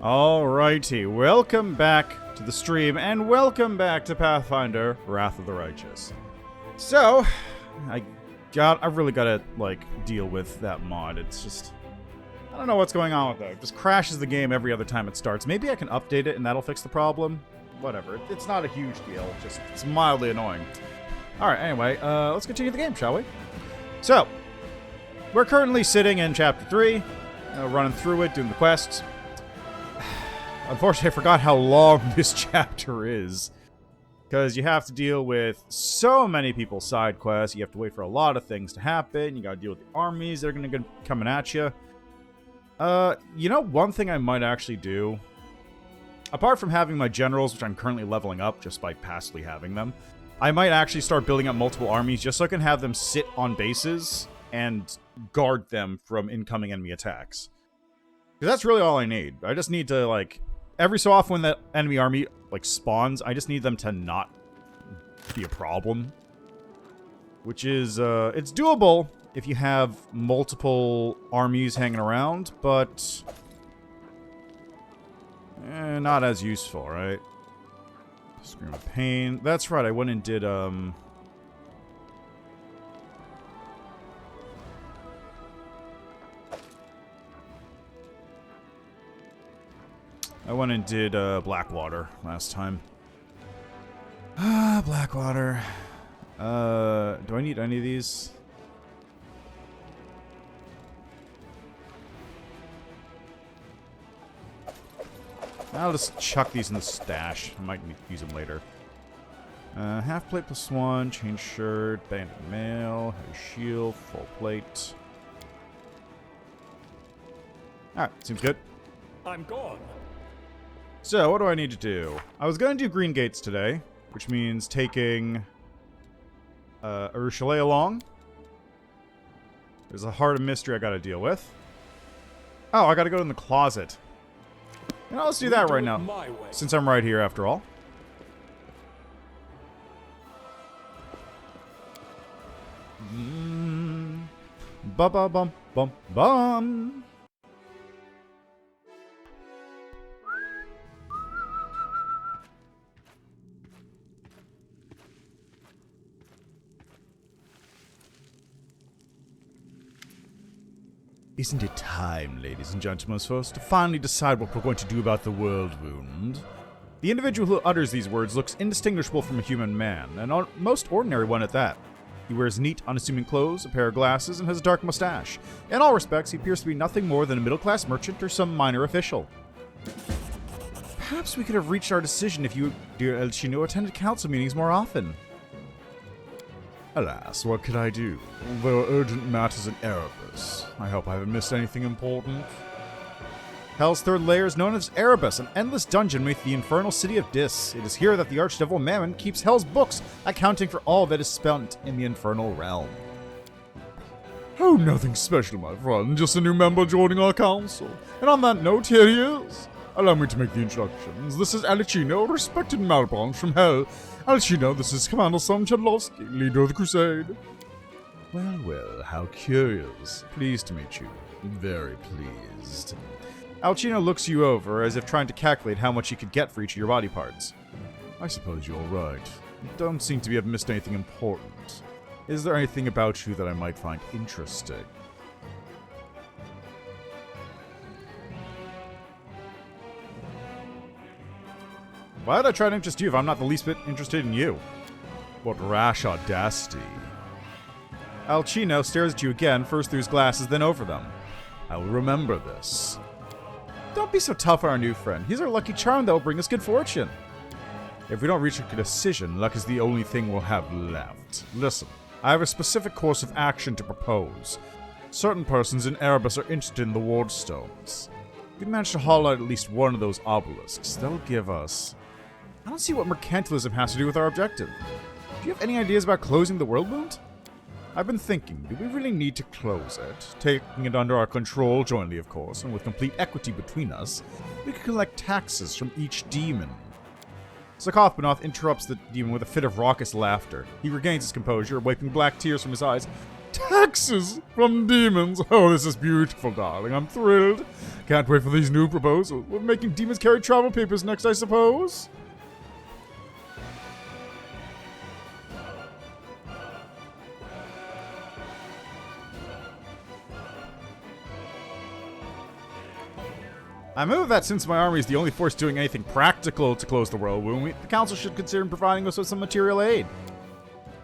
Alrighty, welcome back to the stream, and welcome back to Pathfinder, Wrath of the Righteous. So, I really gotta, deal with that mod. It's just, I don't know what's going on with that. It just crashes the game every other time it starts. Maybe I can update it and that'll fix the problem. Whatever, it's not a huge deal, it's mildly annoying. Alright, anyway, let's continue the game, shall we? So, we're currently sitting in Chapter 3, running through it, doing the quests. Unfortunately, I forgot how long this chapter is. Because you have to deal with so many people's side quests. You have to wait for a lot of things to happen. You gotta deal with the armies that are gonna be coming at you. You know, one thing I might actually do, apart from having my generals, which I'm currently leveling up just by passively having them, I might actually start building up multiple armies just so I can have them sit on bases and guard them from incoming enemy attacks. Because that's really all I need. I just need to, every so often when that enemy army, spawns, I just need them to not be a problem. Which is, it's doable if you have multiple armies hanging around, but not as useful, right? Scream of Pain. That's right, I went and did, Blackwater last time. Blackwater. Do I need any of these? I'll just chuck these in the stash. I might use them later. Half plate +1, chain shirt, bandit mail, heavy shield, full plate. Alright, seems good. I'm gone. So, what do I need to do? I was going to do Greengates today, which means taking Urushalei along. There's a heart of mystery I gotta deal with. Oh, I gotta go in the closet. You know, let's do that right now, since I'm right here after all. Ba-ba-bum-bum-bum. Isn't it time, ladies and gentlemen, for us to finally decide what we're going to do about the world wound? The individual who utters these words looks indistinguishable from a human man, and a most ordinary one at that. He wears neat, unassuming clothes, a pair of glasses, and has a dark mustache. In all respects, he appears to be nothing more than a middle-class merchant or some minor official. Perhaps we could have reached our decision if you, dear El Chino, attended council meetings more often. Alas, what could I do? There are urgent matters in Erebus. I hope I haven't missed anything important. Hell's third layer is known as Erebus, an endless dungeon beneath the infernal city of Dis. It is here that the Archdevil Mammon keeps Hell's books, accounting for all that is spent in the infernal realm. Oh, nothing special, my friend. Just a new member joining our council. And on that note, here he is. Allow me to make the introductions. This is Alicino, a respected malbranch from Hell. Alicino, this is Commander Sam Chadlovsky, leader of the Crusade. Well, well, how curious. Pleased to meet you. Very pleased. Alcino looks you over, as if trying to calculate how much he could get for each of your body parts. I suppose you're right. You don't seem to have missed anything important. Is there anything about you that I might find interesting? Why would I try to interest you if I'm not the least bit interested in you? What rash audacity. Alcino stares at you again, first through his glasses, then over them. I will remember this. Don't be so tough on our new friend. He's our lucky charm that will bring us good fortune. If we don't reach a decision, luck is the only thing we'll have left. Listen, I have a specific course of action to propose. Certain persons in Erebus are interested in the ward stones. If we manage to haul out at least one of those obelisks, that'll give us... I don't see what mercantilism has to do with our objective. Do you have any ideas about closing the world wound? I've been thinking, do we really need to close it? Taking it under our control jointly, of course, and with complete equity between us, we could collect taxes from each demon. Sakothbanoth interrupts the demon with a fit of raucous laughter. He regains his composure, wiping black tears from his eyes. Taxes from demons. Oh, this is beautiful, darling. I'm thrilled. Can't wait for these new proposals. We're making demons carry travel papers next, I suppose. I move that since my army is the only force doing anything practical to close the world wound, the council should consider providing us with some material aid.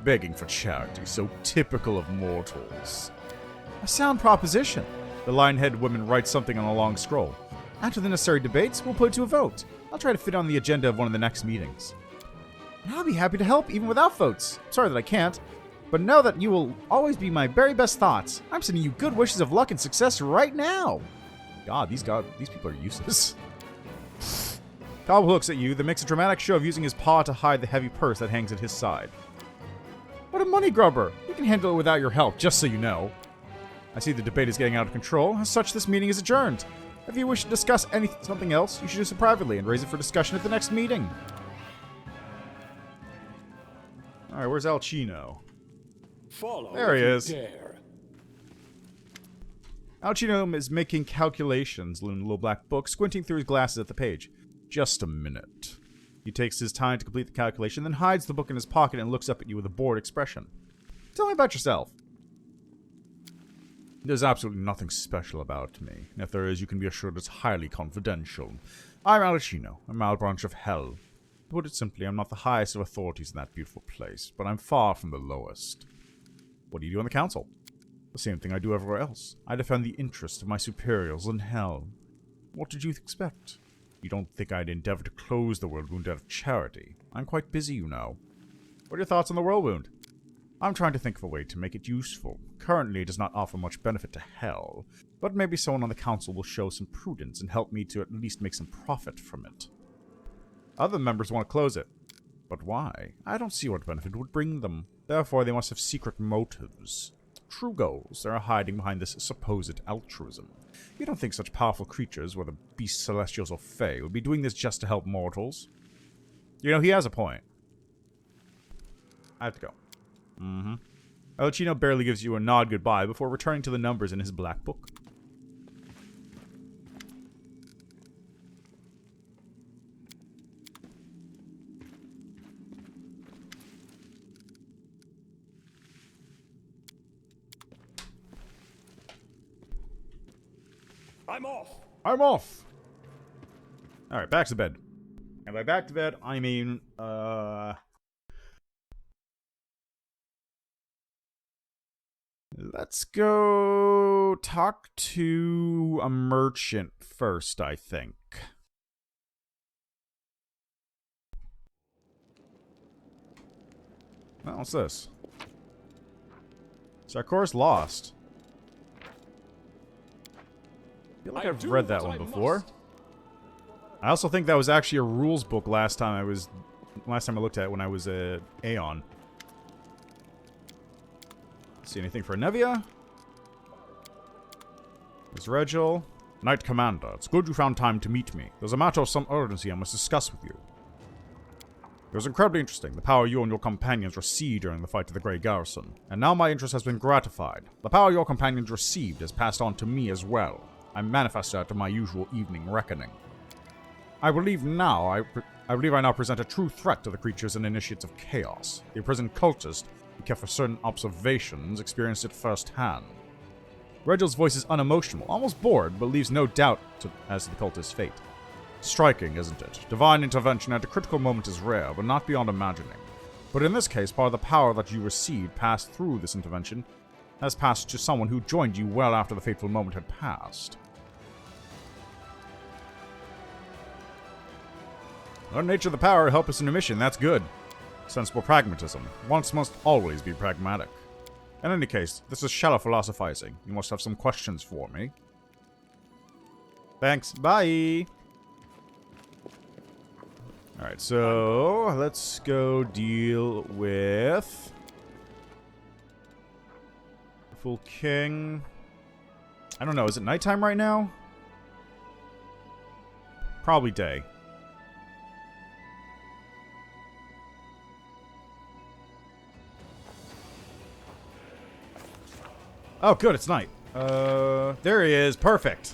Begging for charity, so typical of mortals. A sound proposition. The lion-headed woman writes something on a long scroll. After the necessary debates, we'll put it to a vote. I'll try to fit on the agenda of one of the next meetings. And I'll be happy to help, even without votes. Sorry that I can't. But know that you will always be my very best thoughts. I'm sending you good wishes of luck and success right now. God, these people are useless. Cobble looks at you, then makes a dramatic show of using his paw to hide the heavy purse that hangs at his side. What a money grubber! We can handle it without your help, just so you know. I see the debate is getting out of control. As such, this meeting is adjourned. If you wish to discuss something else, you should do so privately and raise it for discussion at the next meeting. Alright, where's Alcino? There he is. Alcino is making calculations in a little black book, squinting through his glasses at the page. Just a minute. He takes his time to complete the calculation, then hides the book in his pocket and looks up at you with a bored expression. Tell me about yourself. There's absolutely nothing special about me. And if there is, you can be assured it's highly confidential. I'm Alcino, a malbranch of hell. To put it simply, I'm not the highest of authorities in that beautiful place, but I'm far from the lowest. What do you do on the council? The same thing I do everywhere else. I defend the interests of my superiors in hell. What did you expect? You don't think I'd endeavor to close the world wound out of charity. I'm quite busy, you know. What are your thoughts on the world wound? I'm trying to think of a way to make it useful. Currently, it does not offer much benefit to hell, but maybe someone on the council will show some prudence and help me to at least make some profit from it. Other members want to close it. But why? I don't see what benefit would bring them. Therefore, they must have secret motives. True goals that are hiding behind this supposed altruism. You don't think such powerful creatures, whether beasts, celestials, or fae, would be doing this just to help mortals? You know, he has a point. I have to go. Alcino barely gives you a nod goodbye before returning to the numbers in his black book. I'm off! Alright, back to bed. And by back to bed, I mean, let's go talk to a merchant first, I think. Well, what's this? Sarkor's Lost. I feel like I've read that one before. I also think that was actually a rules book last time I looked at it when I was at Aeon. See anything for Nevia? There's Regil. Knight Commander, it's good you found time to meet me. There's a matter of some urgency I must discuss with you. It was incredibly interesting, the power you and your companions received during the fight to the Grey Garrison. And now my interest has been gratified. The power your companions received has passed on to me as well. I manifested after my usual evening reckoning. I believe I now present a true threat to the creatures and initiates of chaos. The imprisoned cultist, who kept for certain observations, experienced it firsthand. Regil's voice is unemotional, almost bored, but leaves no doubt as to the cultist's fate. Striking, isn't it? Divine intervention at a critical moment is rare, but not beyond imagining. But in this case, part of the power that you received passed through this intervention has passed to someone who joined you well after the fateful moment had passed. The nature of the power help us in a mission, that's good. Sensible pragmatism. One must always be pragmatic. In any case, this is shallow philosophizing. You must have some questions for me. Thanks. Bye! Alright, so let's go deal with Full King. I don't know, is it nighttime right now? Probably day. Oh, good, it's night. There he is. Perfect.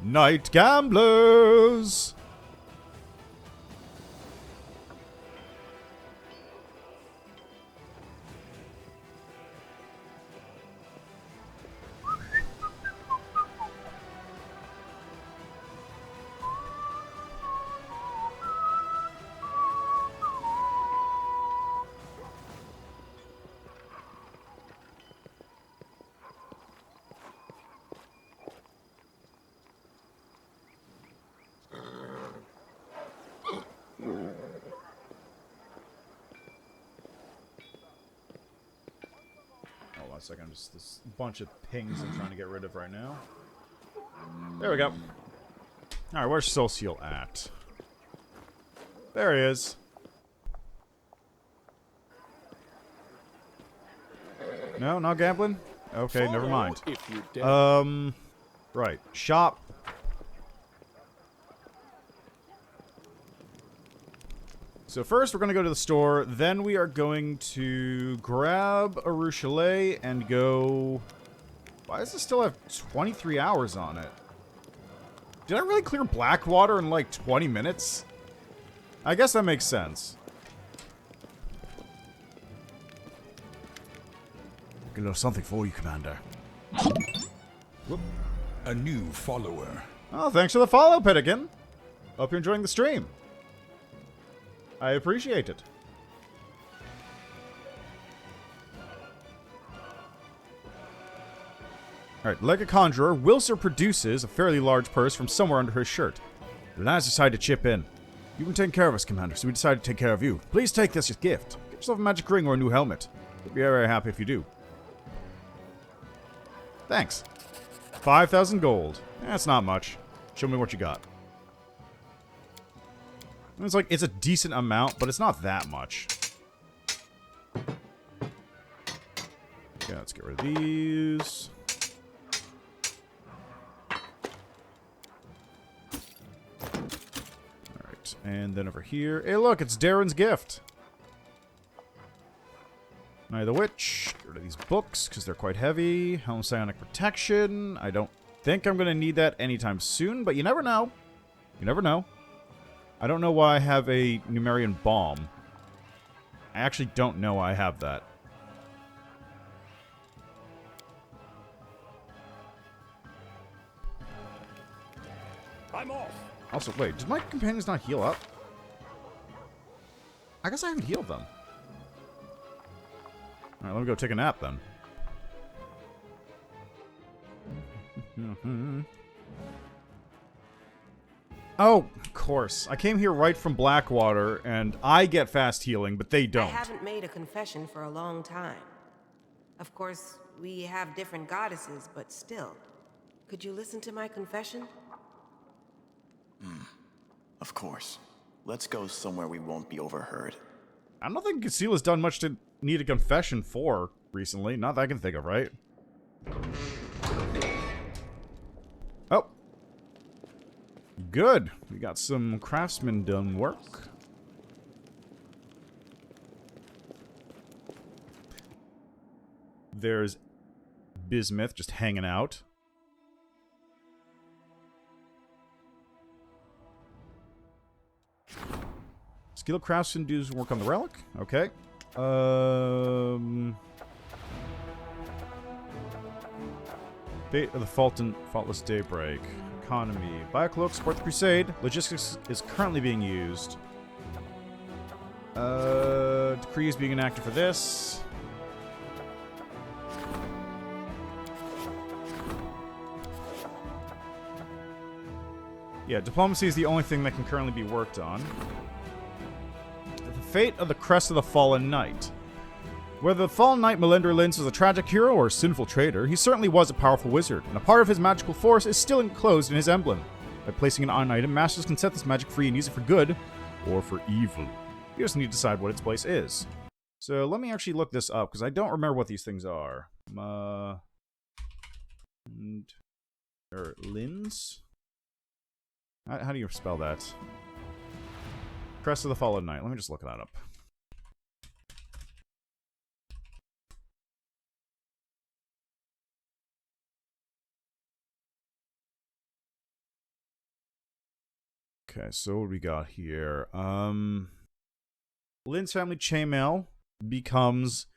Night gamblers. Hold on a second, just this bunch of pings I'm trying to get rid of right now. There we go. Alright, where's Social at? There he is. No, not gambling? Okay, never mind. Right. Shop. So first we're going to go to the store, then we are going to grab a Rochelet and go... Why does it still have 23 hours on it? Did I really clear Blackwater in like 20 minutes? I guess that makes sense. Got a little something for you, Commander. Whoop. A new follower. Oh, thanks for the follow, Pittigan. Hope you're enjoying the stream. I appreciate it. Alright, like a conjurer, Wilser produces a fairly large purse from somewhere under his shirt. The lads decided to chip in. You've been taking care of us, Commander, so we decided to take care of you. Please take this as a gift. Get yourself a magic ring or a new helmet. We'll be very happy if you do. Thanks. 5,000 gold. That's not much. Show me what you got. It's like, it's a decent amount, but it's not that much. Okay, let's get rid of these. Alright, and then over here. Hey, look, it's Darren's gift. Eye of the Witch. Get rid of these books, because they're quite heavy. Helm Psionic Protection. I don't think I'm going to need that anytime soon, but you never know. You never know. I don't know why I have a Numerian Bomb. I actually don't know why I have that. I'm off. Also, wait, did my companions not heal up? I guess I haven't healed them. Alright, let me go take a nap then. Oh, of course. I came here right from Blackwater, and I get fast healing, but they don't. I haven't made a confession for a long time. Of course, we have different goddesses, but still. Could you listen to my confession? Of course. Let's go somewhere we won't be overheard. I don't think Casila's done much to need a confession for recently. Not that I can think of, right? Oh. Good. We got some craftsman done work. There's Bismuth just hanging out. Skill craftsman does work on the relic. Okay. Fate of the Faultless Daybreak. Economy. Biocloak, support the Crusade. Logistics is currently being used. Decree is being enacted for this. Yeah, diplomacy is the only thing that can currently be worked on. The fate of the Crest of the Fallen Knight. Whether the Fallen Knight Melender Linz was a tragic hero or a sinful traitor, he certainly was a powerful wizard, and a part of his magical force is still enclosed in his emblem. By placing it on an item, masters can set this magic free and use it for good, or for evil. You just need to decide what its place is. So let me actually look this up, because I don't remember what these things are. Linz? How do you spell that? Crest of the Fallen Knight. Let me just look that up. Okay, so what do we got here? Lynn's family chainmail becomes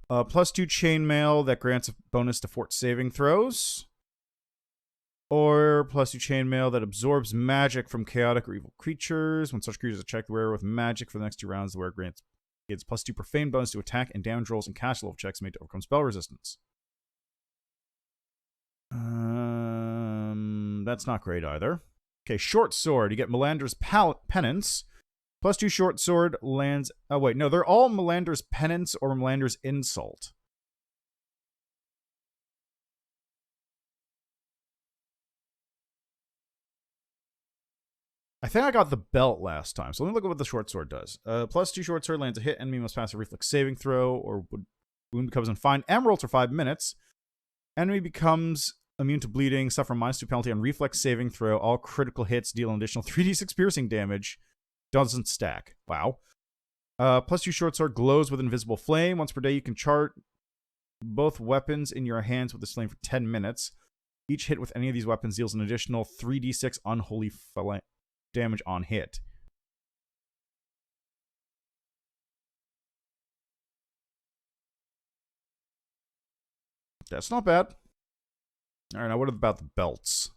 +2 chainmail that grants a bonus to fort saving throws. Or +2 chainmail that absorbs magic from chaotic or evil creatures. When such creatures are checked the wearer with magic for the next 2 rounds, the wearer gets +2 profane bonus to attack and damage rolls and cash level checks made to overcome spell resistance. That's not great either. Okay, short sword. You get Melander's Penance. +2 short sword lands... Oh, wait. No, they're all Melander's Penance or Melander's Insult. I think I got the belt last time, so let me look at what the short sword does. +2 short sword lands a hit. Enemy must pass a reflex saving throw, or wound becomes unfine. Emerald for 5 minutes. Enemy becomes immune to bleeding, suffer -2 penalty on reflex saving throw. All critical hits deal an additional 3d6 piercing damage. Doesn't stack. Wow. +2 short sword glows with invisible flame. Once per day, you can chart both weapons in your hands with this flame for 10 minutes. Each hit with any of these weapons deals an additional 3d6 unholy flame damage on hit. That's not bad. All right, now what about the belts?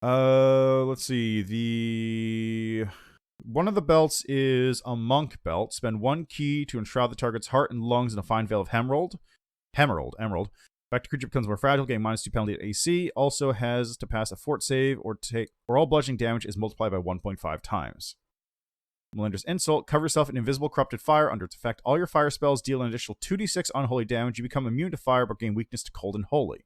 Let's see. One of the belts is a monk belt. Spend 1 key to enshroud the target's heart and lungs in a fine veil of emerald. Effective creature becomes more fragile, getting -2 penalty at AC. Also has to pass a fort save or all bludgeoning damage is multiplied by 1.5 times. Melander's Insult. Cover yourself in invisible corrupted fire. Under its effect, all your fire spells deal an additional 2d6 unholy damage. You become immune to fire but gain weakness to cold and holy.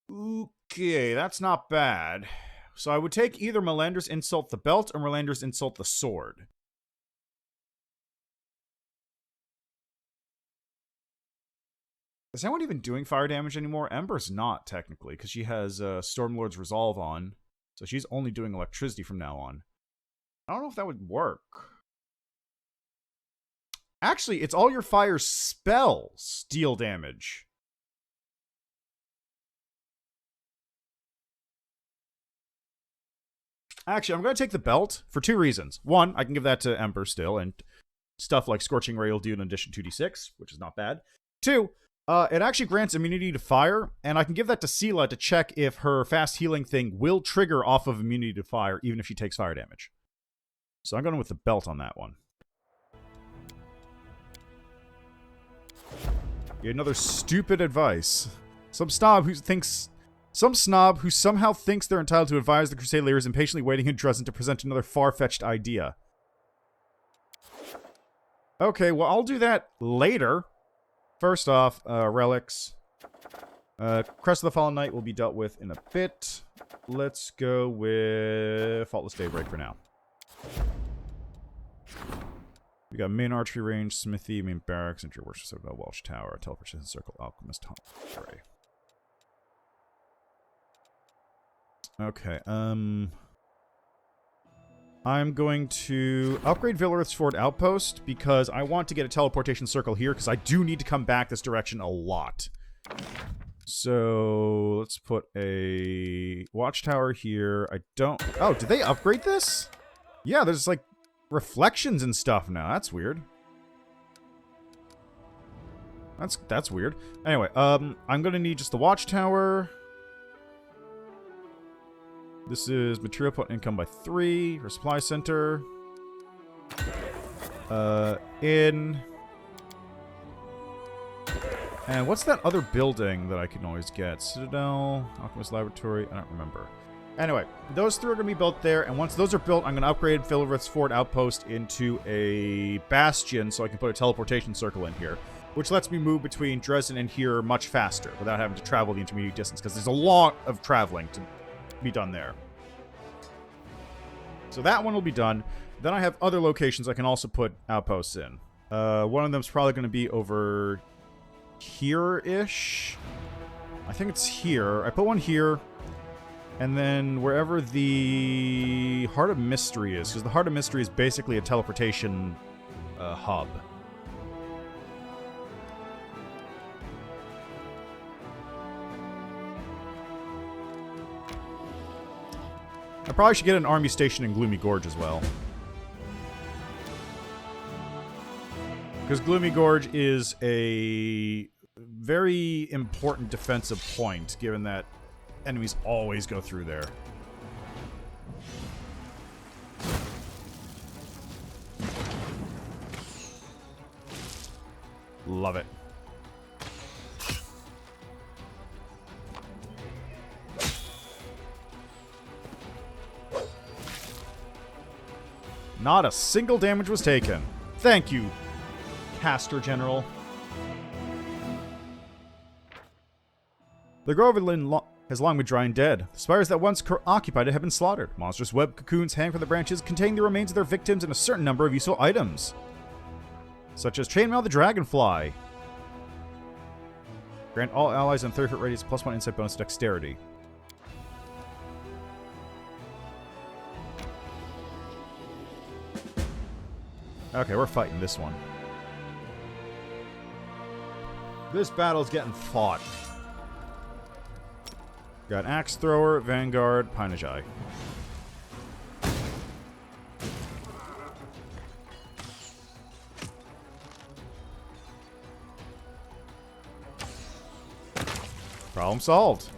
Okay, that's not bad. So I would take either Melander's Insult the belt or Melander's Insult the sword. Is anyone even doing fire damage anymore? Ember's not, technically, because she has Stormlord's Resolve on. So she's only doing electricity from now on. I don't know if that would work. Actually, it's all your fire spells deal damage. Actually, I'm going to take the belt for 2 reasons. 1, I can give that to Ember still, and stuff like Scorching Ray will do an addition 2d6, which is not bad. 2, it actually grants immunity to fire, and I can give that to Sela to check if her fast healing thing will trigger off of immunity to fire, even if she takes fire damage. So I'm going with the belt on that one. Yeah, another stupid advice. Some snob who somehow thinks they're entitled to advise the Crusade leaders, impatiently waiting in Dresden to present another far-fetched idea. Okay, well, I'll do that later. First off, relics. Crest of the Fallen Knight will be dealt with in a bit. Let's go with Faultless Daybreak for now. We got main archery range, smithy, main barracks, entry worship citadel, Welsh Tower, teleportation circle, alchemist, hallway. Okay, I'm going to upgrade Villarith's Ford Outpost because I want to get a teleportation circle here because I do need to come back this direction a lot. So let's put a watchtower here. I don't... Oh, did they upgrade this? Yeah, there's like reflections and stuff now. That's weird. That's weird. Anyway, I'm gonna need just the watchtower. This is material put income by 3. Her supply center. In. And what's that other building that I can always get? Citadel, Alchemist Laboratory, I don't remember. Anyway, those 3 are going to be built there, and once those are built, I'm going to upgrade Villarith's Fort Outpost into a bastion so I can put a teleportation circle in here, which lets me move between Dresden and here much faster without having to travel the intermediate distance, because there's a lot of traveling to be done there. So that one will be done. Then I have other locations I can also put outposts in. One of them is probably going to be over here-ish. I think it's here. I put one here. And then wherever the Heart of Mystery is, because the Heart of Mystery is basically a teleportation hub. I probably should get an army station in Gloomy Gorge as well. Because Gloomy Gorge is a very important defensive point, given that enemies always go through there. Love it. Not a single damage was taken. Thank you, Caster General. The Groveland has long been dry and dead. The spires that once occupied it have been slaughtered. Monstrous web cocoons hang from the branches, containing the remains of their victims and a certain number of useful items, such as Chainmail the Dragonfly. Grant all allies in 30-foot radius +1 insight bonus to dexterity. Okay, we're fighting this one. This battle's getting fought. Got Axe Thrower, Vanguard, Pinajai. Problem solved.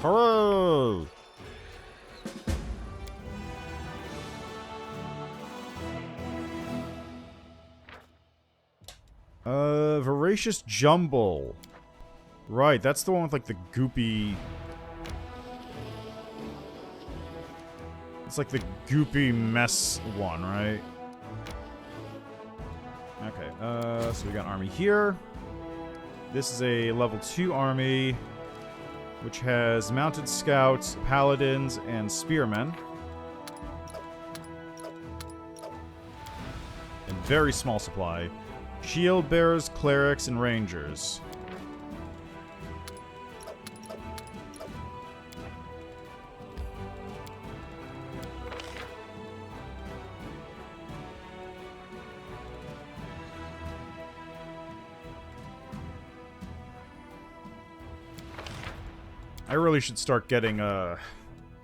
Hooray! Voracious Jumble. Right, that's the one with like the goopy... It's like the goopy mess one, right? Okay, so we got an army here. This is a level 2 army, which has mounted scouts, paladins, and spearmen. In very small supply. Shield bearers, clerics, and rangers. I really should start getting, I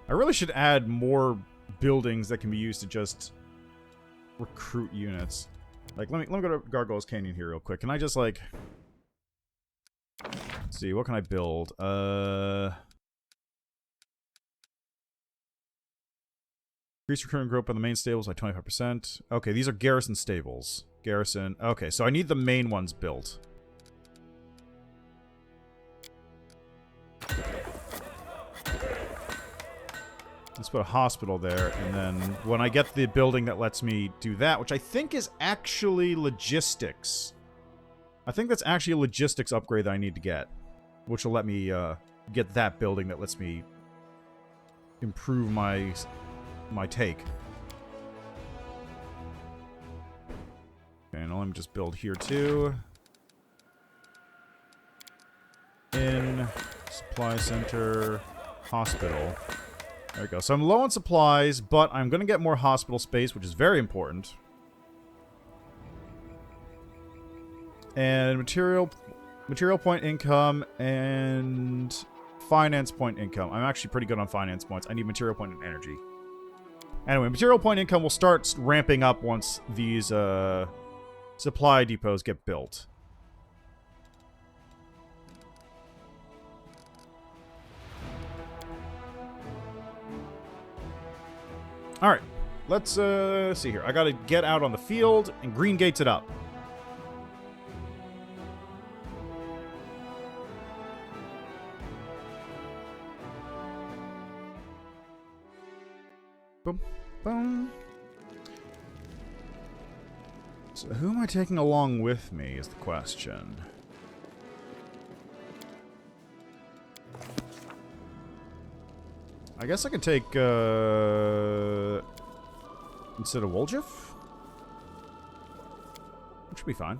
really should add more buildings that can be used to just recruit units. Like, let me go to Gargoyle's Canyon here real quick. Can I just, like... Let's see, what can I build? Increase recruiting group on the main stables by 25%. Okay, these are garrison stables. Garrison... Okay, so I need the main ones built. Let's put a hospital there, and then when I get the building that lets me do that, which I think is actually logistics. I think that's actually a logistics upgrade that I need to get, which will let me get that building that lets me improve my take. Okay, now let me just build here too. In supply center, hospital. There we go. So I'm low on supplies, but I'm going to get more hospital space, which is very important. And material point income and finance point income. I'm actually pretty good on finance points. I need material point and energy. Anyway, material point income will start ramping up once these supply depots get built. Alright, let's see here. I gotta get out on the field and Greengates it up. Boom, boom. So who am I taking along with me is the question. I guess I could take, instead of Woljif? Which should be fine.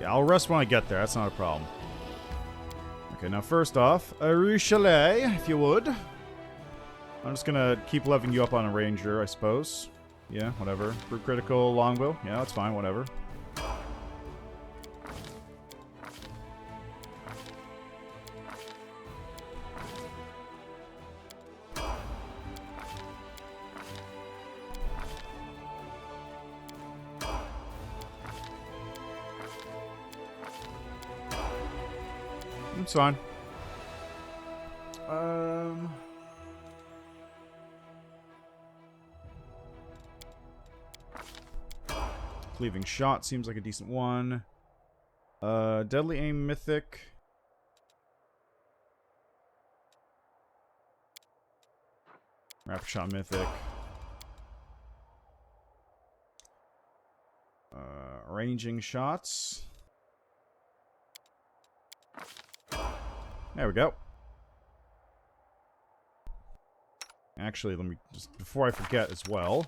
Yeah, I'll rest when I get there. That's not a problem. Okay, now first off, a Rue Chalet, if you would. I'm just gonna keep leveling you up on a ranger, I suppose. Yeah, whatever. Brute critical, longbow. Yeah, that's fine, whatever. It's fine. Cleaving shot seems like a decent one. Deadly aim mythic. Rapid shot mythic. Ranging shots. There we go. Actually, let me just, before I forget as well.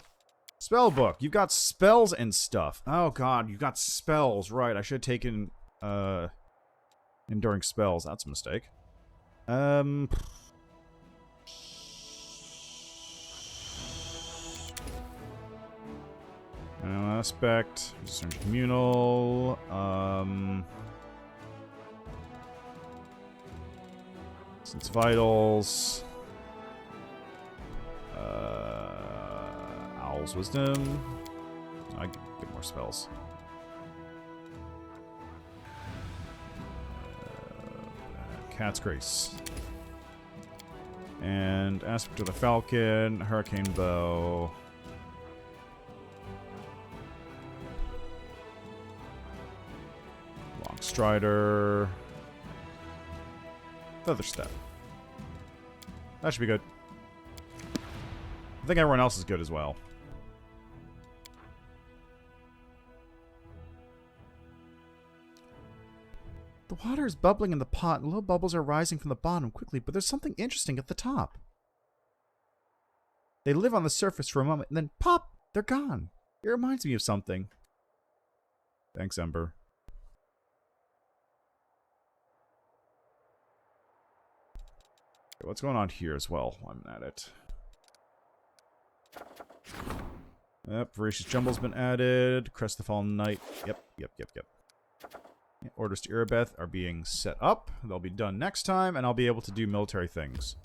Spellbook. You've got spells and stuff. Oh god, you've got spells. Right, I should have taken, enduring spells. That's a mistake. Aspect. Discern communal. Sense vitals. Owl's wisdom. I can get more spells. Cat's grace. And aspect of the falcon. Hurricane bow. Long strider. Feather step. That should be good. I think everyone else is good as well. The water is bubbling in the pot, and little bubbles are rising from the bottom quickly, but there's something interesting at the top. They live on the surface for a moment, and then pop! They're gone. It reminds me of something. Thanks, Ember. Okay, what's going on here as well? I'm at it. Yep, Voracious Jumble's been added. Crest the Fallen Knight. Yep. Orders to Irabeth are being set up. They'll be done next time, and I'll be able to do military things.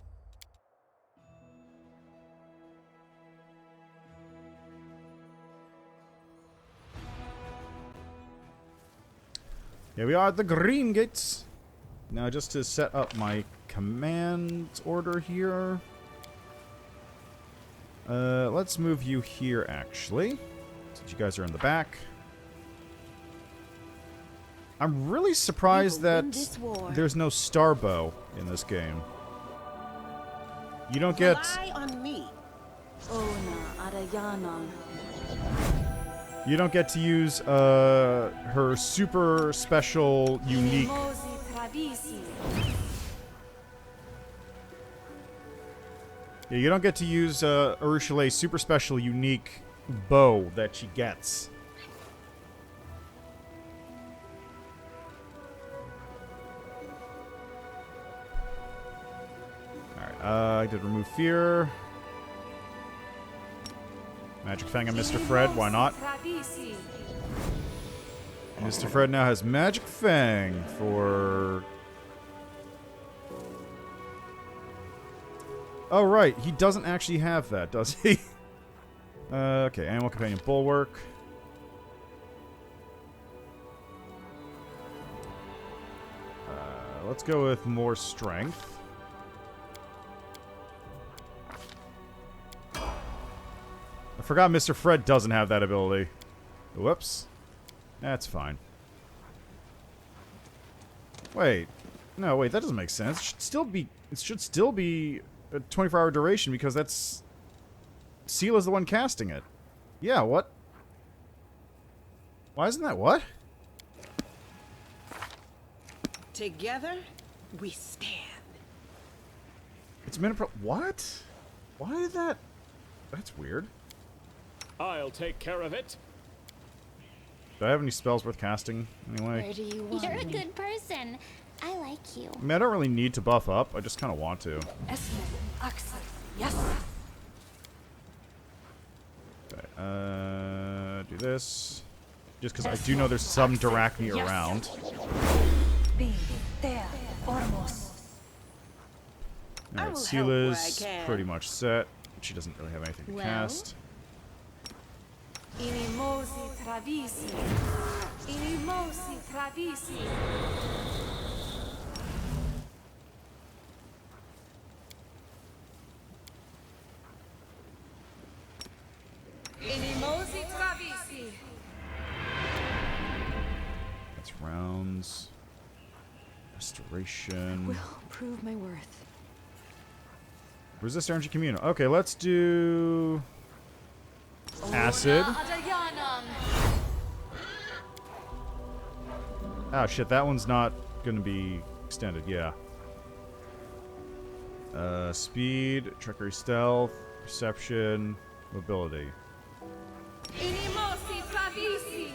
Here we are at the Greengates. Now, just to set up my command order here. Let's move you here, actually. Since you guys are in the back. I'm really surprised that there's no Starbow in this game. You don't get... You don't get to use her super special, unique... Yeah, you don't get to use Urushile's super special, unique bow that she gets. I did remove fear. Magic Fang and Mr. Fred, why not? Mr. Fred now has Magic Fang for... Oh, right. He doesn't actually have that, does he? Okay, Animal Companion Bulwark. Let's go with more strength. I forgot Mr. Fred doesn't have that ability. Whoops. That's fine. Wait. No, wait, that doesn't make sense. It should still be a 24-hour duration because that's... Seal is the one casting it. Yeah, what? Why isn't that what? Together, we stand. It's a minute pro... What? Why did that... That's weird. I'll take care of it. Do I have any spells worth casting anyway? Where do you want You're a me? good person. I like you. I mean, I don't really need to buff up. I just kind of want to. Yes. Okay, do this. Just because I do know there's some Dyrachni around. Be there, almost. Alright, will help where I Sela's can. pretty much set. She doesn't really have anything to Well? cast. Inimosi travisi. Inimosi travisi. Inimosi travisi. That's rounds. Restoration. Will prove my worth. Resist energy communal. Okay, let's do acid. Oh shit, that one's not gonna be extended, yeah. Speed, trickery, stealth, perception, mobility. Inimosi travisi.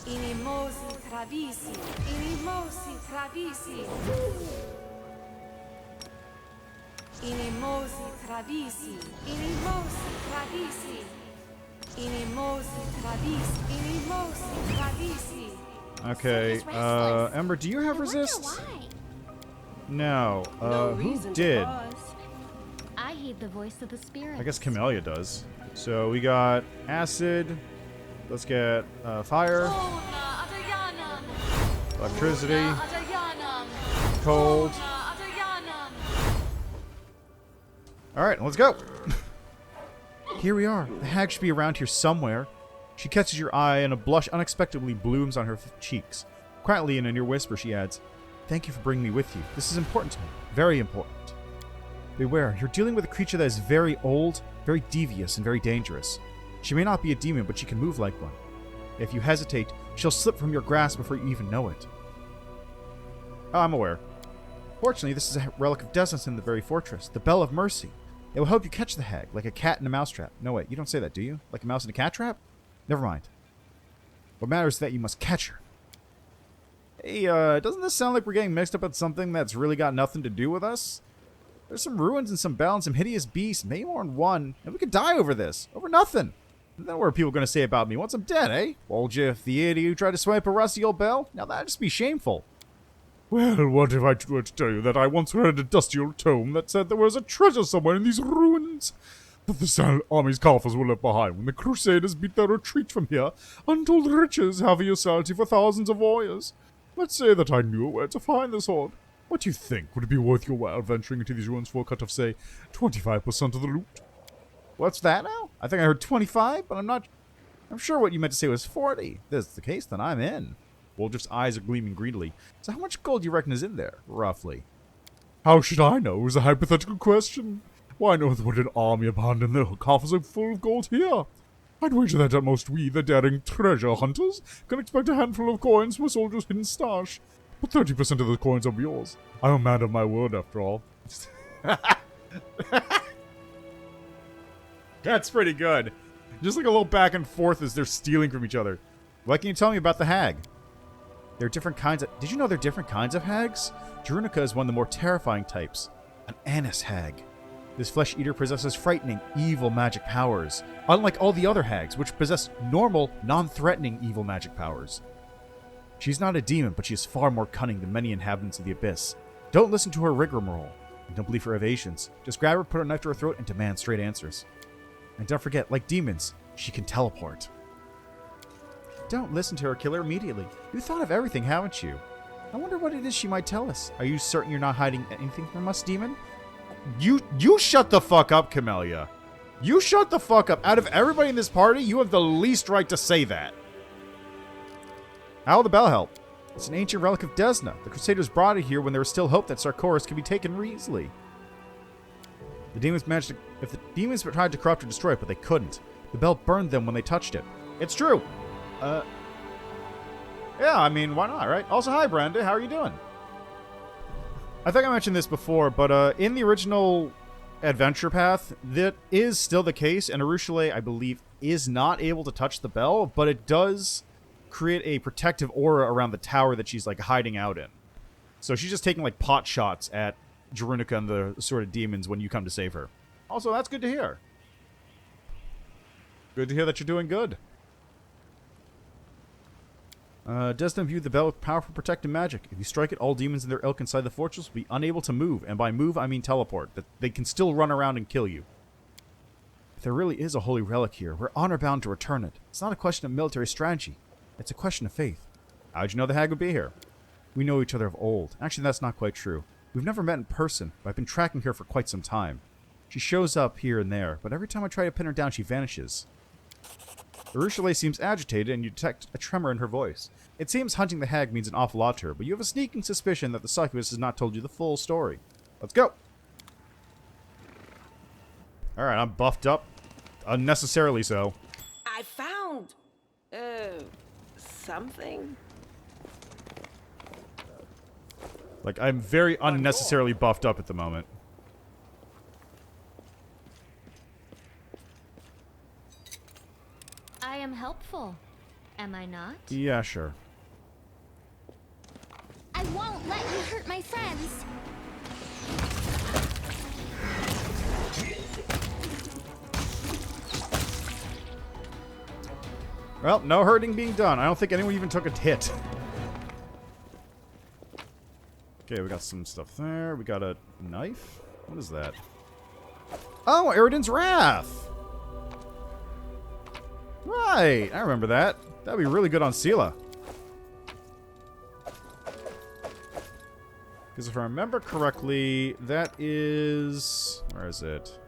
Inimosi travisi. Inimosi travisi. Inimosi travisi. Inimosi travisi. Inimosi travisi. Inimosi travisi. Okay, He's restless. Ember, do you have I wonder resist? why. No. No Who reason did? to pause. I heed the voice of the spirit. I guess Camellia does. So we got acid. Let's get fire, electricity, cold. Alright, let's go. Here we are. The hag should be around here somewhere. She catches your eye and a blush unexpectedly blooms on her cheeks. Quietly in a near whisper, she adds, "Thank you for bringing me with you. This is important to me. Very important. Beware, you're dealing with a creature that is very old, very devious, and very dangerous. She may not be a demon, but she can move like one. If you hesitate, she'll slip from your grasp before you even know it." Oh, I'm aware. Fortunately, this is a relic of Desness in the very fortress, the Bell of Mercy. It will help you catch the hag, like a cat in a mousetrap. No, wait, you don't say that, do you? Like a mouse in a cat trap? Never mind. What matters is that you must catch her. Hey, doesn't this sound like we're getting mixed up with something that's really got nothing to do with us? There's some ruins and some bell and some hideous beasts, maybe more than one, and we could die over this. Over nothing. And then what are people going to say about me once I'm dead, eh? Old Jeff, the idiot who tried to swipe a rusty old bell? Now that'd just be shameful. Well, what if I were to tell you that I once read a dusty old tome that said there was a treasure somewhere in these ruins that the Sal army's coffers were left behind when the Crusaders beat their retreat from here? Untold riches have your salty for thousands of warriors. Let's say that I knew where to find this hoard. What do you think? Would it be worth your while venturing into these ruins for a cut of, say, 25% of the loot? What's that now? I think I heard 25, but I'm sure what you meant to say was 40. If this is the case, then I'm in. Woljeff's eyes are gleaming greedily. So how much gold do you reckon is in there, roughly? How should I know? It was a hypothetical question. Why, no would an army abandon their coffers are full of gold here? I'd wager that at most we, the daring treasure hunters, can expect a handful of coins from a soldier's hidden stash. But 30% of the coins are yours. I'm a man of my word, after all. That's pretty good. Just like a little back and forth as they're stealing from each other. What can you tell me about the hag? There are different kinds of... Did you know there are different kinds of hags? Jerunica is one of the more terrifying types. An Annis hag. This flesh eater possesses frightening, evil magic powers. Unlike all the other hags, which possess normal, non-threatening evil magic powers. She's not a demon, but she is far more cunning than many inhabitants of the Abyss. Don't listen to her rigmarole. And don't believe her evasions. Just grab her, put a knife to her throat, and demand straight answers. And don't forget, like demons, she can teleport. Don't listen to her, kill her immediately. You thought of everything, haven't you? I wonder what it is she might tell us. Are you certain you're not hiding anything from us, demon? You shut the fuck up, Camellia. You shut the fuck up. Out of everybody in this party, you have the least right to say that. How will the bell help? It's an ancient relic of Desna. The Crusaders brought it here when there was still hope that Sarkoris could be taken easily. If the demons tried to corrupt or destroy it, but they couldn't. The bell burned them when they touched it. It's true. Yeah, I mean, why not, right? Also, hi, Brenda. How are you doing? I think I mentioned this before, but in the original adventure path, that is still the case, and Arushale, I believe, is not able to touch the bell, but it does create a protective aura around the tower that she's, like, hiding out in. So she's just taking, like, pot shots at Jerunica and the sort of demons when you come to save her. Also, that's good to hear. Good to hear that you're doing good. Destin viewed the bell with powerful protective magic. If you strike it, all demons in their ilk inside the fortress will be unable to move, and by move, I mean teleport. That they can still run around and kill you. If there really is a holy relic here, we're honor-bound to return it. It's not a question of military strategy. It's a question of faith. How'd you know the hag would be here? We know each other of old. Actually, that's not quite true. We've never met in person, but I've been tracking her for quite some time. She shows up here and there, but every time I try to pin her down, she vanishes. Arushale seems agitated, and you detect a tremor in her voice. It seems hunting the hag means an awful lot to her, but you have a sneaking suspicion that the succubus has not told you the full story. Let's go! Alright, I'm buffed up. Unnecessarily so. I found... something? Like, I'm very unnecessarily buffed up at the moment. I am helpful, am I not? Yeah, sure. I won't let you hurt my friends. Well, no hurting being done. I don't think anyone even took a hit. Okay, we got some stuff there. We got a knife. What is that? Oh, Eridan's Wrath! Right, I remember that. That'd be really good on Sela. Because if I remember correctly, that is... Where is it?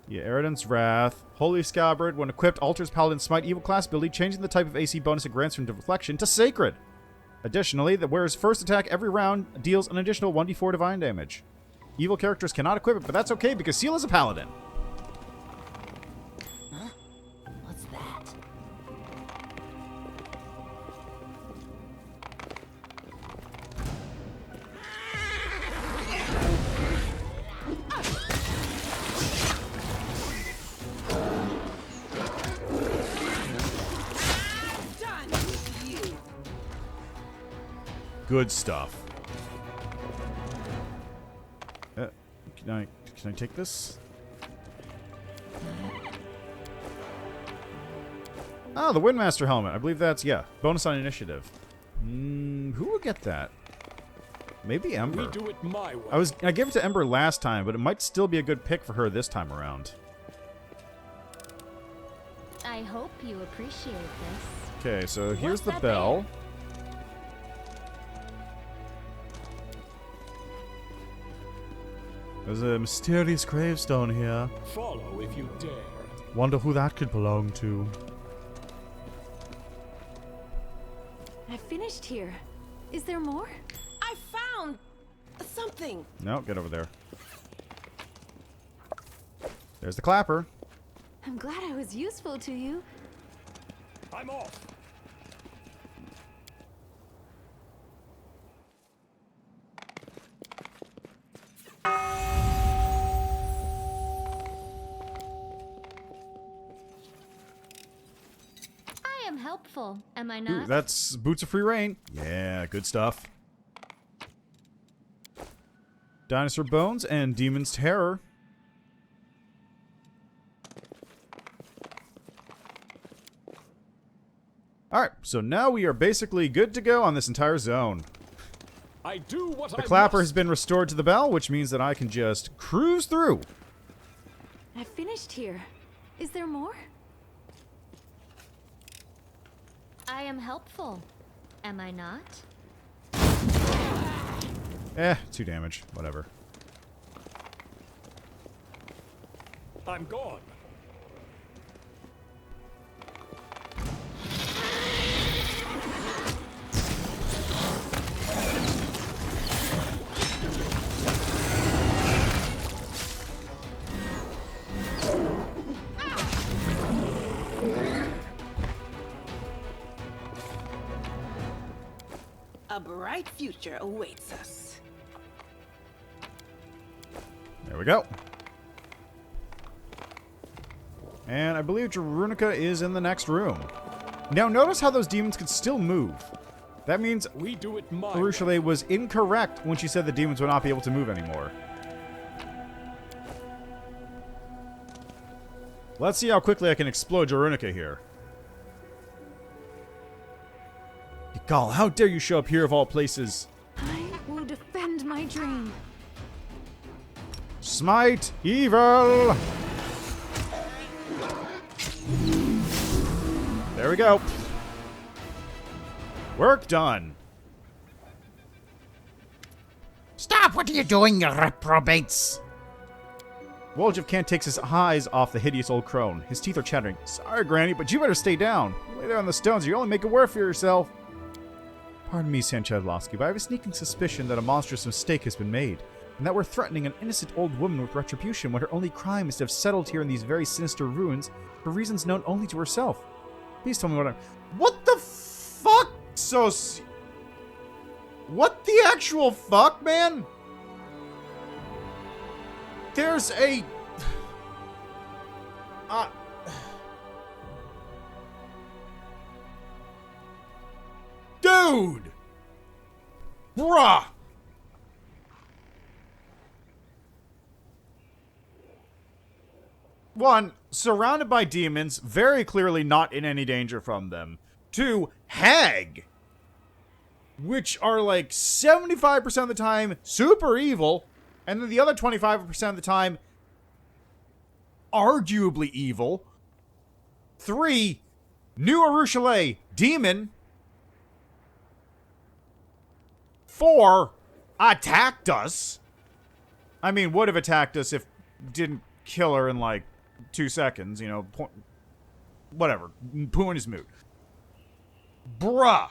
Yeah, Eridan's Wrath. Holy Scabbard. When equipped, alters Paladin Smite evil class ability, changing the type of AC bonus it grants from Deflection to Sacred. Additionally, the wearer's first attack every round deals an additional 1d4 divine damage. Evil characters cannot equip it, but that's okay because Sela's a Paladin. What's that? Done with you. Good stuff. Can I take this? Oh, the Windmaster helmet. I believe that's, yeah, bonus on initiative. Who will get that? Maybe Ember. We do it my way. I gave it to Ember last time, but it might still be a good pick for her this time around. I hope you appreciate this. Okay, so here's the that bell. There's a mysterious gravestone here. Follow if you dare. Wonder who that could belong to. I finished here. Is there more? I found... something. No, get over there. There's the clapper. I'm glad I was useful to you. I'm off. I am helpful, am I Ooh, not? that's Boots of Free Reign. Yeah, good stuff. Dinosaur Bones and Demon's Terror. Alright, so now we are basically good to go on this entire zone. I do what The I clapper must. has been restored to the bell, which means that I can just cruise through. I finished here. Is there more? I am helpful, am I not? 2 damage. Whatever. I'm gone. A bright future awaits us. we go. And I believe Jerunica is in the next room. Now notice how those demons can still move. That means We do it my way. Urushalei was incorrect when she said the demons would not be able to move anymore. Let's see how quickly I can explode Jerunica here. Ykal, how dare you show up here of all places? I will defend my dream. Smite evil! There we go. Work done. Stop! What are you doing, you reprobates? Woljev can't take his eyes off the hideous old crone. His teeth are chattering. Sorry, Granny, but you better stay down. Lay there on the stones, or you only make it worse for yourself. Pardon me, Sanchadlovsky, but I have a sneaking suspicion that a monstrous mistake has been made, and that we're threatening an innocent old woman with retribution when her only crime is to have settled here in these very sinister ruins for reasons known only to herself. Please tell me what I'm... What the fuck? What the actual fuck, man? There's a... Dude! Bruh! One, surrounded by demons, very clearly not in any danger from them. Two, hag, which are like 75% of the time super evil, and then the other 25% of the time arguably evil. Three, New Urushalei, demon. 4, attacked us. I mean, would have attacked us if didn't kill her in like 2 seconds, you know, whatever. Point is moot. Bruh.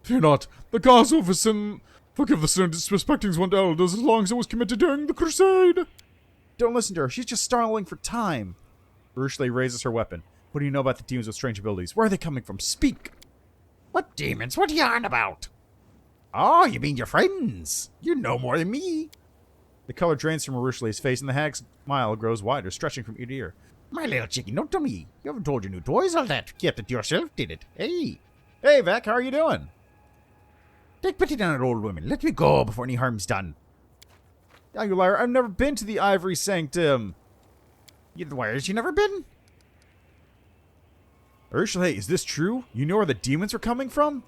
Fear not. The gods of sin forgive the sin and disrespecting one's elders as long as it was committed during the crusade. Don't listen to her. She's just starling for time. Urushalei raises her weapon. What do you know about the demons with strange abilities? Where are they coming from? Speak. What demons? What are you on about? Oh, you mean your friends? You know more than me. The color drains from Urushalei's face, and the hag's smile grows wider, stretching from ear to ear. My little chicken, don't tell me. You haven't told your new toys all that. Kept it to yourself, did it? Hey. Hey, Vec, how are you doing? Take pity on an old woman. Let me go before any harm's done. Oh, you liar. I've never been to the Ivory Sanctum. Where's you never been? Urushalei, is this true? You know where the demons are coming from?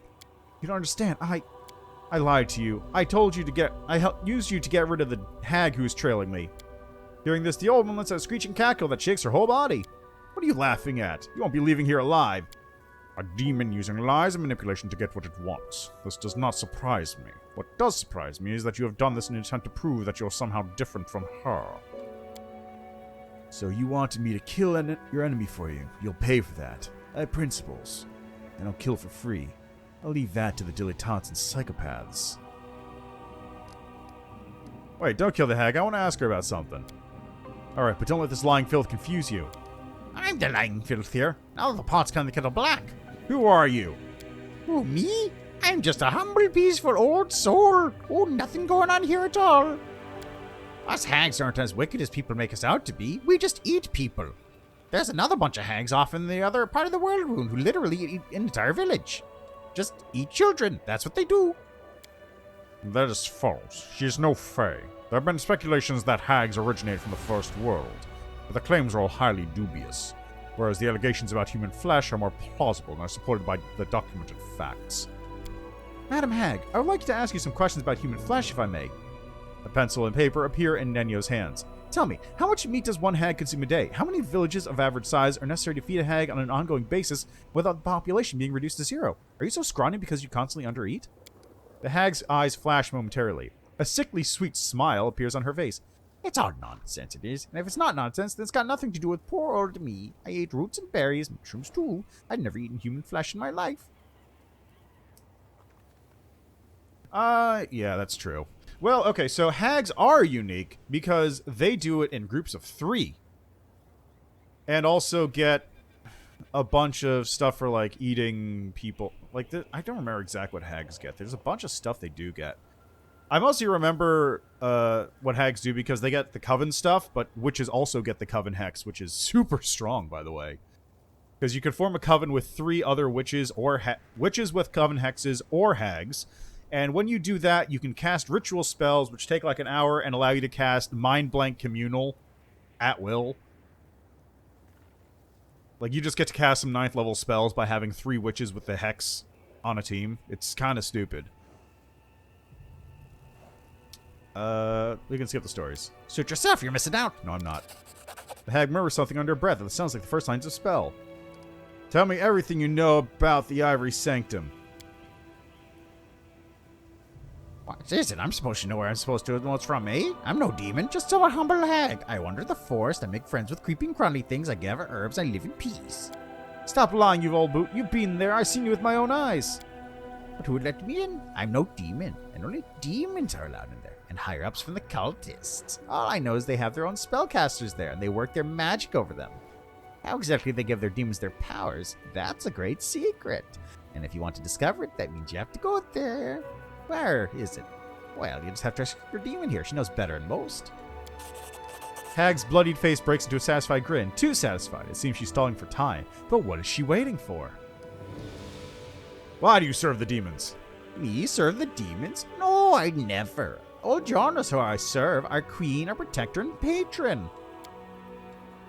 You don't understand. I lied to you. I told you to get... used you to get rid of the hag who's trailing me. Hearing this, the old woman lets out a screeching cackle that shakes her whole body. What are you laughing at? You won't be leaving here alive. A demon using lies and manipulation to get what it wants. This does not surprise me. What does surprise me is that you have done this in an attempt to prove that you're somehow different from her. So you wanted me to kill your enemy for you. You'll pay for that. I have principles. I don't kill for free. I'll leave that to the dilettantes and psychopaths. Wait, don't kill the hag. I want to ask her about something. Alright, but don't let this lying filth confuse you. I'm the lying filth here. Now the pot's kind of kettle black. Who are you? Oh, me? I'm just a humble, peaceful old soul. Oh, nothing going on here at all. Us hags aren't as wicked as people make us out to be. We just eat people. There's another bunch of hags off in the other part of the world who literally eat an entire village. Just eat children. That's what they do. That is false. She is no fae. There have been speculations that hags originate from the First World, but the claims are all highly dubious, whereas the allegations about human flesh are more plausible and are supported by the documented facts. Madam Hag, I would like to ask you some questions about human flesh, if I may. A pencil and paper appear in Nenyo's hands. Tell me, how much meat does one hag consume a day? How many villages of average size are necessary to feed a hag on an ongoing basis without the population being reduced to 0? Are you so scrawny because you constantly undereat? The hag's eyes flash momentarily. A sickly sweet smile appears on her face. It's all nonsense, it is. And if it's not nonsense, then it's got nothing to do with poor old me. I ate roots and berries, mushrooms too. I'd never eaten human flesh in my life. Yeah, that's true. Well, okay, so hags are unique because they do it in groups of 3. And also get a bunch of stuff for, like, eating people. Like, I don't remember exactly what hags get. There's a bunch of stuff they do get. I mostly remember what hags do because they get the coven stuff, but witches also get the coven hex, which is super strong, by the way. Because you can form a coven with 3 other witches or witches with coven hexes or hags. And when you do that, you can cast ritual spells, which take like an hour and allow you to cast Mind Blank Communal at will. Like, you just get to cast some 9th level spells by having 3 witches with the hex on a team. It's kind of stupid. We can skip the stories. Suit yourself, you're missing out. No, I'm not. The hag murmurs something under her breath that sounds like the first lines of a spell. Tell me everything you know about the Ivory Sanctum. What is it? I'm supposed to know where I'm supposed to know it's from, eh? I'm no demon, just some humble hag. I wander the forest, I make friends with creeping crumbly things, I gather herbs, I live in peace. Stop lying, you old boot. You've been there. I've seen you with my own eyes. But who would let me in? I'm no demon, and only demons are allowed in there, and higher-ups from the cultists. All I know is they have their own spellcasters there, and they work their magic over them. How exactly they give their demons their powers, that's a great secret. And if you want to discover it, that means you have to go there. Where is it? Well, you just have to ask your demon here. She knows better than most. Hag's bloodied face breaks into a satisfied grin. Too satisfied. It seems she's stalling for time. But what is she waiting for? Why do you serve the demons? Me serve the demons? No, I never. Old John is who I serve, our queen, our protector, and patron.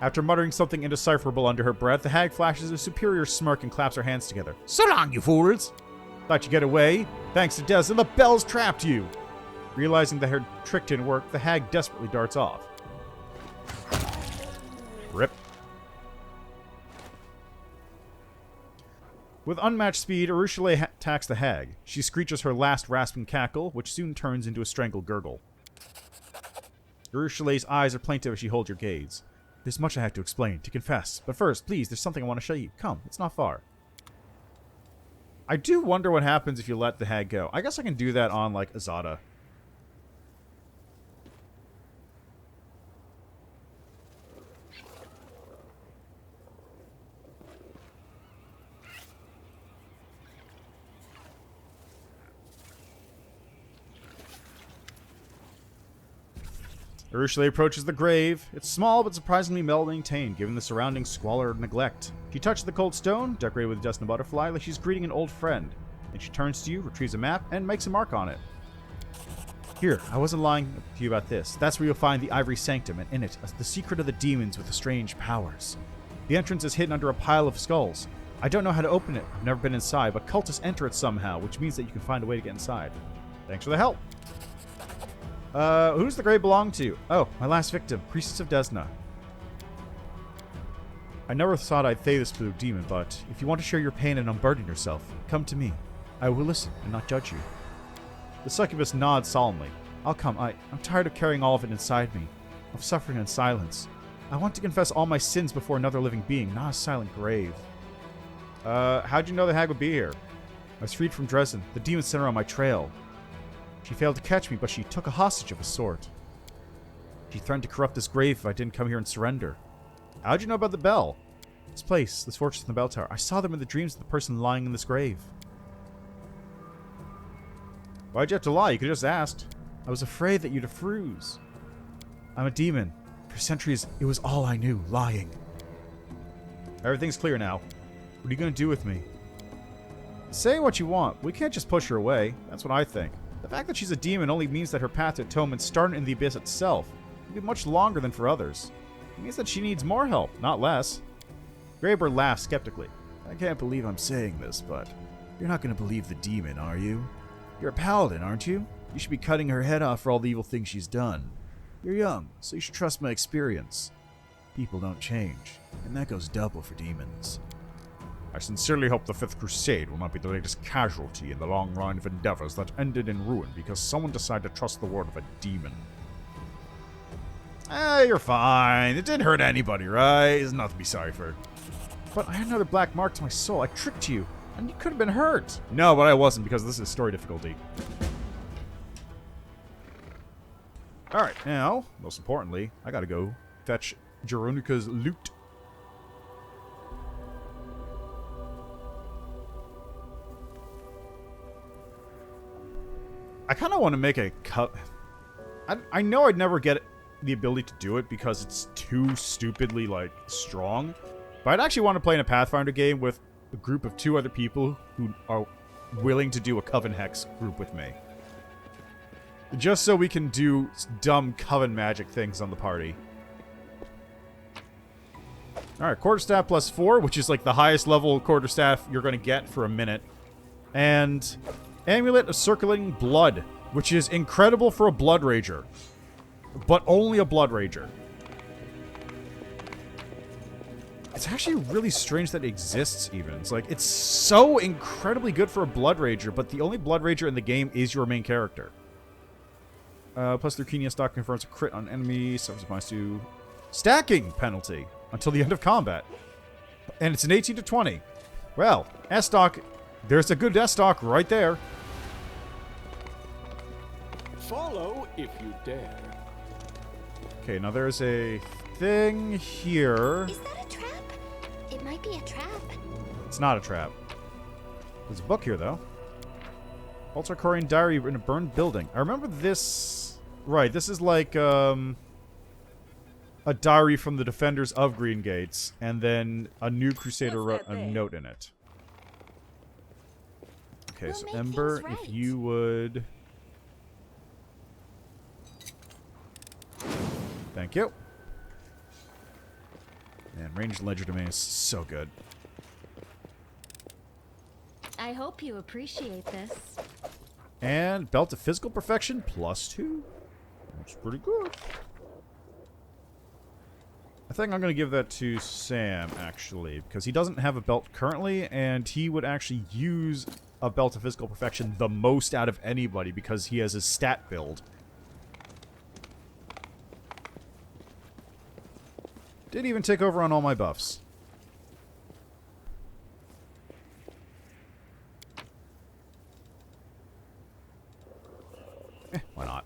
After muttering something indecipherable under her breath, the hag flashes a superior smirk and claps her hands together. So long, you fools! Thought you'd get away? Thanks to Des, and the bells trapped you! Realizing that her trick didn't work, the hag desperately darts off. Rip. With unmatched speed, Urushiele attacks the hag. She screeches her last rasping cackle, which soon turns into a strangled gurgle. Urushiele's eyes are plaintive as she holds your gaze. There's much I have to explain, to confess. But first, please, there's something I want to show you. Come, it's not far. I do wonder what happens if you let the hag go. I guess I can do that on, like, Azada. Urushiele approaches the grave. It's small but surprisingly well-maintained, given the surrounding squalor of neglect. She touches the cold stone, decorated with dust and butterfly, like she's greeting an old friend. Then she turns to you, retrieves a map, and makes a mark on it. Here, I wasn't lying to you about this. That's where you'll find the Ivory Sanctum, and in it, the secret of the demons with the strange powers. The entrance is hidden under a pile of skulls. I don't know how to open it. I've never been inside, but cultists enter it somehow, which means that you can find a way to get inside. Thanks for the help. Who's the grave belong to? Oh, my last victim, Priestess of Desna. I never thought I'd say this to a demon, but if you want to share your pain and unburden yourself, come to me. I will listen and not judge you. The succubus nods solemnly. I'll come. I'm tired of carrying all of it inside me, of suffering in silence. I want to confess all my sins before another living being, not a silent grave. How'd you know the hag would be here? I was freed from Dresden. The demon sent her on my trail. She failed to catch me, but she took a hostage of a sort. She threatened to corrupt this grave if I didn't come here and surrender. How'd you know about the bell? This place, this fortress and the bell tower. I saw them in the dreams of the person lying in this grave. Why'd you have to lie? You could have just asked. I was afraid that you'd freeze. I'm a demon. For centuries, it was all I knew, lying. Everything's clear now. What are you going to do with me? Say what you want. We can't just push her away. That's what I think. The fact that she's a demon only means that her path to atonement started in the abyss itself. It'll be much longer than for others. It means that she needs more help, not less. Graber laughs skeptically. I can't believe I'm saying this, but you're not going to believe the demon, are you? You're a paladin, aren't you? You should be cutting her head off for all the evil things she's done. You're young, so you should trust my experience. People don't change, and that goes double for demons. I sincerely hope the Fifth Crusade will not be the latest casualty in the long line of endeavors that ended in ruin because someone decided to trust the word of a demon. You're fine. It didn't hurt anybody, right? There's nothing to be sorry for. But I had another black mark to my soul. I tricked you, and you could have been hurt. No, but I wasn't because this is story difficulty. Alright, now, most importantly, I gotta go fetch Jeronika's loot. I kind of want to make a cup. I know I'd never get the ability to do it because it's too stupidly, like, strong. But I'd actually want to play in a Pathfinder game with a group of 2 other people who are willing to do a Coven Hex group with me. Just so we can do dumb Coven magic things on the party. Alright, Quarterstaff plus 4, which is like the highest level Quarterstaff you're going to get for a minute. And Amulet of Circulating Blood, which is incredible for a Blood Rager. But only a Blood Rager. It's actually really strange that it exists, even. It's like, it's so incredibly good for a Blood Rager, but the only Blood Rager in the game is your main character. Plus Leukemia stock confirms a crit on enemy, suffers minus 2 stacking penalty until the end of combat. And it's an 18 to 20. Well, S-stock, there's a good S-stock right there. Follow if you dare. Okay, now there's a thing here. Is that a trap? It might be a trap. It's not a trap. There's a book here, though. Ultra-Corian Diary in a burned building. I remember this... Right, this is like, a diary from the defenders of Greengates, and then a new Crusader wrote a note in it. Okay, We'll so make Ember, things right. if you would... Thank you. And ranged ledger domain is so good. I hope you appreciate this. And Belt of Physical Perfection plus 2. That's pretty good. I think I'm going to give that to Sam, actually, because he doesn't have a belt currently, and he would actually use a Belt of Physical Perfection the most out of anybody because he has his stat build. Did even take over on all my buffs. Why not?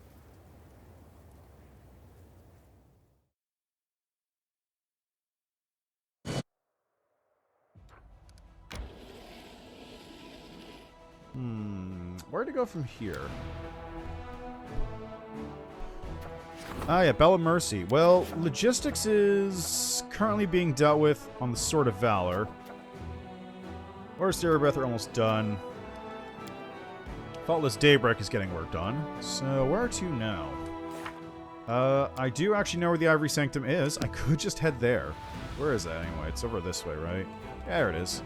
Where to go from here? Ah, yeah, Bell of Mercy. Well, logistics is currently being dealt with on the Sword of Valor. Where's Breath are almost done. Faultless Daybreak is getting worked on. So, where to now? I do actually know where the Ivory Sanctum is. I could just head there. Where is that anyway? It's over this way, right? Yeah, there it is.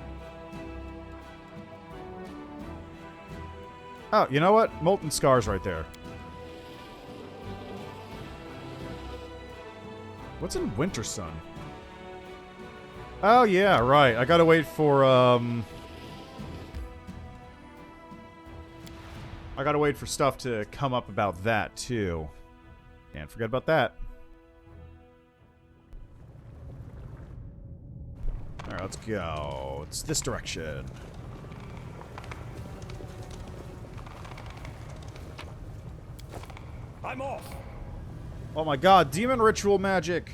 Oh, you know what? Molten Scar's right there. What's in Winter Sun? Oh, yeah, right. I gotta wait for, I gotta wait for stuff to come up about that, too. Can't forget about that. Alright, let's go. It's this direction. I'm off. Oh my god, demon ritual magic!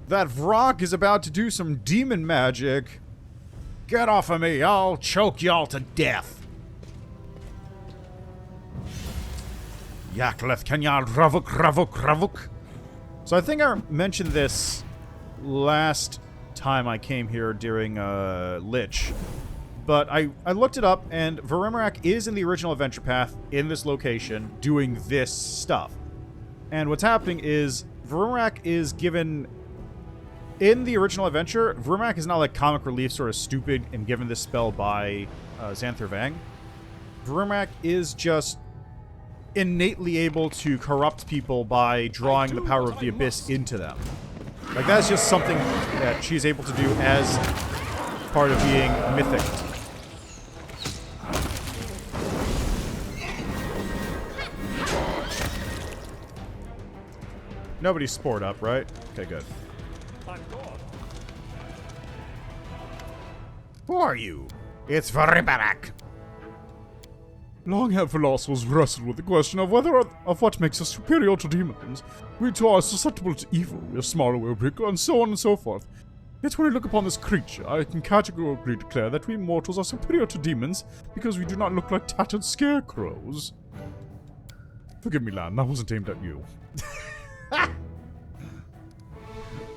That Vrock is about to do some demon magic! Get off of me, I'll choke y'all to death! Yakleth Kenyal Ravuk Ravuk Ravuk. So I think I mentioned this last time I came here during Lich. But I looked it up, and Verimarak is in the original adventure path in this location doing this stuff. And what's happening is Verimarak is given... In the original adventure, Verimarak is not like comic relief sort of stupid and given this spell by Xanthir Vang. Verimarak is just innately able to corrupt people by drawing the power of the Abyss into them. Like, that's just something that she's able to do as part of being mythic. Nobody's spored up, right? Okay, good. I'm gone. Who are you? It's Verimarak. Long have philosophers wrestled with the question of what makes us superior to demons. We too are susceptible to evil, we are smaller, we are bigger, and so on and so forth. Yet when I look upon this creature, I can categorically declare that we mortals are superior to demons because we do not look like tattered scarecrows. Forgive me, lad. That wasn't aimed at you.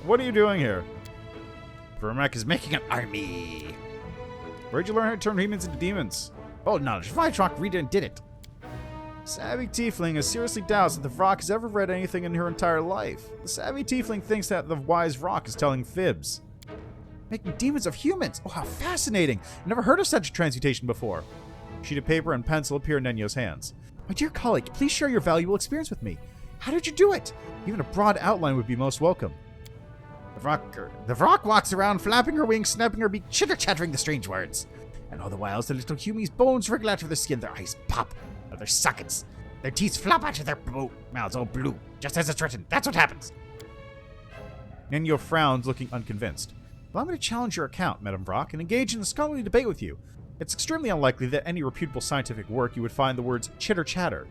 What are you doing here? Vermac is making an army. Where'd you learn how to turn humans into demons? Old knowledge. Vitrock read it and did it. Savvy Tiefling has seriously doubts that the Vrock has ever read anything in her entire life. The Savvy Tiefling thinks that the wise Vrock is telling fibs. Making demons of humans? Oh, how fascinating! I've never heard of such a transmutation before. A sheet of paper and pencil appear in Nenyo's hands. My dear colleague, please share your valuable experience with me. How did you do it? Even a broad outline would be most welcome. The Vrock walks around, flapping her wings, snapping her beak, chitter-chattering the strange words. And all the while, the little humie's bones wriggle out of their skin, their eyes pop out of their sockets. Their teeth flop out of their mouths all blue, just as it's written. That's what happens. Nenyo frowns, looking unconvinced. Allow me to challenge your account, Madame Vrock, and engage in a scholarly debate with you. It's extremely unlikely that any reputable scientific work you would find the words chitter-chatter.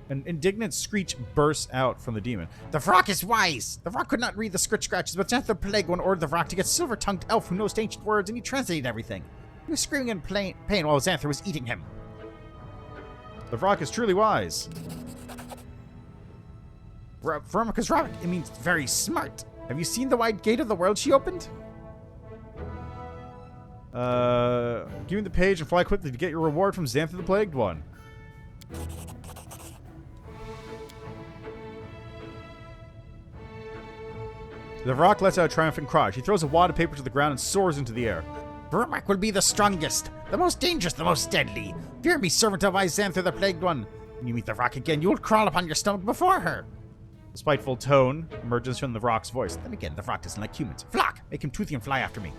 An indignant screech bursts out from the demon. The Vrock is wise! The Vrock could not read the scratches, but Xanthir Plague One ordered the Vrock to get silver-tongued elf who knows ancient words, and he translated everything. He was screaming in pain while Xanthir was eating him. The Vrock is truly wise. Vermicus Robert, it means very smart. Have you seen the wide gate of the world she opened? Give me the page and fly quickly to get your reward from Xanthir the Plagued One. The Vrock lets out a triumphant cry. She throws a wad of paper to the ground and soars into the air. Vermac will be the strongest, the most dangerous, the most deadly. Fear me, servant of wise Xanthir the Plagued One. When you meet the Vrock again, you will crawl upon your stomach before her. A spiteful tone emerges from the Vrock's voice. Then again, the Vrock doesn't like humans. Flock! Make him toothy and fly after me.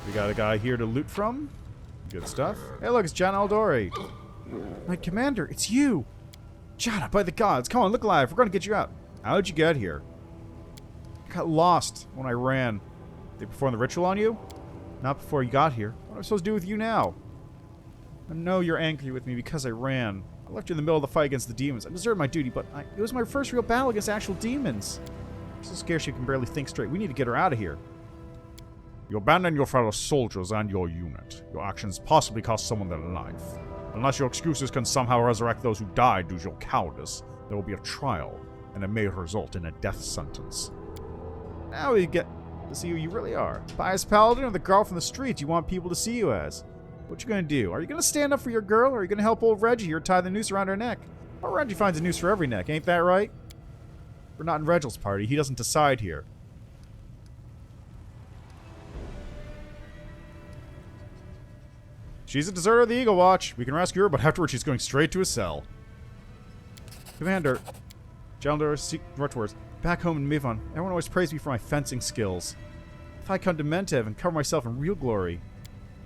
We got a guy here to loot from. Good stuff. Hey, look, it's John Aldori. My commander, it's you. Jana, by the gods, come on, look alive. We're going to get you out. How'd you get here? I got lost when I ran. They performed the ritual on you? Not before you got here. What am I supposed to do with you now? I know you're angry with me because I ran. I left you in the middle of the fight against the demons. I deserved my duty, but it was my first real battle against actual demons. I'm so scared she can barely think straight. We need to get her out of here. You abandoned your fellow soldiers and your unit. Your actions possibly cost someone their life. Unless your excuses can somehow resurrect those who died due to your cowardice, there will be a trial, and it may result in a death sentence. Now we get to see who you really are. Pious paladin or the girl from the streets you want people to see you as? What you gonna do? Are you gonna stand up for your girl, or are you gonna help old Reggie here tie the noose around her neck? Well, Reggie finds a noose for every neck, ain't that right? We're not in Reginald's party. He doesn't decide here. She's a deserter of the Eagle Watch. We can rescue her, but afterwards she's going straight to a cell. Commander, Jalendar, seek northwards. Back home in Mivon, everyone always praised me for my fencing skills. If I come to Mentev and cover myself in real glory.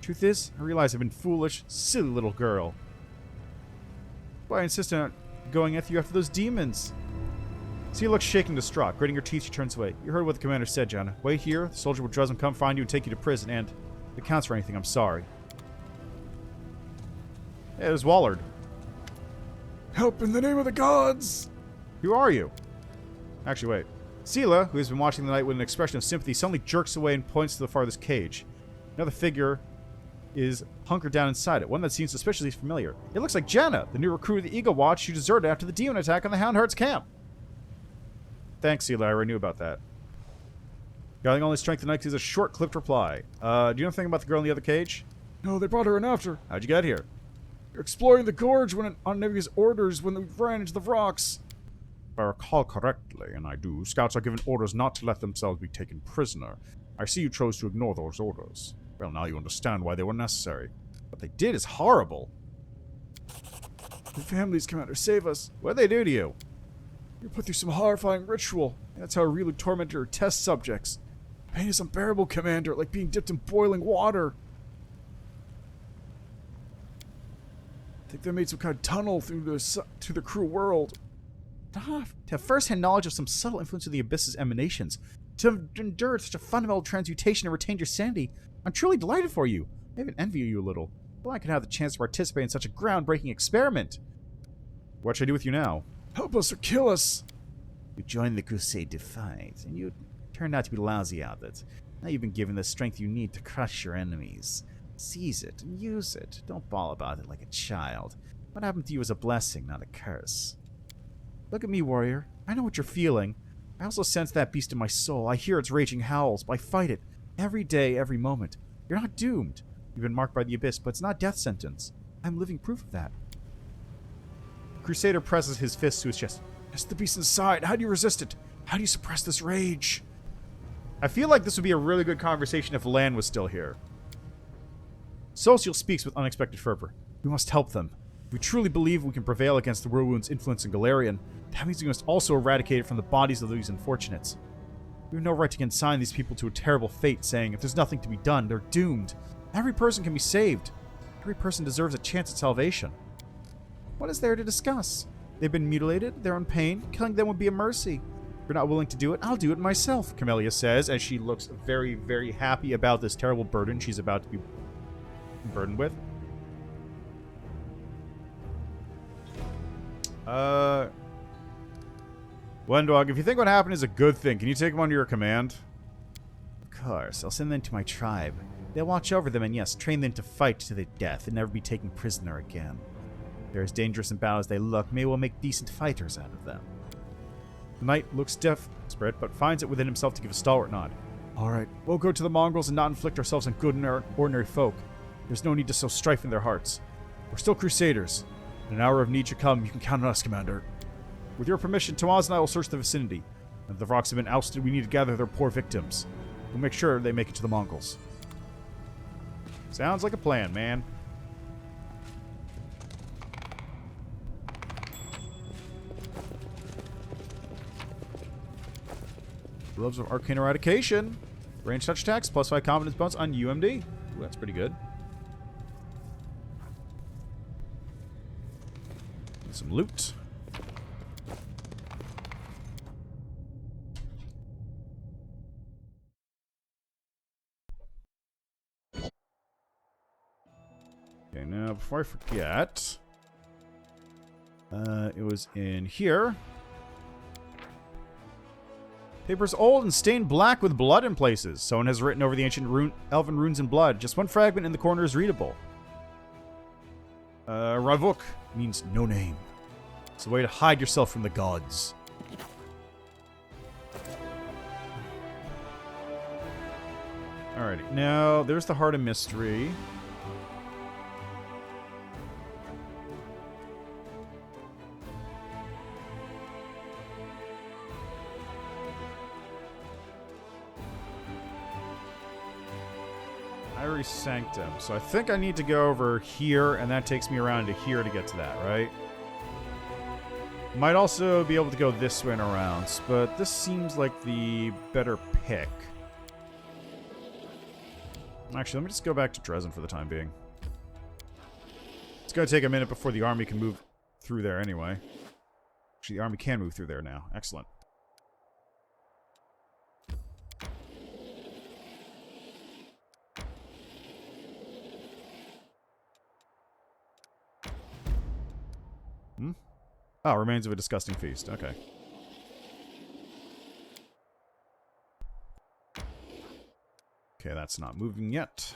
Truth is, I realize I've been foolish, silly little girl. Why I insisted on going after you after those demons? Sia looks shaking distraught. Gritting her teeth, she turns away. You heard what the commander said, Jana. Wait here, the soldier will Dresden come find you and take you to prison, and if it counts for anything, I'm sorry. Hey, there's Wallard. Help in the name of the gods! Who are you? Actually, wait. Sela, who has been watching the night with an expression of sympathy, suddenly jerks away and points to the farthest cage. Another figure is hunkered down inside it, one that seems suspiciously familiar. It looks like Jenna, the new recruit of the Eagle Watch who deserted after the demon attack on the Houndheart's camp. Thanks, Sela. I already knew about that. Got only strength tonight is a short, clipped reply. Do you know anything about the girl in the other cage? No, they brought her in after. How'd you get here? Exploring the gorge on Nevia's orders when we ran into the rocks. If I recall correctly, and I do, scouts are given orders not to let themselves be taken prisoner. I see you chose to ignore those orders. Well, now you understand why they were necessary. What they did is horrible. The families, Commander, save us. What'd they do to you? You put through some horrifying ritual. That's how Rilu tormented her test subjects. Pain is unbearable, Commander, like being dipped in boiling water. I think they made some kind of tunnel through the cruel world. To have first-hand knowledge of some subtle influence of the Abyss's emanations, to have endured such a fundamental transmutation and retained your sanity, I'm truly delighted for you. I even envy you a little. Well, I could have the chance to participate in such a groundbreaking experiment. What should I do with you now? Help us or kill us. You joined the crusade to fight, and you turned out to be lousy at it. Now you've been given the strength you need to crush your enemies. Seize it and use it. Don't bawl about it like a child. What happened to you is a blessing, not a curse. Look at me, warrior. I know what you're feeling. I also sense that beast in my soul. I hear its raging howls, but I fight it. Every day, every moment. You're not doomed. You've been marked by the abyss, but it's not death sentence. I'm living proof of that. The Crusader presses his fist to his chest. It's the beast inside. How do you resist it? How do you suppress this rage? I feel like this would be a really good conversation if Lan was still here. Social speaks with unexpected fervor. We must help them. If we truly believe we can prevail against the Whirlwound's influence in Galarian, that means we must also eradicate it from the bodies of these unfortunates. We have no right to consign these people to a terrible fate, saying if there's nothing to be done, they're doomed. Every person can be saved. Every person deserves a chance at salvation. What is there to discuss? They've been mutilated, they're in pain, killing them would be a mercy. If you're not willing to do it, I'll do it myself, Camellia says, as she looks very, very happy about this terrible burden she's about to be burdened with. Wendog, if you think what happened is a good thing, can you take them under your command? Of course, I'll send them to my tribe. They'll watch over them and, yes, train them to fight to the death and never be taken prisoner again. They're as dangerous in battle as they look. Maybe we'll make decent fighters out of them. The knight looks desperate, but finds it within himself to give a stalwart nod. Alright, we'll go to the Mongols and not inflict ourselves on good and ordinary folk. There's no need to sow strife in their hearts. We're still crusaders. When an hour of need should come, you can count on us, Commander. With your permission, Tamaz and I will search the vicinity. If the Vrox have been ousted, we need to gather their poor victims. We'll make sure they make it to the Mongols. Sounds like a plan, man. Gloves of Arcane Eradication. Range touch attacks, +5 confidence bonus on UMD. Ooh, that's pretty good. Get some loot. Okay, now before I forget, it was in here. Paper's old and stained black with blood in places. Someone has written over the ancient elven runes in blood. Just one fragment in the corner is readable. Ravuk means no name. It's a way to hide yourself from the gods. Alrighty, now there's the Heart of Mystery. Ivory Sanctum. So I think I need to go over here, and that takes me around to here to get to that, right? Might also be able to go this way and around, but this seems like the better pick. Actually, let me just go back to Dresden for the time being. It's going to take a minute before the army can move through there anyway. Actually, the army can move through there now. Excellent. Oh, remains of a disgusting feast. Okay. Okay, that's not moving yet.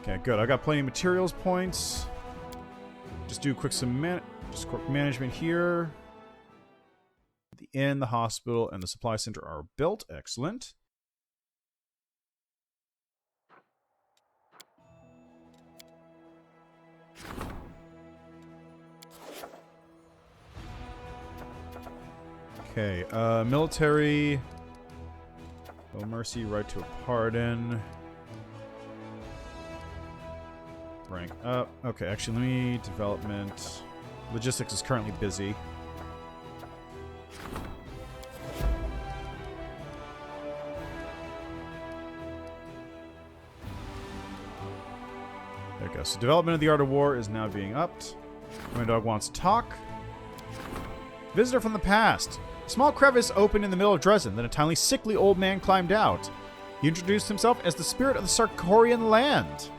Okay, good. I got plenty of materials points. Just do quick quick management here. The inn, the hospital, and the supply center are built. Excellent. Okay, military. Oh, mercy, right to a pardon. Rank up. Okay, actually, let me... Development. Logistics is currently busy. There it goes. So development of the art of war is now being upped. My dog wants to talk. Visitor from the past. A small crevice opened in the middle of Dresden, then a tiny, sickly old man climbed out. He introduced himself as the spirit of the Sarkorian land.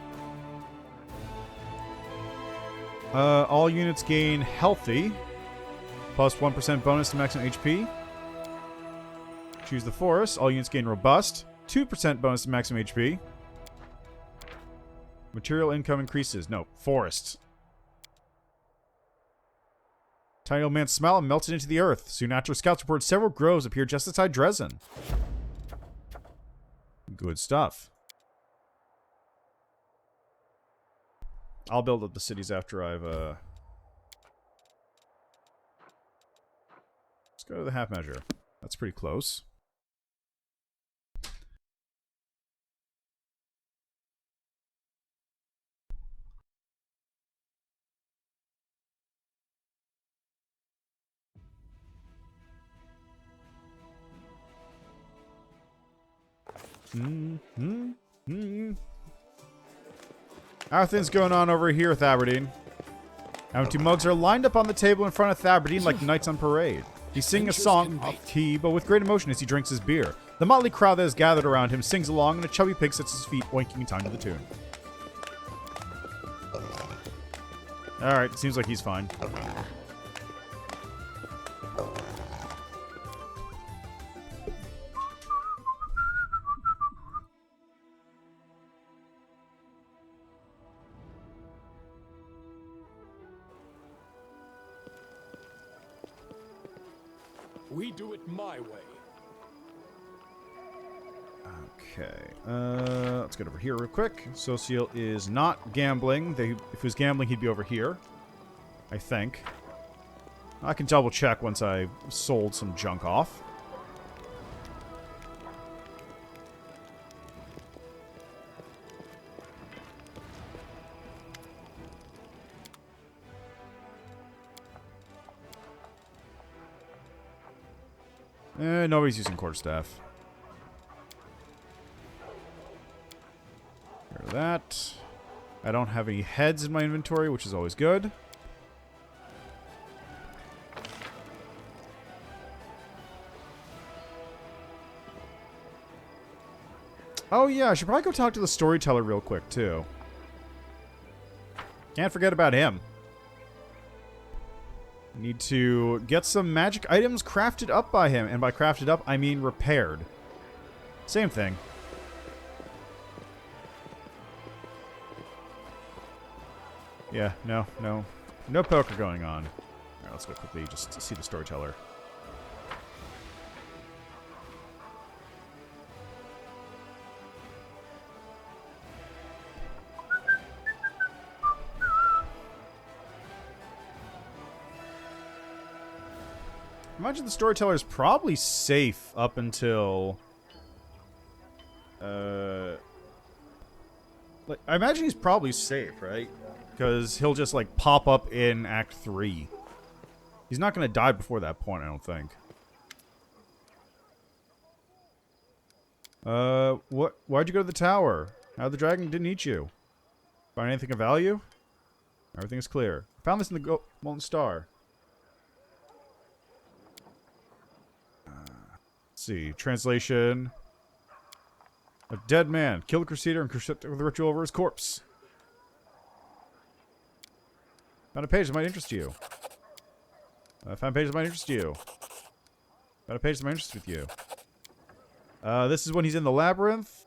All units gain healthy. Plus 1% bonus to maximum HP. Choose the forest. All units gain robust. 2% bonus to maximum HP. Material income increases. No, forests. Tiny old man smiled and melted into the earth. Soon after, scouts reported several groves appeared just outside Dresden. Good stuff. I'll build up the cities after I've, Let's go to the half measure. That's pretty close. How are things going on over here with Aberdeen? Our two mugs are lined up on the table in front of Aberdeen like knights on parade. He's singing a song off key, but with great emotion as he drinks his beer. The motley crowd that is gathered around him sings along, and a chubby pig sits at his feet, oinking in time to the tune. Alright, seems like he's fine. We do it my way. Okay, let's get over here real quick. Social is not gambling. If he was gambling, he'd be over here. I think. I can double check once I sold some junk off. Nobody's using quarterstaff. Get rid of that. I don't have any heads in my inventory, which is always good. Oh yeah, I should probably go talk to the storyteller real quick, too. Can't forget about him. Need to get some magic items crafted up by him. And by crafted up, I mean repaired. Same thing. Yeah, no poker going on. Alright, let's go quickly just to see the storyteller. Imagine the storyteller is probably safe up until... like, I imagine he's probably safe, right? Because he'll just, like, pop up in Act 3. He's not going to die before that point, I don't think. Why'd you go to the tower? How the dragon didn't eat you? Find anything of value? Everything is clear. I found this in the Molten Scar. Let's see. Translation. A dead man. Killed the Crusader and conducted the ritual over his corpse. Found a page that might interest you. Found a page that might interest you. Found a page that might interest with you. This is when he's in the labyrinth.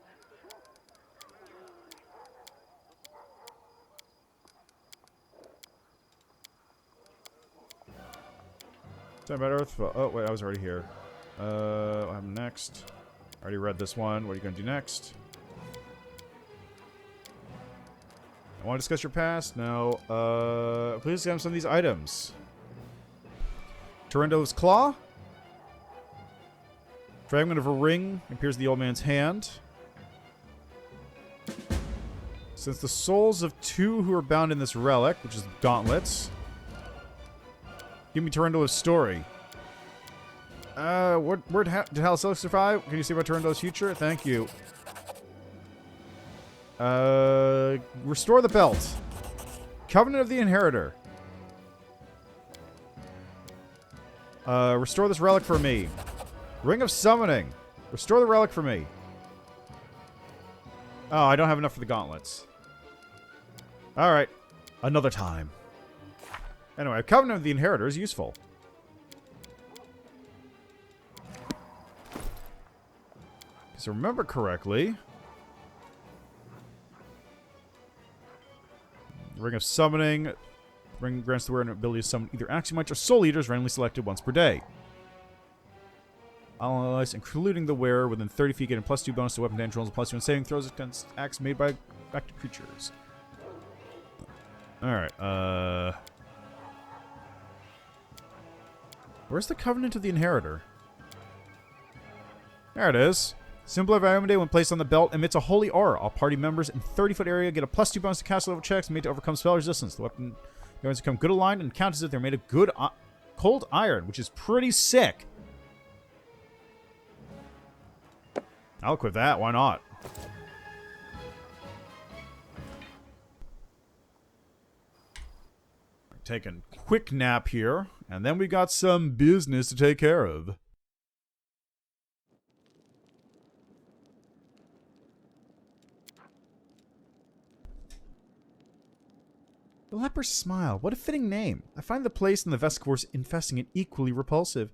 Talking about Earth. Oh, wait, I was already here. I'm next. Already read this one. What are you going to do next? I want to discuss your past? No. Please examine some of these items. Tyrando's claw. Fragment of a ring appears in the old man's hand. Since the souls of two who are bound in this relic, which is gauntlets. Give me Tyrando's story. Where did Halacelix survive? Can you say about Tyrando's future? Thank you. Restore the belt. Covenant of the Inheritor. Restore this relic for me. Ring of Summoning. Restore the relic for me. Oh, I don't have enough for the gauntlets. Alright. Another time. Anyway, Covenant of the Inheritor is useful. So remember correctly, Ring of Summoning grants the wearer an ability to summon either Axiomite or Soul Eaters randomly selected once per day. All allies, including the wearer, within 30 feet, getting +2 bonus to weapon damage rolls and +2 on saving throws against acts made by active creatures. Alright, where's the Covenant of the Inheritor? There it is. Symbol of Iomade, when placed on the belt, emits a holy aura. All party members in 30-foot area get a +2 bonus to cast level checks made to overcome spell resistance. The weapon weapons become good aligned and count as if they're made of good cold iron, which is pretty sick. I'll equip that. Why not? Take a quick nap here, and then we got some business to take care of. The Leper's Smile. What a fitting name. I find the place and the Vescourse infesting it equally repulsive.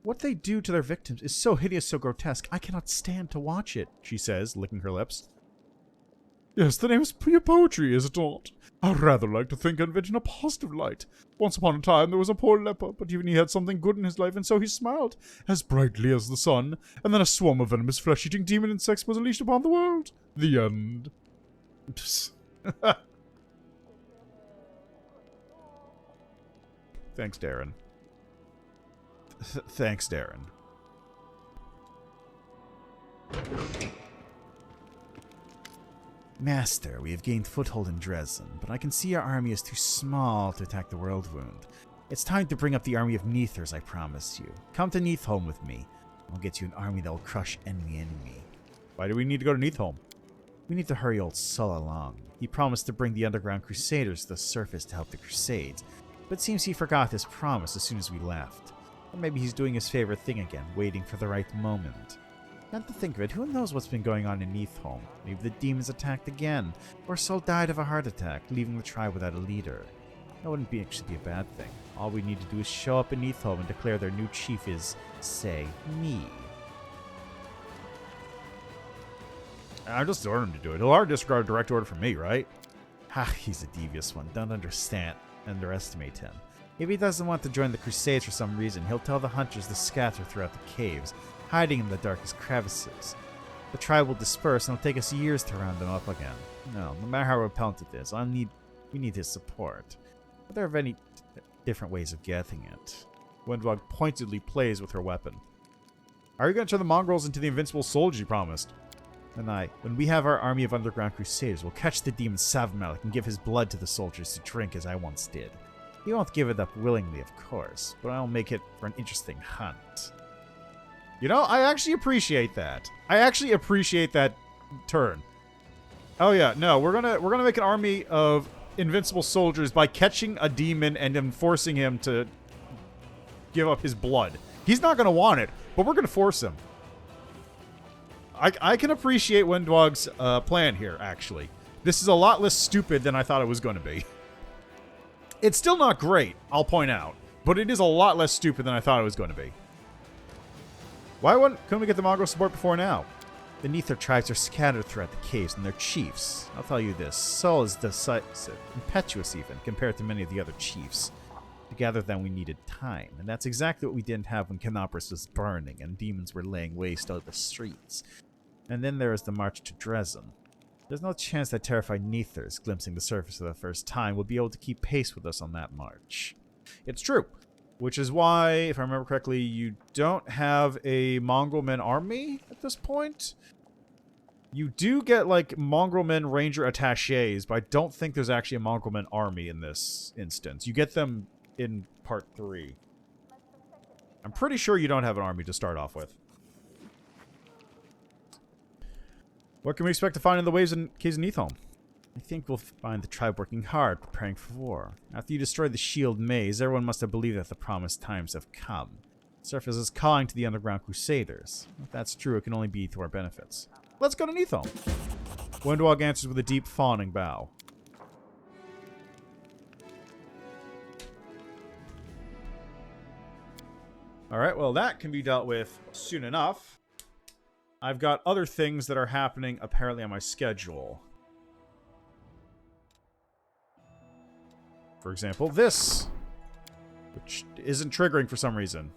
What they do to their victims is so hideous, so grotesque, I cannot stand to watch it, she says, licking her lips. Yes, the name is pure poetry, is it not? I'd rather like to think of it in a positive light. Once upon a time there was a poor leper, but even he had something good in his life, and so he smiled, as brightly as the sun, and then a swarm of venomous flesh-eating demon insects was unleashed upon the world. The end. Thanks, Darren. Thanks, Darren. Master, we have gained foothold in Dresden, but I can see our army is too small to attack the World Wound. It's time to bring up the army of Neathers, I promise you. Come to Neathholm with me. I'll get you an army that will crush enemy. Why do we need to go to Neathholm? We need to hurry old Sull along. He promised to bring the Underground Crusaders to the surface to help the Crusades, but it seems he forgot his promise as soon as we left. Or maybe he's doing his favorite thing again, waiting for the right moment. Come to think of it, who knows what's been going on in Neathholm? Maybe the demons attacked again, or Sull died of a heart attack, leaving the tribe without a leader. That wouldn't actually be a bad thing. All we need to do is show up in Neathholm and declare their new chief is, say, me. I just ordered him to do it. He'll already disregard a direct order from me, right? Ha, he's a devious one. Don't underestimate him. If he doesn't want to join the Crusades for some reason, he'll tell the hunters to scatter throughout the caves, hiding in the darkest crevices. The tribe will disperse, and it'll take us years to round them up again. No matter how repellent it is, we need his support. Are there any different ways of getting it? Wendwog pointedly plays with her weapon. Are you going to turn the mongrels into the invincible soldiers you promised? And when we have our army of underground crusaders, we'll catch the demon Savmalik and give his blood to the soldiers to drink as I once did. He won't give it up willingly, of course, but I'll make it for an interesting hunt. You know, I actually appreciate that. I actually appreciate that turn. Oh yeah, no, we're gonna make an army of invincible soldiers by catching a demon and then forcing him to give up his blood. He's not gonna want it, but we're gonna force him. I can appreciate Wendwog's plan here, actually. This is a lot less stupid than I thought it was going to be. It's still not great, I'll point out, but it is a lot less stupid than I thought it was going to be. Couldn't we get the Mongol support before now? The Neathor tribes are scattered throughout the caves, and their chiefs. I'll tell you this, Sull is decisive, impetuous even, compared to many of the other chiefs. To gather them, we needed time, and that's exactly what we didn't have when Canopus was burning and demons were laying waste out the streets. And then there is the march to Dresden. There's no chance that terrified Neathers, glimpsing the surface for the first time, will be able to keep pace with us on that march. It's true. Which is why, if I remember correctly, you don't have a Mongol men army at this point. You do get, like, Mongol men ranger attaches, but I don't think there's actually a Mongol men army in this instance. You get them in part 3. I'm pretty sure you don't have an army to start off with. What can we expect to find in the caves of Neathholm? I think we'll find the tribe working hard, preparing for war. After you destroy the shield maze, everyone must have believed that the promised times have come. The surface is calling to the underground crusaders. If that's true, it can only be to our benefits. Let's go to Neathholm. Windwalk answers with a deep fawning bow. Alright, well that can be dealt with soon enough. I've got other things that are happening apparently on my schedule. For example, this, which isn't triggering for some reason.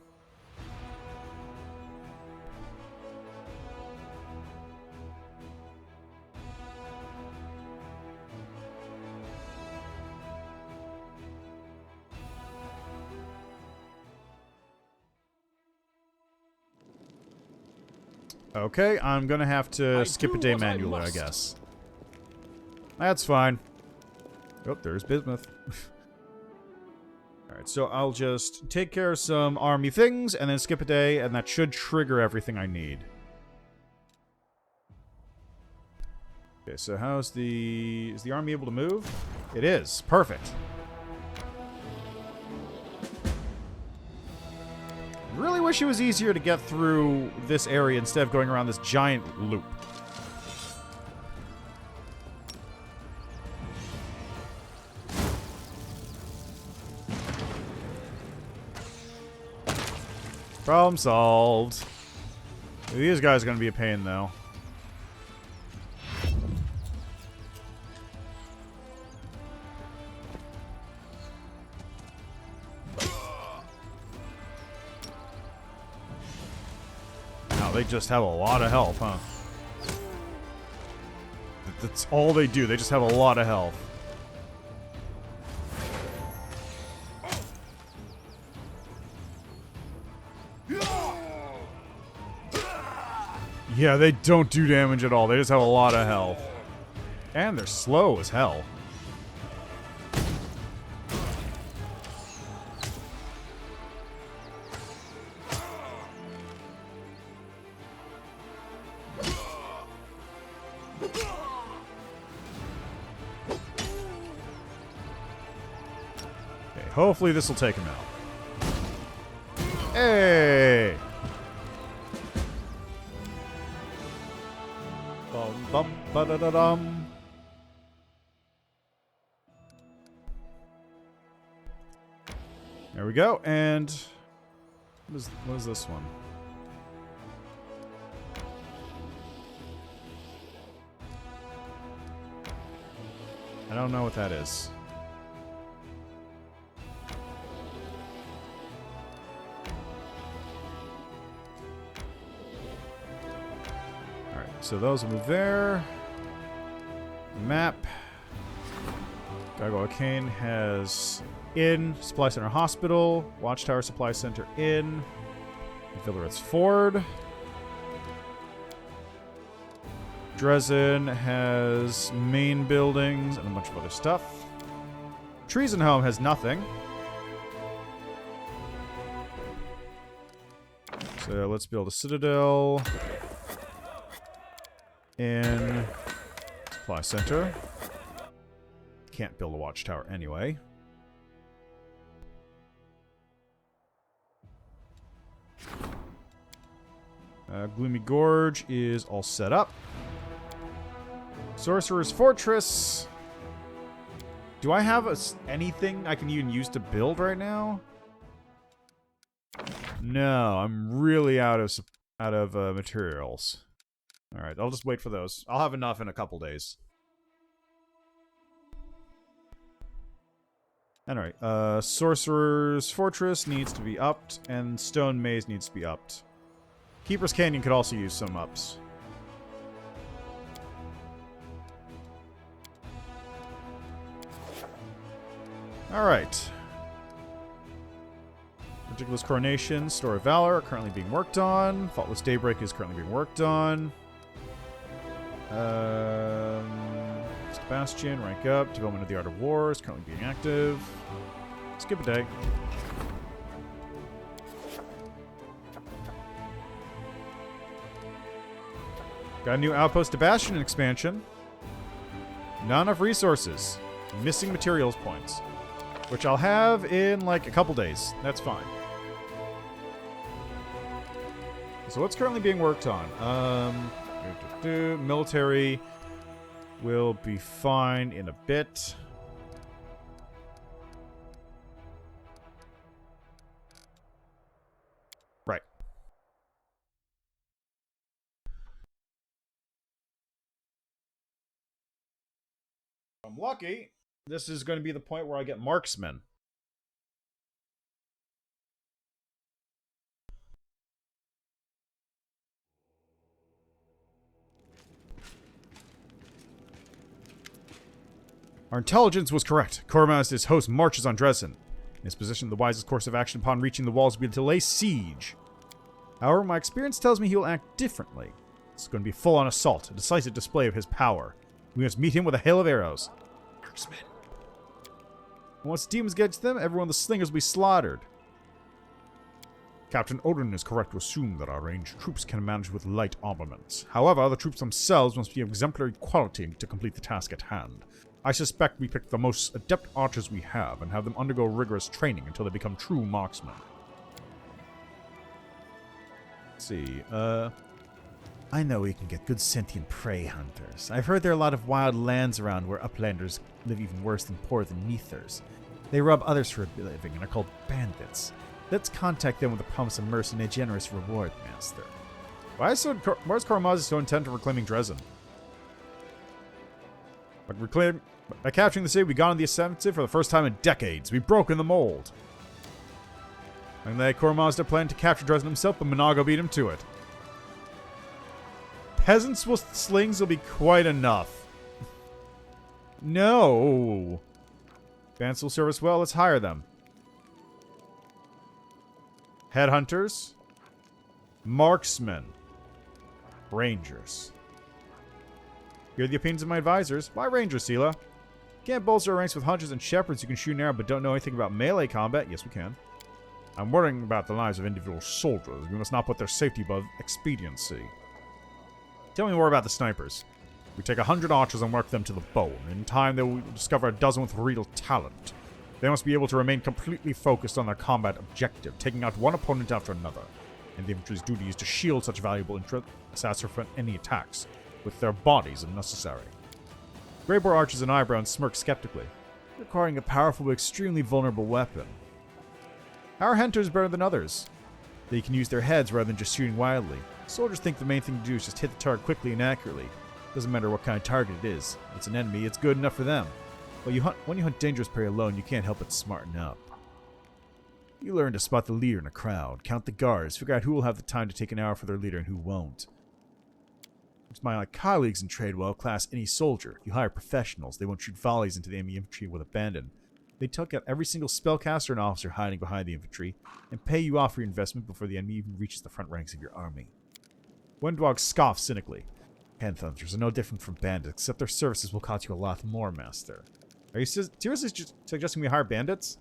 Okay, I'm gonna have to skip a day manually, I guess. That's fine. Oh, there's bismuth. Alright, so I'll just take care of some army things, and then skip a day, and that should trigger everything I need. Okay, so how's the... Is the army able to move? It is. Perfect. Really wish it was easier to get through this area instead of going around this giant loop. Problem solved. These guys are going to be a pain, though. Now, they just have a lot of health, huh? That's all they do. They just have a lot of health. Yeah, they don't do damage at all. They just have a lot of health. And they're slow as hell. Okay, hopefully this will take him out. Hey! Bum ba da da dum. There we go, and what is this one? I don't know what that is. So those will move there. Map. Gargoyle Arcane has Inn, Supply Center Hospital, Watchtower Supply Center Inn, Villarets Ford. Dresden has main buildings and a bunch of other stuff. Treasonholm has nothing. So let's build a citadel. In Supply Center. Can't build a watchtower anyway. Gloomy Gorge is all set up. Sorcerer's Fortress. Do I have anything I can even use to build right now? No, I'm really out of materials. Alright, I'll just wait for those. I'll have enough in a couple days. Alright, Sorcerer's Fortress needs to be upped, and Stone Maze needs to be upped. Keeper's Canyon could also use some ups. Alright. Ridiculous Coronation, Story of Valor are currently being worked on. Faultless Daybreak is currently being worked on. Bastion, rank up. Development of the Art of War is currently being active. Skip a day. Got a new Outpost to Bastion expansion. Not enough resources. Missing materials points. Which I'll have in like a couple days. That's fine. So what's currently being worked on? Military will be fine in a bit. Right. I'm lucky. This is going to be the point where I get marksmen. Our intelligence was correct. Kormaz's host marches on Dresden. In his position, the wisest course of action upon reaching the walls will be to lay siege. However, my experience tells me he will act differently. It's going to be a full-on assault, a decisive display of his power. We must meet him with a hail of arrows. Marksmen. Once demons get to them, everyone of the slingers will be slaughtered. Captain Odin is correct to assume that our ranged troops can manage with light armaments. However, the troops themselves must be of exemplary quality to complete the task at hand. I suspect we pick the most adept archers we have and have them undergo rigorous training until they become true marksmen. Let's see, I know we can get good sentient prey hunters. I've heard there are a lot of wild lands around where uplanders live even worse than poor than Neathers. They rob others for a living and are called bandits. Let's contact them with the promise of mercy and a generous reward, Master. Why is Kormaz so intent on reclaiming Dresden? By capturing the city, we got on the offensive for the first time in decades. We've broken the mold. And they Kormaz planned to capture Dresden himself, but Monago beat him to it. Peasants with slings will be quite enough. No. Bandits will serve us well. Let's hire them. Headhunters. Marksmen. Rangers. Here are the opinions of my advisors. Why Rangers, Sela? Can't bolster our ranks with hunters and shepherds who can shoot an arrow but don't know anything about melee combat. Yes, we can. I'm worrying about the lives of individual soldiers. We must not put their safety above expediency. Tell me more about the snipers. We take 100 archers and work them to the bone. In time, they will discover a dozen with real talent. They must be able to remain completely focused on their combat objective, taking out one opponent after another. And the infantry's duty is to shield such valuable assassins from any attacks, with their bodies if necessary. Greyboar archers and eyebrows smirk skeptically, requiring a powerful but extremely vulnerable weapon. How are hunters better than others? They can use their heads rather than just shooting wildly. Soldiers think the main thing to do is just hit the target quickly and accurately. Doesn't matter what kind of target it is. If it's an enemy, it's good enough for them. But when you hunt dangerous prey alone, you can't help but smarten up. You learn to spot the leader in a crowd, count the guards, figure out who will have the time to take an arrow for their leader and who won't. It's my colleagues in trade will outclass any soldier. If you hire professionals, they won't shoot volleys into the enemy infantry with abandon. They take out every single spellcaster and officer hiding behind the infantry, and pay you off for your investment before the enemy even reaches the front ranks of your army. Wendwog scoffs cynically. Handhunters are no different from bandits, except their services will cost you a lot more, Master. Are you seriously suggesting we hire bandits?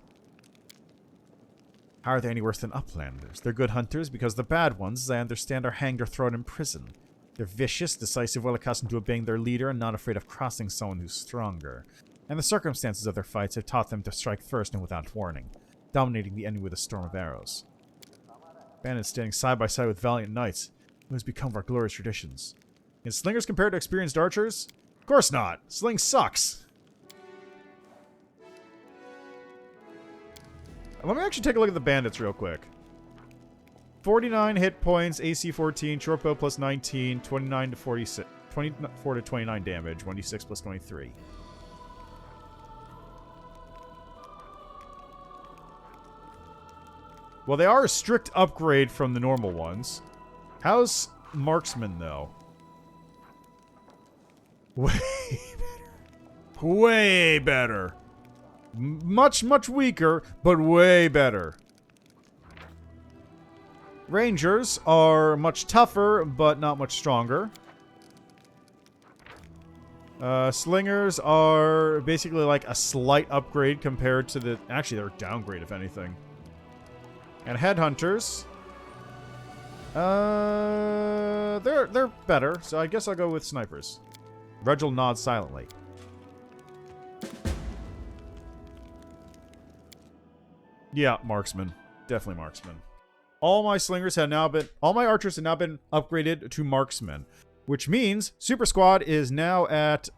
How are they any worse than uplanders? They're good hunters because the bad ones, as I understand, are hanged or thrown in prison. They're vicious, decisive, well accustomed to obeying their leader, and not afraid of crossing someone who's stronger. And the circumstances of their fights have taught them to strike first and without warning, dominating the enemy with a storm of arrows. Bandits standing side by side with valiant knights, who has become our glorious traditions. Can slingers compare to experienced archers? Of course not! Sling sucks! Let me actually take a look at the bandits real quick. 49 hit points, AC 14, short bow plus 19, 29 to 46, 24 to 29 damage, 1d6 plus 23. Well, they are a strict upgrade from the normal ones. How's marksman, though? Way better. Way better. Much, much weaker, but way better. Rangers are much tougher, but not much stronger. Slingers are basically like a slight upgrade compared to the... Actually, they're a downgrade, if anything. And headhunters... they're better, so I guess I'll go with snipers. Regil nods silently. Yeah, marksman. Definitely marksman. All my archers have now been upgraded to marksman, which means Super Squad is now at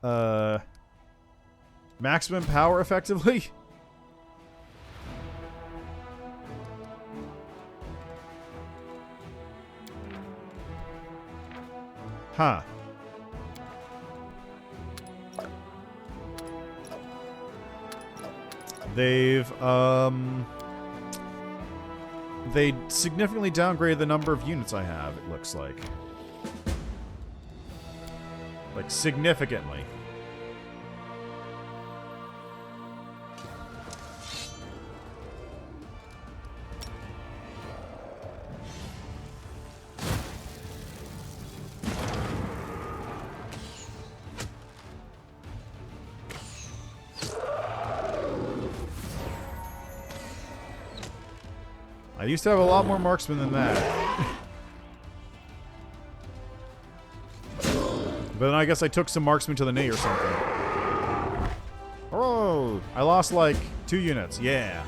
maximum power effectively. Huh. They significantly downgraded the number of units I have, it looks like. Like, significantly. I used to have a lot more marksmen than that. But then I guess I took some marksmen to the knee or something. Oh, I lost like 2 units. Yeah.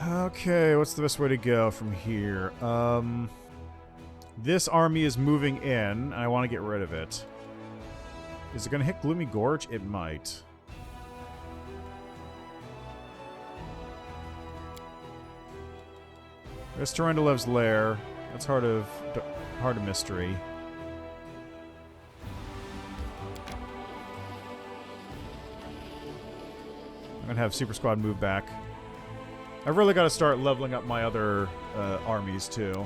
Okay, what's the best way to go from here? This army is moving in, and I want to get rid of it. Is it going to hit Gloomy Gorge? It might. There's Tarendulev's lair. That's Heart of Mystery. I'm going to have Super Squad move back. I've really got to start leveling up my other armies, too.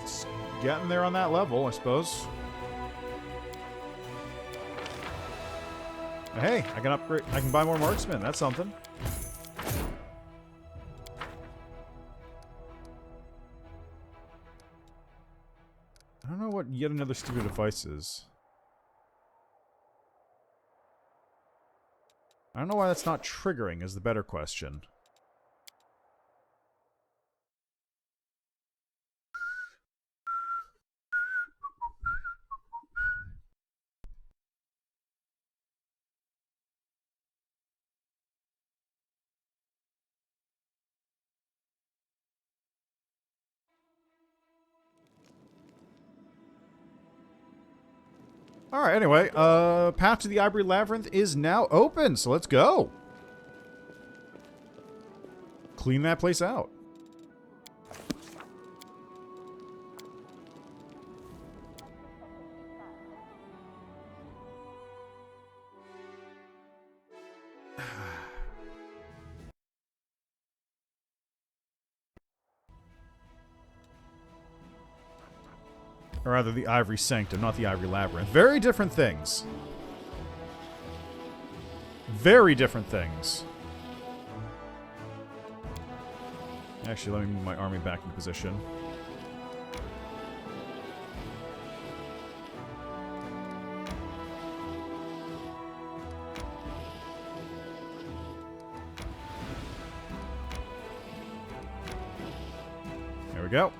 It's getting there on that level, I suppose. Hey, I can upgrade. I can buy more marksmen. That's something. I don't know what yet another stupid device is. I don't know why that's not triggering is the better question. Alright, anyway, path to the Ivory Labyrinth is now open, so let's go. Clean that place out. Or rather, the Ivory Sanctum, not the Ivory Labyrinth. Very different things. Very different things. Actually, let me move my army back into position. There we go.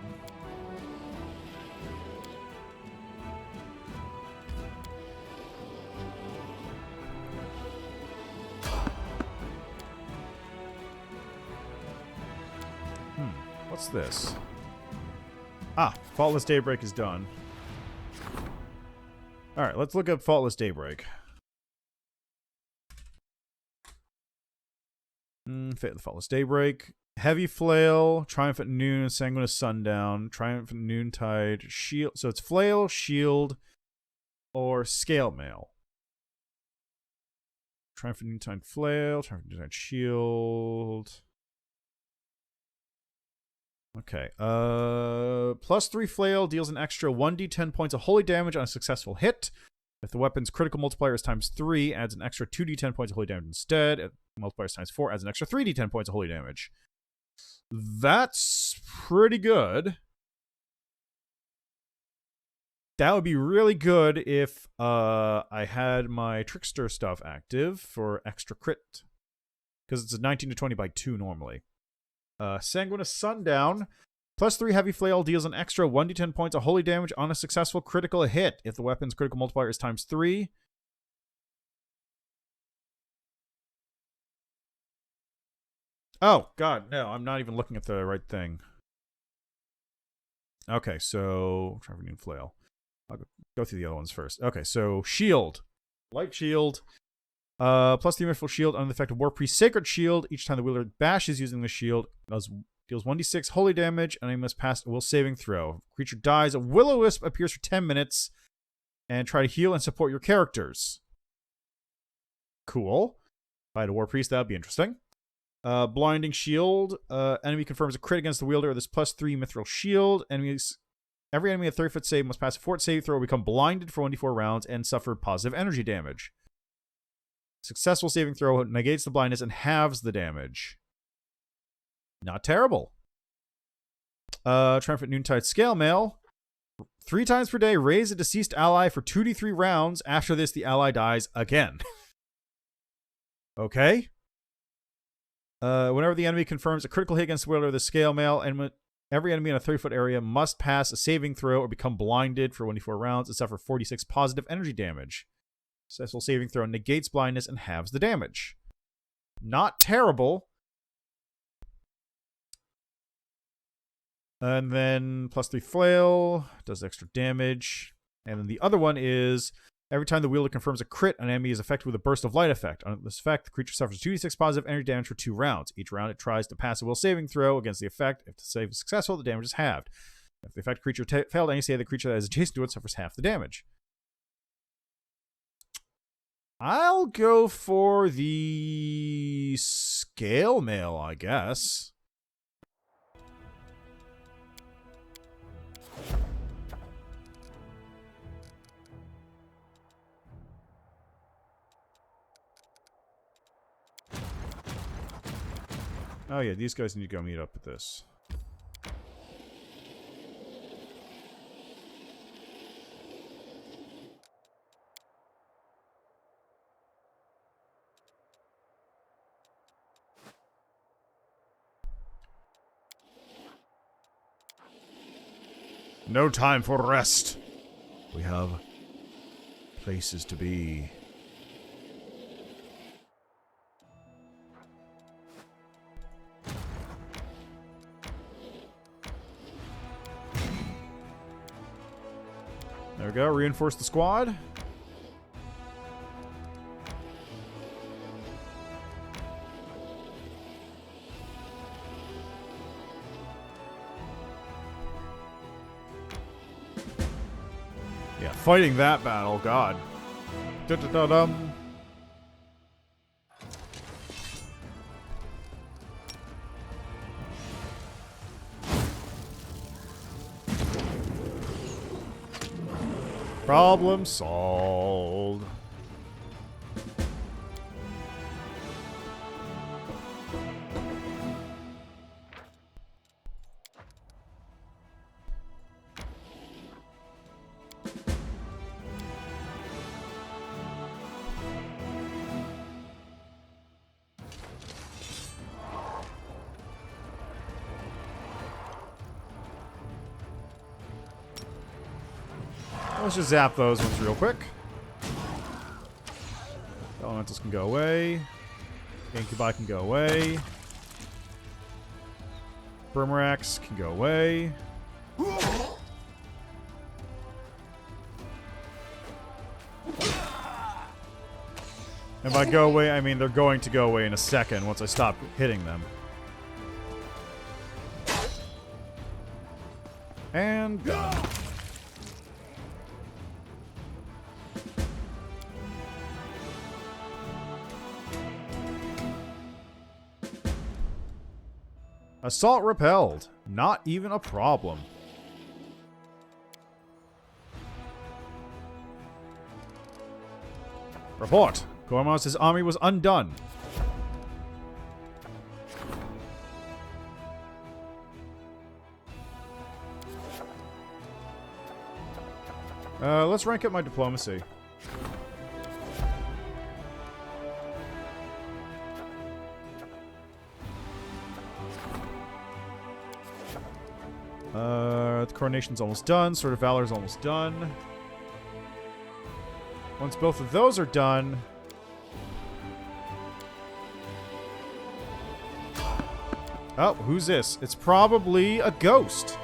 What's this? Ah, Faultless Daybreak is done. Alright, let's look up Faultless Daybreak. Faultless Daybreak. Heavy Flail, Triumphant Noon, Sanguinous Sundown, Triumphant Noontide, Shield. So it's Flail, Shield, or Scale Mail. Triumphant Noontide Flail, Triumphant Noontide Shield. Okay, +3 Flail deals an extra 1d10 points of holy damage on a successful hit. If the weapon's critical multiplier is ×3, adds an extra 2d10 points of holy damage instead. If multiplier is ×4, adds an extra 3d10 points of holy damage. That's pretty good. That would be really good if I had my Trickster stuff active for extra crit Because it's a 19 to 20 by 2 normally. Sanguinous Sundown. +3 Heavy Flail deals an extra 1d10 points of holy damage on a successful critical hit if the weapon's critical multiplier is ×3. Oh, God, no, I'm not even looking at the right thing. Okay, so Travertine Flail. I'll go through the other ones first. Okay, so Shield. Light Shield. +3 Mythical Shield under the effect of War Priest Sacred Shield. Each time the wielder bashes using the shield, deals 1d6 holy damage, and he must pass a will saving throw. Creature dies. A Will-O-Wisp appears for 10 minutes, and try to heal and support your characters. Cool. If I had a War Priest, that would be interesting. Blinding Shield. Enemy confirms a crit against the wielder of this +3 Mithril Shield. Every enemy at 30-foot save must pass a fort save throw, become blinded for 1d4 rounds, and suffer positive energy damage. Successful saving throw negates the blindness and halves the damage. Not terrible. Triumphant Noontide Scale Mail. 3 times per day, raise a deceased ally for 2d3 rounds. After this, the ally dies again. Okay. Whenever the enemy confirms a critical hit against the wielder of the Scale Mail, and every enemy in a 30-foot area must pass a saving throw or become blinded for 1d4 rounds and suffer 46 positive energy damage. Successful saving throw negates blindness and halves the damage. Not terrible. And then +3 Flail does extra damage. And then the other one is every time the wielder confirms a crit, an enemy is affected with a burst of light effect. On this effect, the creature suffers 2d6 positive energy damage for 2 rounds. Each round, it tries to pass a will saving throw against the effect. If the save is successful, the damage is halved. If the effect creature failed any save, the creature that is adjacent to it suffers half the damage. I'll go for the Scale Mail, I guess. Oh yeah, these guys need to go meet up with this. No time for rest. We have places to be. There we go. Reinforce the squad. Yeah, fighting that battle, God. Da-da-da-dum. Problem solved. Let's just zap those ones real quick. Elementals can go away. Incubi can go away. Brimarax can go away. And by go away, I mean they're going to go away in a second once I stop hitting them. And done. Assault repelled. Not even a problem. Report. Gormos' army was undone. Let's rank up my diplomacy. The coronation's almost done. Sword of Valor's almost done. Once both of those are done... Oh, who's this? It's probably a ghost.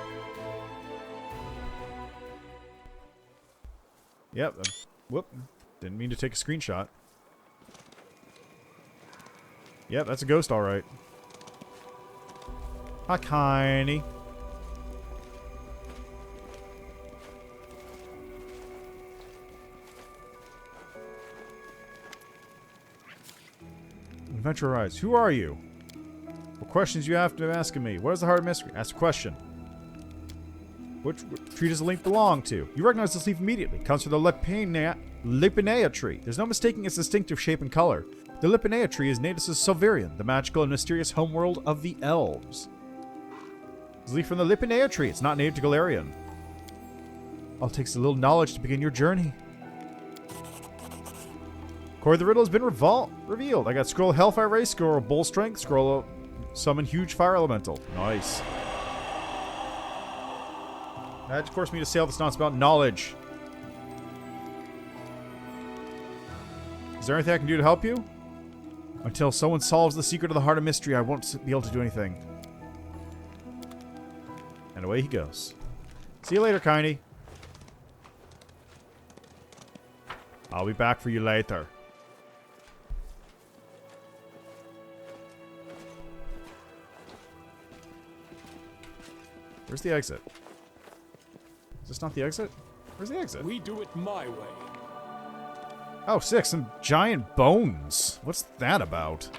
Yep. Whoop. Didn't mean to take a screenshot. Yep, that's a ghost, all right. Hi, Kiney. Adventure Rise. Who are you? What questions you have to ask of me? What is the heart of mystery? Ask a question. Which tree does the leaf belong to? You recognize this leaf immediately. It comes from the Lipinea tree. There's no mistaking its distinctive shape and color. The Lipinea tree is native to Silverian, the magical and mysterious homeworld of the elves. It's a leaf from the Lipinea tree. It's not native to Galarian. All it takes is a little knowledge to begin your journey. Core of the riddle has been revealed. I got Scroll of Hellfire Race, Scroll of Bull Strength, Scroll of Summon Huge Fire Elemental. Nice. That, of course, me to sail this nonsense about knowledge. Is there anything I can do to help you? Until someone solves the secret of the Heart of Mystery, I won't be able to do anything. And away he goes. See you later, Kiney. I'll be back for you later. Where's the exit? Is this not the exit? Where's the exit? We do it my way. Oh, sick. Some giant bones. What's that about?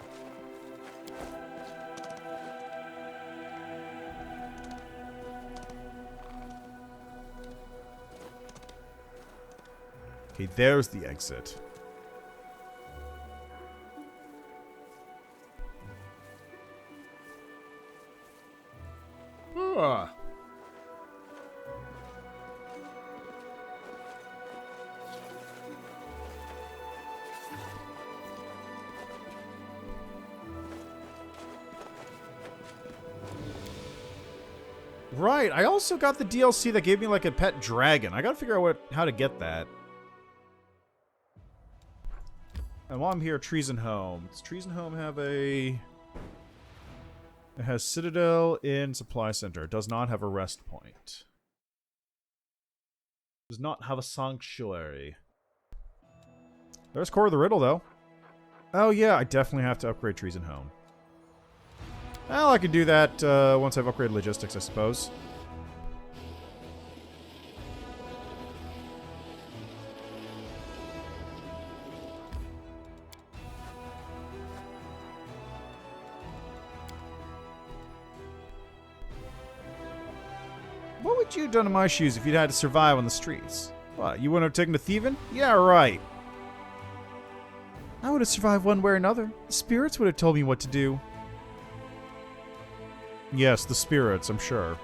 Okay, there's the exit. Ah. Right, I also got the DLC that gave me like a pet dragon. I gotta figure out how to get that. And while I'm here, Treason Home. Does Treason Home have a... It has Citadel in Supply Center. It does not have a rest point. Does not have a sanctuary. There's Core of the Riddle, though. Oh yeah, I definitely have to upgrade Treason Home. Well, I can do that once I've upgraded logistics, I suppose. What would you have done in my shoes if you'd had to survive on the streets? What, you wouldn't have taken to thieving? Yeah, right. I would have survived one way or another. The spirits would have told me what to do. Yes, the spirits, I'm sure.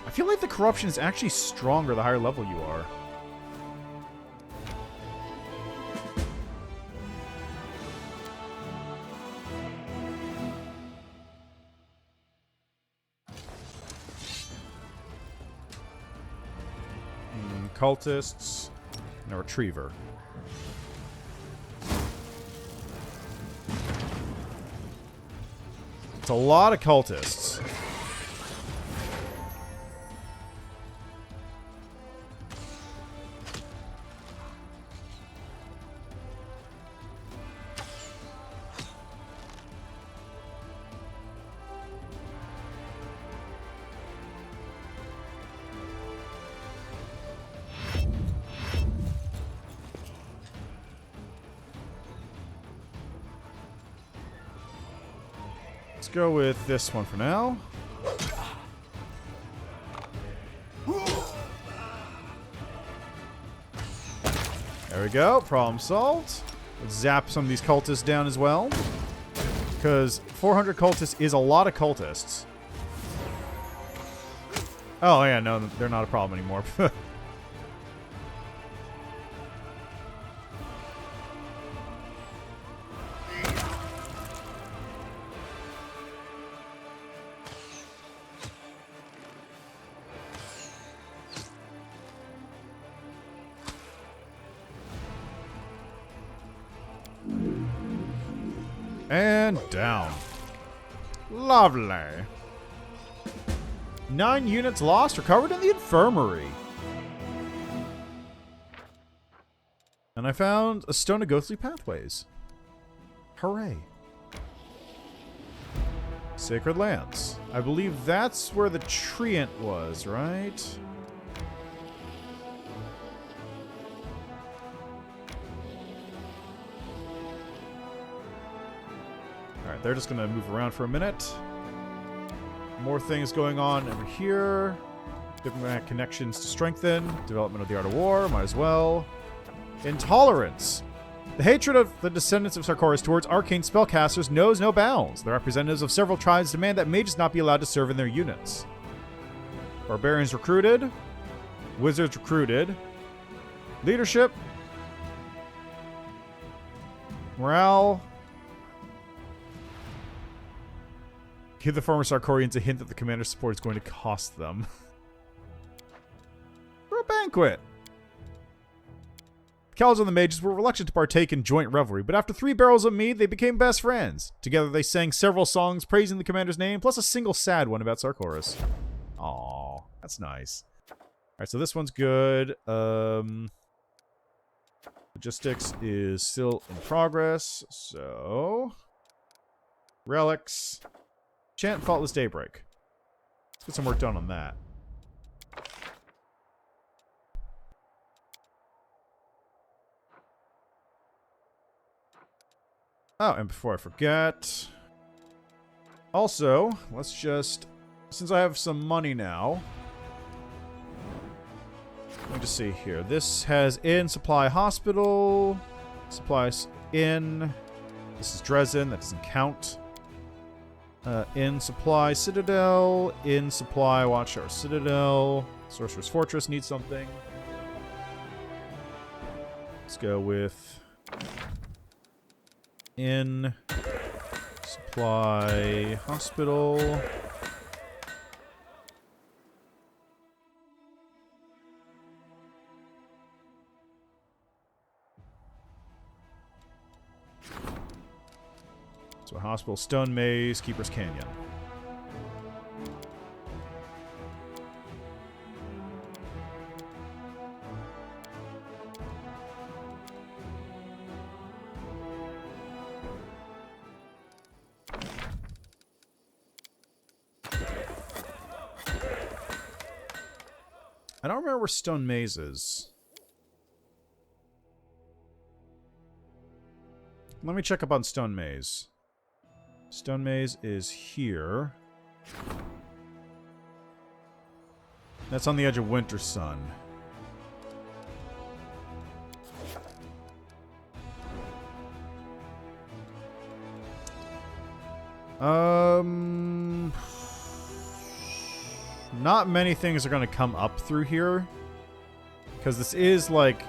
I feel like the corruption is actually stronger the higher level you are. Cultists and a retriever. It's a lot of cultists. Let's go with this one for now. There we go. Problem solved. Let's zap some of these cultists down as well. Because 400 cultists is a lot of cultists. Oh, yeah, no, they're not a problem anymore. And down. Lovely. 9 units lost, recovered in the infirmary. And I found a stone of ghostly pathways. Hooray. Sacred lands. I believe that's where the treant was, right? Alright, they're just going to move around for a minute. More things going on over here. Diplomatic connections to strengthen. Development of the art of war, might as well. Intolerance. The hatred of the descendants of Sarkoris towards arcane spellcasters knows no bounds. The representatives of several tribes demand that mages not be allowed to serve in their units. Barbarians recruited. Wizards recruited. Leadership. Morale. Give the former Sarkorians a hint that the commander's support is going to cost them. For a banquet. Cal's and the mages were reluctant to partake in joint revelry, but after 3 barrels of mead, they became best friends. Together, they sang several songs praising the commander's name, plus a single sad one about Sarkoris. Aww, that's nice. Alright, so this one's good. Logistics is still in progress, so... Relics. Chant Faultless Daybreak. Let's get some work done on that. Oh, and before I forget... Also, let's just... Since I have some money now... Let me just see here. This has Inn, Supply, Hospital... Supplies, Inn... This is Dresden, that doesn't count. Inn, Supply, Citadel... Inn, Supply, Watchtower, Citadel... Sorcerer's Fortress needs something. Let's go with... Inn, Supply, Hospital. So Hospital, Stone Maze, Keeper's Canyon. I don't remember where Stone Maze is. Let me check up on Stone Maze. Stone Maze is here. That's on the edge of Winter Sun. Not many things are going to come up through here. Because this is like...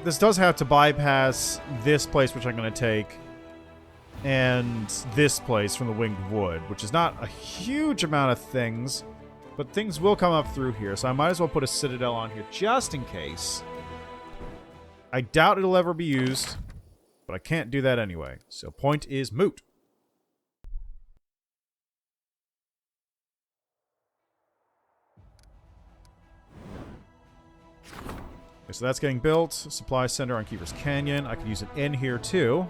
This does have to bypass this place, which I'm going to take. And this place from the Winged Wood. Which is not a huge amount of things. But things will come up through here. So I might as well put a Citadel on here just in case. I doubt it'll ever be used. But I can't do that anyway. So point is moot. Okay, so that's getting built. Supply center on Keeper's Canyon. I could use an inn here too.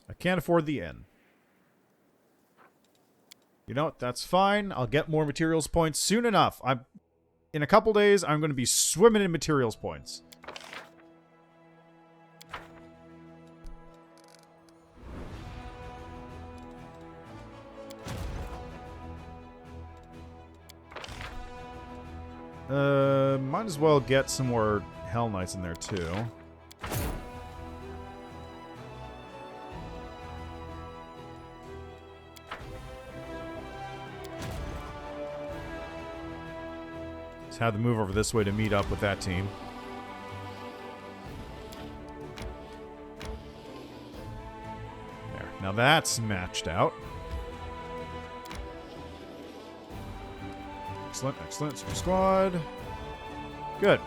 I can't afford the inn. You know what? That's fine. I'll get more materials points soon enough. In a couple days, I'm going to be swimming in materials points. Might as well get some more Hell Knights in there too. Just have to move over this way to meet up with that team. There. Now that's matched out. Excellent, excellent. Super squad. Good.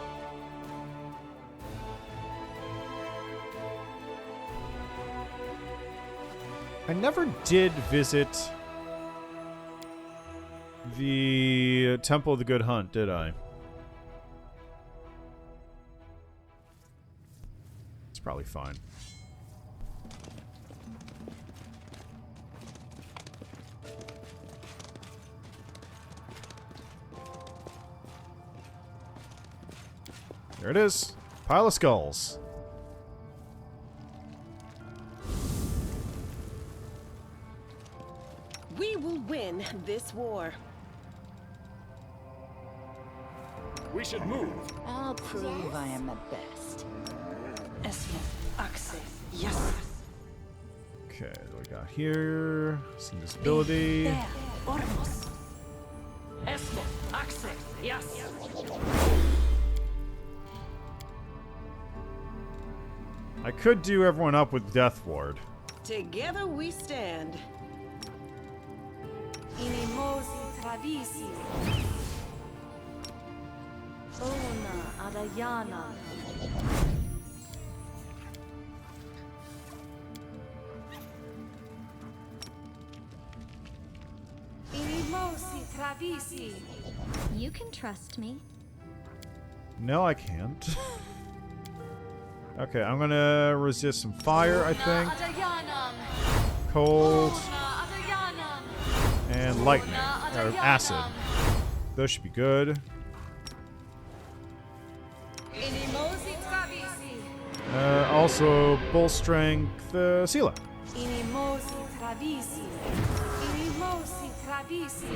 I never did visit the Temple of the Good Hunt, did I? It's probably fine. There it is. Pile of skulls. We will win this war. We should move. I'll prove I am the best. Yes. Okay, what do we got here? Some disability. I could do everyone up with Death Ward. Together we stand. Inimosi travisi. Ona adayana. Inimosi travisi. You can trust me. No, I can't. Okay, I'm gonna resist some fire, I think. Cold. And lightning. Or acid. Those should be good. Inimosi travisi. Also, bull strength, Sela. Inimosi travisi. Inimosi travisi.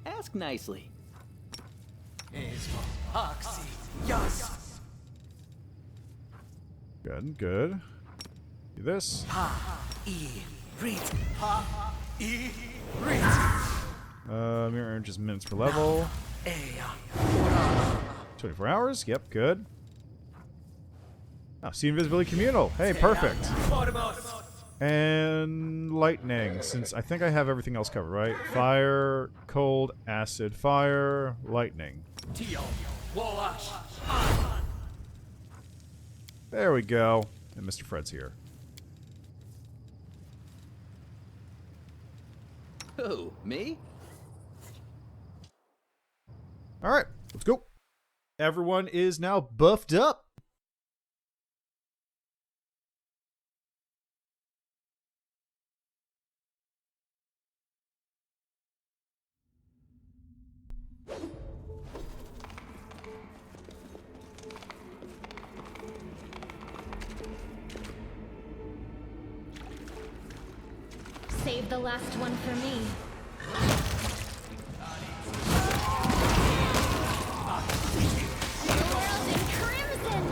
Ask nicely. Good, good. Do this. Mirror just minutes per level. 24 hours. Yep, good. Oh, see invisibility communal. Hey, perfect. And lightning, since I think I have everything else covered, right? Fire, cold, acid, fire, lightning. There we go. And Mr. Fred's here. Who? Me? Alright, let's go. Everyone is now buffed up. Save the last one for me. The world in crimson.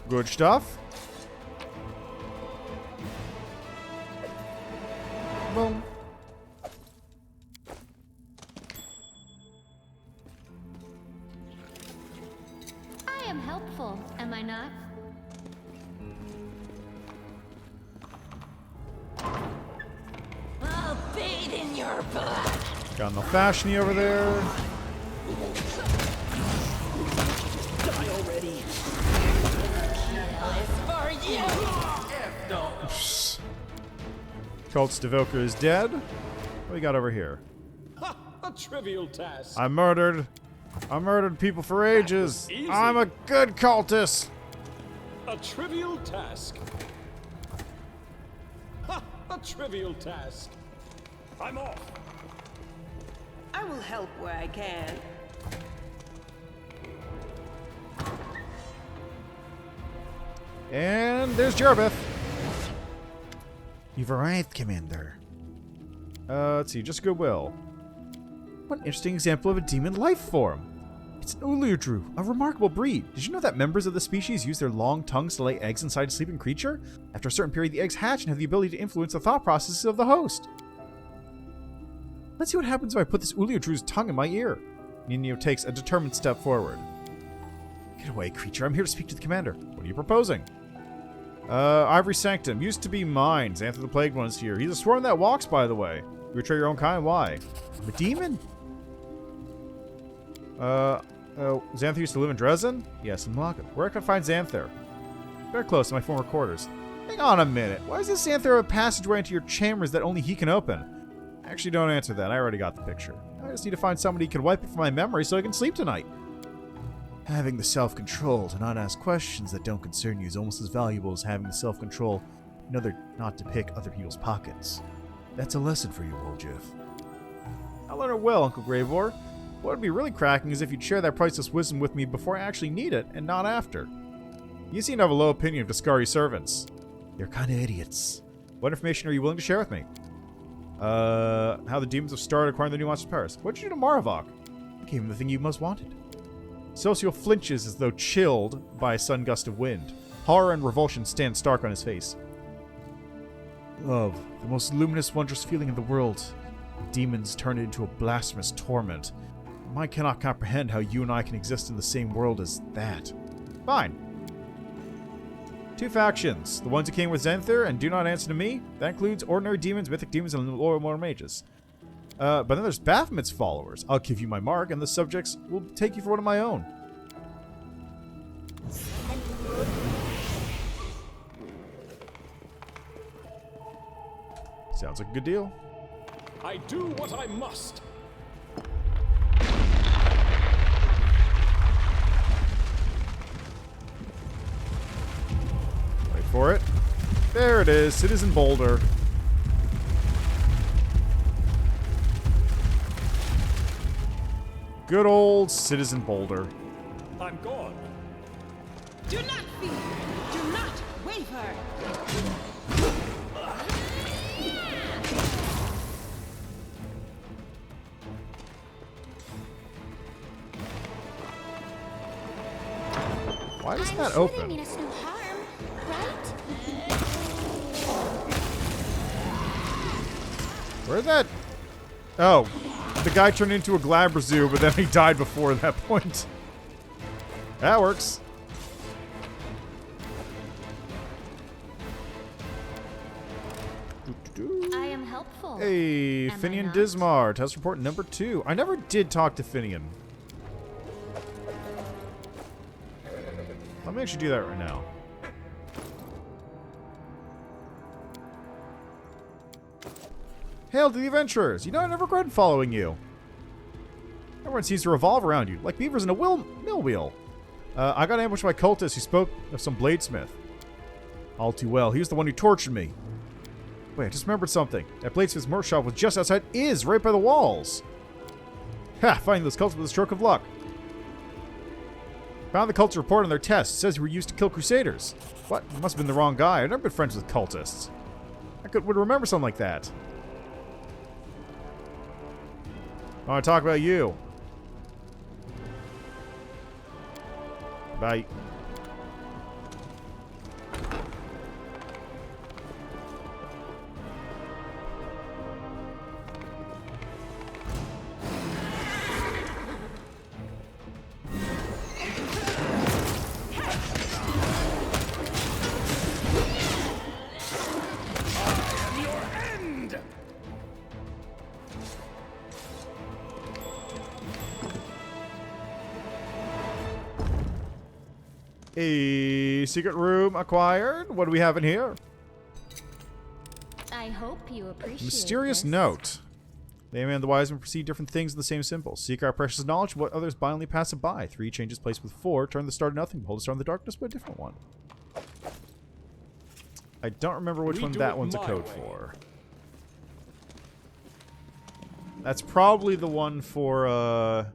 Good stuff. Boom. I am helpful, am I not? I'll bathe in your blood. Got no fashiony over there. Die already. For you. Cult's Devoker is dead. What do we got over here? Ha! A trivial task. I murdered people for ages. Easy. I'm a good cultist. A trivial task. Ha! A trivial task. I'm off. I will help where I can. And there's Jarbeth. You've arrived, Commander. Let's see, just goodwill. What an interesting example of a demon life form. It's an Uluodru, a remarkable breed. Did you know that members of the species use their long tongues to lay eggs inside a sleeping creature? After a certain period, the eggs hatch and have the ability to influence the thought processes of the host. Let's see what happens if I put this Uluodru's tongue in my ear. Nino takes a determined step forward. Get away, creature. I'm here to speak to the commander. What are you proposing? Ivory Sanctum. Used to be mine. Xanthir the Plagued One is here. He's a swarm that walks, by the way. You betray your own kind? Why? I'm a demon. Oh, Xanthir used to live in Dresden? Yes, in Malaga. Where can I find Xanthir? Very close to my former quarters. Hang on a minute. Why does this Xanthir have a passageway into your chambers that only he can open? Actually, don't answer that. I already got the picture. I just need to find somebody who can wipe it from my memory so I can sleep tonight. Having the self-control to not ask questions that don't concern you is almost as valuable as having the self-control not to pick other people's pockets. That's a lesson for you, Woljeff. I'll learn it well, Uncle Gravor. What would be really cracking is if you'd share that priceless wisdom with me before I actually need it, and not after. You seem to have a low opinion of Discari servants. They're kind of idiots. What information are you willing to share with me? How the demons have started acquiring the new monster's powers. What did you do to Maravok? I gave him the thing you most wanted. Socio flinches as though chilled by a sudden gust of wind. Horror and revulsion stand stark on his face. Love, the most luminous, wondrous feeling in the world. Demons turn it into a blasphemous torment. Mind cannot comprehend how you and I can exist in the same world as that. Fine. 2 factions. The ones who came with Xanthir and do not answer to me. That includes ordinary demons, mythic demons, and loyal mortal mages. But then there's Baphomet's followers. I'll give you my mark, and the subjects will take you for one of my own. Sounds like a good deal. I do what I must. Wait for it. There it is, Citizen Boulder. Good old Citizen Boulder. I'm gone. Do not fear. Do not waver. Why is that sure open? They mean us no harm, right? Where'd that... Oh. The guy turned into a Glabrazoo, but then he died before that point. That works. I am helpful. Hey, Am I Finian not? Dismar, test report number 2. I never did talk to Finian. Let me actually do that right now. Hail to the adventurers! You know, I never regretted following you. Everyone seems to revolve around you, like beavers in a mill wheel. I got ambushed by cultists who spoke of some bladesmith. All too well, he was the one who tortured me. Wait, I just remembered something. That bladesmith's workshop was just outside right by the walls. Ha! Finding those cultists with a stroke of luck. Found the cult's report on their test. It says you were used to kill crusaders. What? You must have been the wrong guy. I've never been friends with cultists. Would remember something like that. I want to talk about you. Bye. A secret room acquired. What do we have in here? I hope you appreciate Mysterious this. note. They and the wise men perceive different things in the same symbol. Seek our precious knowledge of what others blindly pass it by. 3 changes place with 4. Turn the star to nothing. Hold the star in the darkness, but a different one. I don't remember which We one do that it one's a my code way. for. That's probably the one for, I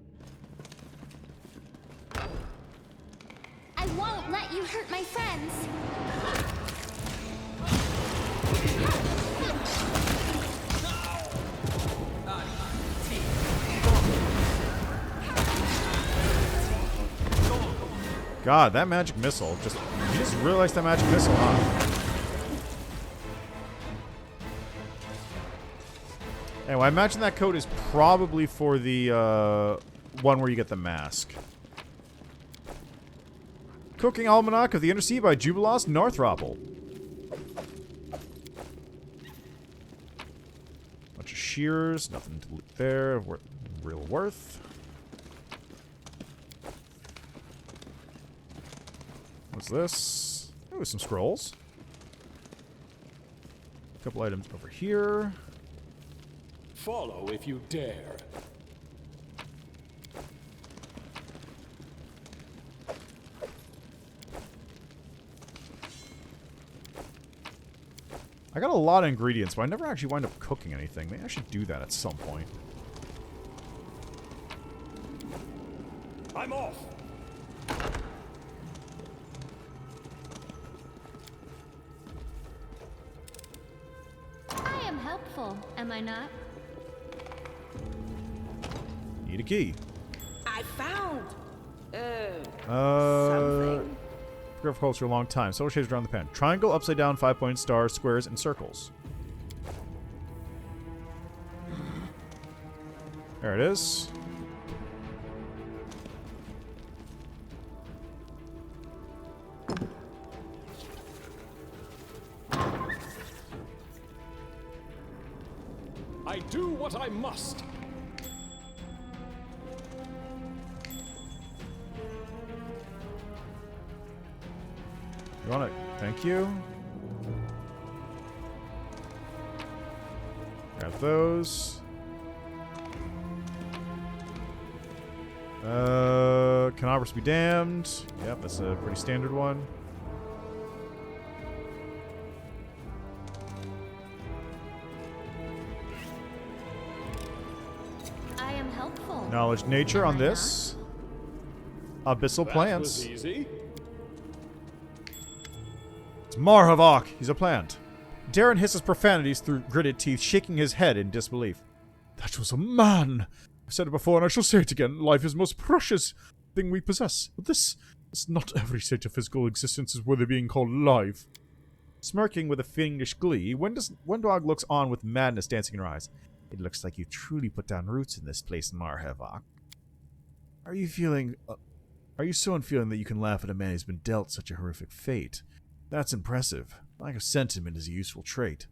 won't let you hurt my friends. God, that magic missile. You just realized that magic missile, huh? Anyway, I imagine that code is probably for the one where you get the mask. Cooking Almanac of the Undersea by Jubilos Northropple. Bunch of shears, nothing to loot there, real worth. What's this? Oh, some scrolls. A couple items over here. Follow if you dare. I got a lot of ingredients, but I never actually wind up cooking anything. Maybe I should do that at some point. I'm off. I am helpful, am I not? Need a key. I found Uh, something. Grip holds for a long time. Several shapes around the pen. Triangle, upside down, 5-point stars, squares, and circles. There it is. I do what I must. You want it? Thank you. Grab those. Canobras be damned. Yep, that's a pretty standard one. I am helpful. Knowledge nature Am on I this. Abyssal That plants. was easy. It's Marhavok. He's a plant. Darren hisses profanities through gritted teeth, shaking his head in disbelief. That was a man. I've said it before and I shall say it again. Life is the most precious thing we possess. But this is not every state of physical existence is worthy being called life. Smirking with a fiendish glee, Wendog looks on with madness dancing in her eyes. It looks like you truly put down roots in this place, Marhavok. Are you so unfeeling that you can laugh at a man who's been dealt such a horrific fate? That's impressive. Lack of sentiment is a useful trait.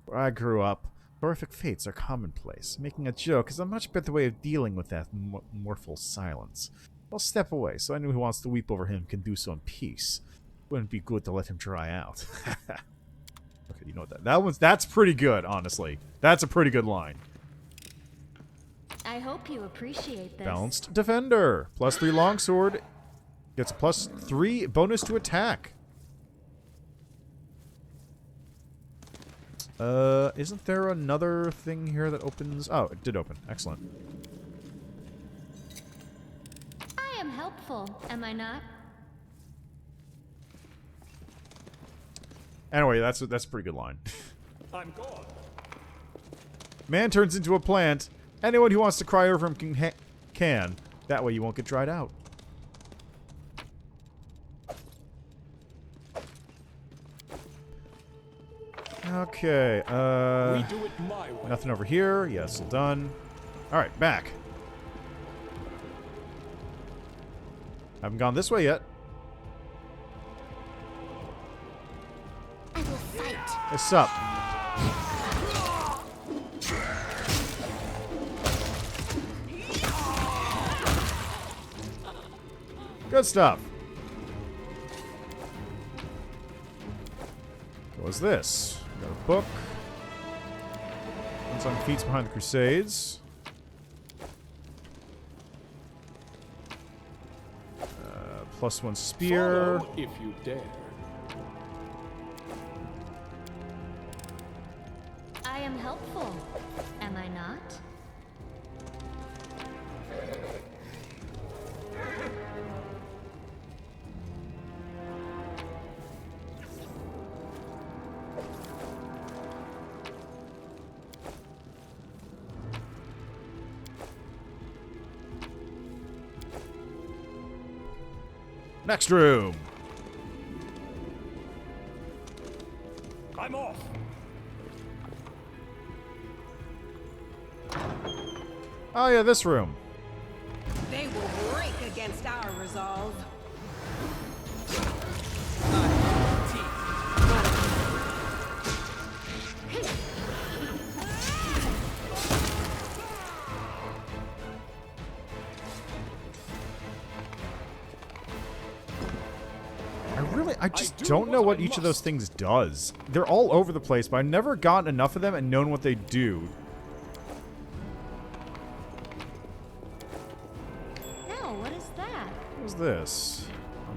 Where I grew up, horrific fates are commonplace. Making a joke is a much better way of dealing with that mortal silence. I'll step away, so anyone who wants to weep over him can do so in peace. Wouldn't be good to let him dry out. Okay, you know what that's pretty good, honestly. That's a pretty good line. I hope you appreciate this. Balanced defender. +3 longsword. Gets a +3 bonus to attack. Isn't there another thing here that opens? Oh, it did open. Excellent. I am helpful, am I not? Anyway, that's a pretty good line. I'm gone. Man turns into a plant. Anyone who wants to cry over him can. That way you won't get dried out. Okay, We do it my way. nothing over here. Yes, done. Alright, back. Haven't gone this way yet. I will fight. What's up? Good stuff. What was this? Got a book. Unsung feats behind the Crusades. +1 spear. Follow if you dare. I am helpful, am I not? Next room. I'm off. Oh yeah, this room. They will break against our resolve. I just don't know what each of those things does. They're all over the place, but I've never gotten enough of them and known what they do. No, what is that? What is this?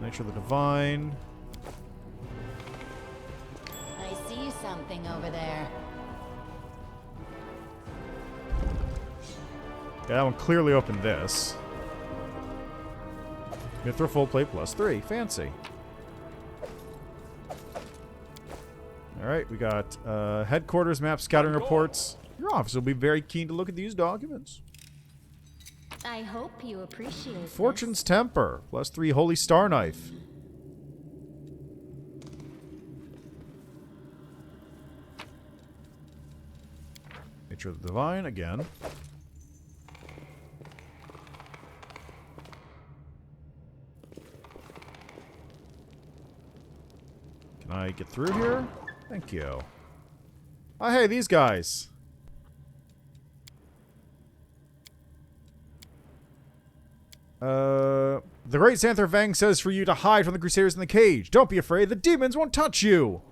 Nature of the Divine. I see something over there. Okay, that one clearly opened this. Mithril full plate +3. Fancy. Alright, we got headquarters map, scouting reports. Your officer will be very keen to look at these documents. I hope you appreciate Fortune's Temper. +3 Holy Star Knife. Nature of the Divine again. Can I get through here? Thank you. Oh, hey, these guys. The great Xanthir Vang says for you to hide from the Crusaders in the cage. Don't be afraid, the demons won't touch you.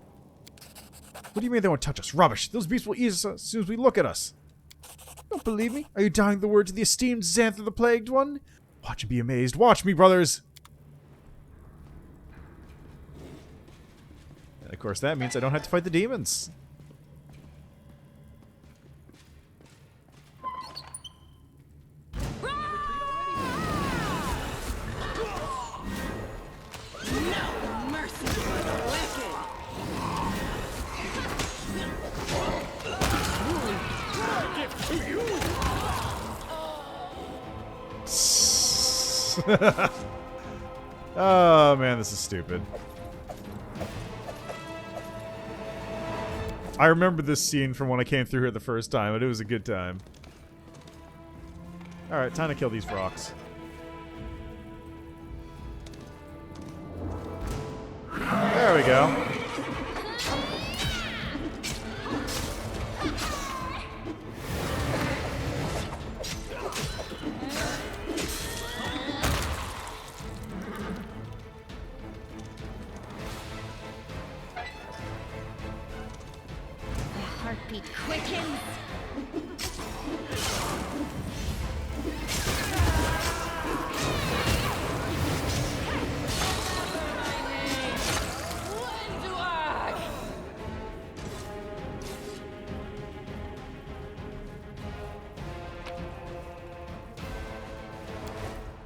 What do you mean they won't touch us? Rubbish. Those beasts will eat us as soon as we look at us. Don't believe me? Are you doubting the words of the esteemed Xanthir the Plagued One? Watch and be amazed. Watch me, brothers. And of course, that means I don't have to fight the demons. Oh man, this is stupid. I remember this scene from when I came through here the first time, but it was a good time. Alright, time to kill these rocks. There we go. Heartbeat quickens.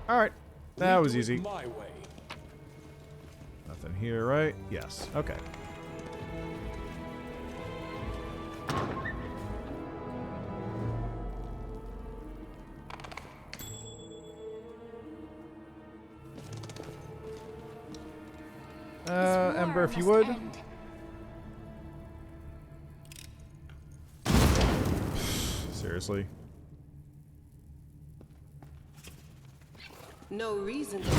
Alright, that was easy. My way. Nothing here, right? Yes, okay. Ember, if you would. Seriously. No reason to.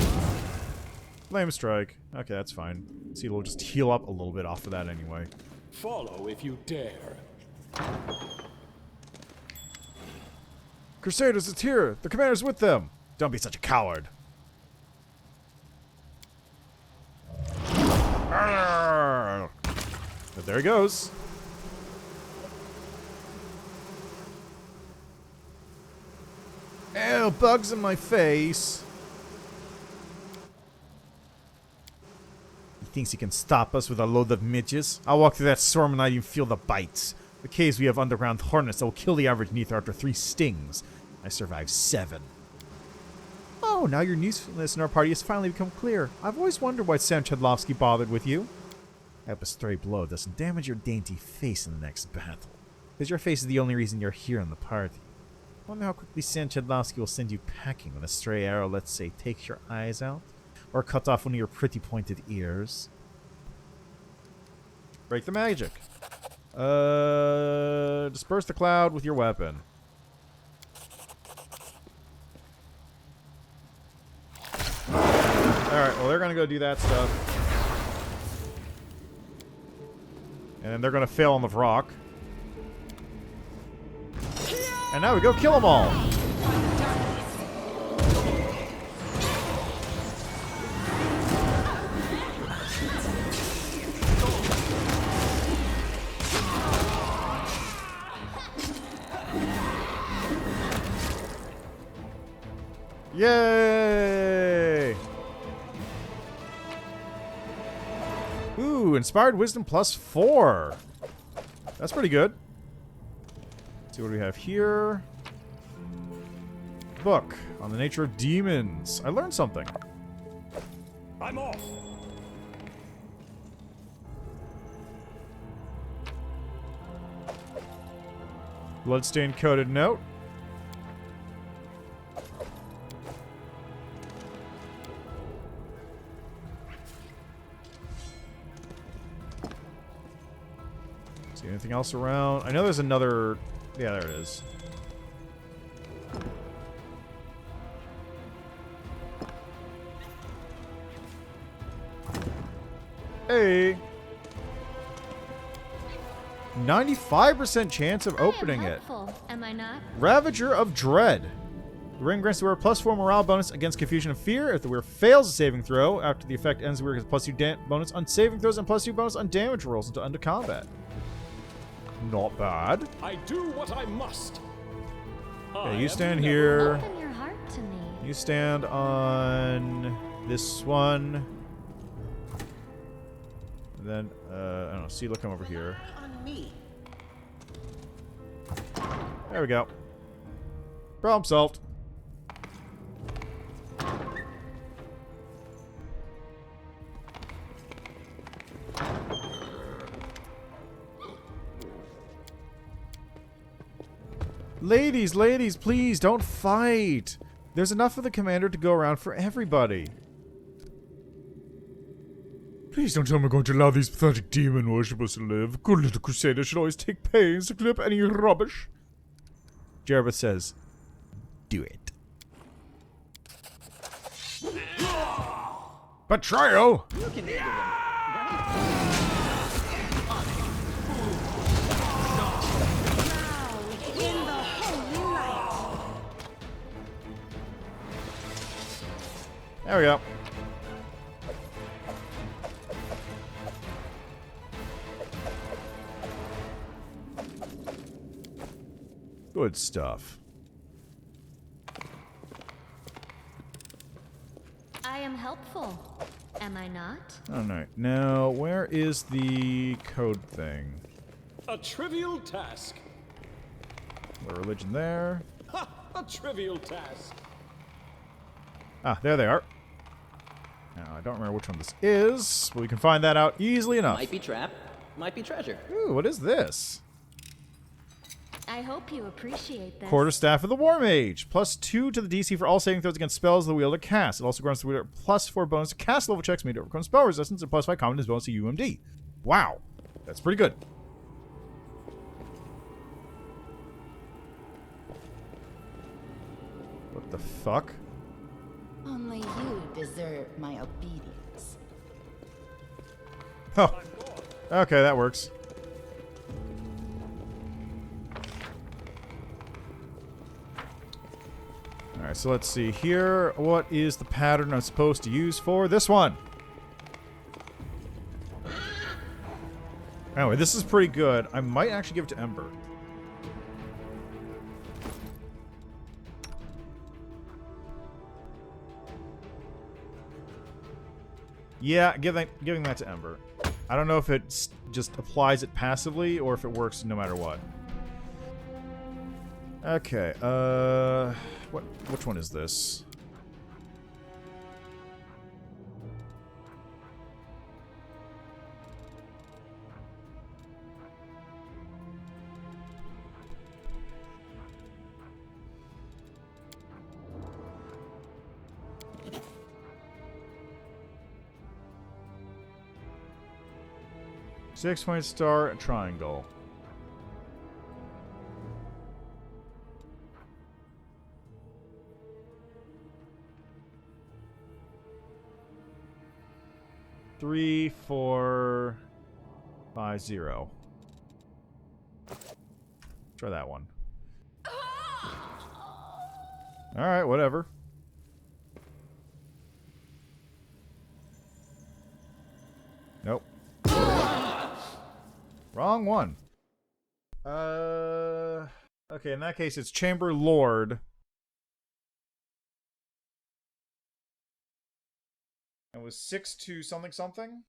Flame strike. Okay, that's fine. See, we'll just heal up a little bit off of that anyway. Follow if you dare. Crusaders, it's here! The commander's with them! Don't be such a coward. Arrgh. But there he goes. Ew, bugs in my face. He thinks he can stop us with a load of midges. I'll walk through that storm and not even feel the bites. The caves we have underground hornets that will kill the average Neathor after 3 stings. I survived 7. Oh, now your usefulness in our party has finally become clear. I've always wondered why Sam Chudlovsky bothered with you. I hope a stray blow doesn't damage your dainty face in the next battle. Because your face is the only reason you're here in the party. I wonder how quickly Sam Chudlovsky will send you packing when a stray arrow, let's say, takes your eyes out. Or cuts off one of your pretty pointed ears. Break the magic. Disperse the cloud with your weapon. Alright, well they're gonna go do that stuff. And then they're gonna fail on the rock. And now we go kill them all! Yay! Ooh, Inspired Wisdom +4. That's pretty good. Let's see what we have here. Book on the nature of demons. I learned something. I'm off. Bloodstained coded note. See anything else around? I know there's another... Yeah, there it is. Hey! 95% chance of opening it. Am I not? Ravager of Dread. The ring grants the wearer +4 morale bonus against confusion and fear. If the wearer fails a saving throw, after the effect ends, the wearer gets +2 bonus on saving throws and +2 bonus on damage rolls until end of combat. Not bad. I do what I must. Okay, you stand here. Open your heart to me. You stand on this one. And then, I don't know, Seela, come over here. On me. There we go. Problem solved. Ladies, please, don't fight! There's enough of the commander to go around for everybody. Please don't tell me I'm going to allow these pathetic demon worshippers to live. Good little crusader should always take pains to clear up any rubbish. Jerebeth says, do it. Betrayal! You can handle them, in the holy light. There we go. Good stuff. I am helpful. Am I not? Alright, now where is the code thing? A trivial task. The religion there. Ha! A trivial task. Ah, there they are. Now, I don't remember which one this is, but we can find that out easily enough. Might be trap, might be treasure. Ooh, what is this? I hope you appreciate this. Quarterstaff of the War Mage. +2 to the DC for all saving throws against spells the wielder casts. It also grants the wielder +4 bonus to cast level checks made to overcome spell resistance and +5 confidence bonus to UMD. Wow. That's pretty good. What the fuck? Only you deserve my obedience. Oh. Okay, that works. Alright, so let's see here. What is the pattern I'm supposed to use for this one? Anyway, this is pretty good. I might actually give it to Ember. Yeah, giving that to Ember. I don't know if it just applies it passively or if it works no matter what. Okay, which one is this? Six-point star and triangle. Three, 4, 5, 0. Try that one. Alright, whatever. Nope. Wrong one. Okay, in that case, it's Chamber Lord. It was 6 to something something?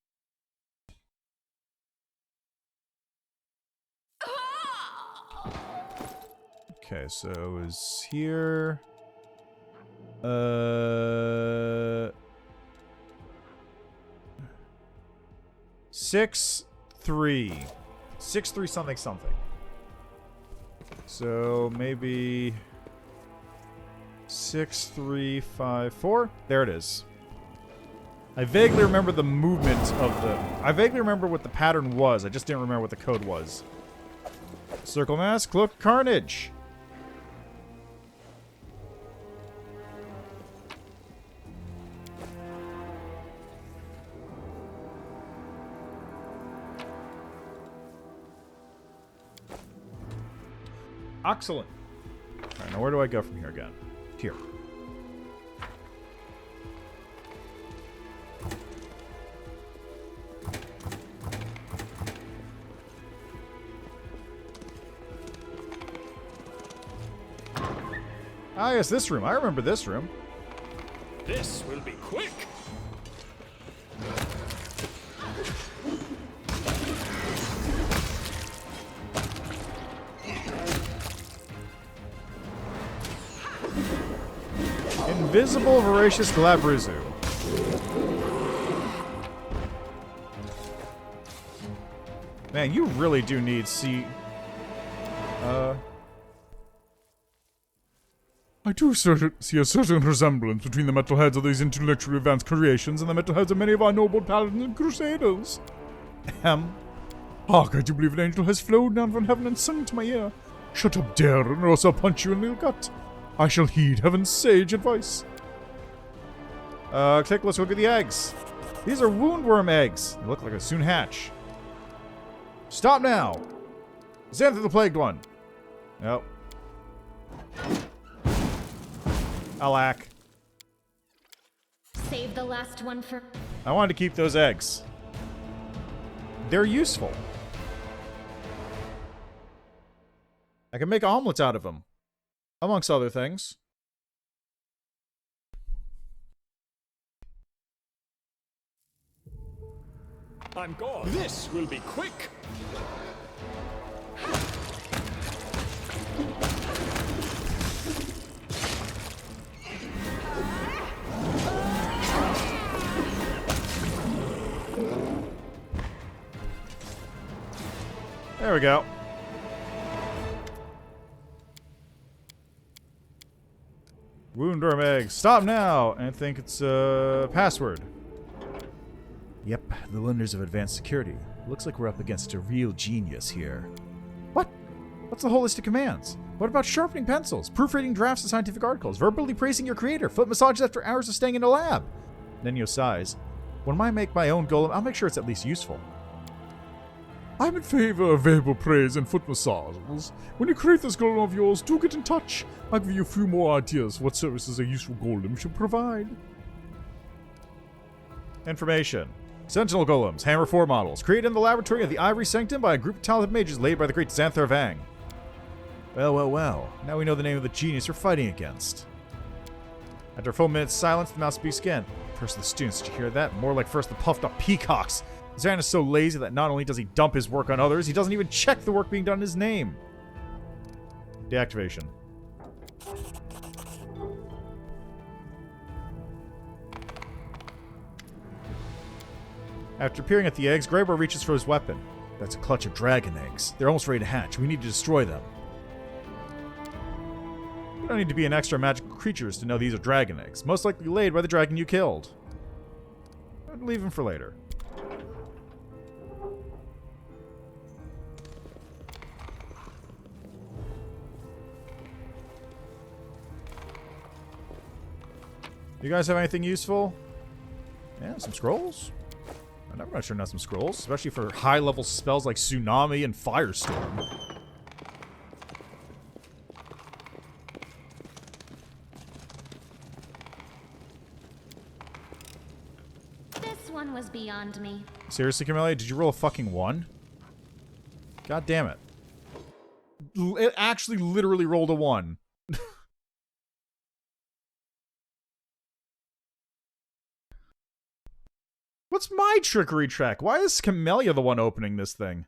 Okay, so it was here. 6-3. 6-3 something something. So maybe 6-3-5-4. There it is. I vaguely remember the movement of the... I vaguely remember what the pattern was. I just didn't remember what the code was. Circle Mask, look, Carnage. Excellent. Alright, now where do I go from here again? Here. Ah, yes, this room. I remember this room. This will be quick. Invisible Voracious Glabruzu. Man, you really do need I do see a certain resemblance between the metalheads of these intellectually advanced creations and the metalheads of many of our noble paladins and crusaders. Hark, I do believe an angel has flown down from heaven and sung to my ear. Shut up, Darren, or else I'll punch you in the gut. I shall heed heaven's sage advice. Click, let's look at the eggs. These are woundworm eggs. They look like a soon hatch. Stop now! Xanthir the Plagued One. Nope. Alack. Save the last one for... I wanted to keep those eggs. They're useful. I can make omelets out of them. Amongst other things. I'm gone. This will be quick. There we go. Woundworm eggs. Stop now! I think it's password. Yep, the wonders of advanced security. Looks like we're up against a real genius here. What? What's the whole list of commands? What about sharpening pencils, proofreading drafts of scientific articles, verbally praising your creator, foot massages after hours of staying in a lab? Nenyo sighs. When I make my own golem, I'll make sure it's at least useful. I'm in favor of verbal praise and foot massages. When you create this golem of yours, do get in touch. I'll give you a few more ideas for what services a useful golem should provide. Information. Sentinel golems, Hammer 4 models, created in the laboratory of the Ivory Sanctum by a group of talented mages led by the great Xanthir Vang. Well. Now we know the name of the genius we're fighting against. After a full minute's silence, the mouse speaks again. First the students, did you hear that? More like first the puffed up peacocks. Zan is so lazy that not only does he dump his work on others, he doesn't even check the work being done in his name. Deactivation. After peering at the eggs, Greyboy reaches for his weapon. That's a clutch of dragon eggs. They're almost ready to hatch. We need to destroy them. You don't need to be an extra magical creatures to know these are dragon eggs. Most likely laid by the dragon you killed. I'd leave them for later. You guys have anything useful? Yeah, some scrolls. I'm never not sure not some scrolls, especially for high-level spells like Tsunami and Firestorm. This one was beyond me. Seriously, Camellia, did you roll a fucking 1? God damn it. It actually literally rolled a 1. What's my trickery track? Why is Camellia the one opening this thing?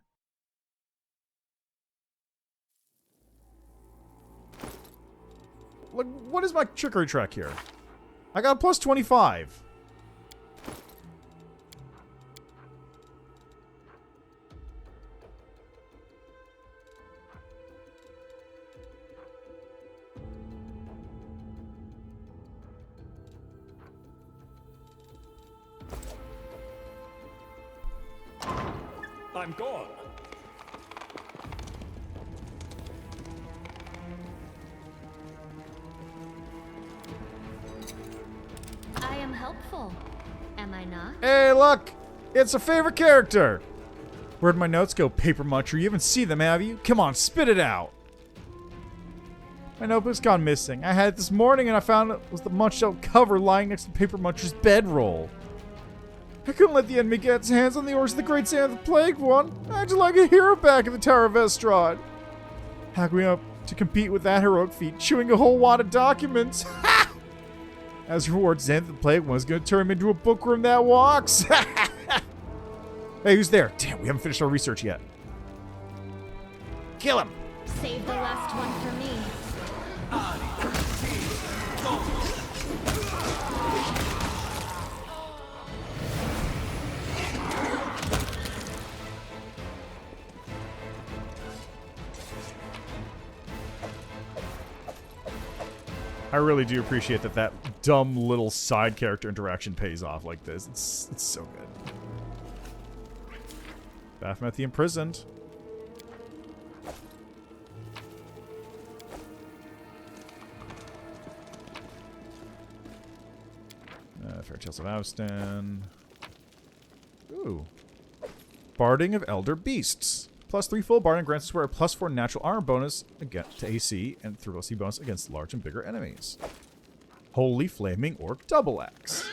Like, what is my trickery track here? I got a plus 25. I'm gone. I am helpful. Am I not? Hey, look! It's a favorite character! Where'd my notes go, Paper Muncher? You haven't seen them, have you? Come on, spit it out! My notebook's gone missing. I had it this morning and I found it was the munched out cover lying next to Paper Muncher's bedroll. I couldn't let the enemy get its hands on the orders of the Great Xanthir Plague One. I acted like a hero back at the Tower of Estrad. How can we up to compete with that heroic feat, chewing a whole wad of documents? Ha! As a reward, Xanthir Plague One is going to turn him into a bookworm that walks. Hey, who's there? Damn, we haven't finished our research yet. Kill him! Save the last one for me. I really do appreciate that dumb little side character interaction pays off like this. It's so good. Baphomet the Imprisoned. Fairy Tales of Avstan. Ooh. Barding of Elder Beasts. +3 full barding grants us a +4 natural armor bonus against to AC and 3 AC bonus against large and bigger enemies. Holy Flaming Orc Double Axe.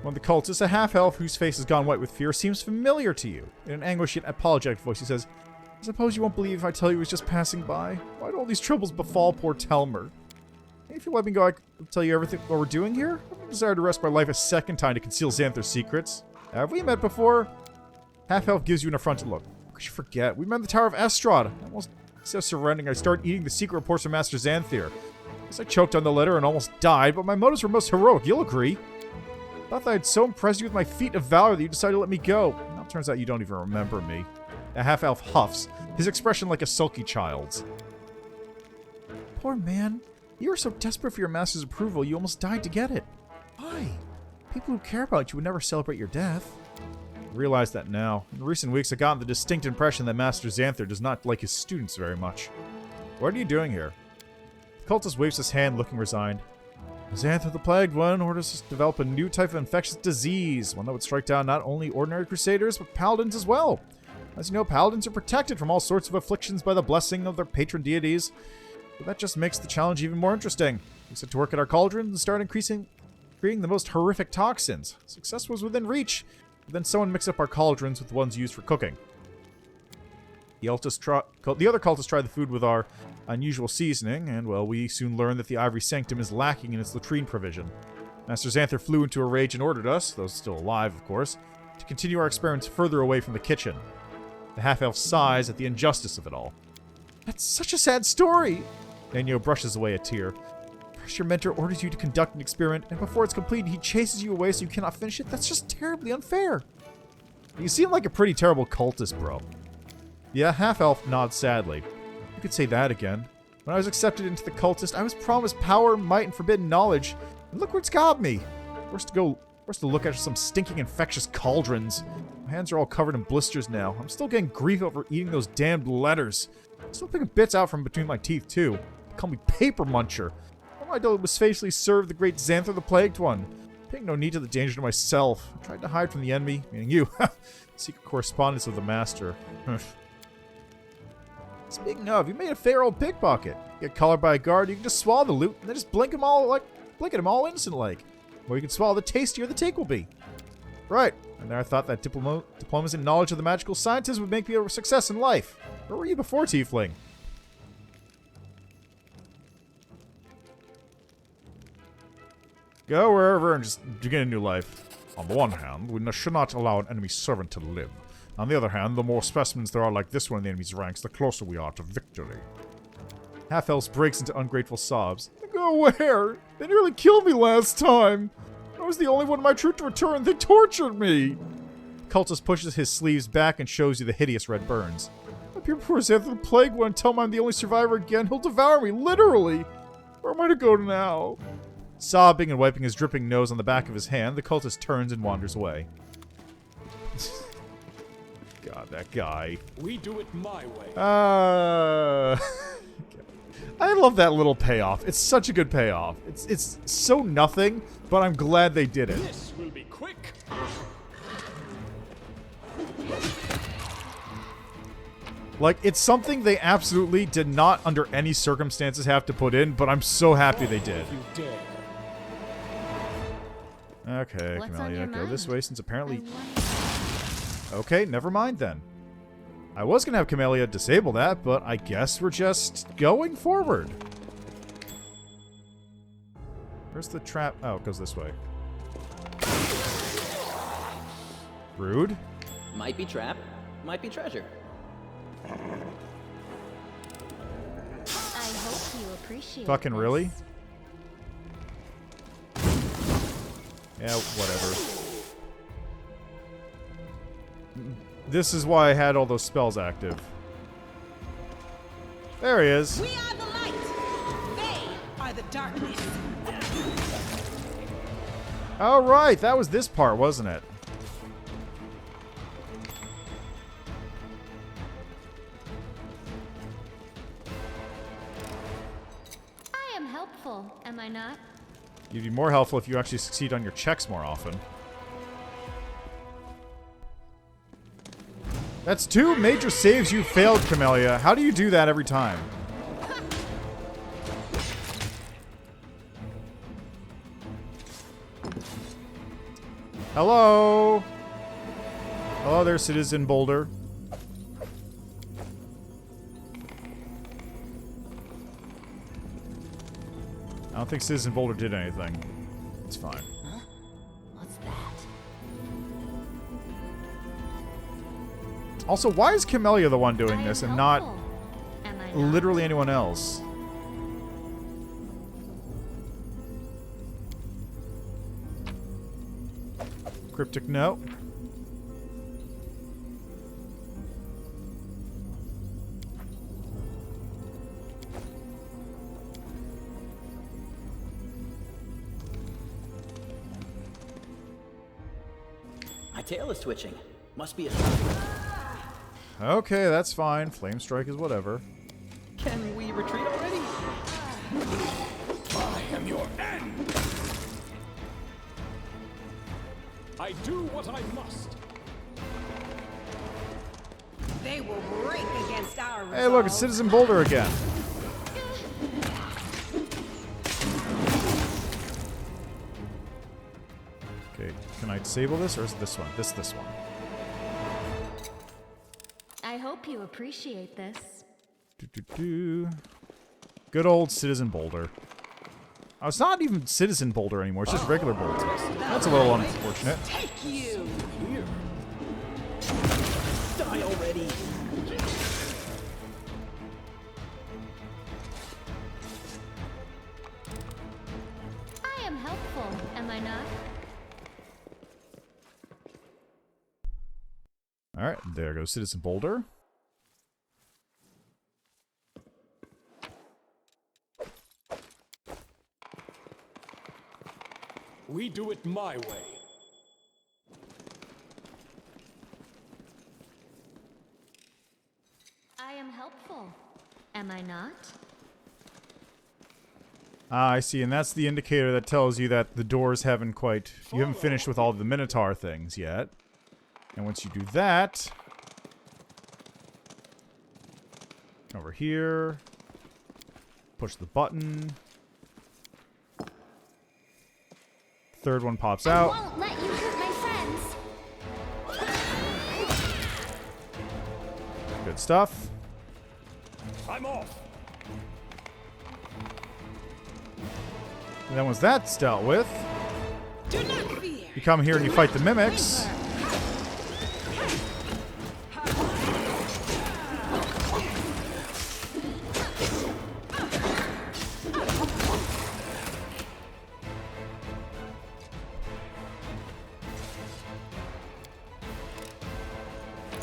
One of the cultists, a half-elf whose face has gone white with fear, seems familiar to you. In an anguished yet apologetic voice, he says, I suppose you won't believe if I tell you he was just passing by. Why do all these troubles befall poor Telmer? If you let me go, I can tell you everything what we're doing here. I don't desire to risk my life a second time to conceal Xanthir's secrets. Have we met before? Half-elf gives you an affronted look. How could you forget? We met in the Tower of Estrad. Almost instead of surrendering, I started eating the secret reports from Master Xanthir. I guess I choked on the letter and almost died, but my motives were most heroic, you'll agree. I thought I'd so impressed you with my feat of valor that you decided to let me go. Now it turns out you don't even remember me. A half-elf huffs, his expression like a sulky child's. Poor man. You were so desperate for your master's approval, you almost died to get it. Why? People who care about you would never celebrate your death. I realize that now. In recent weeks, I've gotten the distinct impression that Master Xanthir does not like his students very much. What are you doing here? The cultist waves his hand, looking resigned. Xanthir the Plagued One orders us to develop a new type of infectious disease, one that would strike down not only ordinary crusaders, but paladins as well. As you know, paladins are protected from all sorts of afflictions by the blessing of their patron deities, but that just makes the challenge even more interesting. We set to work at our cauldrons and start creating the most horrific toxins. Success was within reach, but then someone mixed up our cauldrons with the ones used for cooking. The other cultists tried the food with our unusual seasoning, and, well, we soon learned that the Ivory Sanctum is lacking in its latrine provision. Master Xanthir flew into a rage and ordered us, though still alive, of course, to continue our experiments further away from the kitchen. The half-elf sighs at the injustice of it all. That's such a sad story! Nanyo brushes away a tear. First, your mentor orders you to conduct an experiment, and before it's complete, he chases you away so you cannot finish it? That's just terribly unfair. You seem like a pretty terrible cultist, bro. Yeah, half-elf nods sadly. You could say that again. When I was accepted into the cultist, I was promised power, might, and forbidden knowledge. And look where it's got me. First to look at some stinking infectious cauldrons. My hands are all covered in blisters now. I'm still getting grief over eating those damned letters. I'm still picking bits out from between my teeth, too. They call me Paper Muncher. All I did was faithfully serve the great Xanthir the Plagued One, paying no need to the danger to myself. I tried to hide from the enemy, meaning you. Secret correspondence of the Master. Speaking of, you made a fair old pickpocket. Get collared by a guard, you can just swallow the loot and then just blink at them all instant-like. Or you can swallow the tastier the take will be. Right. And there I thought that diplomacy and knowledge of the magical sciences would make me a success in life. Where were you before, Tiefling? Go wherever and just begin a new life. On the one hand, we should not allow an enemy servant to live. On the other hand, the more specimens there are like this one in the enemy's ranks, the closer we are to victory. Half-Elf breaks into ungrateful sobs. Go where? They nearly killed me last time. I was the only one in my troop to return. They tortured me. Cultist pushes his sleeves back and shows you the hideous red burns. Up here before Xanthir the Plague One, tell him I'm the only survivor again. He'll devour me, literally. Where am I to go now? Sobbing and wiping his dripping nose on the back of his hand, the cultist turns and wanders away. God, that guy. We do it my way. I love that little payoff. It's such a good payoff. It's so nothing, but I'm glad they did it. This will be quick. Like, it's something they absolutely did not, under any circumstances, have to put in, but I'm so happy they did. If you dare. Okay, What's on Camellia, your go this mind? way since apparently... Okay, never mind then. I was going to have Camellia disable that, but I guess we're just going forward. Where's the trap? Oh, it goes this way. Rude. Might be trap, might be treasure. I hope you appreciate Fucking this. really? Yeah, whatever. This is why I had all those spells active. There he is. We are the light. They are the darkness. Oh, right. That was this part, wasn't it? I am helpful, am I not? You'd be more helpful if you actually succeed on your checks more often. That's 2 major saves you failed, Camellia. How do you do that every time? Hello? Hello there, Citizen Boulder. I don't think Citizen Boulder did anything. It's fine. Huh? What's that? Also, why is Camellia the one doing this and not Am I not? literally anyone else? Cryptic note. My tail is twitching. Must be a... Okay, that's fine. Flame Strike is whatever. Can we retreat already? I am your end. I do what I must. They will break against our resolve. Hey, look, it's Citizen Boulder again. Okay, can I disable this, or is it this one? This one. I hope you appreciate this. Good old Citizen Boulder. Oh, it's not even Citizen Boulder anymore, it's just regular Boulder. That's a little unfortunate. Take you. Here. Die already. I am helpful, am I not? Alright, there goes Citizen Boulder. We do it my way. I am helpful, am I not? Ah, I see, and that's the indicator that tells you that the doors haven't quite... You haven't finished with all the Minotaur things yet. And once you do that... Over here. Push the button. Third one pops out. I won't let you hurt my friends. Good stuff. I'm off. And then once that's dealt with, Do not fear. you come here and you fight the mimics.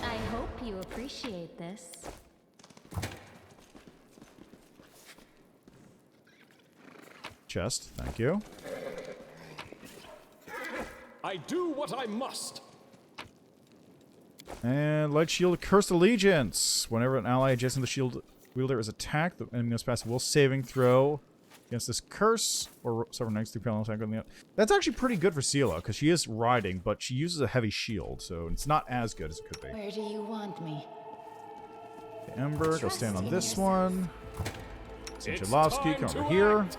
I hope you appreciate this. Chest, thank you. I do what I must. And Light Shield, Cursed Allegiance. Whenever an ally adjacent to the shield wielder is attacked, the enemy must pass a will saving throw against this curse, or suffer next to penalty attack on the. That's actually pretty good for Sela, because she is riding, but she uses a heavy shield, so it's not as good as it could be. Where do you want me? Okay, Ember, go stand on this one. It's Sinchalovsky, time come over to here. act.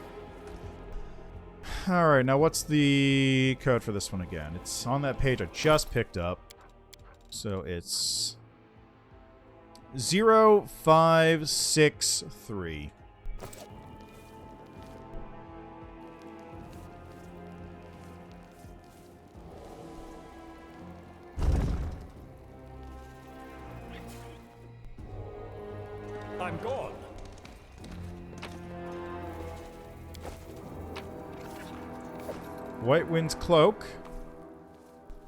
Alright, now what's the code for this one again? It's on that page I just picked up. So it's 0563. I'm gone. White Wind's Cloak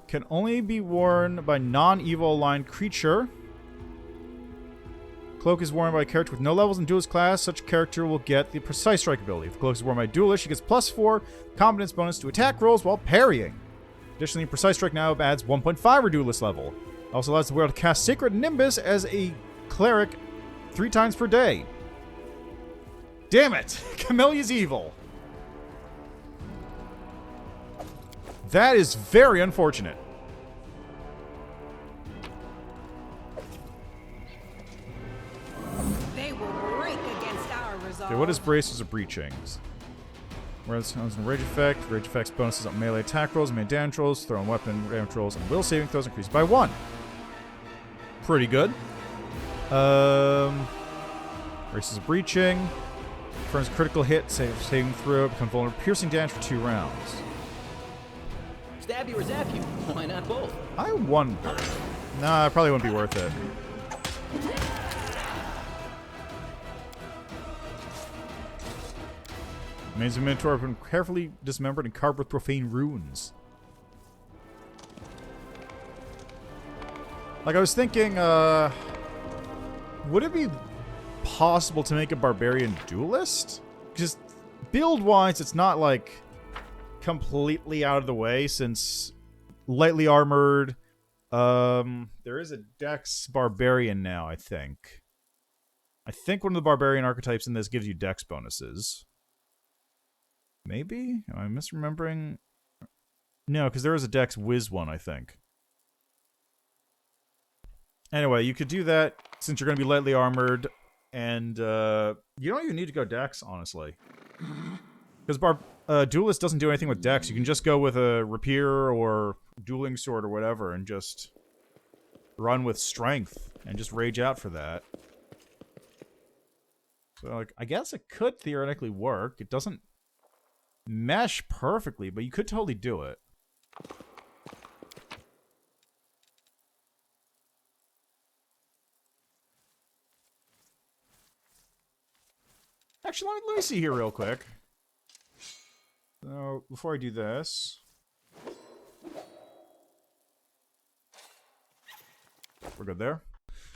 can only be worn by non-evil aligned creature. Cloak is worn by a character with no levels in duelist class. Such character will get the Precise Strike ability. If the cloak is worn by a duelist, she gets +4 competence bonus to attack rolls while parrying. Additionally, Precise Strike now adds 1.5 her duelist level. Also allows the wearer to cast Sacred Nimbus as a cleric 3 times per day. Damn it! Camellia's evil. That is very unfortunate. They will break against our resolve. Okay, what is Braces of Breachings? Whereas it has a rage effects bonuses on melee attack rolls, melee damage rolls, thrown weapon damage rolls, and will saving throws increased by 1. Pretty good. Braces of Breaching. Confirms critical hit, saving throw, become vulnerable, piercing damage for 2 rounds. Stab you or zap you. Why not both? I wonder. Nah, it probably wouldn't be worth it. Remains of Minotaur have been carefully dismembered and carved with profane runes. Like, I was thinking, would it be possible to make a barbarian duelist? Just build-wise, it's not, like, completely out of the way, since lightly armored. There is a Dex barbarian now, I think. I think one of the barbarian archetypes in this gives you Dex bonuses. Maybe? Am I misremembering? No, because there is a Dex Whiz one, I think. Anyway, you could do that since you're going to be lightly armored, and you don't even need to go Dex, honestly. Because Duelist doesn't do anything with Dex. You can just go with a Rapier or Dueling Sword or whatever and just run with Strength and just rage out for that. So, like, I guess it could theoretically work. It doesn't mesh perfectly, but you could totally do it. Actually, let me see here real quick. So, before I do this... We're good there?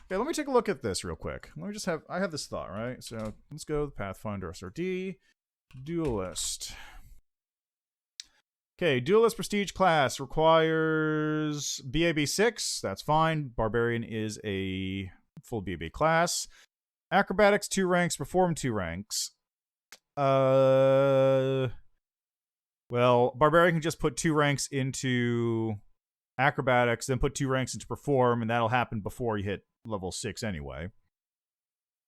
Okay, let me take a look at this real quick. Let me just have... I have this thought, right? So, let's go with Pathfinder SRD. Duelist. Okay, Duelist Prestige class requires BAB 6. That's fine. Barbarian is a full BAB class. Acrobatics 2 ranks, Perform 2 ranks. Well, Barbarian can just put 2 ranks into Acrobatics, then put 2 ranks into Perform, and that'll happen before you hit level 6 anyway.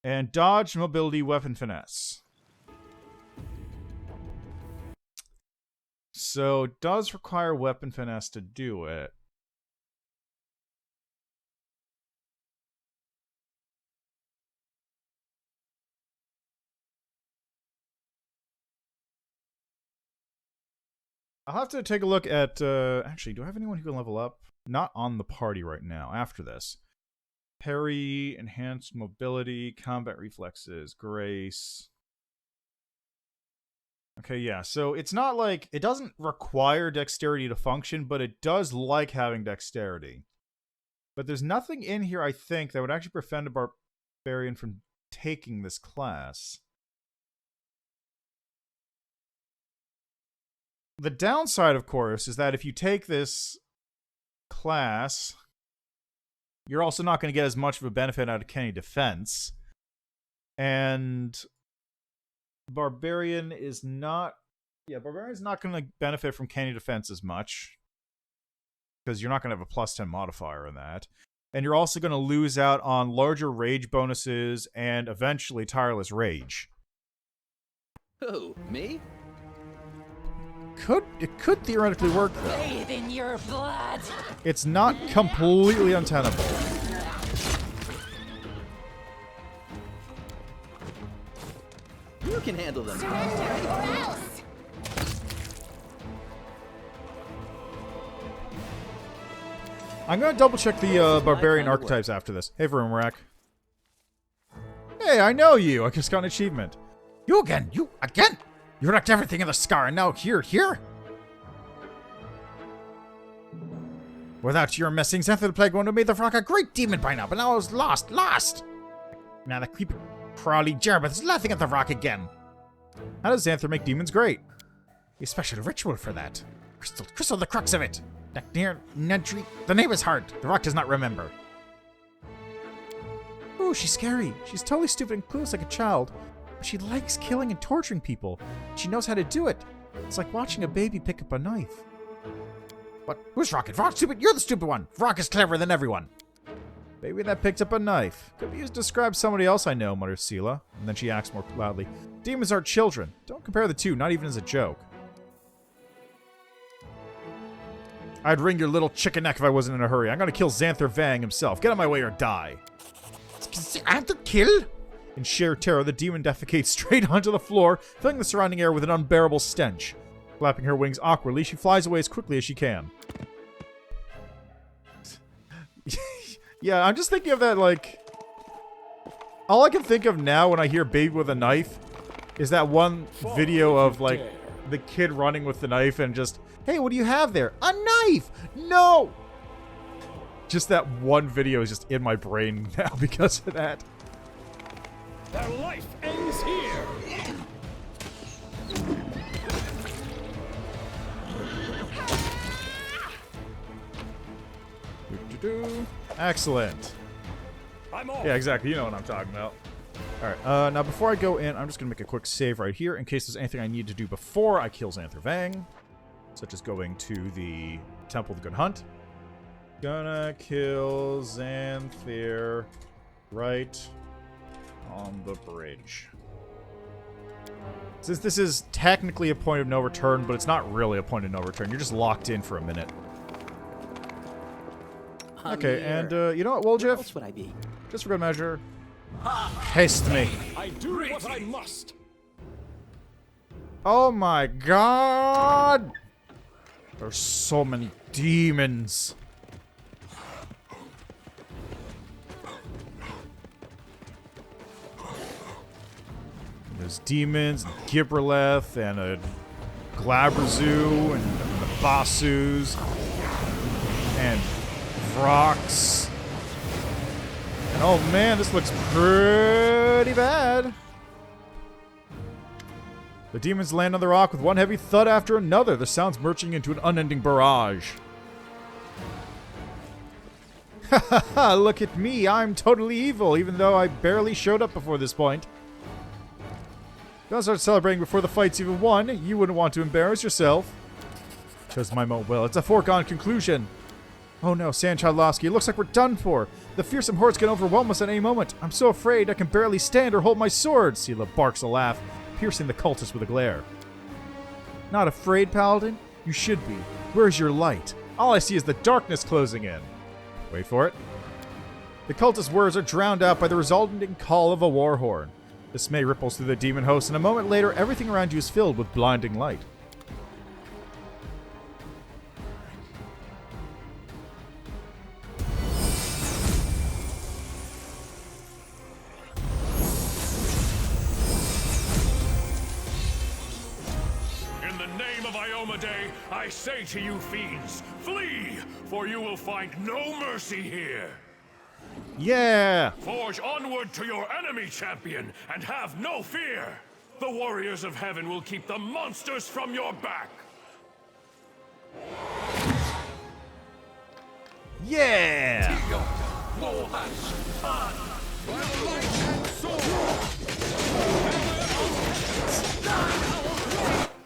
And dodge, mobility, weapon finesse. So it does require weapon finesse to do it. I'll have to take a look at, actually, do I have anyone who can level up? Not on the party right now, after this. Parry, enhanced mobility, combat reflexes, grace. Okay, yeah, so it's not like, it doesn't require dexterity to function, but it does like having dexterity. But there's nothing in here, I think, that would actually prevent a barbarian from taking this class. The downside, of course, is that if you take this class, you're also not going to get as much of a benefit out of Kenny Defense. And Barbarian is not... Yeah, Barbarian's not going to benefit from Kenny Defense as much, because you're not going to have a plus 10 modifier in that. And you're also going to lose out on larger rage bonuses and eventually Tireless Rage. Who, me? It could theoretically work, though. Bathe in your blood. It's not completely untenable. You can handle them. Surrender or else. I'm going to double check the Barbarian archetypes after this. Hey, Vroomrak. Hey, I know you. I just got an achievement. You again? You again? You wrecked everything in the Scar, and now here? Without your messing, Xanthir the Plague One would have made the Rock a great demon by now, but now I was lost. Now the creepy, crawly Jerbeth is laughing at the Rock again. How does Xanthir make demons great? A special ritual for that. Crystal, the crux of it. Nedry, the name is hard. The Rock does not remember. Ooh, she's scary. She's totally stupid and clueless like a child. But she likes killing and torturing people. She knows how to do it. It's like watching a baby pick up a knife. What? Who's Rocket? Rock's stupid. You're the stupid one. Rock is cleverer than everyone. Baby that picked up a knife. Could be used to describe somebody else I know, mutters Sela. And then she acts more loudly. Demons are children. Don't compare the two, not even as a joke. I'd wring your little chicken neck if I wasn't in a hurry. I'm gonna kill Xanthir Vang himself. Get out of my way or die. I have to kill? In sheer terror, the demon defecates straight onto the floor, filling the surrounding air with an unbearable stench. Flapping her wings awkwardly, she flies away as quickly as she can. Yeah, I'm just thinking of that, like... All I can think of now when I hear baby with a knife is that one video of, like, the kid running with the knife and just, hey, what do you have there? A knife! No! Just that one video is just in my brain now because of that. Their life ends here! Excellent. Yeah, exactly. You know what I'm talking about. Alright, now before I go in, I'm just going to make a quick save right here in case there's anything I need to do before I kill Xanthir Vang. Such as going to the Temple of the Good Hunt. Gonna kill Xanthir right on the bridge. Since this is technically a point of no return, but it's not really a point of no return. You're just locked in for a minute. Okay, and you know what, Woljeff? Where else would I be? Just for good measure, haste me. I do what I must. Oh my god! There's so many demons. There's demons, and Gibraleth, and a Glabrazu, and the Basus, and Vrox. And oh man, this looks pretty bad. The demons land on the rock with one heavy thud after another, the sounds merging into an unending barrage. Ha ha ha, look at me, I'm totally evil, even though I barely showed up before this point. Don't start celebrating before the fight's even won. You wouldn't want to embarrass yourself. Chose my moment well. It's a foregone conclusion. Oh no, Sandchildlowski, it looks like we're done for. The fearsome hordes can overwhelm us at any moment. I'm so afraid I can barely stand or hold my sword. Sela barks a laugh, piercing the cultist with a glare. Not afraid, Paladin? You should be. Where's your light? All I see is the darkness closing in. Wait for it. The cultist's words are drowned out by the resulting call of a war horn. Dismay ripples through the demon host, and a moment later, everything around you is filled with blinding light. In the name of Iomedae, I say to you fiends, flee, for you will find no mercy here. Yeah! Forge onward to your enemy, champion, and have no fear. The warriors of heaven will keep the monsters from your back. Yeah!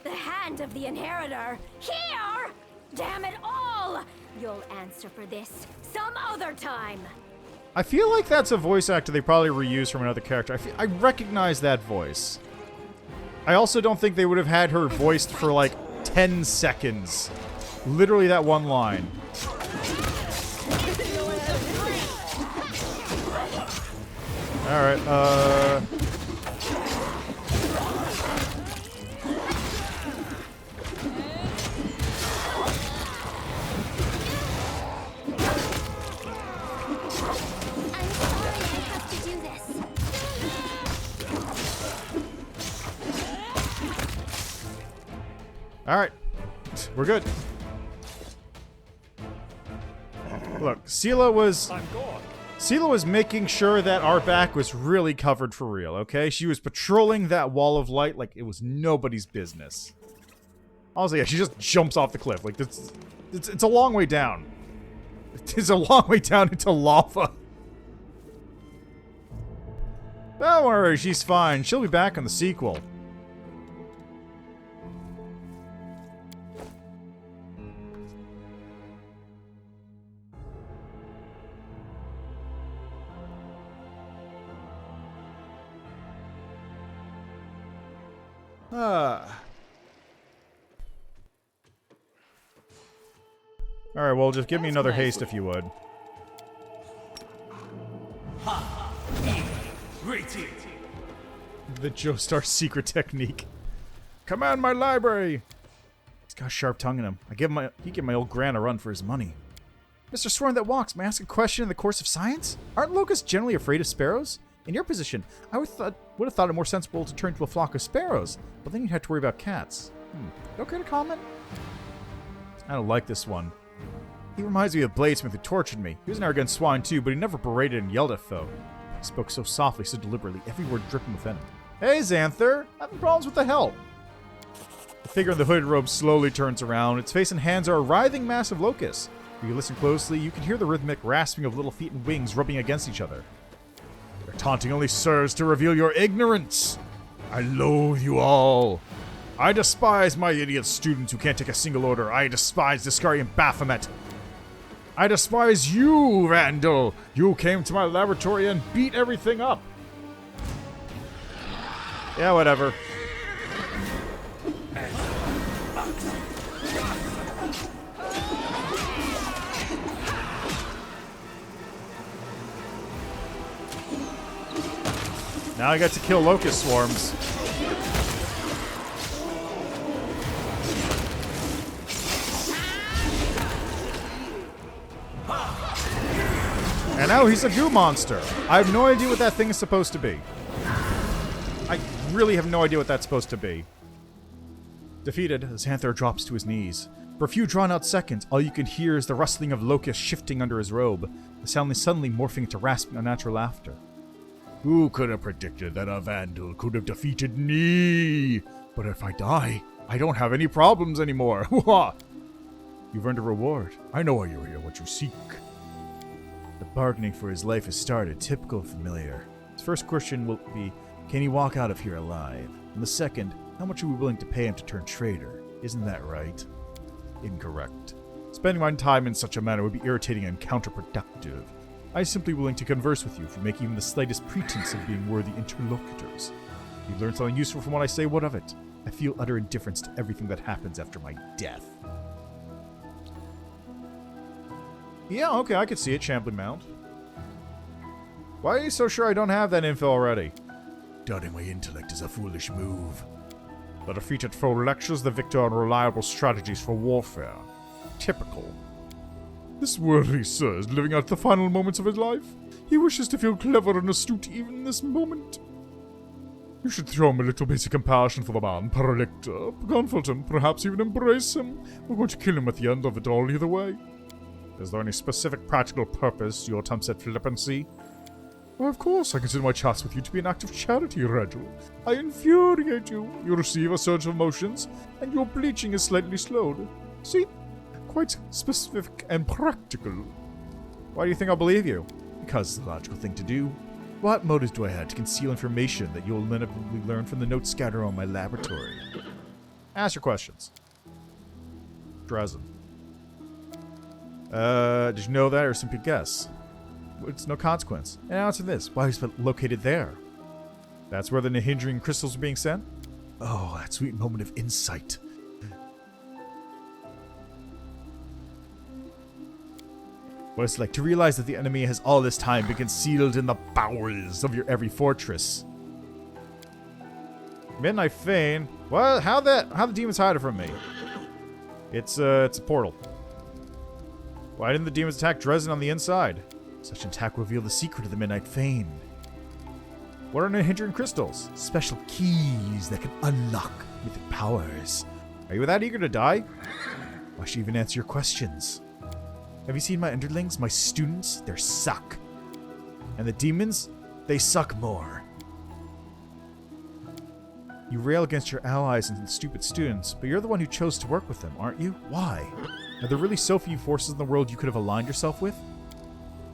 The hand of the inheritor! Here! Damn it all! You'll answer for this some other time! I feel like that's a voice actor they probably reused from another character. I recognize that voice. I also don't think they would have had her voiced for like 10 seconds. Literally that one line. Alright, Alright. We're good. Look, Sela was making sure that our back was really covered for real, okay? She was patrolling that wall of light like it was nobody's business. Also, yeah, she just jumps off the cliff. Like, it's a long way down. It's a long way down into lava. Don't worry, she's fine. She'll be back in the sequel. Alright, well, just give me another haste if you would. The Joestar secret technique. Command my library! He's got a sharp tongue in him. He give my old Gran a run for his money. Mr. Sworn that walks, may I ask a question in the course of science? Aren't locusts generally afraid of sparrows? In your position, I would have thought it more sensible to turn to a flock of sparrows, but then you'd have to worry about cats. You okay to comment? I don't like this one. He reminds me of Bladesmith who tortured me. He was an arrogant swine too, but he never berated and yelled at foe. He spoke so softly, so deliberately, every word dripping with venom. Hey, Xanthir! Having problems with the help? The figure in the hooded robe slowly turns around. Its face and hands are a writhing mass of locusts. If you listen closely, you can hear the rhythmic rasping of little feet and wings rubbing against each other. Your taunting only serves to reveal your ignorance. I loathe you all. I despise my idiot students who can't take a single order. I despise Discari and Baphomet. I despise you, Randall. You came to my laboratory and beat everything up. Yeah, whatever. Now I got to kill locust swarms. And now he's a goo monster. I have no idea what that thing is supposed to be. I really have no idea what that's supposed to be. Defeated, Xanthir drops to his knees. For a few drawn-out seconds, all you can hear is the rustling of locusts shifting under his robe, the sound suddenly morphing into rasping, unnatural laughter. Who could have predicted that a Vandal could have defeated me? But if I die, I don't have any problems anymore. You've earned a reward. I know why you're here, what you seek. The bargaining for his life has started, typical familiar. His first question will be, can he walk out of here alive? And the second, how much are we willing to pay him to turn traitor? Isn't that right? Incorrect. Spending my time in such a manner would be irritating and counterproductive. I am simply willing to converse with you if you make even the slightest pretense of being worthy interlocutors. If you learn something useful from what I say, what of it? I feel utter indifference to everything that happens after my death. Yeah, okay, I could see it, Champlain Mount. Why are you so sure I don't have that info already? Doubting my intellect is a foolish move. The defeated foe lectures the victor on reliable strategies for warfare. Typical. This worthy sir is living out the final moments of his life. He wishes to feel clever and astute even in this moment. You should throw him a little basic compassion for the man, Paralictor. Comfort him, perhaps even embrace him. We're going to kill him at the end of it all either way. Is there any specific practical purpose to your attempts at flippancy? Well, of course, I consider my chats with you to be an act of charity, Regil. I infuriate you. You receive a surge of emotions, and your bleaching is slightly slowed. See? Quite specific and practical. Why do you think I'll believe you? Because it's the logical thing to do. What motives do I have to conceal information that you'll inevitably learn from the notes scattered around my laboratory? Ask your questions. Dresden. Did you know that or simply guess? It's no consequence. And answer this. Why is it located there? That's where the Nihindrian crystals are being sent? Oh, that sweet moment of insight. What it's like to realize that the enemy has all this time been concealed in the bowels of your every fortress. Midnight Fane? What? How the demons hide it from me? It's a portal. Why didn't the demons attack Dresden on the inside? Such an attack will reveal the secret of the Midnight Fane. What are Nihindrian crystals? Special keys that can unlock mythic powers. Are you that eager to die? Why should I even answer your questions? Have you seen my underlings, my students? They're suck. And the demons? They suck more. You rail against your allies and the stupid students, but you're the one who chose to work with them, aren't you? Why? Are there really so few forces in the world you could have aligned yourself with?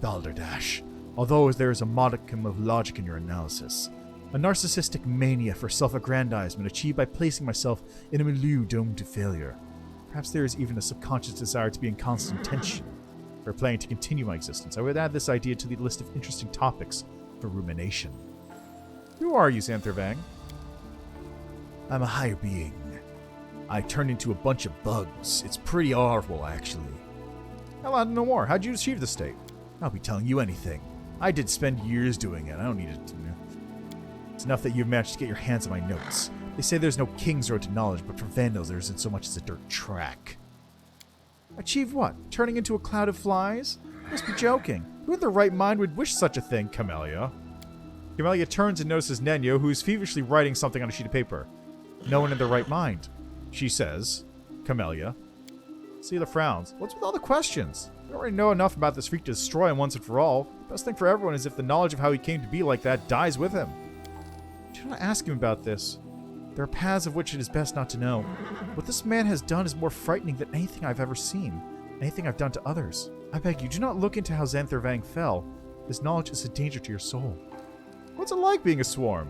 Balderdash. Although there is a modicum of logic in your analysis. A narcissistic mania for self-aggrandizement achieved by placing myself in a milieu doomed to failure. Perhaps there is even a subconscious desire to be in constant tension. Or planning to continue my existence, I would add this idea to the list of interesting topics for rumination. Who are you, Xanthir Vang? I'm a higher being. I turned into a bunch of bugs. It's pretty horrible, actually. I want to know more. How'd you achieve this state? I'll be telling you anything. I did spend years doing it. I don't need it to know. It's enough that you've managed to get your hands on my notes. They say there's no king's road to knowledge, but for Vandals there isn't so much as a dirt track. Achieve what? Turning into a cloud of flies? You must be joking. Who in their right mind would wish such a thing, Camellia? Camellia turns and notices Nenyo, who is feverishly writing something on a sheet of paper. No one in their right mind, she says. Camellia. Seela frowns. What's with all the questions? We already know enough about this freak to destroy him once and for all. The best thing for everyone is if the knowledge of how he came to be like that dies with him. I do not ask him about this. There are paths of which it is best not to know. What this man has done is more frightening than anything I've ever seen. Anything I've done to others. I beg you, do not look into how Xanthir Vang fell. His knowledge is a danger to your soul. What's it like being a swarm?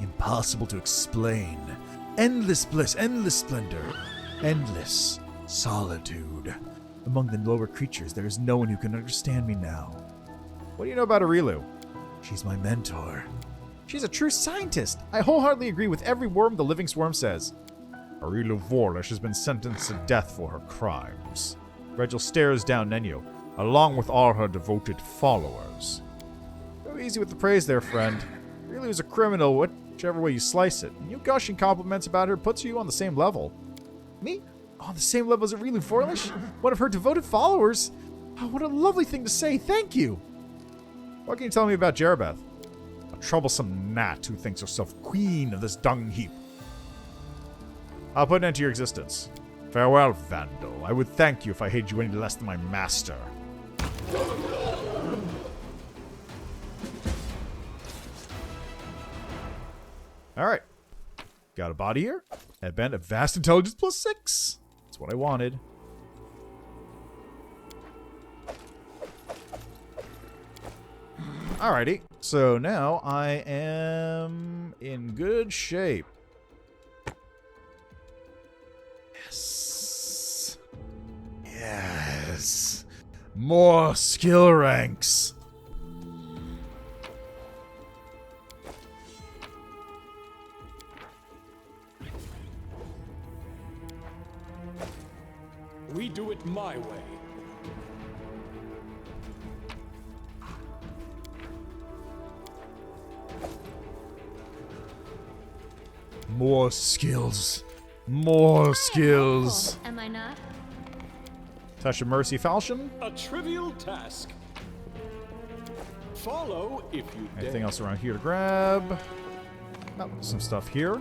Impossible to explain. Endless bliss, endless splendor. Endless solitude. Among the lower creatures, there is no one who can understand me now. What do you know about Arilu? She's my mentor. She's a true scientist. I wholeheartedly agree with every word the living swarm says. Arilu Vorlish has been sentenced to death for her crimes. Regil stares down Nenyo, along with all her devoted followers. Go easy with the praise there, friend. Arilu is a criminal, whichever way you slice it. And you gushing compliments about her puts you on the same level. Me? On the same level as Arilu Vorlish? One of her devoted followers? Oh, what a lovely thing to say. Thank you. What can you tell me about Jerebeth? A troublesome gnat who thinks herself queen of this dung heap. I'll put an end to your existence. Farewell, Vandal. I would thank you if I hated you any less than my master. Alright. Got a body here. Headband of vast intelligence +6. That's what I wanted. Alrighty. So now I am in good shape. Yes. Yes. More skill ranks. We do it my way. More skills. More skills. Am I not? Touch of Mercy Falchion. A trivial task. Follow if you dare. Anything else around here to grab? Oh, some stuff here.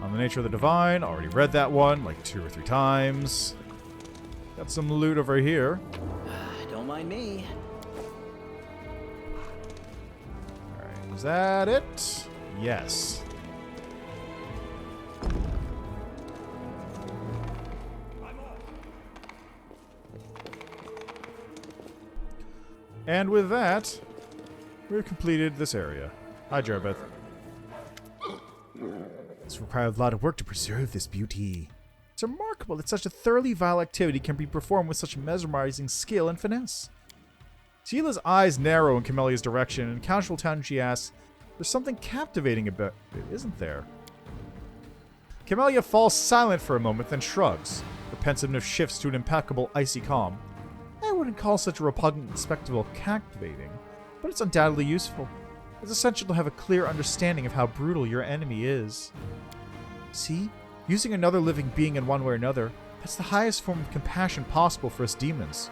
On the Nature of the Divine. Already read that one like 2 or 3 times. Got some loot over here. Don't mind me. Alright, is that it? Yes. And with that, we've completed this area. Hi, Jerbeth. It's required a lot of work to preserve this beauty. It's remarkable that such a thoroughly vile activity can be performed with such mesmerizing skill and finesse. Tila's eyes narrow in Camelia's direction, and in casual tone she asks, "There's something captivating about it, isn't there?" Camelia falls silent for a moment, then shrugs. Her pensiveness shifts to an impeccable, icy calm. I wouldn't call such a repugnant spectacle captivating, but it's undoubtedly useful. It's essential to have a clear understanding of how brutal your enemy is. See? Using another living being in one way or another, that's the highest form of compassion possible for us demons.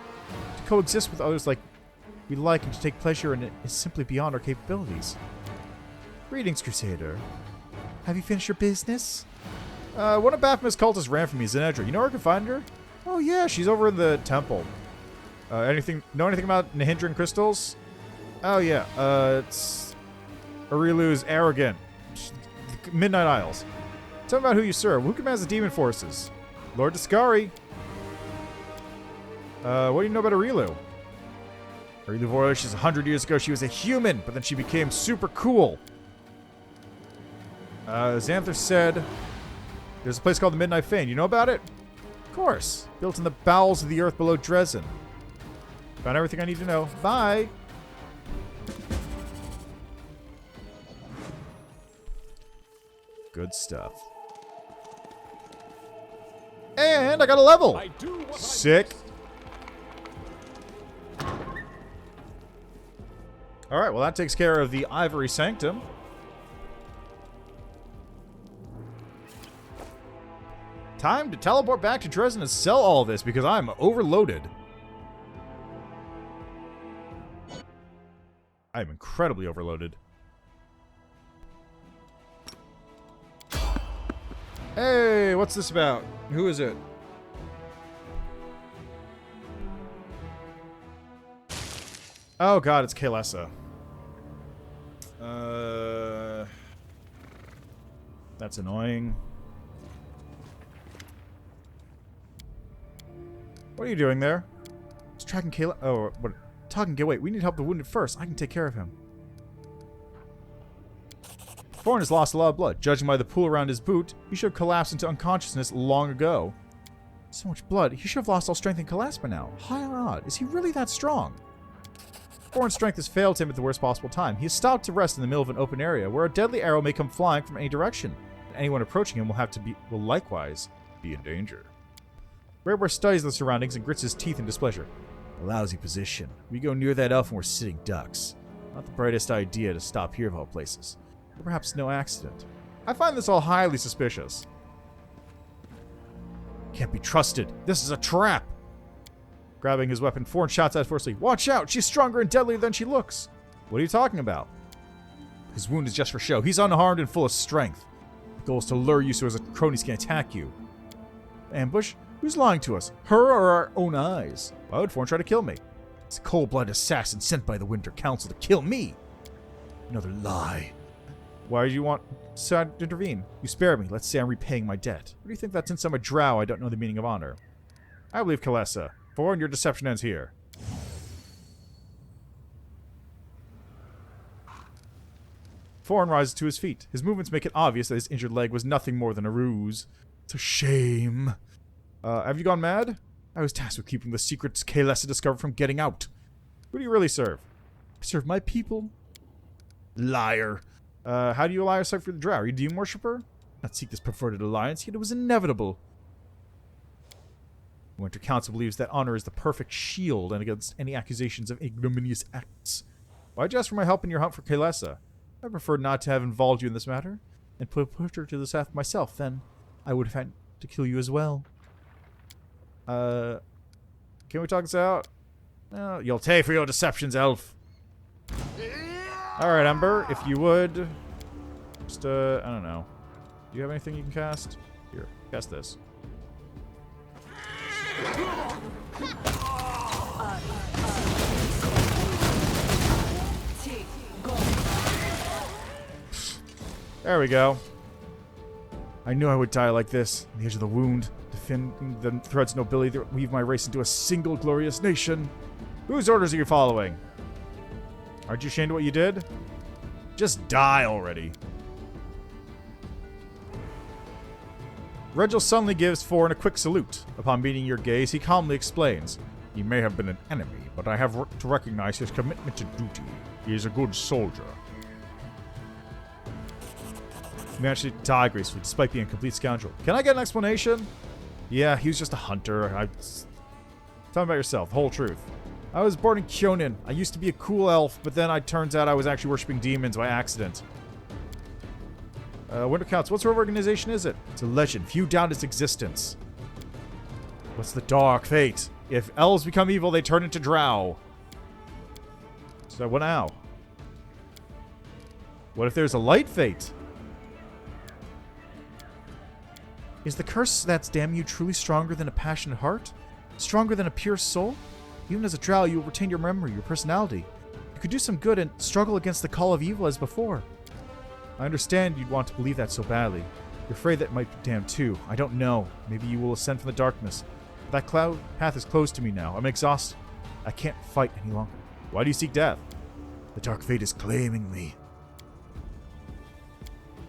To coexist with others like we like and to take pleasure in it is simply beyond our capabilities. Greetings, Crusader. Have you finished your business? One of Baphomet's cultists ran from me, Zenedra. You know where I can find her? Oh yeah, she's over in the temple. Know anything about Nahindran crystals? Oh yeah, it's Arilu's arrogant. Midnight Isles. Tell me about who you serve. Who commands the demon forces? Lord Discari. What do you know about Arilu? Arilu voyages 100 years ago. She was a human, but then she became super cool. Xanthir said there's a place called the Midnight Fane. You know about it? Of course. Built in the bowels of the earth below Dresden. Found everything I need to know. Bye. Good stuff. And I got a level. Sick. Alright, well that takes care of the Ivory Sanctum. Time to teleport back to Dresden and sell all this because I'm overloaded. I'm incredibly overloaded. Hey, what's this about? Who is it? Oh god, it's Kalesa. That's annoying. What are you doing there? Just tracking Kayla. Oh, what? Talking. Wait, we need help the wounded first. I can take care of him. Thorn has lost a lot of blood. Judging by the pool around his boot, he should have collapsed into unconsciousness long ago. So much blood. He should have lost all strength and collapsed by now. High or odd? Is he really that strong? Thorn's strength has failed him at the worst possible time. He has stopped to rest in the middle of an open area where a deadly arrow may come flying from any direction. Anyone approaching him will likewise be in danger. Rareware studies the surroundings and grits his teeth in displeasure. A lousy position. We go near that elf and we're sitting ducks. Not the brightest idea to stop here of all places. Or perhaps no accident. I find this all highly suspicious. Can't be trusted. This is a trap. Grabbing his weapon, Thorn shouts out forcefully, "Watch out! She's stronger and deadlier than she looks!" What are you talking about? His wound is just for show. He's unharmed and full of strength. The goal is to lure you so his cronies can attack you. Ambush? Who's lying to us? Her or our own eyes? Why would Thorn try to kill me? It's a cold-blooded assassin sent by the Winter Council to kill me. Another lie. Why do you want to intervene? You spare me. Let's say I'm repaying my debt. What do you think that since I'm a drow, I don't know the meaning of honor? I believe Kalesa. Thorn, your deception ends here. Thorn rises to his feet. His movements make it obvious that his injured leg was nothing more than a ruse. It's a shame. Have you gone mad? I was tasked with keeping the secrets Kaylessa discovered from getting out. Who do you really serve? I serve my people. Liar. How do you ally aside for the drow? Are you a demon worshipper? Not seek this perverted alliance, yet it was inevitable. The Winter Council believes that honor is the perfect shield and against any accusations of ignominious acts. Why'd you ask for my help in your hunt for Kaylessa? I prefer not to have involved you in this matter, and put her to the path myself, then I would have had to kill you as well. Can we talk this out? You'll pay for your deceptions, elf. Alright, Ember, if you would. Just, I don't know. Do you have anything you can cast? Here, cast this. There we go. I knew I would die like this, on the edge of the wound, defending the thread's nobility that weave my race into a single glorious nation. Whose orders are you following? Aren't you ashamed of what you did? Just die already. Regil suddenly gives Foran a quick salute. Upon meeting your gaze, he calmly explains. He may have been an enemy, but I have to recognize his commitment to duty. He is a good soldier. He managed to die gracefully, despite being a complete scoundrel. Can I get an explanation? Yeah, he was just a hunter. Tell me about yourself, the whole truth. I was born in Kyonin. I used to be a cool elf, but then it turns out I was actually worshipping demons by accident. Winter Council, what sort of organization is it? It's a legend. Few doubt its existence. What's the dark fate? If elves become evil, they turn into drow. So what now? What if there's a light fate? Is the curse that's damn you truly stronger than a passionate heart? Stronger than a pure soul? Even as a drow, you will retain your memory, your personality. You could do some good and struggle against the call of evil as before. I understand you'd want to believe that so badly. You're afraid that might be damned too. I don't know. Maybe you will ascend from the darkness. That cloud path is closed to me now. I'm exhausted. I can't fight any longer. Why do you seek death? The dark fate is claiming me.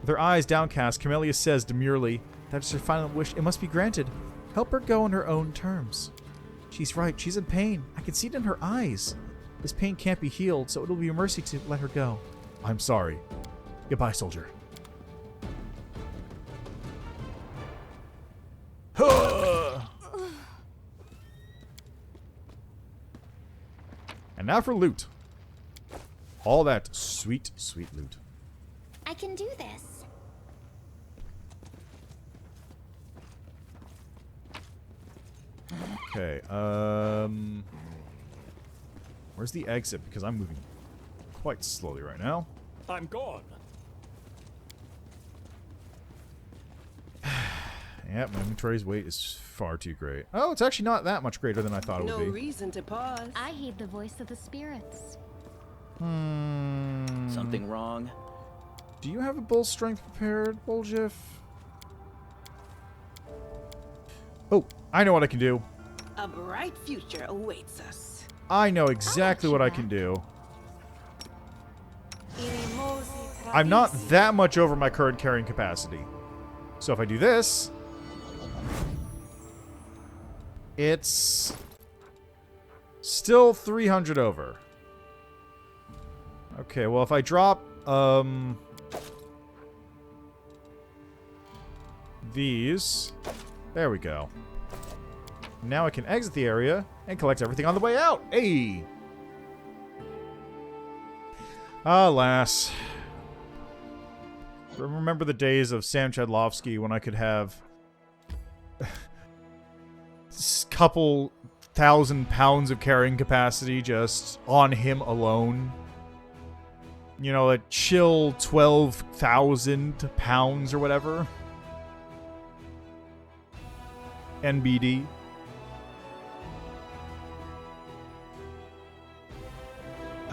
With her eyes downcast, Camellia says demurely, "That is her final wish. It must be granted. Help her go on her own terms." She's right. She's in pain. I can see it in her eyes. This pain can't be healed, so it'll be a mercy to let her go. I'm sorry. Goodbye, soldier. And now for loot. All that sweet, sweet loot. I can do this. Okay, where's the exit? Because I'm moving quite slowly right now. I'm gone. Yep, my inventory's weight is far too great. Oh, it's actually not that much greater than I thought it would be. No reason to pause. I heed the voice of the spirits. Something wrong? Do you have a bull strength prepared, Bulljiff? Oh, I know what I can do. A bright future awaits us. I know exactly what I can do. I'm not that much over my current carrying capacity. So if I do this, it's still 300 over. Okay, well if I drop these, there we go. Now I can exit the area and collect everything on the way out. Hey! Alas. Remember the days of Sam Chadlovsky when I could have a couple 1,000 pounds of carrying capacity just on him alone? You know, a chill 12,000 pounds or whatever. NBD.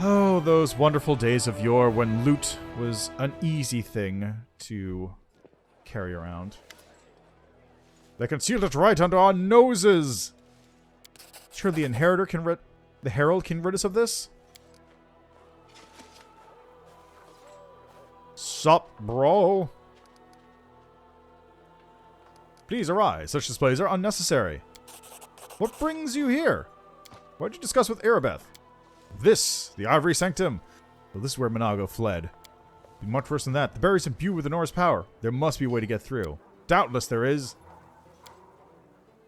Oh, those wonderful days of yore when loot was an easy thing to carry around. They concealed it right under our noses! Sure, the Inheritor can the Herald can rid us of this? Sup, bro? Please arise. Such displays are unnecessary. What brings you here? What did you discuss with Erebeth? This, the Ivory Sanctum. Well, this is where Monago fled. Be much worse than that. The berries imbue with Nora's power. There must be a way to get through. Doubtless there is.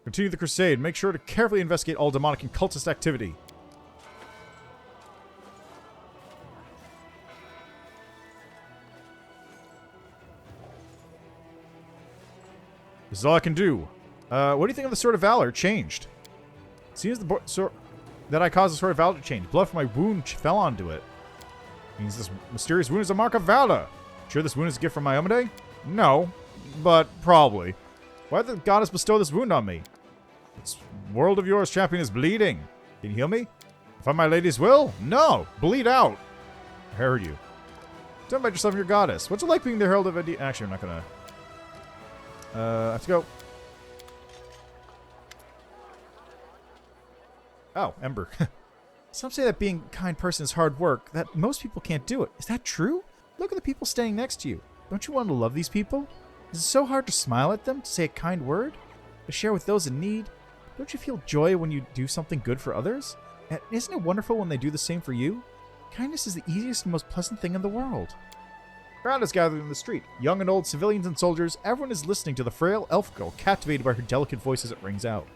Continue the crusade. Make sure to carefully investigate all demonic and cultist activity. This is all I can do. What do you think of the Sword of Valor? Changed. It seems that I caused the Sword of Valor to change. Blood from my wound fell onto it. Means this mysterious wound is a mark of valor. Sure this wound is a gift from Iomade? No, but probably. Why did the goddess bestow this wound on me? This world of yours, champion, is bleeding. Can you heal me? If I'm my lady's will? No! Bleed out! I heard you. Tell me about yourself and your goddess. What's it like being the herald of a... Actually, I'm not gonna... I have to go. Oh, Ember. Some say that being a kind person is hard work, that most people can't do it. Is that true? Look at the people standing next to you. Don't you want to love these people? Is it so hard to smile at them, to say a kind word, to share with those in need? Don't you feel joy when you do something good for others? And isn't it wonderful when they do the same for you? Kindness is the easiest and most pleasant thing in the world. Crowd is gathered in the street. Young and old, civilians and soldiers, everyone is listening to the frail elf girl, captivated by her delicate voice as it rings out.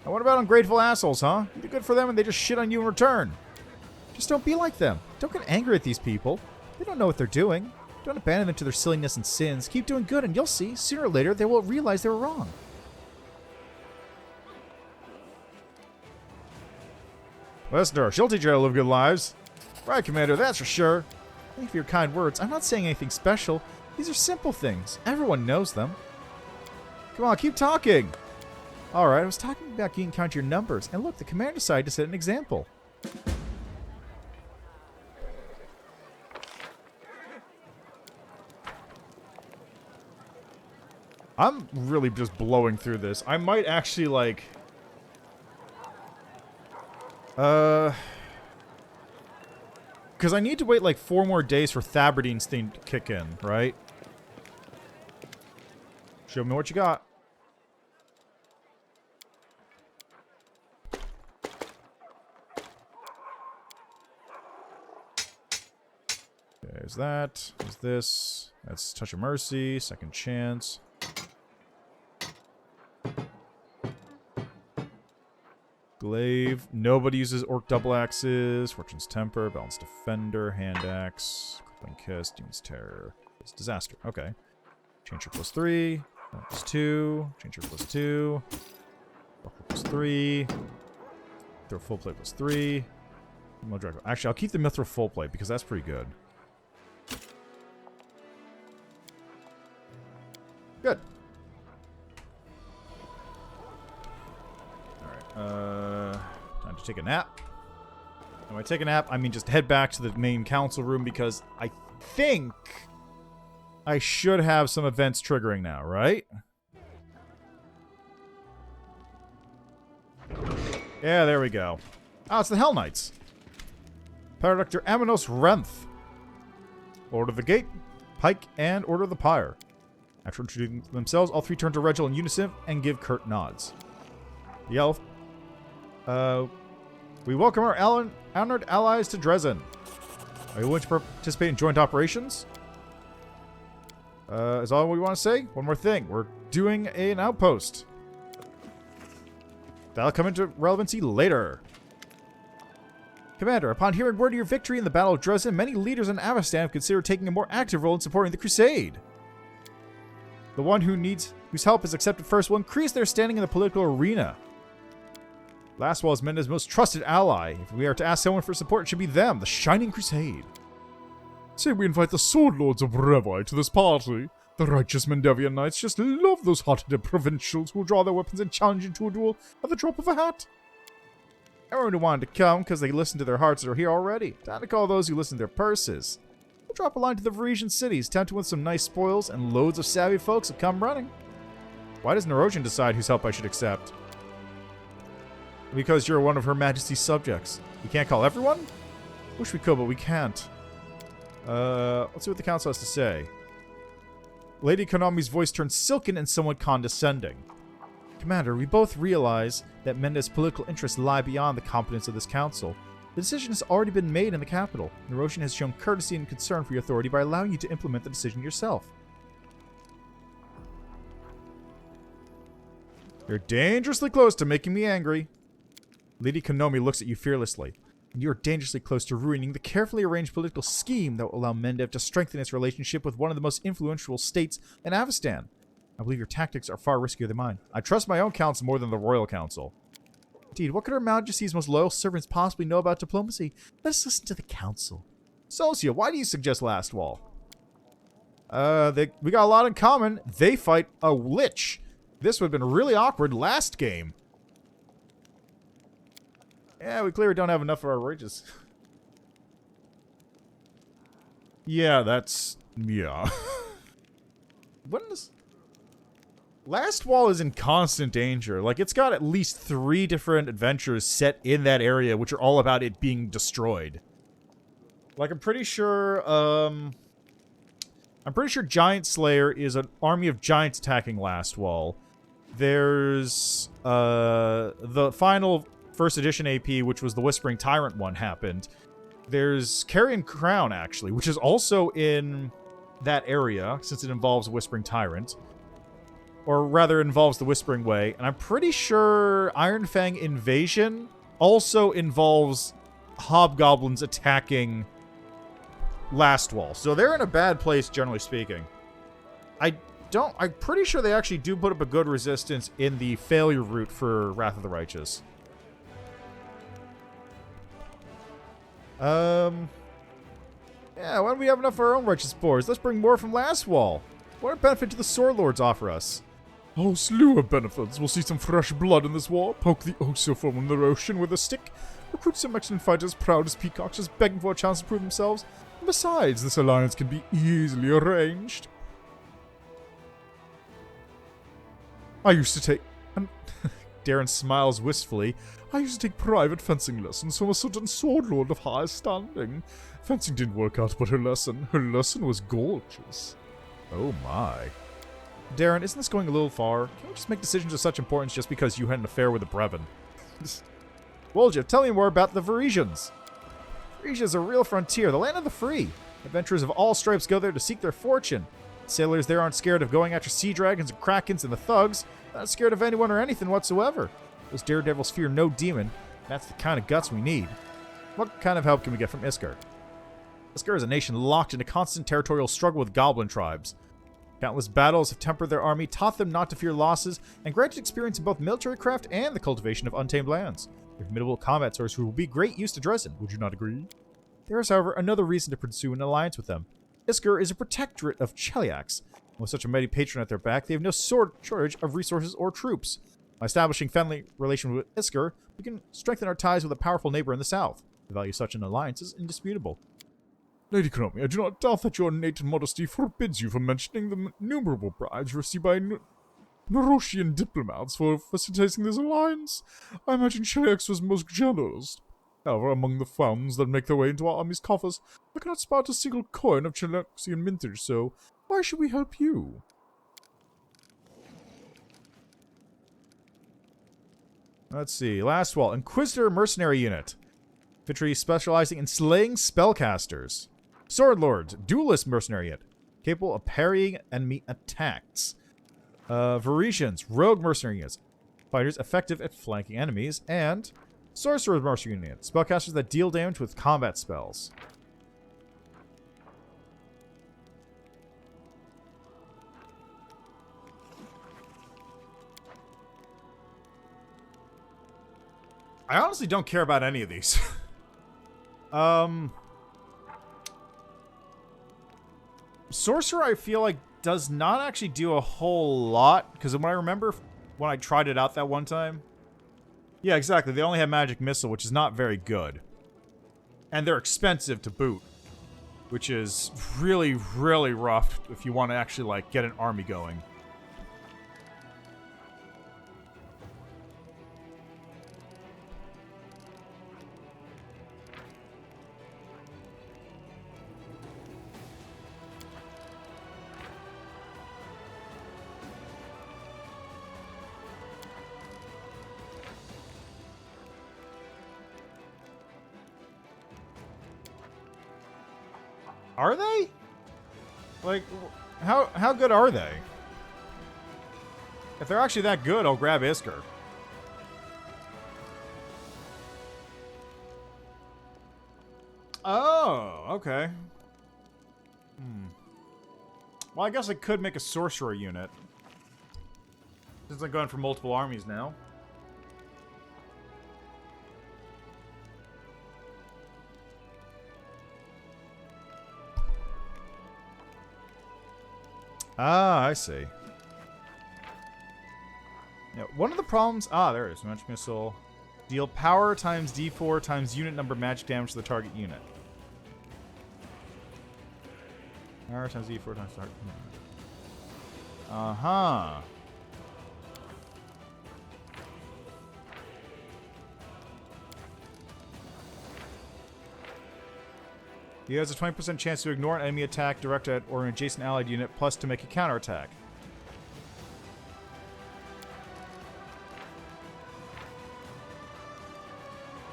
Now what about ungrateful assholes, huh? You do good for them and they just shit on you in return. Just don't be like them. Don't get angry at these people. They don't know what they're doing. Don't abandon them to their silliness and sins. Keep doing good and you'll see, sooner or later, they will realize they were wrong. Listener, she'll teach you how to live good lives. Right, Commander, that's for sure. Thank you for your kind words. I'm not saying anything special. These are simple things. Everyone knows them. Come on, keep talking. Alright, I was talking about getting count your numbers. And look, the commander decided to set an example. I'm really just blowing through this. I might actually, like... Because I need to wait like 4 more days for Thaberdine's thing to kick in, right? Show me what you got. Okay, is that? Is this? That's Touch of Mercy, Second Chance. Glaive. Nobody uses Orc Double Axes. Fortune's Temper. Balanced Defender. Hand Axe. Crippling Kiss. Demon's Terror. It's Disaster. Okay. Changer +3. +2. Changer +2. Buckle +3. Throw Full Plate +3. Actually, I'll keep the Mithril Full Plate because that's pretty good. Good. Time to take a nap. And when I take a nap, I mean just head back to the main council room because I think I should have some events triggering now, right? Yeah, there we go. Oh, it's the Hell Knights. Paradoctor Aminos Renth. Order of the Gate, Pike, and Order of the Pyre. After introducing themselves, all 3 turn to Regil in unison and give curt nods. The elf. We welcome our honored allies to Dresden. Are you willing to participate in joint operations? Is all we want to say? One more thing. We're doing an outpost. That'll come into relevancy later. Commander, upon hearing word of your victory in the Battle of Dresden, many leaders in Avestan have considered taking a more active role in supporting the crusade. The one whose help is accepted first will increase their standing in the political arena. Lastwall is Menda's most trusted ally. If we are to ask someone for support, it should be them, the Shining Crusade. Say we invite the Sword Lords of Revi to this party. The righteous Mendevian Knights just love those hot-headed provincials who draw their weapons and challenge into a duel at the drop of a hat. Everyone who wanted to come because they listen to their hearts are here already. Time to call those who listen to their purses. We'll drop a line to the Varisian cities, tempt to win some nice spoils, and loads of savvy folks will come running. Why does Nerosian decide whose help I should accept? Because you're one of Her Majesty's subjects. We can't call everyone? Wish we could, but we can't. Let's see what the council has to say. Lady Konami's voice turned silken and somewhat condescending. Commander, we both realize that Mendez's political interests lie beyond the competence of this council. The decision has already been made in the capital. Neroshian has shown courtesy and concern for your authority by allowing you to implement the decision yourself. You're dangerously close to making me angry. Lady Konomi looks at you fearlessly, and you are dangerously close to ruining the carefully arranged political scheme that will allow Mendev to strengthen its relationship with one of the most influential states in Avestan. I believe your tactics are far riskier than mine. I trust my own council more than the Royal Council. Indeed, what could Her Majesty's most loyal servants possibly know about diplomacy? Let us listen to the council. Socia, why do you suggest Last Wall? We got a lot in common. They fight a lich. This would have been really awkward last game. Yeah, we clearly don't have enough of our rages. Yeah, that's... yeah. What is... Last Wall is in constant danger. Like, it's got at least 3 different adventures set in that area, which are all about it being destroyed. Like, I'm pretty sure Giant Slayer is an army of giants attacking Last Wall. There's, the final first edition AP, which was the Whispering Tyrant one, happened. There's Carrion Crown, actually, which is also in that area, since it involves Whispering Tyrant. Or rather, involves the Whispering Way. And I'm pretty sure Iron Fang Invasion also involves hobgoblins attacking Last Wall. So they're in a bad place, generally speaking. I'm pretty sure they actually do put up a good resistance in the failure route for Wrath of the Righteous. Yeah, why don't we have enough of our own righteous spores? Let's bring more from Last Wall. What benefit do the Sword Lords offer us? Oh, slew of benefits. We'll see some fresh blood in this war. Poke the oh-so from the ocean with a stick. Recruit some excellent fighters proud as peacocks, just begging for a chance to prove themselves. And besides, this alliance can be easily arranged. I used to take... Darren smiles wistfully. I used to take private fencing lessons from a certain sword lord of high standing. Fencing didn't work out, but her lesson was gorgeous. Oh my. Darren, isn't this going a little far? Can't we just make decisions of such importance just because you had an affair with a Brevin? Wolja, tell me more about the Varisians. Varesia is a real frontier, the land of the free. Adventurers of all stripes go there to seek their fortune. Sailors there aren't scared of going after sea dragons and krakens and the thugs. Not scared of anyone or anything whatsoever. Those daredevils fear no demon. That's the kind of guts we need. What kind of help can we get from Iskar? Iskar is a nation locked in a constant territorial struggle with goblin tribes. Countless battles have tempered their army, taught them not to fear losses, and granted experience in both military craft and the cultivation of untamed lands. They're formidable combat swords who will be great use to Dresden, would you not agree? There is, however, another reason to pursue an alliance with them. Iskar is a protectorate of Cheliax. With such a mighty patron at their back, they have no shortage of resources or troops. By establishing friendly relations with Iskar, we can strengthen our ties with a powerful neighbor in the south. The value of such an alliance is indisputable. Lady Konomi, I do not doubt that your innate modesty forbids you from mentioning the innumerable bribes received by Neroshian diplomats for facilitating this alliance. I imagine Cheliax was most generous. However, among the funds that make their way into our army's coffers, I cannot spot a single coin of Cheliaxian mintage, so why should we help you? Let's see. Last Wall. Inquisitor Mercenary Unit. Infantry specializing in slaying spellcasters. Sword Lords. Duelist Mercenary Unit. Capable of parrying enemy attacks. Varisians. Rogue Mercenary Units. Fighters effective at flanking enemies. And Sorcerer's Mercenary Unit. Spellcasters that deal damage with combat spells. I honestly don't care about any of these. Sorcerer, I feel like, does not actually do a whole lot. Because when I remember when I tried it out that one time. Yeah, exactly. They only have Magic Missile, which is not very good. And they're expensive to boot. Which is really, really rough if you want to actually, like, get an army going. Are they? Like, how good are they? If they're actually that good, I'll grab Isker. Oh, okay. Well, I guess I could make a sorcerer unit. Since I'm going for multiple armies now. Ah, I see. Yeah, one of the problems... Ah, there it is. Magic Missile. Deal power times D4 times unit number magic damage to the target unit. Power times D4 times target unit. Uh-huh. He has a 20% chance to ignore an enemy attack directed at or an adjacent allied unit, plus to make a counterattack.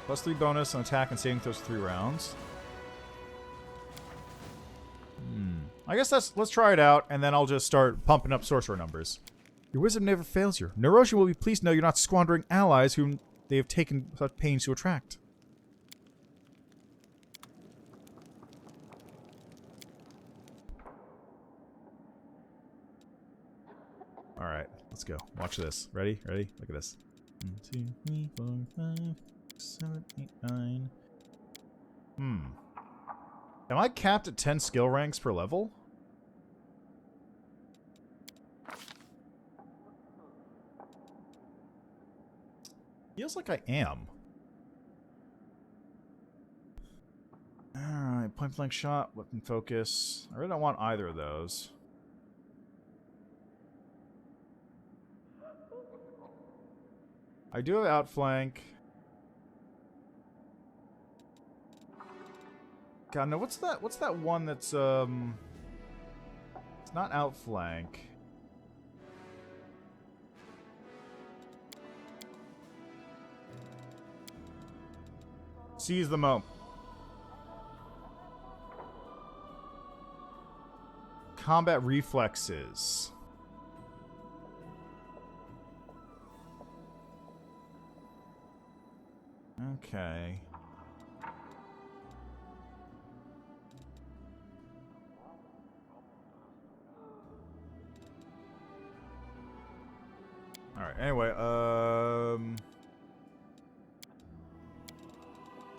Plus 3 bonus on attack and saving throws 3 rounds. I guess let's try it out, and then I'll just start pumping up sorcerer numbers. Your wisdom never fails you. Nerosia will be pleased to know you're not squandering allies whom they have taken such pains to attract. Alright, let's go. Watch this. Ready? Ready? Look at this. 1, 2, 3, 4, 5, 6, 7, 8, 9. Am I capped at 10 skill ranks per level? Feels like I am. Alright, point blank shot, weapon focus. I really don't want either of those. I do have outflank. God, no, what's that one that's, it's not outflank. Seize the moment. Combat reflexes. Okay. Alright, anyway,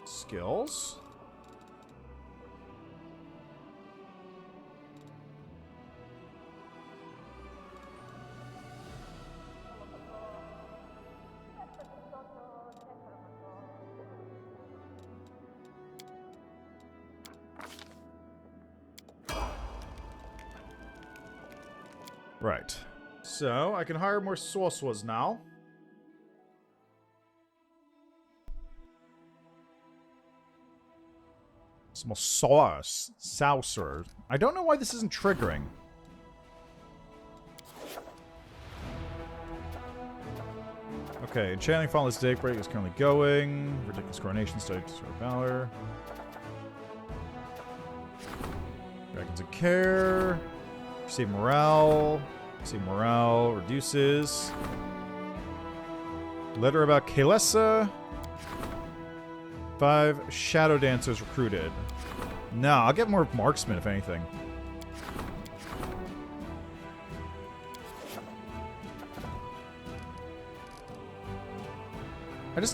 skills. Right. So, I can hire more sorcerers now. Some more sorcerers. I don't know why this isn't triggering. Okay, Enchanting Faultless Daybreak is currently going. Ridiculous Coronation Study to Sort of Valor. Dragons of Care. Save morale. Save morale. Reduces. Letter about Kalesa. 5 Shadow Dancers recruited. No, I'll get more marksmen if anything.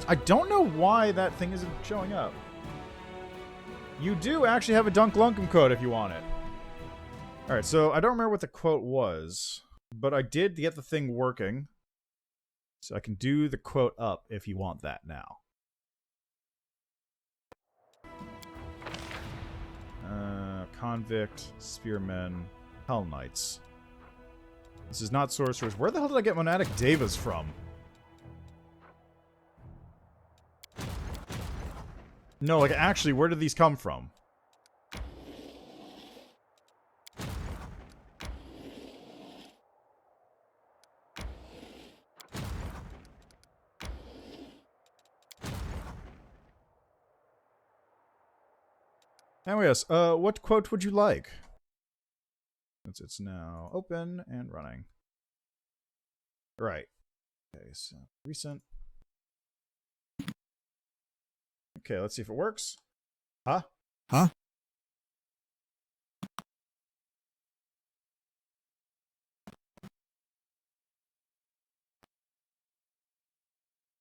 I don't know why that thing isn't showing up. You do actually have a Dunk Lunkum code if you want it. Alright, so I don't remember what the quote was, but I did get the thing working. So I can do the quote up if you want that now. Convict, Spearmen, Hell Knights. This is not sorcerers. Where the hell did I get Monadic Devas from? No, like, actually, where did these come from? Anyways, what quote would you like? Since it's now open and running. Right. Okay, so recent. Okay, let's see if it works. Huh? Huh?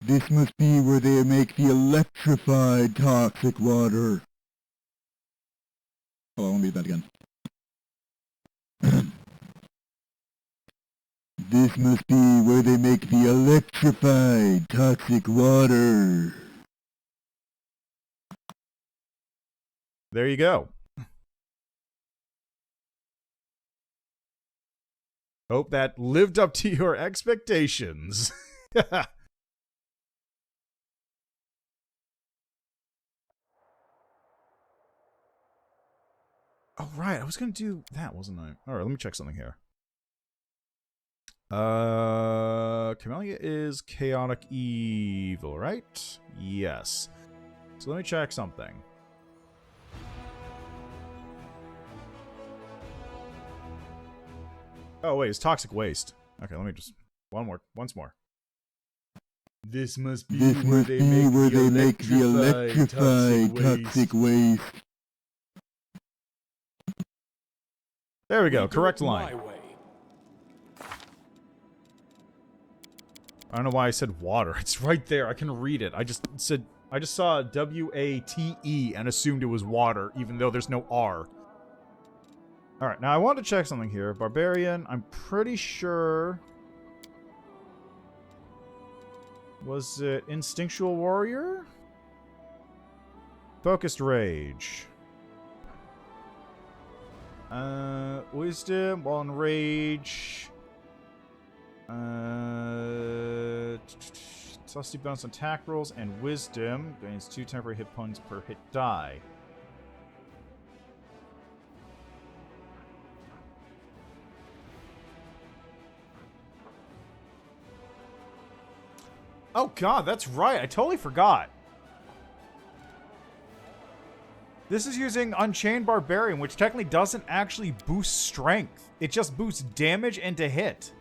This must be where they make the electrified toxic water. Oh, I won't read that again. This must be where they make the electrified toxic water. There you go. Hope that lived up to your expectations. Oh, right. I was going to do that, wasn't I? All right, let me check something here. Camellia is chaotic evil, right? Yes. So let me check something. Oh, wait, it's toxic waste. Okay, let me just... once more. This must be where they make the electrified toxic waste. There we go, correct line. I don't know why I said water. It's right there. I can read it. I just saw W-A-T-E and assumed it was water, even though there's no R. Alright, now I want to check something here. Barbarian, I'm pretty sure... Was it Instinctual Warrior? Focused Rage. Wisdom, while in Rage. Celestial bonus on attack rolls and Wisdom. Gains 2 temporary hit points per hit die. Oh god, that's right. I totally forgot. This is using Unchained Barbarian, which technically doesn't actually boost strength. It just boosts damage and to hit.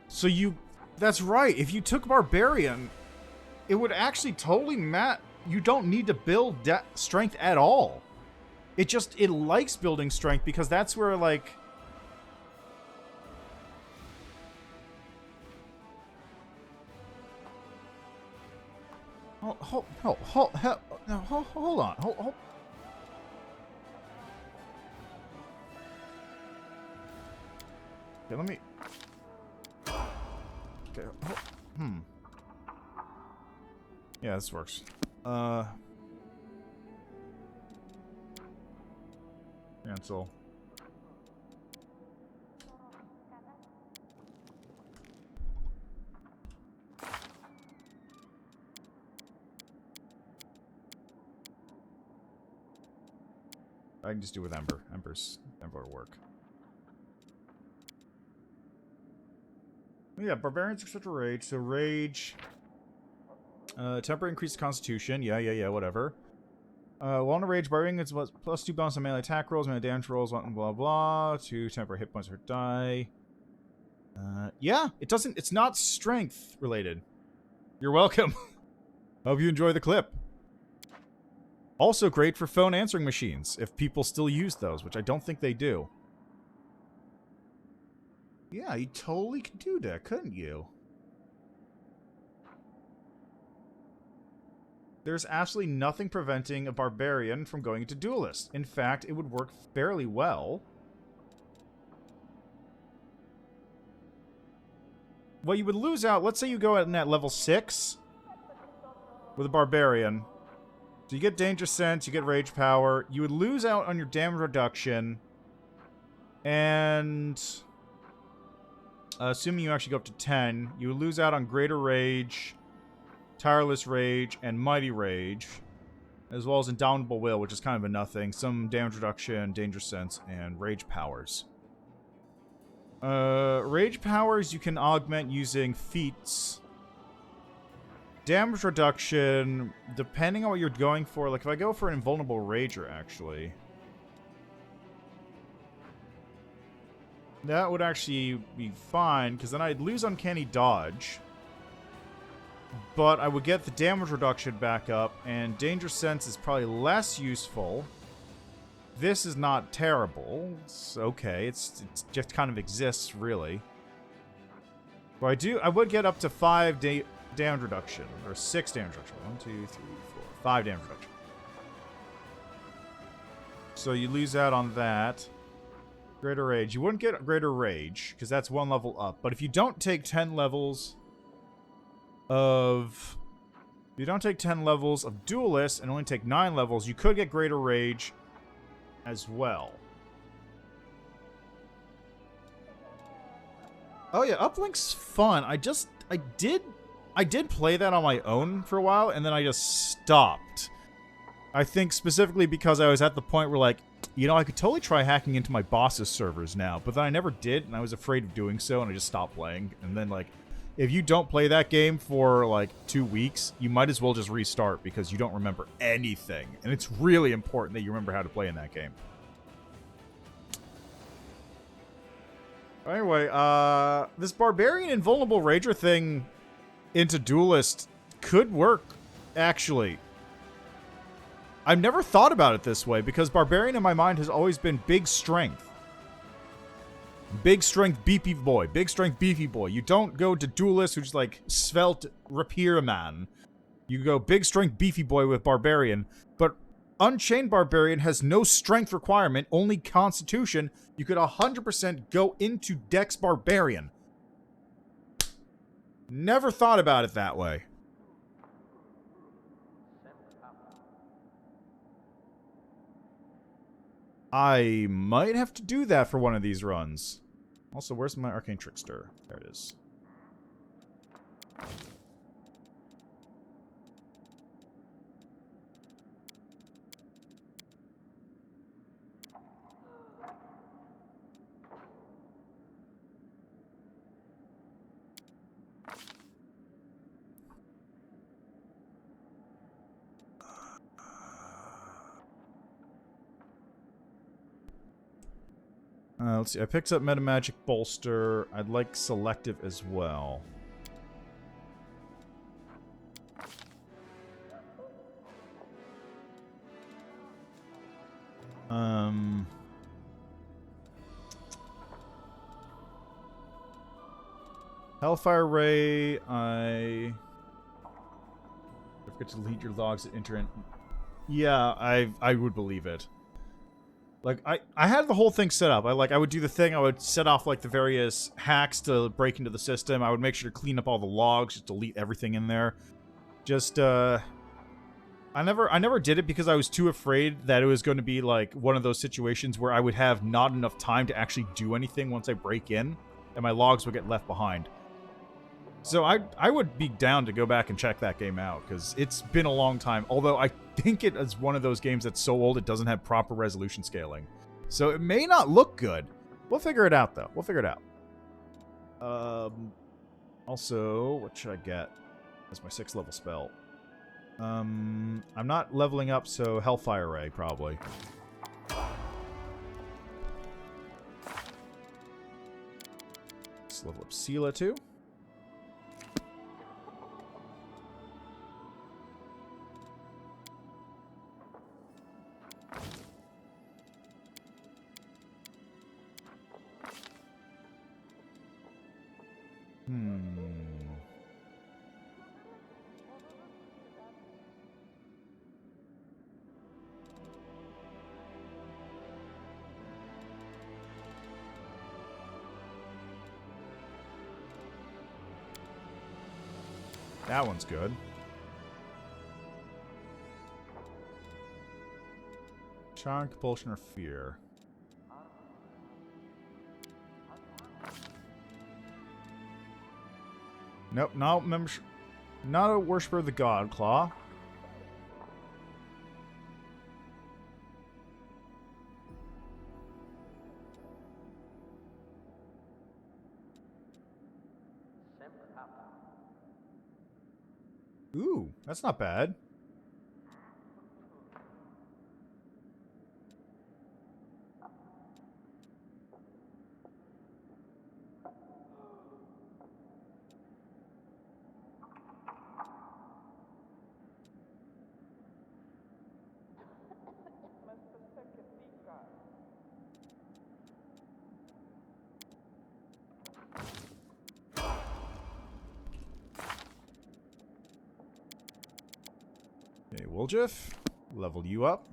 So that's right. If you took Barbarian, it would actually totally you don't need to build strength at all. It likes building strength because that's where, like... Hold on. Hold. Okay, let me... Okay, Yeah, this works. Cancel. I can just do with Ember. Ember will work. Yeah, Barbarians except for Rage. So Rage... temporary increased Constitution. Yeah, whatever. While on a Rage, Barbarian gets plus 2 bonus on melee attack rolls, melee damage rolls, blah, blah. 2 temporary hit points per die. Yeah, it's not strength related. You're welcome. Hope you enjoy the clip. Also great for phone answering machines, if people still use those, which I don't think they do. Yeah, you totally could do that, couldn't you? There's absolutely nothing preventing a Barbarian from going into Duelist. In fact, it would work fairly well. Well, you would lose out, let's say you go in at level 6 with a Barbarian. So you get Danger Sense, you get Rage Power. You would lose out on your damage reduction. And... assuming you actually go up to 10, you would lose out on Greater Rage, Tireless Rage, and Mighty Rage. As well as Indomitable Will, which is kind of a nothing. Some damage reduction, Danger Sense, and Rage Powers. Rage powers you can augment using feats. Damage reduction, depending on what you're going for. Like, if I go for an invulnerable rager, actually, that would actually be fine, because then I'd lose uncanny dodge. But I would get the damage reduction back up, and danger sense is probably less useful. This is not terrible. It's okay. It's just kind of exists, really. But I would get up to 5 damage reduction, or 6 damage reduction. 1, 2, 3, 4, 5 damage reduction. So you lose out on that. Greater Rage. You wouldn't get Greater Rage, because that's 1 level up. But if you don't take 10 levels of... If you don't take 10 levels of Duelist and only take 9 levels, you could get Greater Rage as well. Oh yeah, Uplink's fun. I did play that on my own for a while, and then I just stopped. I think specifically because I was at the point where, like, you know, I could totally try hacking into my boss's servers now, but then I never did, and I was afraid of doing so, and I just stopped playing. And then, like, if you don't play that game for, like, 2 weeks, you might as well just restart, because you don't remember anything. And it's really important that you remember how to play in that game. Anyway, this Barbarian Invulnerable Rager thing into Duelist could work, actually. I've never thought about it this way, because Barbarian in my mind has always been big strength. Big strength beefy boy. Big strength beefy boy. You don't go to Duelist, who's like svelte rapier man. You go big strength beefy boy with Barbarian. But Unchained Barbarian has no strength requirement, only Constitution. You could 100% go into Dex Barbarian. Never thought about it that way. I might have to do that for one of these runs. Also, where's my Arcane Trickster? There it is. Let's see. I picked up Metamagic Bolster. I'd like Selective as well. Hellfire Ray, I forget to delete your logs at internet. Yeah, I would believe it. Like, I had the whole thing set up. I would do the thing, I would set off, like, the various hacks to break into the system. I would make sure to clean up all the logs, just delete everything in there. Just, I never did it because I was too afraid that it was going to be, like, one of those situations where I would have not enough time to actually do anything once I break in, and my logs would get left behind. So I would be down to go back and check that game out, because it's been a long time. Although I think it is one of those games that's so old it doesn't have proper resolution scaling. So it may not look good. We'll figure it out, though. We'll figure it out. Also, what should I get as my 6th level spell? I'm not leveling up, so Hellfire Ray, probably. Let's level up Sela, too. That one's good. Charm, Compulsion, or Fear. Nope, not a worshiper of the God Claw. Ooh, that's not bad. Okay, Woljif, level you up.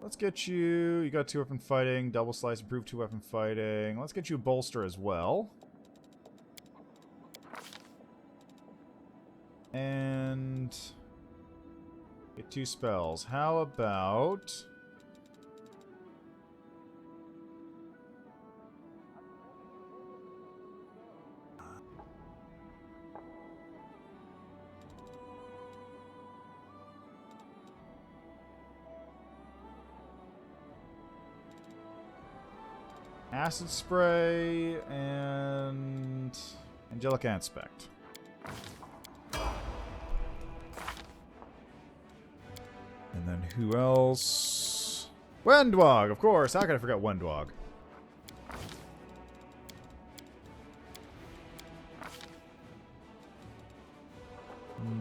Let's get you... You got 2-weapon fighting, double slice, improved 2-weapon fighting. Let's get you a bolster as well. And... get 2 spells. How about... Acid Spray and Angelic Aspect. And then who else? Wendwog, of course. How could I forget Wendwog?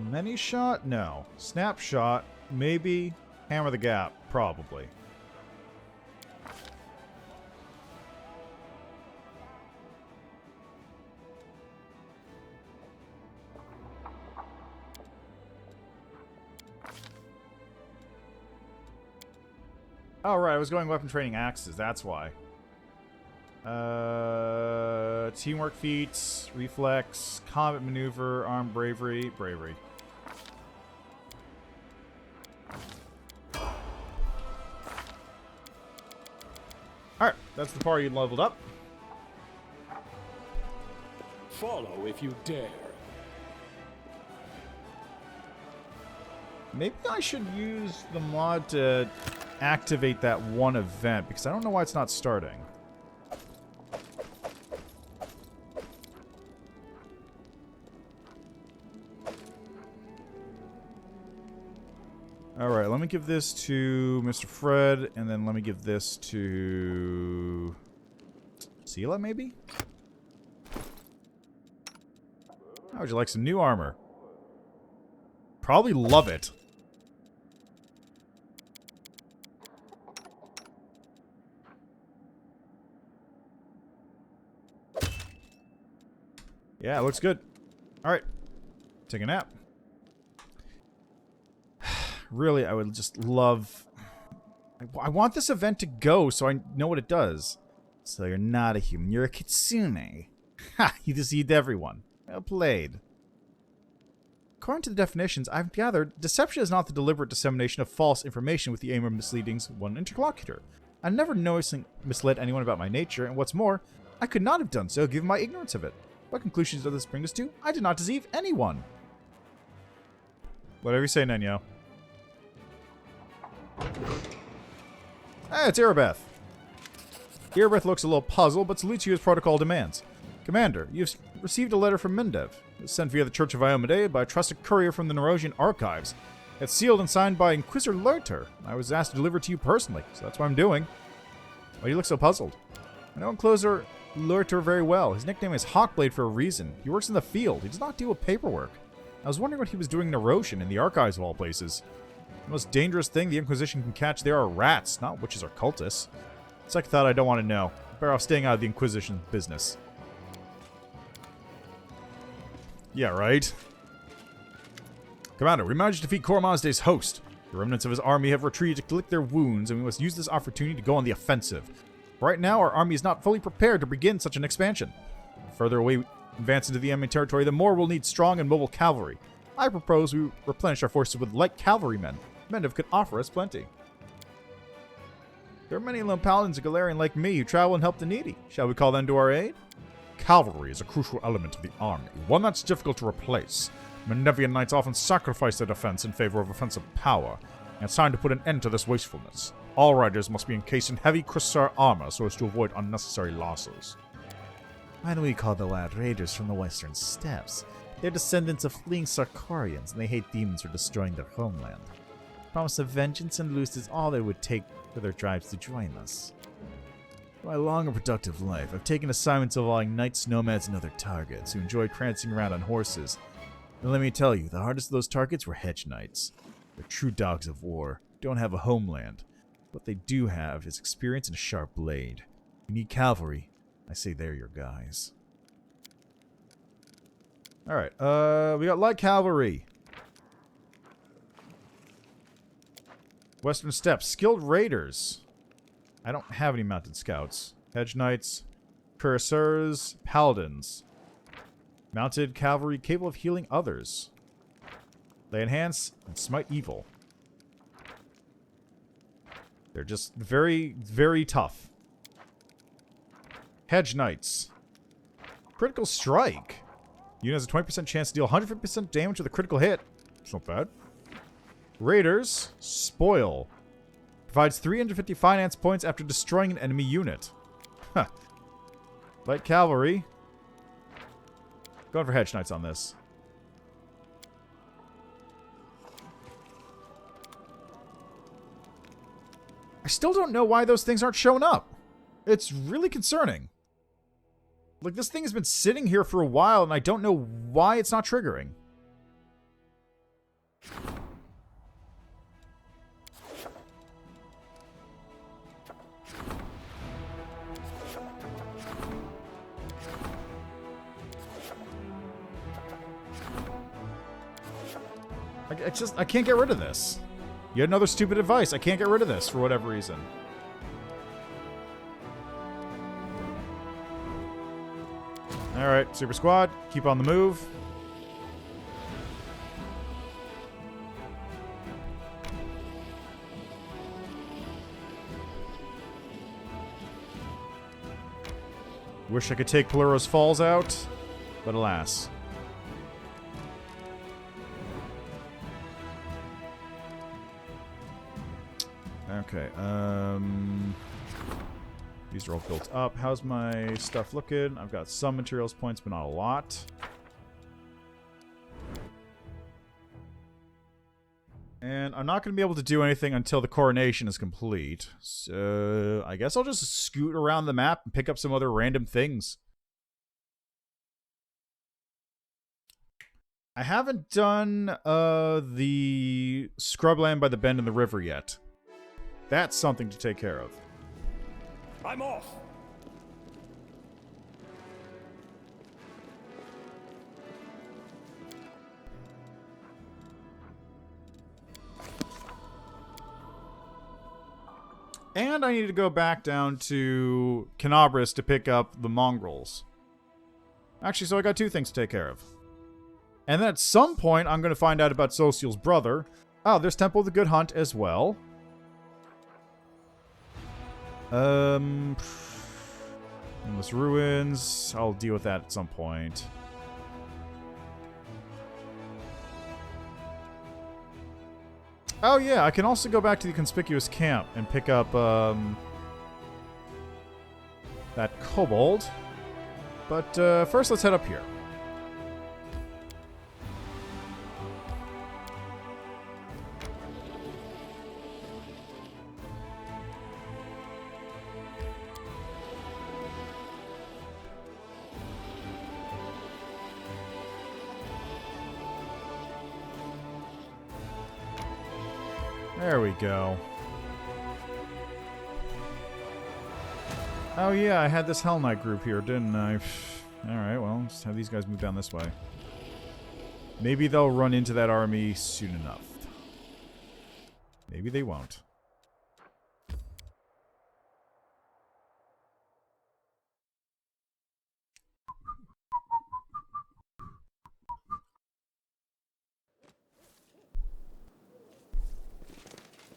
Many shot? No. Snapshot? Maybe. Hammer the Gap? Probably. Oh, right, I was going weapon training axes, that's why. Teamwork feats, reflex, combat maneuver, armed bravery, bravery. Alright, that's the party you leveled up. Follow if you dare. Maybe I should use the mod to activate that one event, because I don't know why it's not starting. Alright, let me give this to Mr. Fred, and then let me give this to... Sela, maybe? How would you like some new armor? Probably love it. Yeah, it looks good. Alright. Take a nap. Really, I would just love... I want this event to go so I know what it does. So you're not a human, you're a kitsune. Ha! You deceived everyone. Well played. According to the definitions I've gathered, deception is not the deliberate dissemination of false information with the aim of misleading one interlocutor. I never knowingly misled anyone about my nature, and what's more, I could not have done so given my ignorance of it. What conclusions does this bring us to? I did not deceive anyone. Whatever you say, Nenyo. Hey, it's Erebeth. Erebeth looks a little puzzled, but salutes you as protocol demands. Commander, you've received a letter from Mendev. It was sent via the Church of Iomade by a trusted courier from the Nerosian archives. It's sealed and signed by Inquisitor Loiter. I was asked to deliver it to you personally, so that's what I'm doing. Why do you look so puzzled? I know Inquisitor Loiter very well. His nickname is Hawkblade for a reason. He works in the field. He does not deal with paperwork. I was wondering what he was doing in Nerosian in the archives of all places. The most dangerous thing the Inquisition can catch there are rats, not witches or cultists. Second thought, I don't want to know. Better off staying out of the Inquisition's business. Yeah, right? Commander, we managed to defeat Kormazde's host. The remnants of his army have retreated to lick their wounds, and we must use this opportunity to go on the offensive. Right now, our army is not fully prepared to begin such an expansion. The further away we advance into the enemy territory, the more we'll need strong and mobile cavalry. I propose we replenish our forces with light cavalrymen. Mendev could offer us plenty. There are many lone paladins of Galarian like me who travel and help the needy. Shall we call them to our aid? Cavalry is a crucial element of the army, one that's difficult to replace. Mendevian knights often sacrifice their defense in favor of offensive power. It's time to put an end to this wastefulness. All riders must be encased in heavy Crystar armor so as to avoid unnecessary losses. Why do we call the lad raiders from the western steppes? They're descendants of fleeing Sarkarians, and they hate demons for destroying their homeland. Promise of vengeance and loot is all it would take for their tribes to join us. For my long and productive life, I've taken assignments involving knights, nomads, and other targets who enjoy prancing around on horses. And let me tell you, the hardest of those targets were hedge knights. They're true dogs of war, don't have a homeland. What they do have is experience and a sharp blade. You need cavalry, I say they're your guys. Alright, we got light cavalry. Western Steppes, skilled raiders. I don't have any mounted scouts. Hedge knights, cuirassiers, paladins. Mounted cavalry capable of healing others. They enhance and smite evil. They're just very, very tough. Hedge knights. Critical strike. Unit has a 20% chance to deal 150% damage with a critical hit. It's not bad. Raiders. Spoil. Provides 350 finance points after destroying an enemy unit. Huh. Light cavalry. Going for hedge knights on this. I still don't know why those things aren't showing up. It's really concerning. Like, this thing has been sitting here for a while, and I don't know why it's not triggering. I can't get rid of this. Yet another stupid advice. I can't get rid of this for whatever reason. Alright, Super Squad, keep on the move. Wish I could take Palero's Falls out, but alas. Okay, these are all built up. How's my stuff looking? I've got some materials points, but not a lot. And I'm not going to be able to do anything until the coronation is complete. So I guess I'll just scoot around the map and pick up some other random things. I haven't done the Scrubland by the bend in the river yet. That's something to take care of. I'm off. And I need to go back down to Canabras to pick up the mongrels. Actually, so I got two things to take care of. And then at some point, I'm going to find out about Social's brother. Oh, there's Temple of the Good Hunt as well. Endless Ruins. I'll deal with that at some point. Oh yeah, I can also go back to the Conspicuous Camp and pick up, that kobold. But, first let's head up here. There we go. Oh yeah, I had this Hell Knight group here, didn't I? Alright, well, just have these guys move down this way. Maybe they'll run into that army soon enough. Maybe they won't.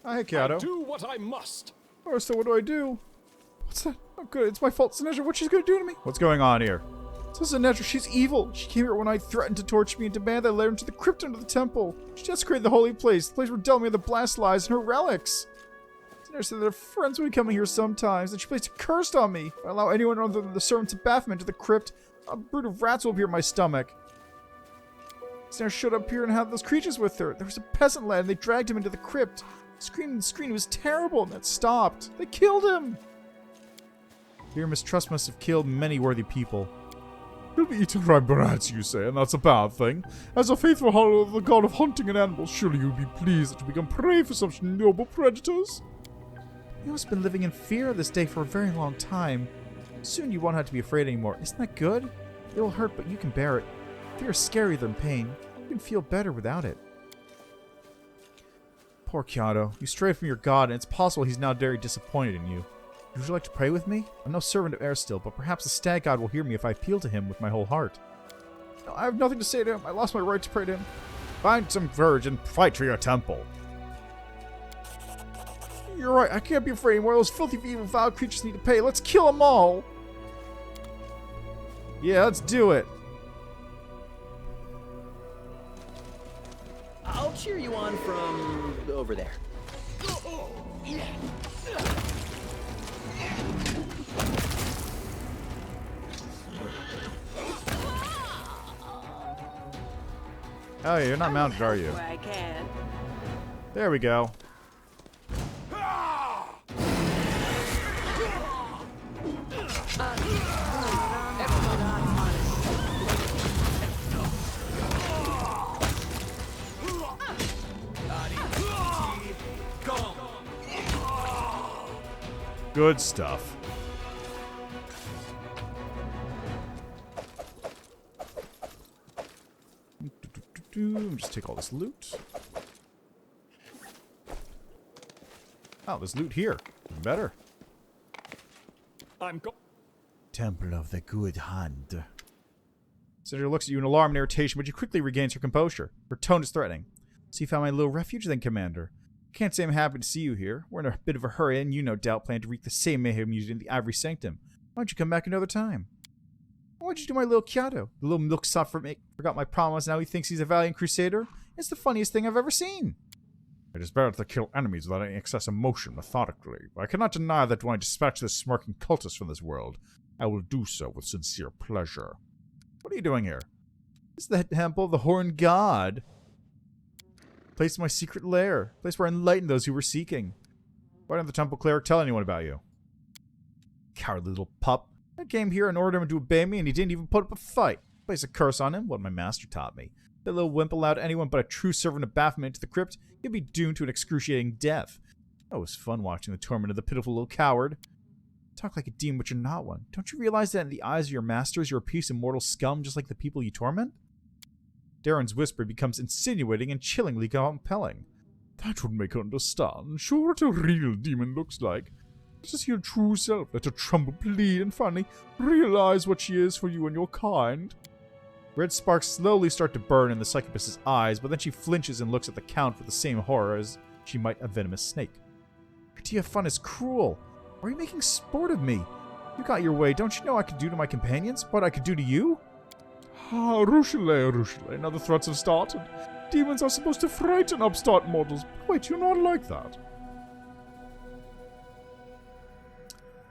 Oh, hey, Kyoto. I do what I must. Oh, so what do I do? What's that? Oh, good. It's my fault, Sinetra. What she's gonna do to me? What's going on here? So Sinatra, she's evil. She came here when I threatened to torture me and demanded I let her into the crypt under the temple. She desecrated the holy place, the place where Delmia the Blast lies, and her relics. Sinatra said that her friends will be coming here sometimes, and she placed a curse on me. If I allow anyone other than the servants of Baphomet into the crypt, a brood of rats will appear in my stomach. Sinatra showed up here and had those creatures with her. There was a peasant lad, and they dragged him into the crypt. Screaming and screaming was terrible, and that stopped. They killed him. Your mistrust must have killed many worthy people. You'll be eaten by brats, you say, and that's a bad thing. As a faithful follower of the god of hunting and animals, surely you'll be pleased to become prey for such noble predators. You must have been living in fear of this day for a very long time. Soon you won't have to be afraid anymore. Isn't that good? It will hurt, but you can bear it. Fear is scarier than pain. You can feel better without it. Poor Kyoto. You strayed from your god, and it's possible he's now very disappointed in you. Would you like to pray with me? I'm no servant of air still, but perhaps the stag god will hear me if I appeal to him with my whole heart. No, I have nothing to say to him. I lost my right to pray to him. Find some courage and fight for your temple. You're right. I can't be afraid anymore. Those filthy, evil, vile creatures need to pay. Let's kill them all. Yeah, let's do it. I'll cheer you on from over there. Oh, yeah, you're not mounted, are you? I can. There we go. Good stuff. Just take all this loot. Oh, there's loot here. Even better. Temple of the Good Hand. Senator looks at you in alarm and irritation, but she quickly regains her composure. Her tone is threatening. So you found my little refuge then, Commander. I can't say I'm happy to see you here. We're in a bit of a hurry, and you no doubt plan to wreak the same mayhem you did in the Ivory Sanctum. Why don't you come back another time? What'd you do my little Kyoto? The little milksop forgot my promise, now he thinks he's a valiant crusader? It's the funniest thing I've ever seen. It is better to kill enemies without any excess emotion methodically, but I cannot deny that when I dispatch this smirking cultist from this world, I will do so with sincere pleasure. What are you doing here? This is the temple of the Horned God. Place in my secret lair. Place where I enlightened those who were seeking. Why didn't the temple cleric tell anyone about you? Cowardly little pup. I came here and ordered him to obey me, and he didn't even put up a fight. Place a curse on him, what my master taught me. If that little wimp allowed anyone but a true servant of Baphomet into the crypt, he'd be doomed to an excruciating death. Oh, it was fun watching the torment of the pitiful little coward. Talk like a demon, but you're not one. Don't you realize that in the eyes of your masters, you're a piece of mortal scum just like the people you torment? Darren's whisper becomes insinuating and chillingly compelling. That would make her understand. Show what a real demon looks like. Let her see her true self. Let her tremble, plead, and finally realize what she is for you and your kind. Red sparks slowly start to burn in the succubus's eyes, but then she flinches and looks at the Count with the same horror as she might a venomous snake. Your idea of fun is cruel. Why are you making sport of me? You got your way. Don't you know I could do to my companions what I could do to you? Ah, Ruchele. Now the threats have started. Demons are supposed to frighten upstart mortals. But wait, you're not like that.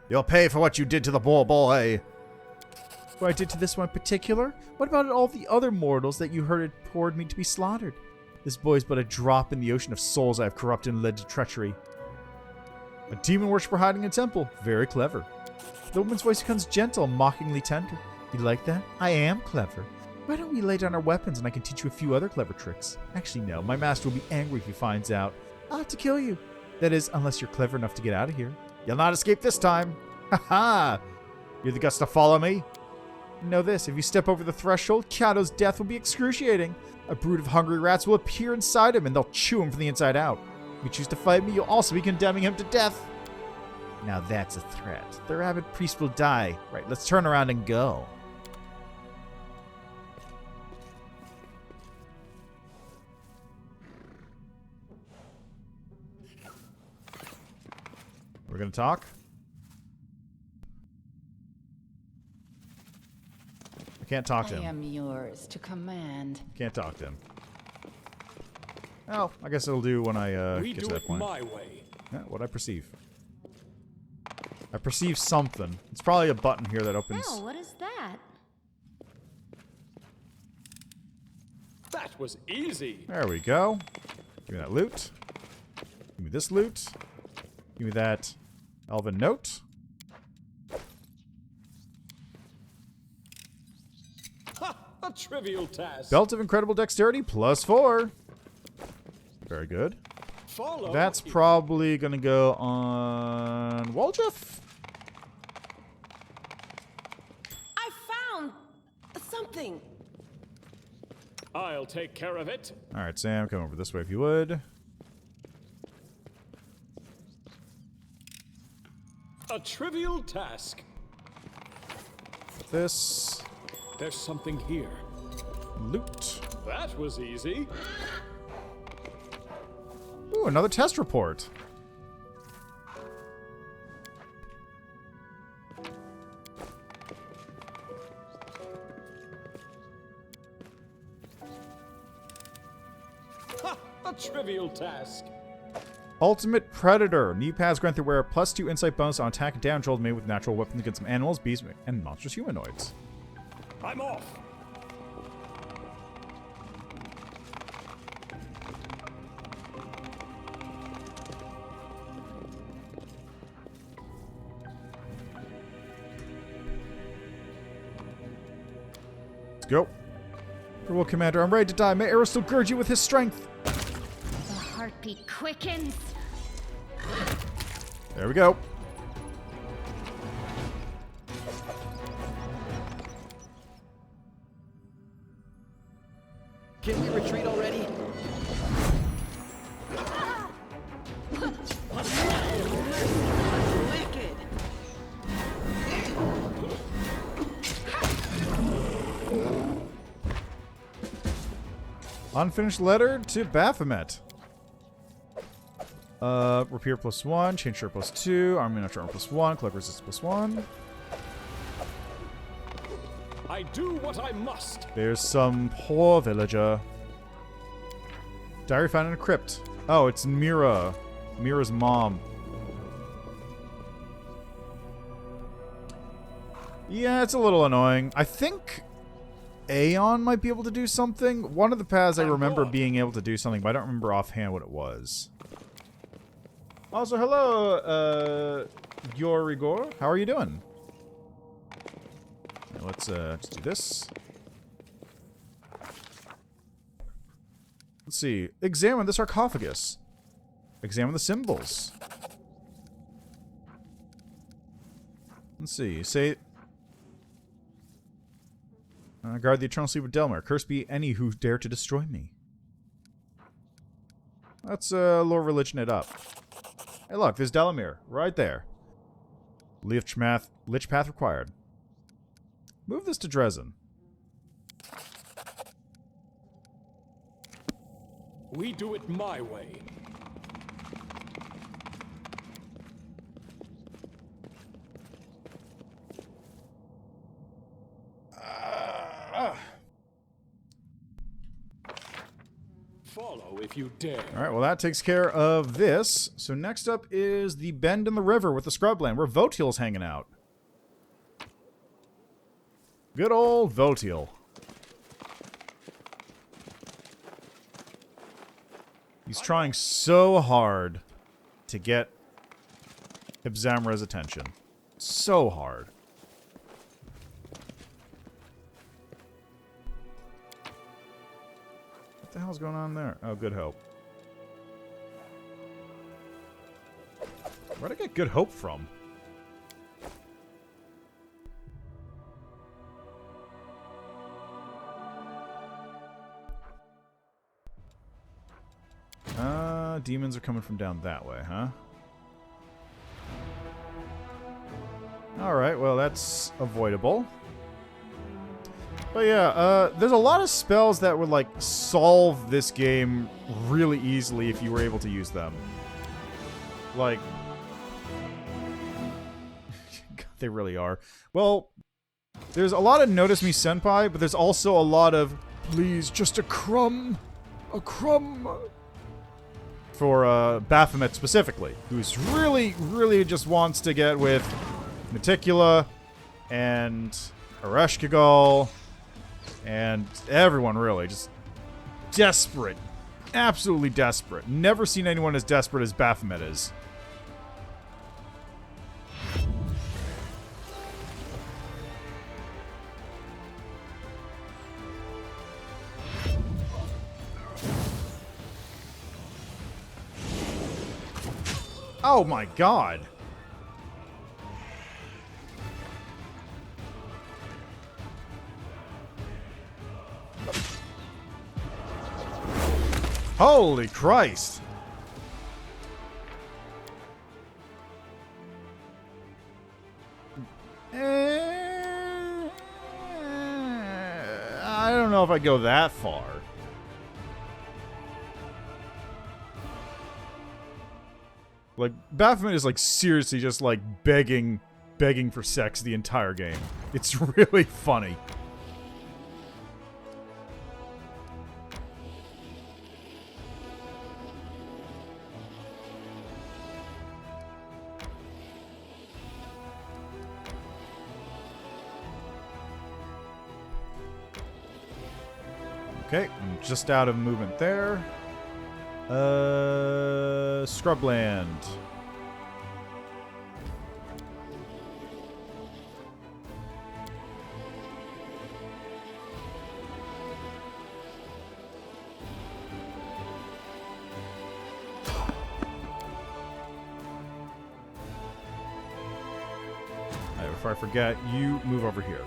You'll pay for what you did to the poor boy. What I did to this one in particular? What about all the other mortals that you heard poured me to be slaughtered? This boy's but a drop in the ocean of souls I have corrupted and led to treachery. A demon worshiper hiding in a temple. Very clever. The woman's voice becomes gentle, mockingly tender. You like that? I am clever. Why don't we lay down our weapons and I can teach you a few other clever tricks? Actually, no. My master will be angry if he finds out. I'll have to kill you. That is, unless you're clever enough to get out of here. You'll not escape this time. Ha ha! You the guts to follow me? Know this, if you step over the threshold, Kyoto's death will be excruciating. A brood of hungry rats will appear inside him and they'll chew him from the inside out. If you choose to fight me, you'll also be condemning him to death. Now that's a threat. The rabid priest will die. Right, let's turn around and go. We're gonna talk? can't talk to I him. am yours to command. Can't talk to him. Well, I guess it'll do when I We get do to that it point. my way. Yeah, what I perceive. I perceive something. It's probably a button here that opens. Oh, what is that? That was easy. There we go. Give me that loot. Give me this loot. Give me that elven note. Ha! A trivial task. Belt of incredible dexterity +4. Very good. Follow. That's probably gonna go on Waljeff. I found something. I'll take care of it. All right, Sam, come over this way if you would. A trivial task. This There's something here. loot. That was easy. Ooh, another test report. Ha! A trivial task. Ultimate Predator. Knee pads grant the wearer +2 insight bonus on attack and damage rolled made with natural weapons against some animals, beasts, and monstrous humanoids. I'm off. Let's go. Farewell, Commander. I'm ready to die. May Arrow still gird you with his strength. The heartbeat quickens. There we go. Can we retreat already? Wicked. Unfinished letter to Baphomet. Rapier +1, chain shirt +2, army natural armor +1, cloak resist +1. I do what I must. There's some poor villager. Diary found in a crypt. Oh, it's Mira. Mira's mom. Yeah, it's a little annoying. I think Aeon might be able to do something. One of the paths I remember being able to do something, but I don't remember offhand what it was. Also, hello, Yorigor. How are you doing? Now let's do this. Let's see. Examine the sarcophagus. Examine the symbols. Let's see. Say... guard the eternal sleep of Delmar. Cursed be any who dare to destroy me. Let's lore religion it up. Hey, look, there's Delamere right there. Lich path required. Move this to Dresden. We do it my way. Follow if you dare. Alright, well that takes care of this. So next up is the bend in the river with the Scrubland, where Votil's hanging out. Good old Votil. He's trying so hard to get Ibzamra's attention. So hard. What the hell's going on there? Oh, Good Hope. Where'd I get Good Hope from? Demons are coming from down that way, huh? Alright, well that's avoidable. But yeah, there's a lot of spells that would, like, solve this game really easily if you were able to use them. Like... God, they really are. Well, There's a lot of notice me senpai, but there's also a lot of please, just a crumb. A crumb. For Baphomet specifically, who's really just wants to get with Meticula and Ereshkigal and everyone, really. Just desperate. Absolutely desperate. Never seen anyone as desperate as Baphomet is. Oh my god. Holy Christ. I don't know if I'd go that far. Like, Baphomet is, like, seriously just, like, begging for sex the entire game. It's really funny. Okay, I'm just out of movement there. Scrubland. Before I forget, you move over here.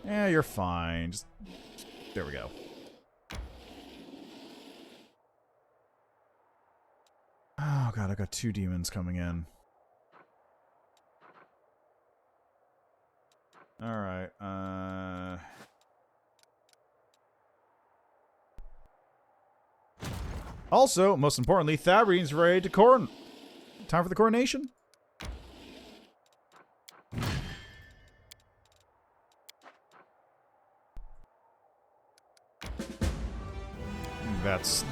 Yeah, you're fine. Just there we go. Oh god, I got 2 demons coming in. Alright, also, most importantly, Thabrine's ready to Time for the coronation?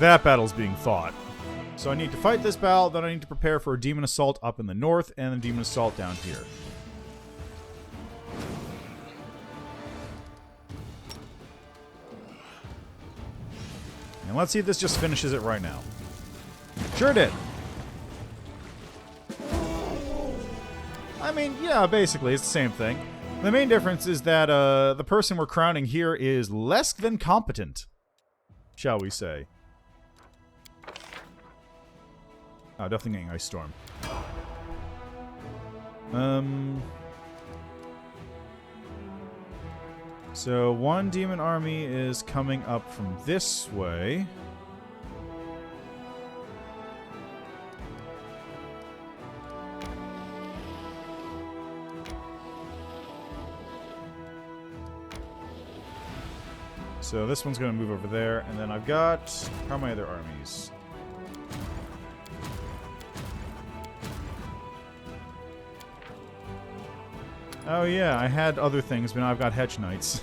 That battle's being fought. So I need to fight this battle, then I need to prepare for a demon assault up in the north, and a demon assault down here. And let's see if this just finishes it right now. Sure did. I mean, yeah, basically, it's the same thing. The main difference is that the person we're crowning here is less than competent, shall we say. Oh, definitely getting Ice Storm. So one demon army is coming up from this way. So this one's going to move over there, and then I've got... How are my other armies? Oh yeah, I had other things, but now I've got Hedge Knights.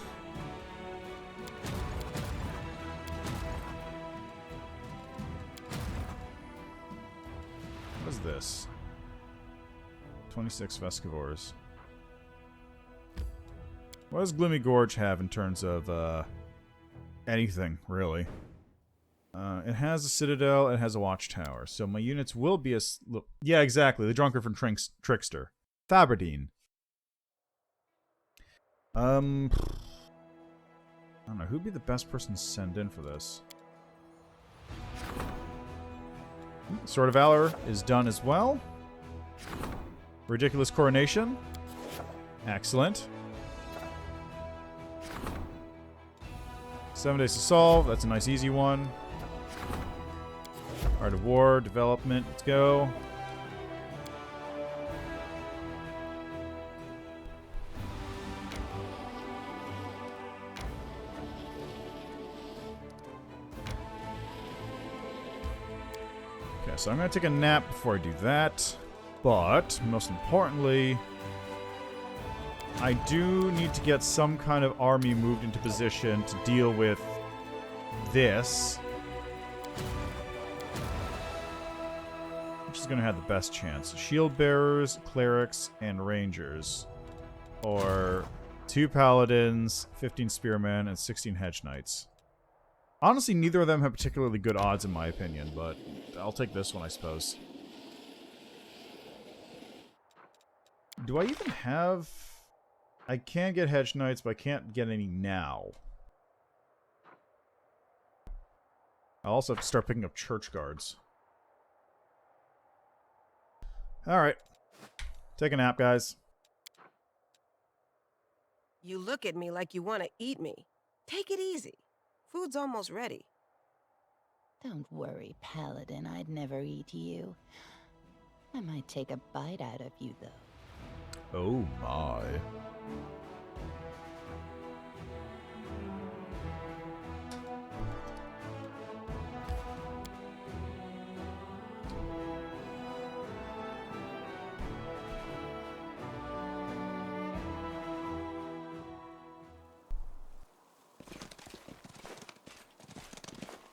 What is this? 26 Vescivores. What does Gloomy Gorge have in terms of, anything, really? It has a Citadel, it has a Watchtower, so my units will be a... Yeah, exactly, the Drunkard from Trickster. Faberdine. I don't know, who'd be the best person to send in for this? Sword of Valor is done as well. Ridiculous Coronation. Excellent. 7 days to solve, that's a nice easy one. Art of War, development, let's go. so I'm going to take a nap before I do that. But, most importantly, I do need to get some kind of army moved into position to deal with this. Which is going to have the best chance. Shield bearers, clerics, and rangers. Or 2 paladins, 15 spearmen, and 16 hedge knights. Honestly, neither of them have particularly good odds in my opinion, but I'll take this one, I suppose. Do I even have... I can get hedge knights, but I can't get any now. I'll also have to start picking up church guards. Alright. Take a nap, guys. You look at me like you want to eat me. Take it easy. Food's almost ready. Don't worry, Paladin. I'd never eat you. I might take a bite out of you, though. Oh my.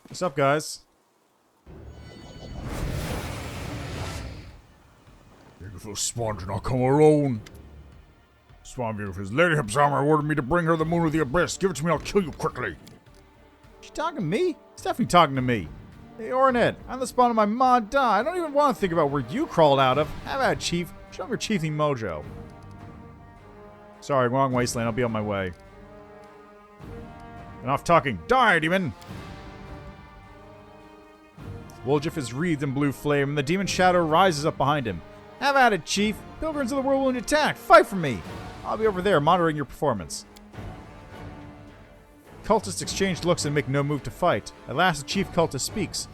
What's up, guys? If a sponge and I'll come alone. Swanview, if his ladyship's armor ordered me to bring her the moon of the abyss, give it to me, I'll kill you quickly. She talking to me? He's definitely talking to me. Hey, Ornette, I'm the spawn of my mod die. I don't even want to think about where you crawled out of. Have at it, Chief. Show me your chiefing mojo. Sorry, wrong wasteland. I'll be on my way. Enough talking. Die, demon! Woljif is wreathed in blue flame, and the demon shadow rises up behind him. Have at it, Chief. Pilgrims of the Whirlwind attack. Fight for me. I'll be over there monitoring your performance. Cultists exchange looks and make no move to fight. At last, the chief cultist speaks.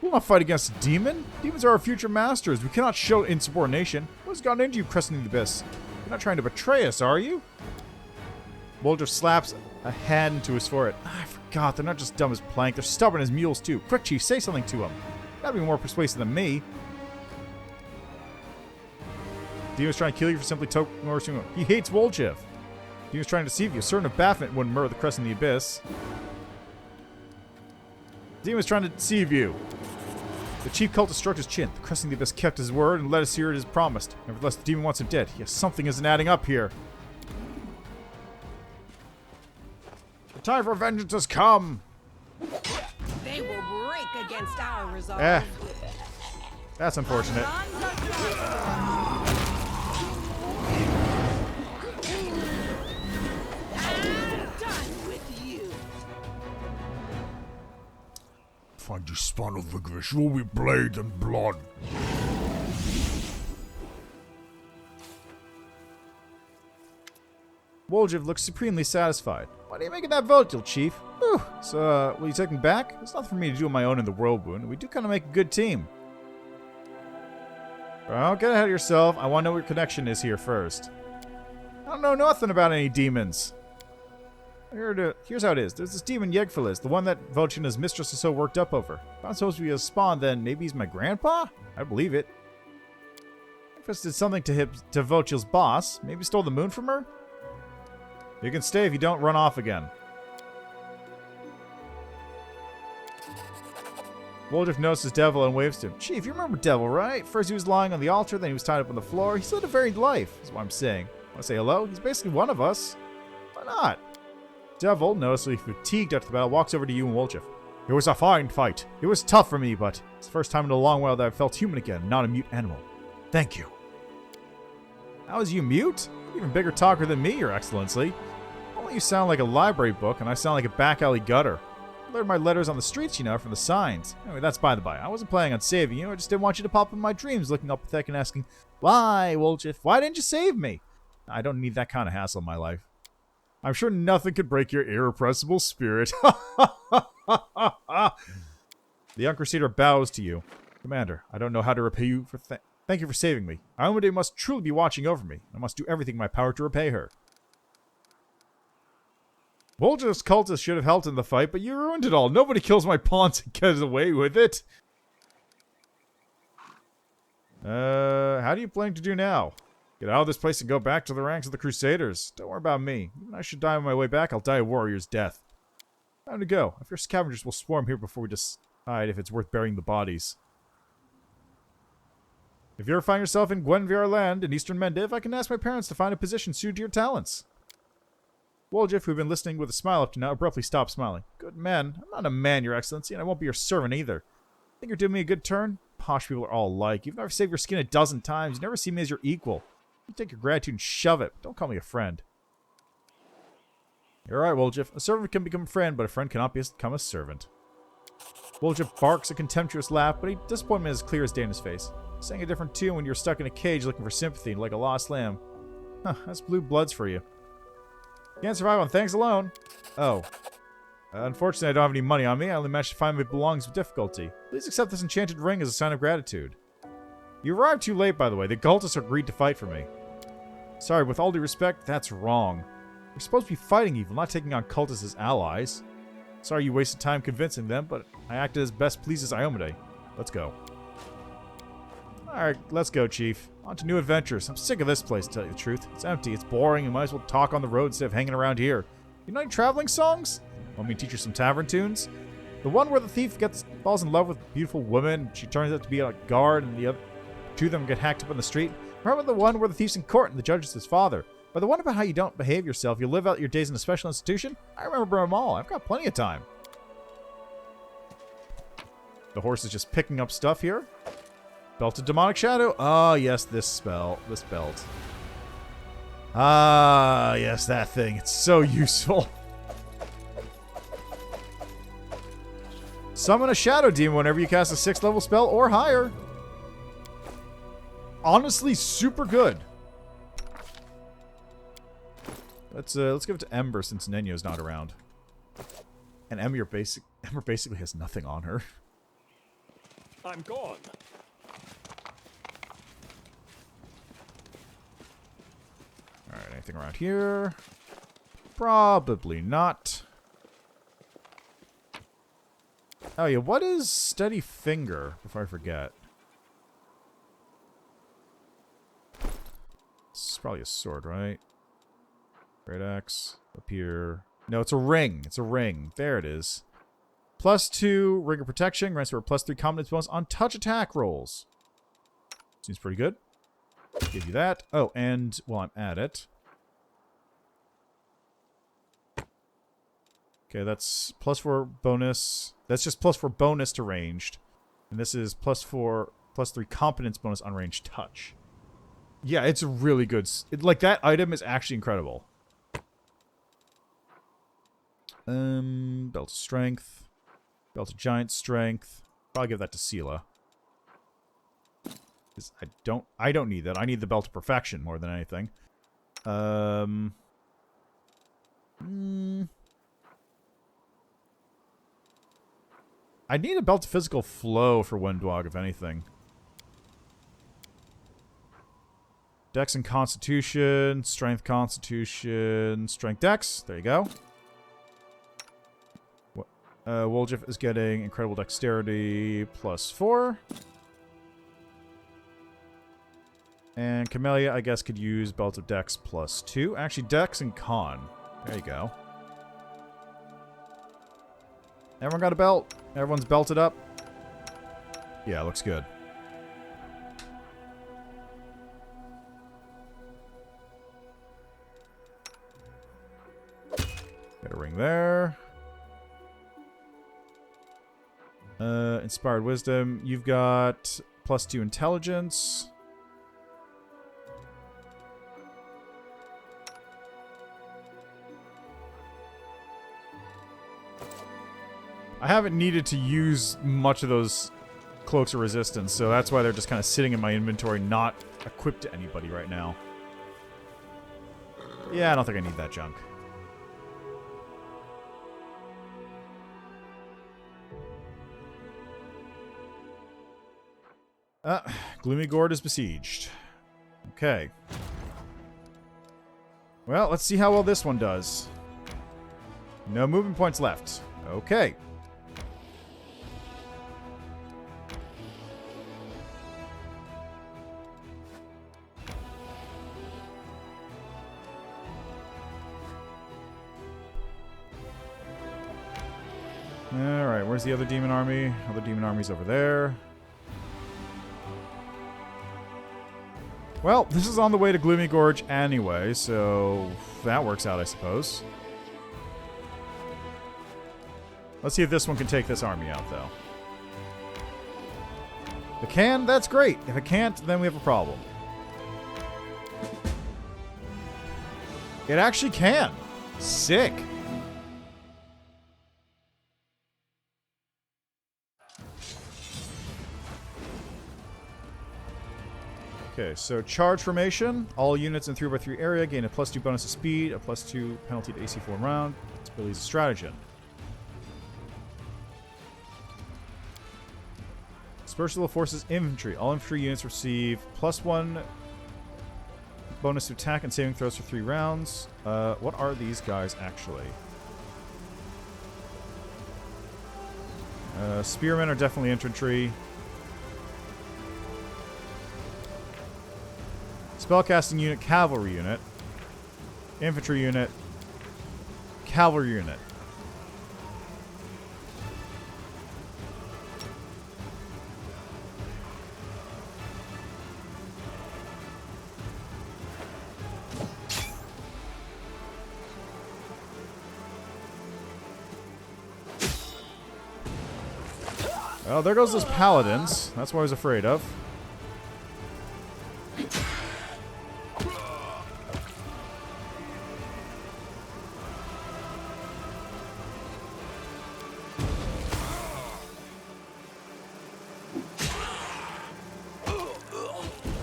We'll not fight against a demon. Demons are our future masters. We cannot show insubordination. What has gotten into you, cresting the abyss? You're not trying to betray us, are you? Woljif slaps a hand into his forehead. I forgot. They're not just dumb as plank. They're stubborn as mules, too. Quick, Chief, say something to him. Gotta be more persuasive than me. Demon's trying to kill you for simply noticing him. He hates Woljif. Demon's trying to deceive you. Certain of Baphomet wouldn't murder the crest in the abyss. Demon's trying to deceive you. The chief cultist stroked his chin. The crest in the abyss kept his word and let us hear it as promised. Nevertheless, the demon wants him dead. Yes, something isn't adding up here. The time for vengeance has come. They will break against our resolve. That's unfortunate. Find you spawn of vigorous, you will be blade and blood. Woljif looks supremely satisfied. Why are you making that vote, Chief? Whew. So, will you take me back? It's nothing for me to do on my own in the Whirlwind. We do kind of make a good team. Well, get ahead of yourself. I want to know what your connection is here first. I don't know nothing about any demons. Here's how it is. There's this demon Yegfiliz, the one that Volchina's mistress is so worked up over. If I'm supposed to be a spawn, then maybe he's my grandpa? I believe it. Yegfiliz did something to Volchil's boss. Maybe stole the moon from her? You can stay if you don't run off again. Woljif notices Devil and waves to him. Chief, you remember Devil, right? First he was lying on the altar, then he was tied up on the floor. He's led a varied life, is what I'm saying. Want to say hello? He's basically one of us. Why not? Devil, noticeably fatigued after the battle, walks over to you and Woljif. It was a fine fight. It was tough for me, but it's the first time in a long while that I've felt human again, not a mute animal. Thank you. How is you mute? Even bigger talker than me, Your Excellency. Only you sound like a library book, and I sound like a back alley gutter. I learned my letters on the streets, you know, from the signs. Anyway, that's by the by. I wasn't planning on saving you. I just didn't want you to pop up in my dreams looking all pathetic and asking, why, Woljif? Why didn't you save me? I don't need that kind of hassle in my life. I'm sure nothing could break your irrepressible spirit. The young Crusader bows to you. Commander, I don't know how to repay you for thank you for saving me. Iomade must truly be watching over me. I must do everything in my power to repay her. Woljif's cultists should have helped in the fight, but you ruined it all. Nobody kills my pawns and gets away with it. How do you plan to do now? Get out of this place and go back to the ranks of the Crusaders. Don't worry about me. Even I should die on my way back, I'll die a warrior's death. Time to go. I fear scavengers will swarm here before we decide if it's worth burying the bodies. If you ever find yourself in Gwenviar land in eastern Mendiv, I can ask my parents to find a position suited to your talents. Woljif, who had been listening with a smile up to now, abruptly stopped smiling. Good man. I'm not a man, your excellency, and I won't be your servant either. Think you're doing me a good turn? Posh people are all alike. Even if I've saved your skin 12 times, you never see me as your equal. You take your gratitude and shove it. Don't call me a friend. You're right, Woljif. A servant can become a friend, but a friend cannot become a servant. Woljif barks a contemptuous laugh, but disappointment is clear as day in his face. Sang a different tune when you're stuck in a cage looking for sympathy, like a lost lamb. Huh, that's blue bloods for you. Can't survive on thanks alone. Oh. Unfortunately, I don't have any money on me. I only managed to find my belongings with difficulty. Please accept this enchanted ring as a sign of gratitude. You arrived too late, by the way. The cultists agreed to fight for me. Sorry, with all due respect, that's wrong. We're supposed to be fighting evil, not taking on cultists as allies. Sorry you wasted time convincing them, but I acted as best pleases Iomade. Let's go. Alright, let's go, Chief. On to new adventures. I'm sick of this place, to tell you the truth. It's empty, it's boring, you might as well talk on the road instead of hanging around here. You know any traveling songs? Want me to teach you some tavern tunes? The one where the thief falls in love with a beautiful woman, she turns out to be a guard, and the other two of them get hacked up on the street? Remember the one where the thief's in court and the judge is his father? Or the one about how you don't behave yourself, you live out your days in a special institution? I remember them all. I've got plenty of time. The horse is just picking up stuff here. Belt of Demonic Shadow. Ah, yes, this spell. This belt. Ah, yes, that thing. It's so useful. Summon a Shadow Demon whenever you cast a 6th level spell or higher. Honestly, super good. Let's give it to Ember since Nenyo's not around. And Ember basically has nothing on her. I'm gone. Alright, anything around here? Probably not. Oh yeah, what is Steady Finger, before I forget? It's probably a sword, right? Great axe. Up here. No, it's a ring. It's a ring. There it is. +2 Ring of Protection. Grants for a +3 confidence bonus on touch attack rolls. Seems pretty good. Give you that. Oh, and while I'm at it. Okay, that's +4 bonus. That's just +4 bonus to ranged. And this is +3 competence bonus on ranged touch. Yeah, it's really good. Like, that item is actually incredible. Belt of Strength. Belt of Giant Strength. Probably give that to Sela. I don't need that. I need the Belt of Perfection more than anything. I need a Belt of Physical Flow for Wendwog, if anything. Dex and Constitution. Strength, Constitution. Strength, Dex. There you go. Woljif is getting Incredible Dexterity +4. And Camellia, I guess, could use Belt of Dex +2. Actually, Dex and Con. There you go. Everyone got a belt? Everyone's belted up? Yeah, looks good. Got a ring there. Inspired Wisdom. You've got +2 Intelligence. I haven't needed to use much of those Cloaks of Resistance, so that's why they're just kind of sitting in my inventory, not equipped to anybody right now. Yeah, I don't think I need that junk. Gloomy Gourd is besieged. Okay. Well, let's see how well this one does. No movement points left. Okay. Alright, where's the other demon army? Other demon army's over there. Well, this is on the way to Gloomy Gorge anyway, so that works out, I suppose. Let's see if this one can take this army out, though. If it can, that's great. If it can't, then we have a problem. It actually can. Sick. Okay, so charge formation. All units in 3x3 area gain a +2 bonus to speed, a +2 penalty to AC for 1 round. It's Billy's a stratagem. Dispersal forces infantry. All infantry units receive +1 bonus to attack and saving throws for 3 rounds. What are these guys actually? Spearmen are definitely infantry. Spellcasting unit, cavalry unit. Infantry unit. Cavalry unit. Well, there goes those paladins. That's what I was afraid of.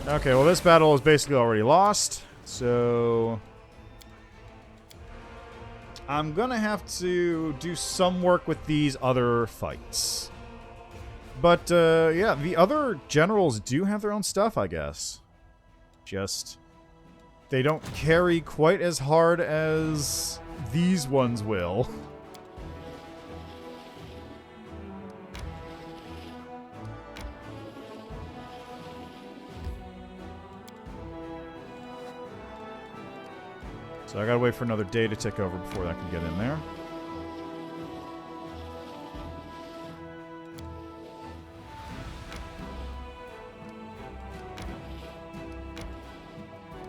Okay, well this battle is basically already lost, so I'm gonna have to do some work with these other fights. But, yeah, the other generals do have their own stuff, I guess. Just, they don't carry quite as hard as these ones will. So I gotta wait for another day to tick over before that can get in there.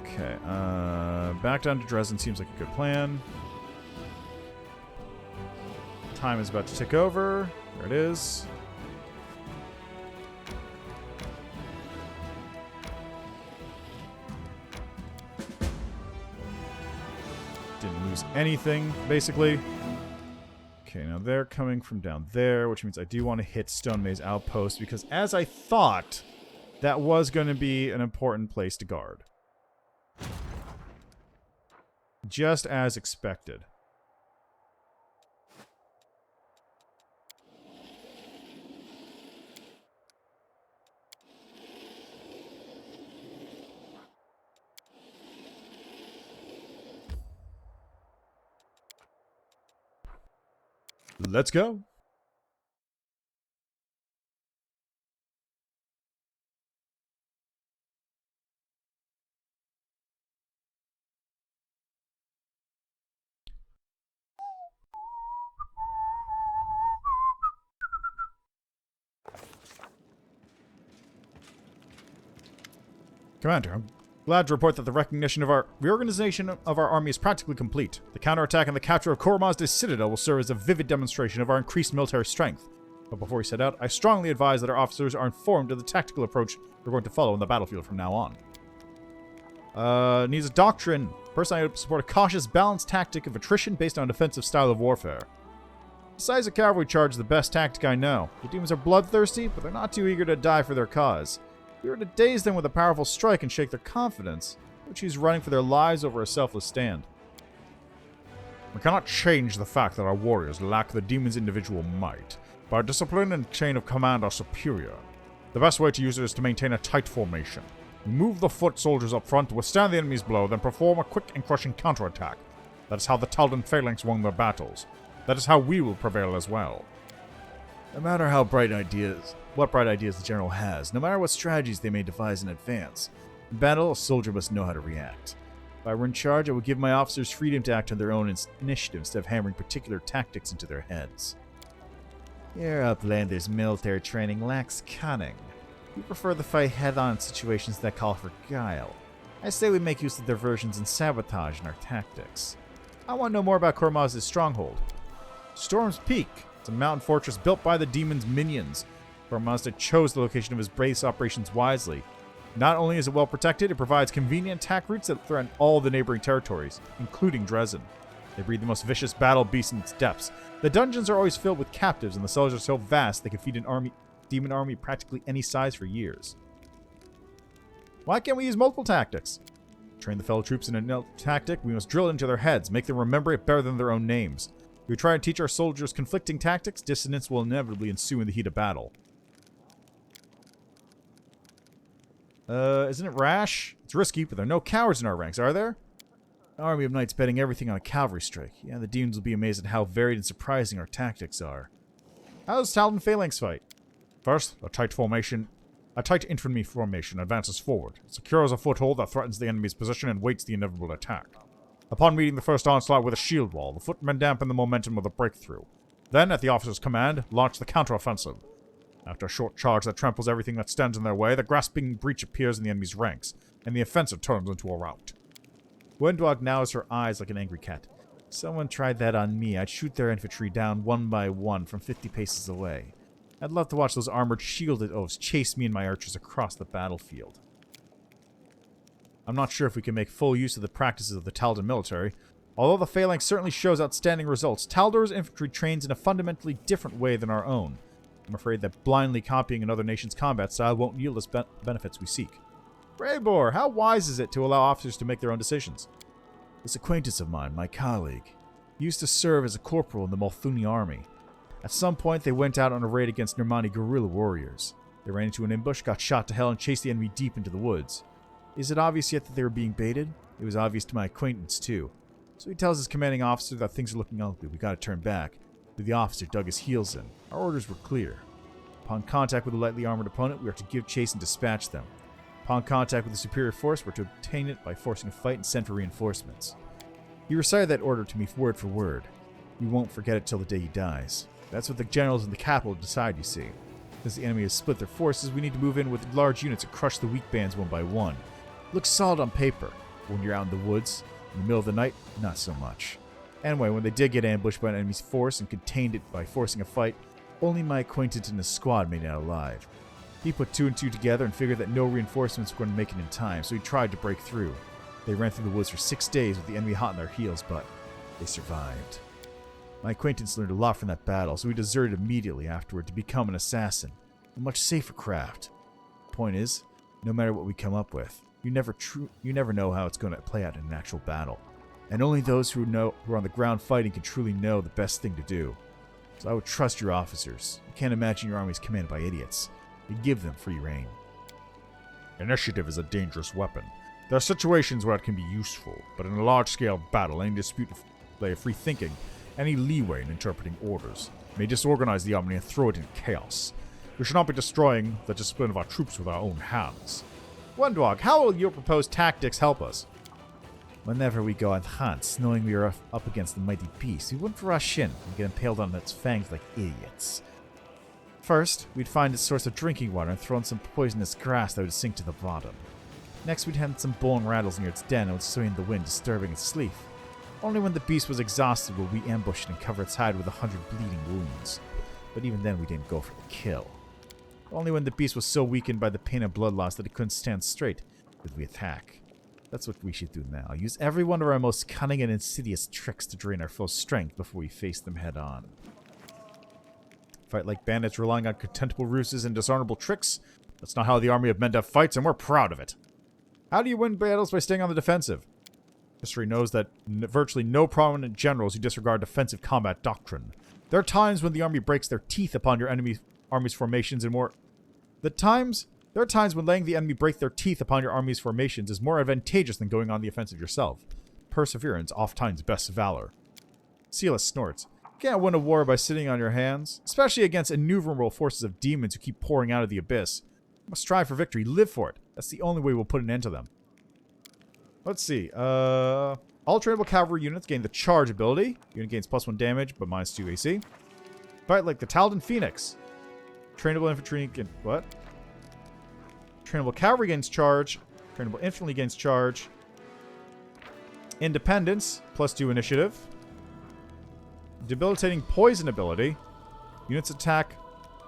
Okay, back down to Dresden seems like a good plan. Time is about to tick over. There it is. Didn't lose anything, basically. Okay, now they're coming from down there, which means I do want to hit Stone Maze Outpost, because as I thought, that was going to be an important place to guard. Just as expected. Let's go. Commander, I'm glad to report that the recognition of our reorganization of our army is practically complete. The counterattack and the capture of Kormaz's Citadel will serve as a vivid demonstration of our increased military strength. But before we set out, I strongly advise that our officers are informed of the tactical approach we're going to follow in the battlefield from now on. Needs a doctrine. Personally, I support a cautious, balanced tactic of attrition based on a defensive style of warfare. Besides a cavalry charge is the best tactic I know. The demons are bloodthirsty, but they're not too eager to die for their cause. We were to daze them with a powerful strike and shake their confidence, which is running for their lives over a selfless stand. We cannot change the fact that our warriors lack the demon's individual might, but our discipline and chain of command are superior. The best way to use it is to maintain a tight formation. Move the foot soldiers up front to withstand the enemy's blow, then perform a quick and crushing counterattack. That is how the Taldan phalanx won their battles. That is how we will prevail as well. No matter what bright ideas the general has, no matter what strategies they may devise in advance, in battle, a soldier must know how to react. If I were in charge, I would give my officers freedom to act on their own initiative instead of hammering particular tactics into their heads. Your Uplander's military training lacks cunning. We prefer the fight head-on in situations that call for guile. I say we make use of diversions and sabotage in our tactics. I want to know more about Kormaz's stronghold. Storm's Peak. It's a mountain fortress built by the demon's minions. Kormaz chose the location of his base operations wisely. Not only is it well protected, it provides convenient attack routes that threaten all the neighboring territories, including Dresden. They breed the most vicious battle beasts in its depths. The dungeons are always filled with captives, and the cellars are so vast they can feed an demon army practically any size for years. Why can't we use multiple tactics? Train the fellow troops in a tactic, we must drill it into their heads, make them remember it better than their own names. If we try and teach our soldiers conflicting tactics, dissonance will inevitably ensue in the heat of battle. Isn't it rash? It's risky, but there are no cowards in our ranks, are there? An army of knights betting everything on a cavalry strike. Yeah, the demons will be amazed at how varied and surprising our tactics are. How does Talon Phalanx fight? First, a tight infantry formation advances forward. It secures a foothold that threatens the enemy's position and waits the inevitable attack. Upon meeting the first onslaught with a shield wall, the footmen dampen the momentum of the breakthrough. Then, at the officer's command, launch the counteroffensive. After a short charge that tramples everything that stands in their way, the grasping breach appears in the enemy's ranks, and the offensive turns into a rout. Wendwag gnaws her eyes like an angry cat. Someone tried that on me. I'd shoot their infantry down one by one from 50 paces away. I'd love to watch those armored shielded oafs chase me and my archers across the battlefield. I'm not sure if we can make full use of the practices of the Taldan military. Although the Phalanx certainly shows outstanding results, Taldor's infantry trains in a fundamentally different way than our own. I'm afraid that blindly copying another nation's combat style won't yield us benefits we seek. Braybor, how wise is it to allow officers to make their own decisions? This acquaintance of mine, my colleague, used to serve as a corporal in the Molthuni army. At some point, they went out on a raid against Nirmani guerrilla warriors. They ran into an ambush, got shot to hell, and chased the enemy deep into the woods. Is it obvious yet that they were being baited? It was obvious to my acquaintance, too. So he tells his commanding officer that things are looking ugly, we gotta turn back. But the officer dug his heels in. Our orders were clear. Upon contact with a lightly armored opponent, we are to give chase and dispatch them. Upon contact with a superior force, we're to obtain it by forcing a fight and send for reinforcements. He recited that order to me word for word. We won't forget it till the day he dies. That's what the generals in the capital decide, you see. Since the enemy has split their forces, we need to move in with large units and crush the weak bands one by one. Looks solid on paper, but when you're out in the woods, in the middle of the night, not so much. Anyway, when they did get ambushed by an enemy's force and contained it by forcing a fight, only my acquaintance and his squad made it out alive. He put two and two together and figured that no reinforcements were going to make it in time, so he tried to break through. They ran through the woods for 6 days with the enemy hot on their heels, but they survived. My acquaintance learned a lot from that battle, so he deserted immediately afterward to become an assassin, a much safer craft. Point is, no matter what we come up with, you never know how it's going to play out in an actual battle. And only those who are on the ground fighting can truly know the best thing to do. So I would trust your officers. You can't imagine your army is commanded by idiots. You give them free rein. Initiative is a dangerous weapon. There are situations where it can be useful, but in a large-scale battle, any dispute display of free thinking, any leeway in interpreting orders, may disorganize the army and throw it in chaos. We should not be destroying the discipline of our troops with our own hands. Wendwag, how will your proposed tactics help us? Whenever we go on hunts, knowing we are up against the mighty beast, we wouldn't rush in and get impaled on its fangs like idiots. First, we'd find its source of drinking water and throw in some poisonous grass that would sink to the bottom. Next, we'd hunt some bone rattles near its den and would sway in the wind, disturbing its sleep. Only when the beast was exhausted would we ambush it and cover its hide with 100 bleeding wounds. But even then, we didn't go for the kill. Only when the beast was so weakened by the pain and blood loss that it couldn't stand straight did we attack. That's what we should do now. Use every one of our most cunning and insidious tricks to drain our foe's strength before we face them head on. Fight like bandits relying on contemptible ruses and dishonorable tricks? That's not how the army of Mendev fights, and we're proud of it. How do you win battles by staying on the defensive? History knows that virtually no prominent generals who disregard defensive combat doctrine. There are times when the army breaks their teeth upon your army's formations and more... There are times when letting the enemy break their teeth upon your army's formations is more advantageous than going on the offensive yourself. Perseverance oft-times best valor. Silas snorts. You can't win a war by sitting on your hands, especially against innumerable forces of demons who keep pouring out of the abyss. You must strive for victory, live for it. That's the only way we'll put an end to them. Let's see. All trainable cavalry units gain the charge ability. Unit gains +1 damage, but -2 AC. Fight like the Taldan Phoenix. Trainable infantry gain... What? Trainable cavalry gains charge. Trainable infantry gains charge. Independence. +2 initiative. Debilitating poison ability. Units attack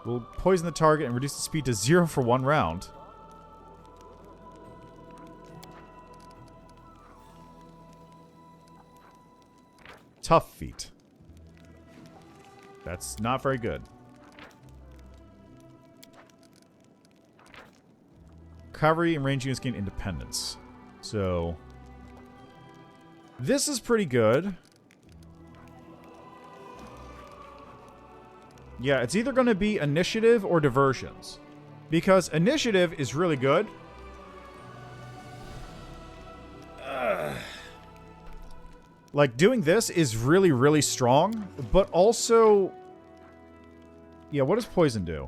will poison the target and reduce the speed to 0 for 1 round. Tough feat. That's not very good. Cavalry and range units gain independence. So, this is pretty good. Yeah, it's either going to be initiative or diversions. Because initiative is really good. Like, doing this is really, really strong. But also... Yeah, what does poison do?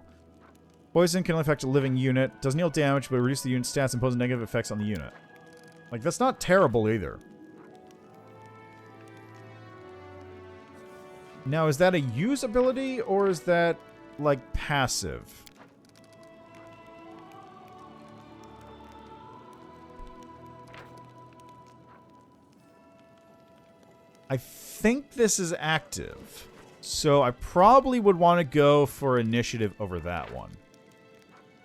Poison can affect a living unit. Doesn't deal damage, but reduce the unit's stats and impose negative effects on the unit. Like, that's not terrible either. Now, is that a use ability, or is that, like, passive? I think this is active. So I probably would want to go for initiative over that one.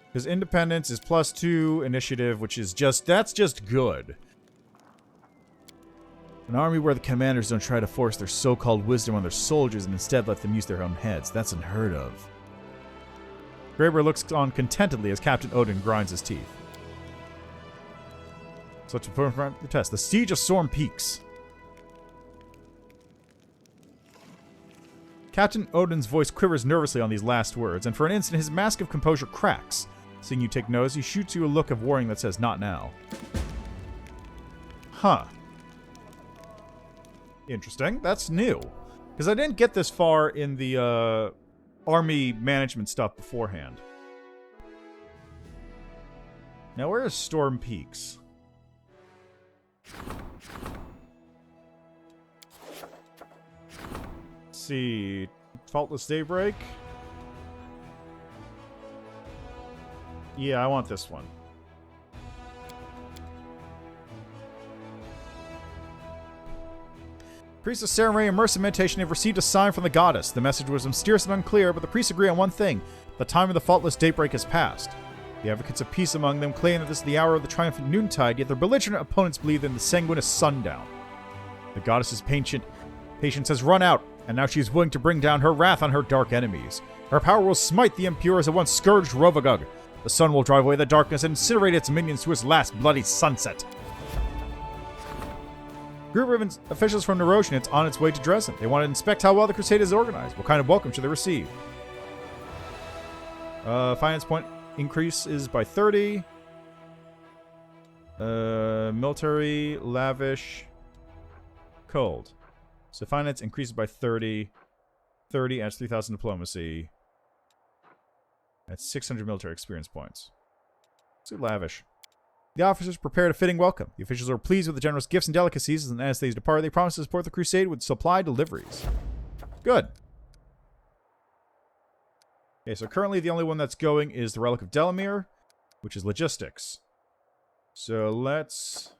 Because independence is +2 initiative, which is just... That's just good. An army where the commanders don't try to force their so-called wisdom on their soldiers and instead let them use their own heads. That's unheard of. Graber looks on contentedly as Captain Odin grinds his teeth. So to put in the test. The Siege of Storm Peaks. Captain Odin's voice quivers nervously on these last words, and for an instant his mask of composure cracks. Seeing you take notice, he shoots you a look of warning that says, "Not now." Huh. Interesting. That's new. Because I didn't get this far in the army management stuff beforehand. Now, where is Storm Peaks? Let's see. Faultless Daybreak. Yeah, I want this one. Priests of ceremony and immersive meditation have received a sign from the goddess. The message was mysterious and unclear, but the priests agree on one thing. The time of the faultless daybreak has passed. The advocates of peace among them claim that this is the hour of the triumphant noontide, yet their belligerent opponents believe in the sanguinous sundown. The goddess's patience has run out, and now she is willing to bring down her wrath on her dark enemies. Her power will smite the impure as it once scourged Rovagug. The sun will drive away the darkness and incinerate its minions to its last bloody sunset. Group of officials from Nerosian, it's on its way to Dresden. They want to inspect how well the crusade is organized. What kind of welcome should they receive? Finance point increase is by 30. Military, lavish, cold. So finance increases by 30. 30 adds 3,000 diplomacy. That's 600 military experience points. Let's do lavish. The officers prepared a fitting welcome. The officials are pleased with the generous gifts and delicacies, and as they depart, they promise to support the crusade with supply deliveries. Good. Okay, so currently the only one that's going is the Relic of Delamere, which is logistics. So let's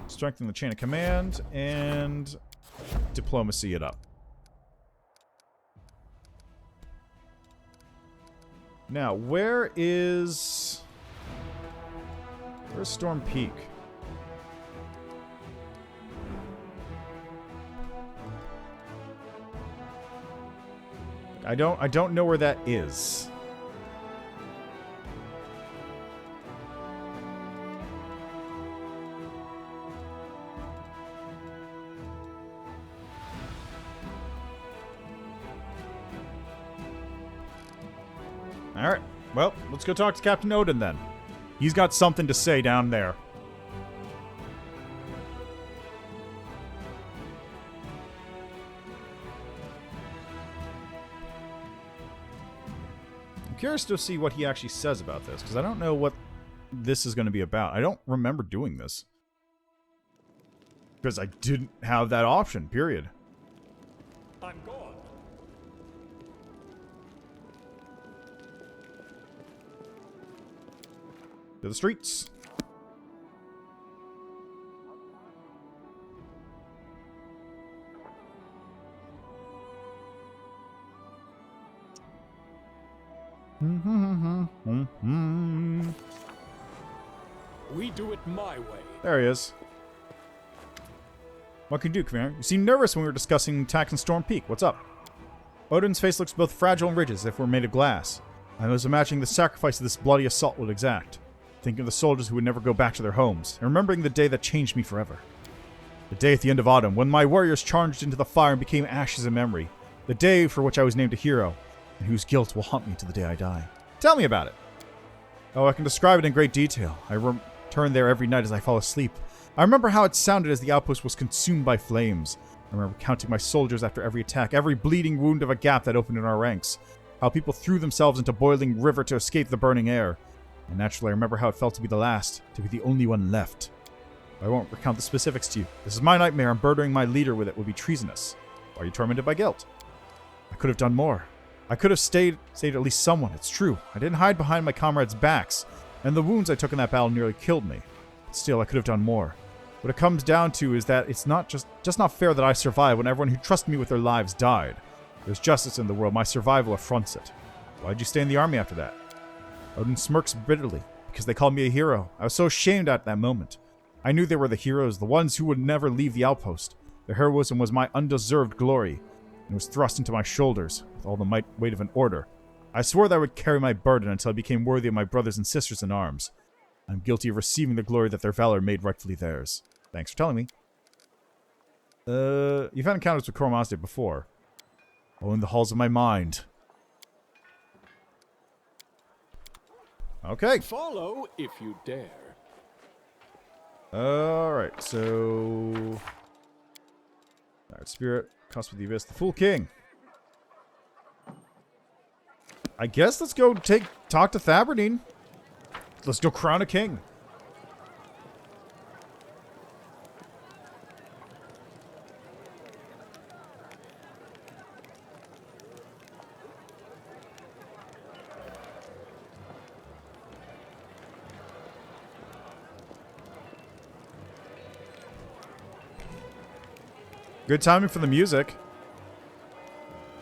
strengthen the chain of command and diplomacy it up. Now, where's Storm Peak? I don't know where that is. Alright, well, let's go talk to Captain Odin then. He's got something to say down there. I'm curious to see what he actually says about this, because I don't know what this is going to be about. I don't remember doing this. Because I didn't have that option, period. I'm gone. To the streets. We do it my way. There he is. What can you do, Commander? You seemed nervous when we were discussing attacks in Storm Peak. What's up? Odin's face looks both fragile and rigid, as if we're made of glass. I was imagining the sacrifice this bloody assault would exact. Thinking of the soldiers who would never go back to their homes, and remembering the day that changed me forever. The day at the end of autumn, when my warriors charged into the fire and became ashes in memory. The day for which I was named a hero, and whose guilt will haunt me to the day I die. Tell me about it. Oh, I can describe it in great detail. I return there every night as I fall asleep. I remember how it sounded as the outpost was consumed by flames. I remember counting my soldiers after every attack, every bleeding wound of a gap that opened in our ranks. How people threw themselves into boiling river to escape the burning air. And naturally, I remember how it felt to be the last, to be the only one left. I won't recount the specifics to you. This is my nightmare, and murdering my leader with it would be treasonous. Are you tormented by guilt? I could have done more. I could have saved at least someone, it's true. I didn't hide behind my comrades' backs, and the wounds I took in that battle nearly killed me. But still, I could have done more. What it comes down to is that it's not just not fair that I survived when everyone who trusted me with their lives died. There's justice in the world. My survival affronts it. Why'd you stay in the army after that? Odin smirks bitterly, because they called me a hero. I was so ashamed at that moment. I knew they were the heroes, the ones who would never leave the outpost. Their heroism was my undeserved glory, and was thrust into my shoulders with all the weight of an order. I swore that I would carry my burden until I became worthy of my brothers and sisters in arms. I'm guilty of receiving the glory that their valor made rightfully theirs. Thanks for telling me. You've had encounters with Koromazde before. Oh, in the halls of my mind. Okay. Follow if you dare. Alright, so... Alright, Spirit, Cusp of the Abyss, the Fool King. I guess let's go talk to Thaberdine. Let's go crown a king. Good timing for the music.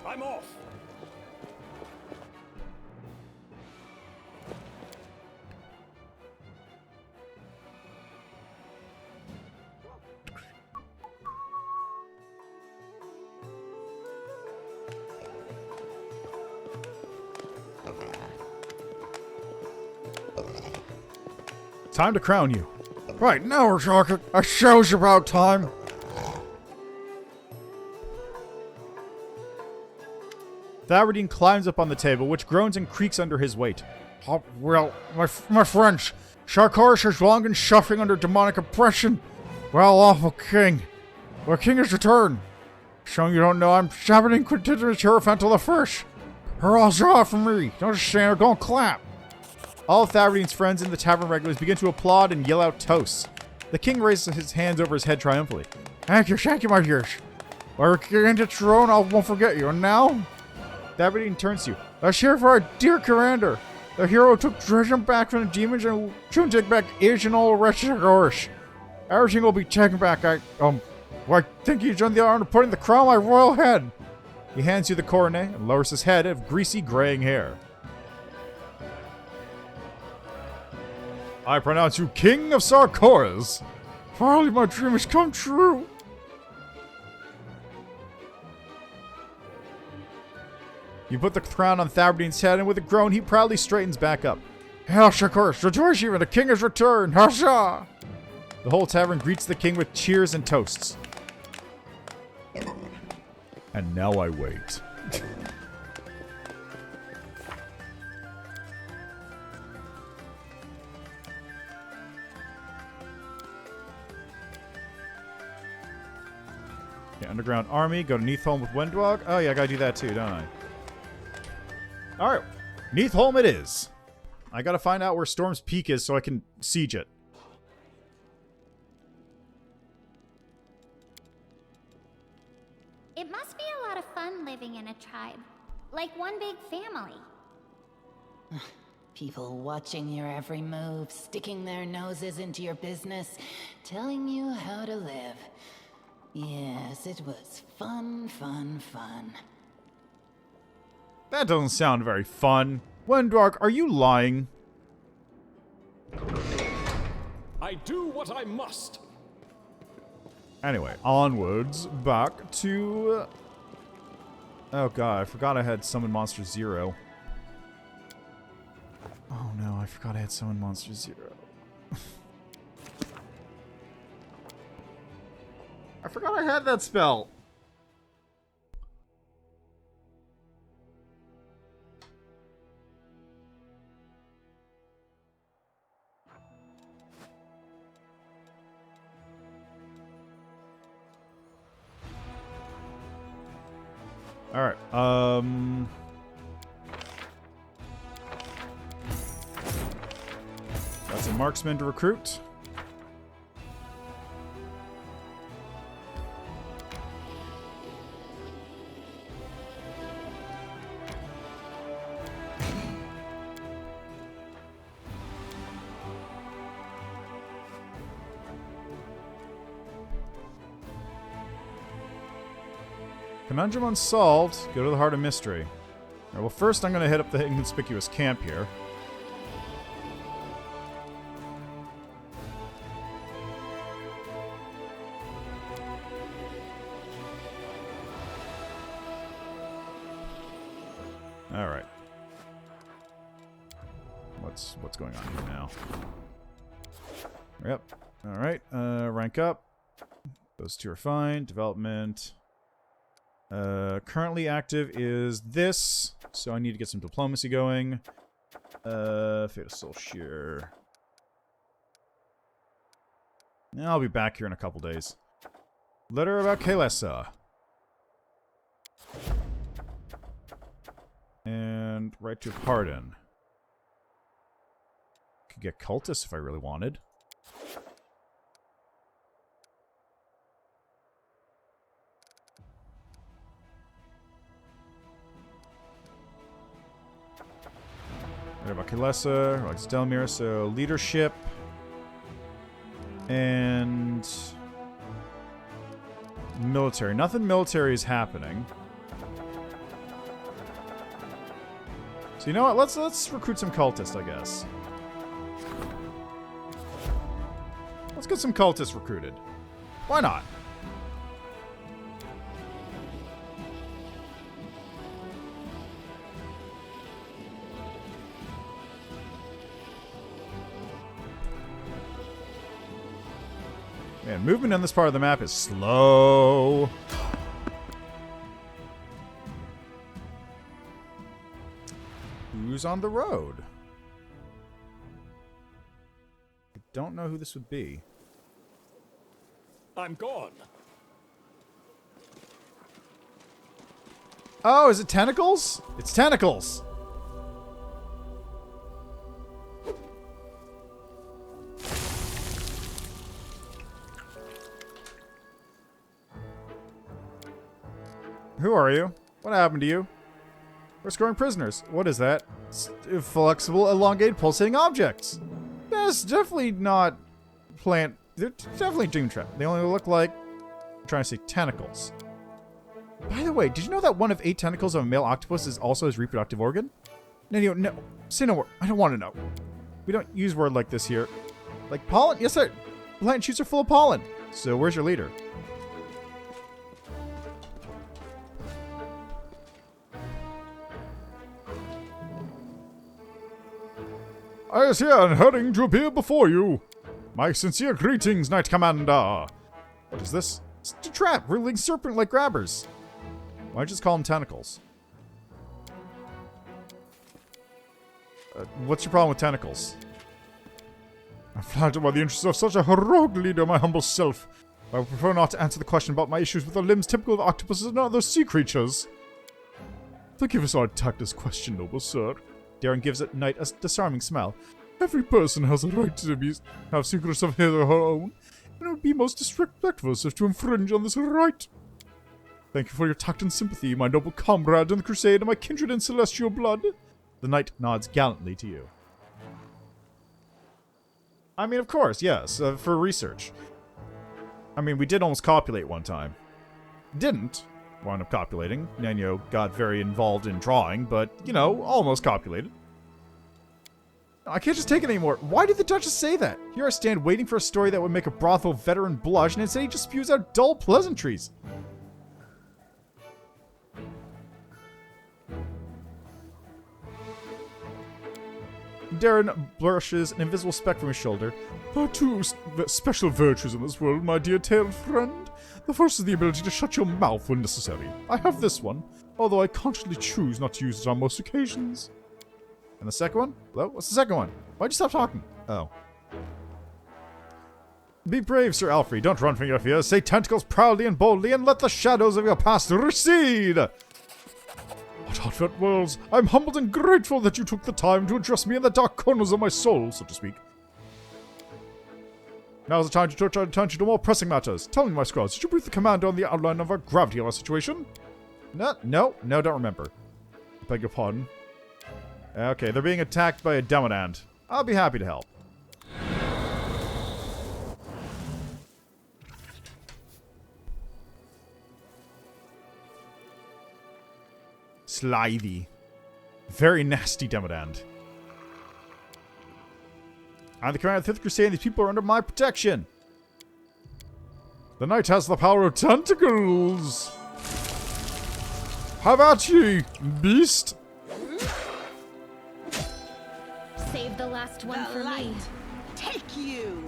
I'm off. Time to crown you. Right, now we're talking. A show's about time. Thaberdine climbs up on the table, which groans and creaks under his weight. Well, my friends, Sharkarish has long been suffering under demonic oppression. Well, awful king. Our king has returned. Showing you don't know, I'm Thaberdine Quintilis Hierophant the First. Hurrah for me. Don't just stand there, go and clap. All of Thaberdine's friends in the tavern regulars begin to applaud and yell out toasts. The king raises his hands over his head triumphantly. Thank you, my dears. While we're getting to throne, I won't forget you. And now, Thaberdine turns to you. Let's hear for our dear commander. The hero took treasure back from the demons and soon take back Age and all the rest of the Gorish. Everything will be taken back. I think he's done the honor of putting the crown on my royal head. He hands you the coronet and lowers his head of greasy graying hair. I pronounce you King of Sarkoras. Finally, my dream has come true. You put the crown on Thaberdine's head, and with a groan, he proudly straightens back up. Hail, Sarkoras, rejoice even, the king has returned. Huzzah! The whole tavern greets the king with cheers and toasts. And now I wait. Okay, underground army, go to Neathholm with Wendwog. Oh yeah, I gotta do that too, don't I? Alright, Neathholm it is. I gotta find out where Storm's Peak is so I can siege it. It must be a lot of fun living in a tribe. Like one big family. People watching your every move, sticking their noses into your business, telling you how to live. Yes, it was fun, fun, fun. That doesn't sound very fun. Wendwark, are you lying? I do what I must. Anyway, onwards, back to... Oh god, I forgot I had Summon Monster 0. Oh no, I forgot I had Summon Monster 0. I forgot I had that spell. Alright, that's a marksman to recruit. Conundrum unsolved. Go to the Heart of Mystery. Alright, well, first I'm going to hit up the inconspicuous camp here. Alright. What's going on here now? Yep. Alright, rank up. Those two are fine. Development. Currently active is this, so I need to get some diplomacy going. Fate of Soul Shear. I'll be back here in a couple days. Letter about Kalesa. And right to pardon. Could get cultists if I really wanted. About Kalesa, Alex Delmir, so leadership and military. Nothing military is happening. So you know what? Let's recruit some cultists, I guess. Let's get some cultists recruited. Why not? Man, movement on this part of the map is slow. Who's on the road? I don't know who this would be. I'm gone. Oh, is it Tentacles? It's Tentacles! Who are you? What happened to you? We're scoring prisoners. What is that? Flexible, elongated, pulsating objects. That's definitely not plant. They're definitely Doom Trap. They only look like, I'm trying to say, tentacles. By the way, did you know that one of 8 tentacles of a male octopus is also his reproductive organ? No. Say no word. I don't want to know. We don't use word like this here. Like pollen? Yes, sir. Plant shoots are full of pollen. So where's your leader? I is here and hurrying to appear before you. My sincere greetings, Knight Commander. What is this? It's a trap, wriggling serpent-like grabbers. Why just call them tentacles? What's your problem with tentacles? I'm flattered by the interests of such a heroic leader, my humble self. I would prefer not to answer the question about my issues with the limbs typical of octopuses and other sea creatures. Forgive us our tactless question, noble sir. Darren gives it Knight a disarming smile. Every person has a right to have secrets of his or her own, and it would be most disrespectful as if to infringe on this right. Thank you for your tact and sympathy, my noble comrade in the crusade and my kindred in celestial blood. The Knight nods gallantly to you. I mean, of course, yes, for research. I mean, we did almost copulate one time. Didn't wind up copulating. Nenyo got very involved in drawing, but, you know, almost copulated. I can't just take it anymore. Why did the Duchess say that? Here I stand waiting for a story that would make a brothel veteran blush, and instead he just spews out dull pleasantries. Darren brushes an invisible speck from his shoulder. There are two special virtues in this world, my dear tailed friend. The first is the ability to shut your mouth when necessary. I have this one, although I consciously choose not to use it on most occasions. And the second one? Hello? What's the second one? Why'd you stop talking? Oh. Be brave, Sir Alfred. Don't run from your fears. Say tentacles proudly and boldly, and let the shadows of your past recede! What heartfelt words! I'm humbled and grateful that you took the time to address me in the dark corners of my soul, so to speak. Now's the time to turn our attention to more pressing matters. Tell me, my Scrubs, did you brief the commander on the outline of our gravity of our situation? No, don't remember. Beg your pardon. Okay, they're being attacked by a Demodand. I'll be happy to help. Slithy. Very nasty Demodand. I'm the commander of the 5th Crusade, and these people are under my protection. The knight has the power of tentacles. How about you, beast? Save the last one for me. Take you.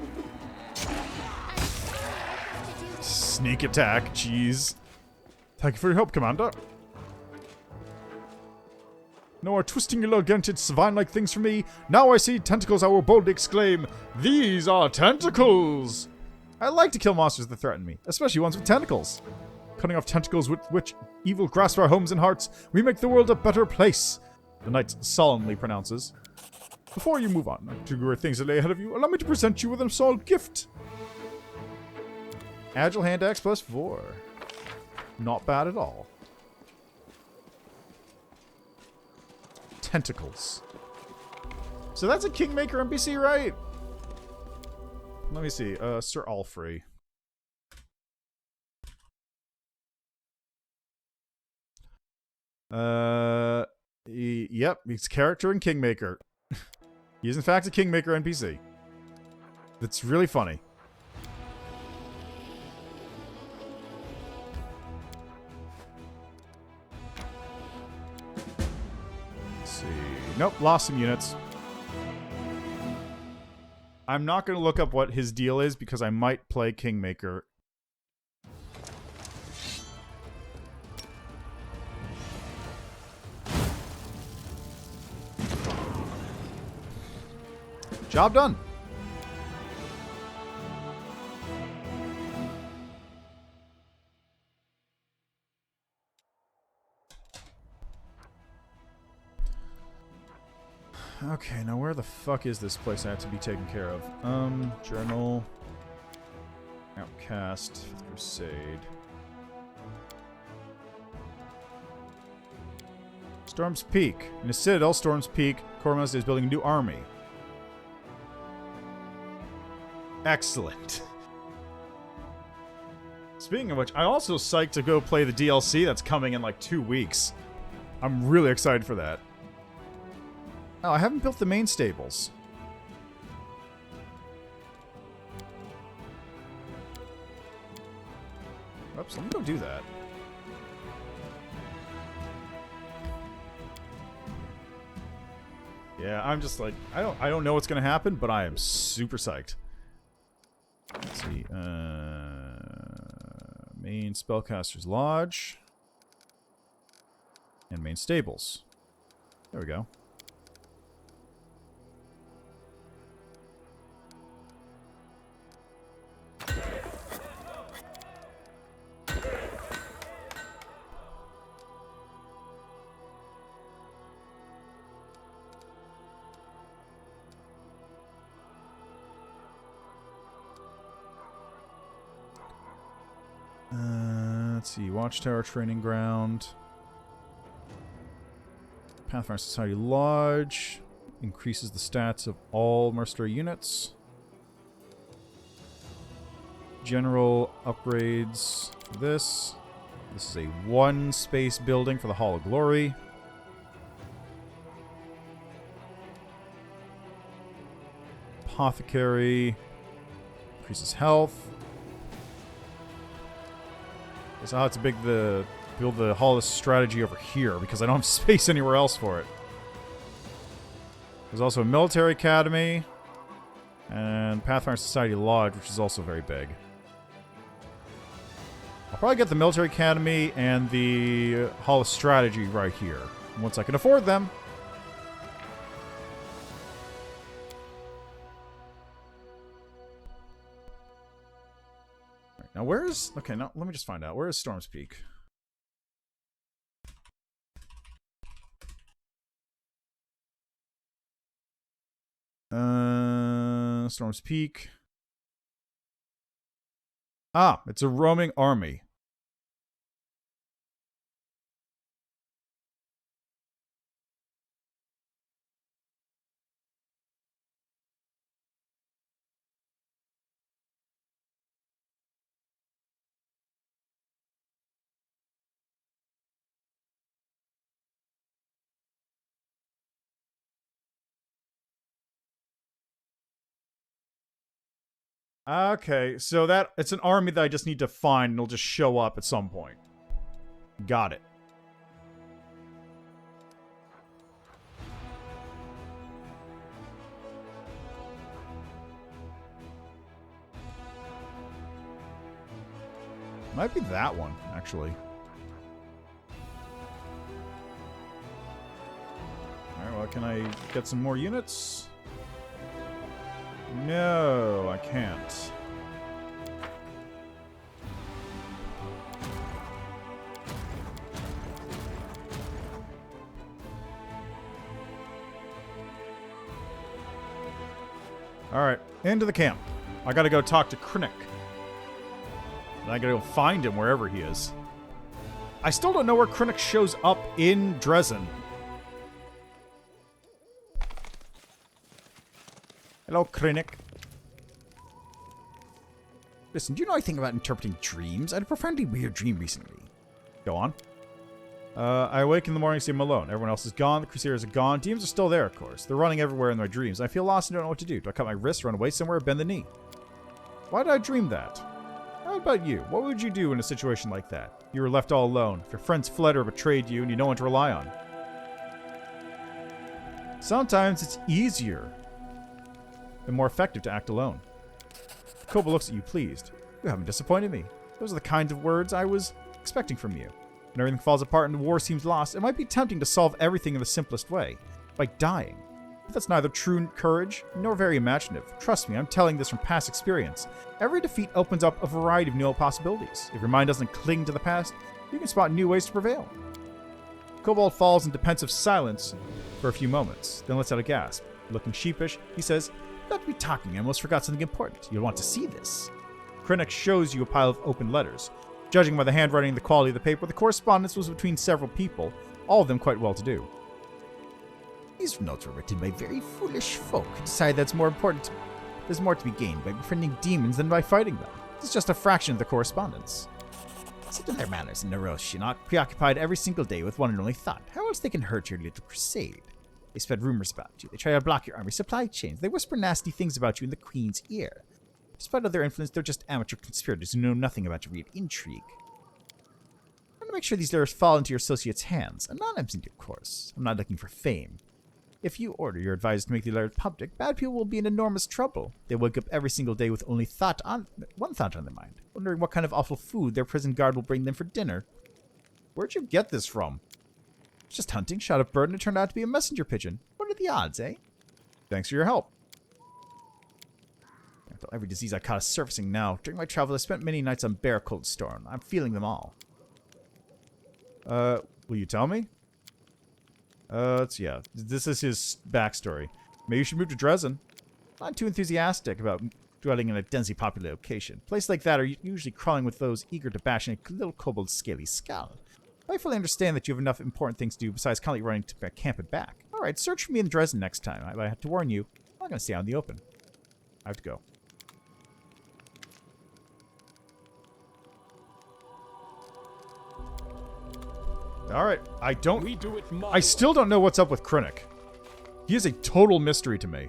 Sneak attack, jeez. Thank you for your help, Commander. No more twisting your little ganted swine-like things for me. Now I see tentacles, I will boldly exclaim, these are tentacles! I like to kill monsters that threaten me, especially ones with tentacles. Cutting off tentacles with which evil grasp our homes and hearts, we make the world a better place, the knight solemnly pronounces. Before you move on to great things that lay ahead of you, allow me to present you with a small gift. Agile hand axe +4. Not bad at all. Tentacles. So that's a Kingmaker NPC, right? Let me see. Sir Alfrey. Yep, he's character in Kingmaker. He is in fact a Kingmaker NPC. That's really funny. Nope, lost some units. I'm not going to look up what his deal is because I might play Kingmaker. Job done. Okay, now where the fuck is this place I have to be taken care of? Journal. Outcast. 5th Crusade. Storm's Peak. In a citadel, Storm's Peak, Cormos is building a new army. Excellent. Speaking of which, I'm also psyched to go play the DLC that's coming in like 2 weeks. I'm really excited for that. Oh, I haven't built the main stables. Oops, let me go do that. Yeah, I'm just like, I don't know what's gonna happen, but I am super psyched. Let's see, main Spellcaster's Lodge. And main stables. There we go. Let's see, Watchtower Training Ground. Pathfinder Society Lodge. Increases the stats of all mercenary units. general upgrades for this. This is a one-space building for the Hall of Glory. Apothecary. Increases health. Guess I'll have to build the Hall of Strategy over here because I don't have space anywhere else for it. There's also a military academy and Pathfinder Society Lodge, which is also very big. I'll probably get the military academy and the Hall of Strategy right here once I can afford them. Right, now where's... Okay, now let me just find out. Where is Storm's Peak? Storm's Peak. Ah, it's a roaming army. Okay, so it's an army that I just need to find and it'll just show up at some point. Got it. Might be that one, actually. Alright, well, can I get some more units? No, I can't. Alright, into the camp. I gotta go talk to Krennic. And I gotta go find him wherever he is. I still don't know where Krennic shows up in Dresden. Hello, Krennic. Listen, do you know anything about interpreting dreams? I had a profoundly weird dream recently. Go on. I awake in the morning, see him alone. Everyone else is gone. The Crusaders are gone. Demons are still there, of course. They're running everywhere in my dreams. I feel lost and don't know what to do. Do I cut my wrist, run away somewhere, or bend the knee? Why did I dream that? How about you? What would you do in a situation like that? You were left all alone. If your friends fled or betrayed you and you know one to rely on. Sometimes it's easier and more effective to act alone. Koba looks at you pleased. You haven't disappointed me. Those are the kinds of words I was expecting from you. When everything falls apart and the war seems lost, it might be tempting to solve everything in the simplest way, by dying. But that's neither true courage nor very imaginative. Trust me, I'm telling this from past experience. Every defeat opens up a variety of new possibilities. If your mind doesn't cling to the past, you can spot new ways to prevail. Kobold falls into pensive silence for a few moments, then lets out a gasp. Looking sheepish, he says, "You've got to be talking. I almost forgot something important. You'll want to see this." Krennic shows you a pile of open letters. Judging by the handwriting and the quality of the paper, the correspondence was between several people, all of them quite well-to-do. These notes were written by very foolish folk who decide there's more to be gained by befriending demons than by fighting them. It's just a fraction of the correspondence. Sit in their manners and Narosh, not preoccupied every single day with one and only thought. How else they can hurt your little crusade? They spread rumors about you. They try to block your army supply chains. They whisper nasty things about you in the Queen's ear. Despite of their influence, they're just amateur conspirators who know nothing about your real intrigue. I want to make sure these letters fall into your associates' hands. Anonymously, of course. I'm not looking for fame. If you order your advisors to make the letters public, bad people will be in enormous trouble. They wake up every single day with only one thought on their mind, wondering what kind of awful food their prison guard will bring them for dinner. Where'd you get this from? Just hunting, shot a bird, and it turned out to be a messenger pigeon. What are the odds, eh? Thanks for your help. I feel every disease I caught is surfacing now. During my travels, I spent many nights on bare cold storm. I'm feeling them all. Will you tell me? Yeah. This is his backstory. Maybe you should move to Dresden. Not too enthusiastic about dwelling in a densely populated location. Places like that are usually crawling with those eager to bash in a little kobold's scaly skull. I fully understand that you have enough important things to do besides constantly running to camp and back. Alright, search for me in Dresden next time. I have to warn you, I'm not going to stay out in the open. I have to go. Alright, We do it my I still don't know what's up with Krennic. He is a total mystery to me.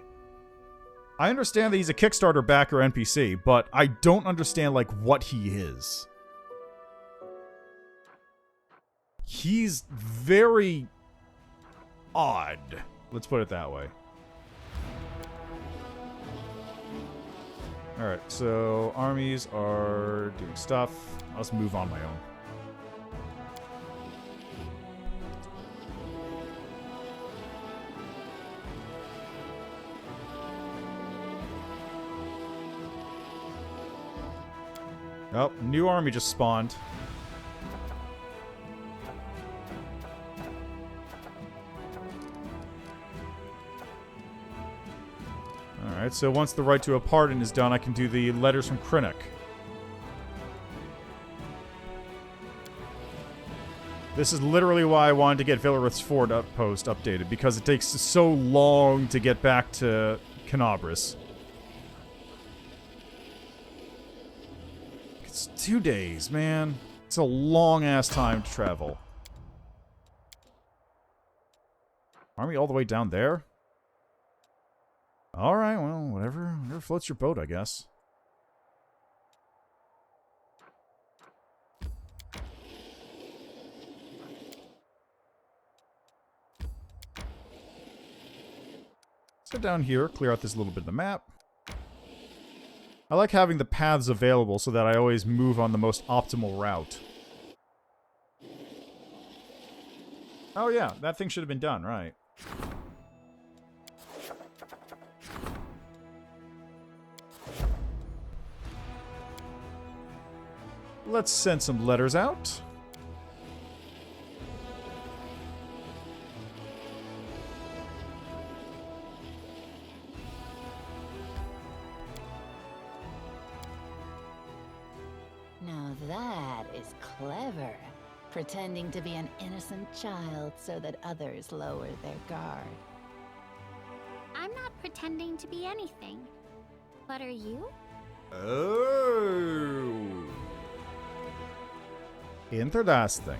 I understand that he's a Kickstarter backer NPC, but I don't understand, like, what he is. He's very odd. Let's put it that way. Alright, so armies are doing stuff. I'll just move on my own. Oh, new army just spawned. Alright, so once the right to a pardon is done, I can do the letters from Krennic. This is literally why I wanted to get Villarith's Ford post updated, because it takes so long to get back to Canabras. It's 2 days, man. It's a long-ass time to travel. Army all the way down there? Alright, well, whatever floats your boat, I guess. So down here, clear out this little bit of the map. I like having the paths available so that I always move on the most optimal route. Oh yeah, that thing should have been done, right. Let's send some letters out. Now that is clever. Pretending to be an innocent child so that others lower their guard. I'm not pretending to be anything. But are you? Oh. Interesting.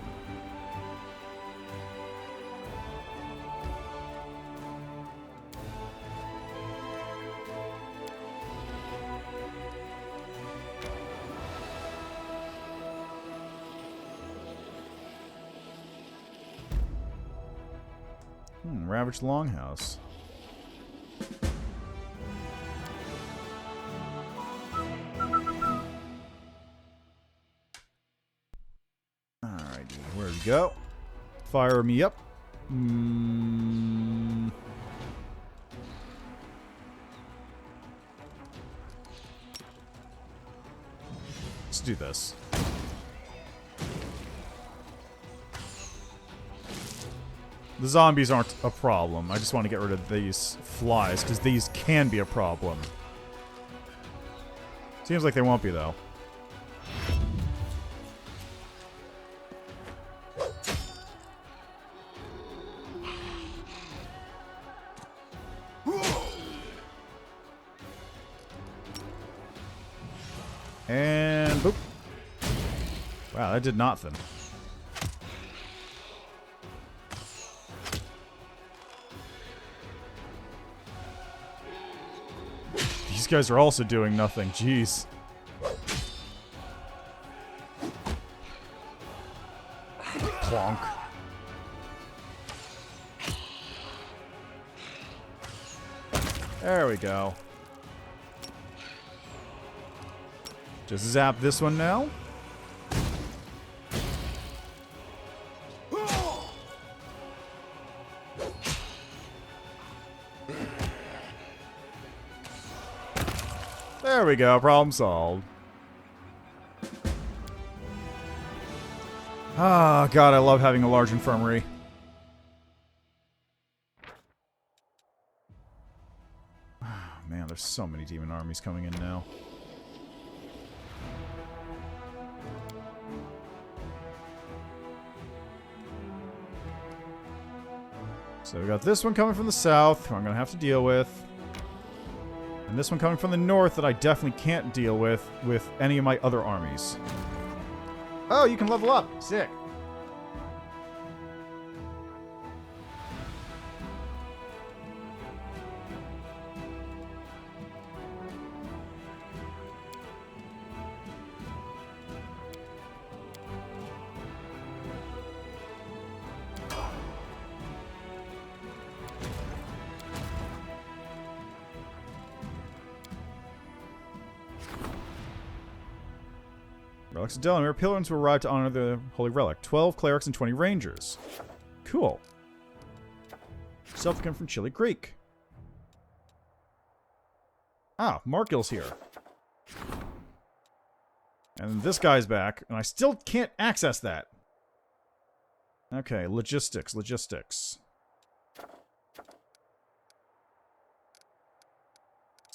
Ravaged Longhouse. Alrighty, where we go? Fire me up. Let's do this. The zombies aren't a problem. I just want to get rid of these flies, because these can be a problem. Seems like they won't be, though. And boop. Wow, that did nothing. These guys are also doing nothing. Jeez. Plonk. There we go. Just zap this one now. There we go, problem solved. Ah, God, I love having a large infirmary. Man, there's so many demon armies coming in now. So we got this one coming from the south, who I'm going to have to deal with. And this one coming from the north that I definitely can't deal with any of my other armies. Oh, you can level up. Sick. Relics of Delamere. Pilgrims who arrived to honor the holy relic. 12 clerics and 20 rangers. Cool. Supplicant from Chili Creek. Ah, Markill's here. And this guy's back, and I still can't access that. Okay, logistics. Let's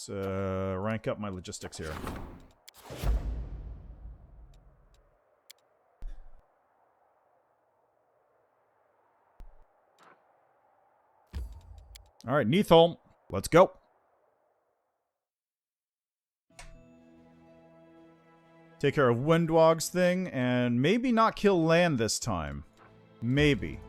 rank up my logistics here. Alright, Neathholm. Let's go. Take care of Windwog's thing, and maybe not kill Land this time. Maybe.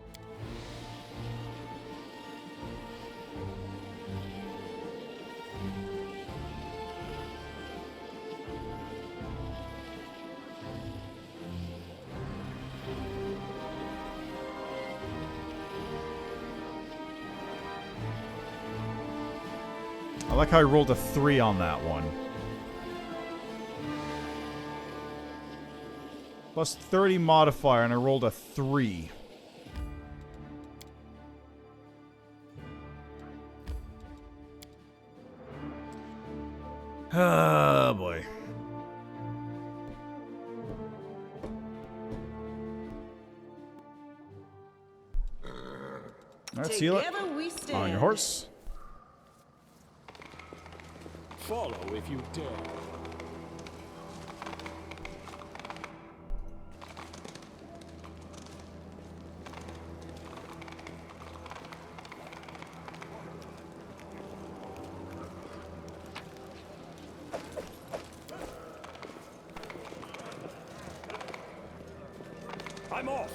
I like how I rolled a 3 on that one. Plus 30 modifier, and I rolled a 3. Oh, boy. Alright, seal it. On your horse. Follow if you dare. I'm off.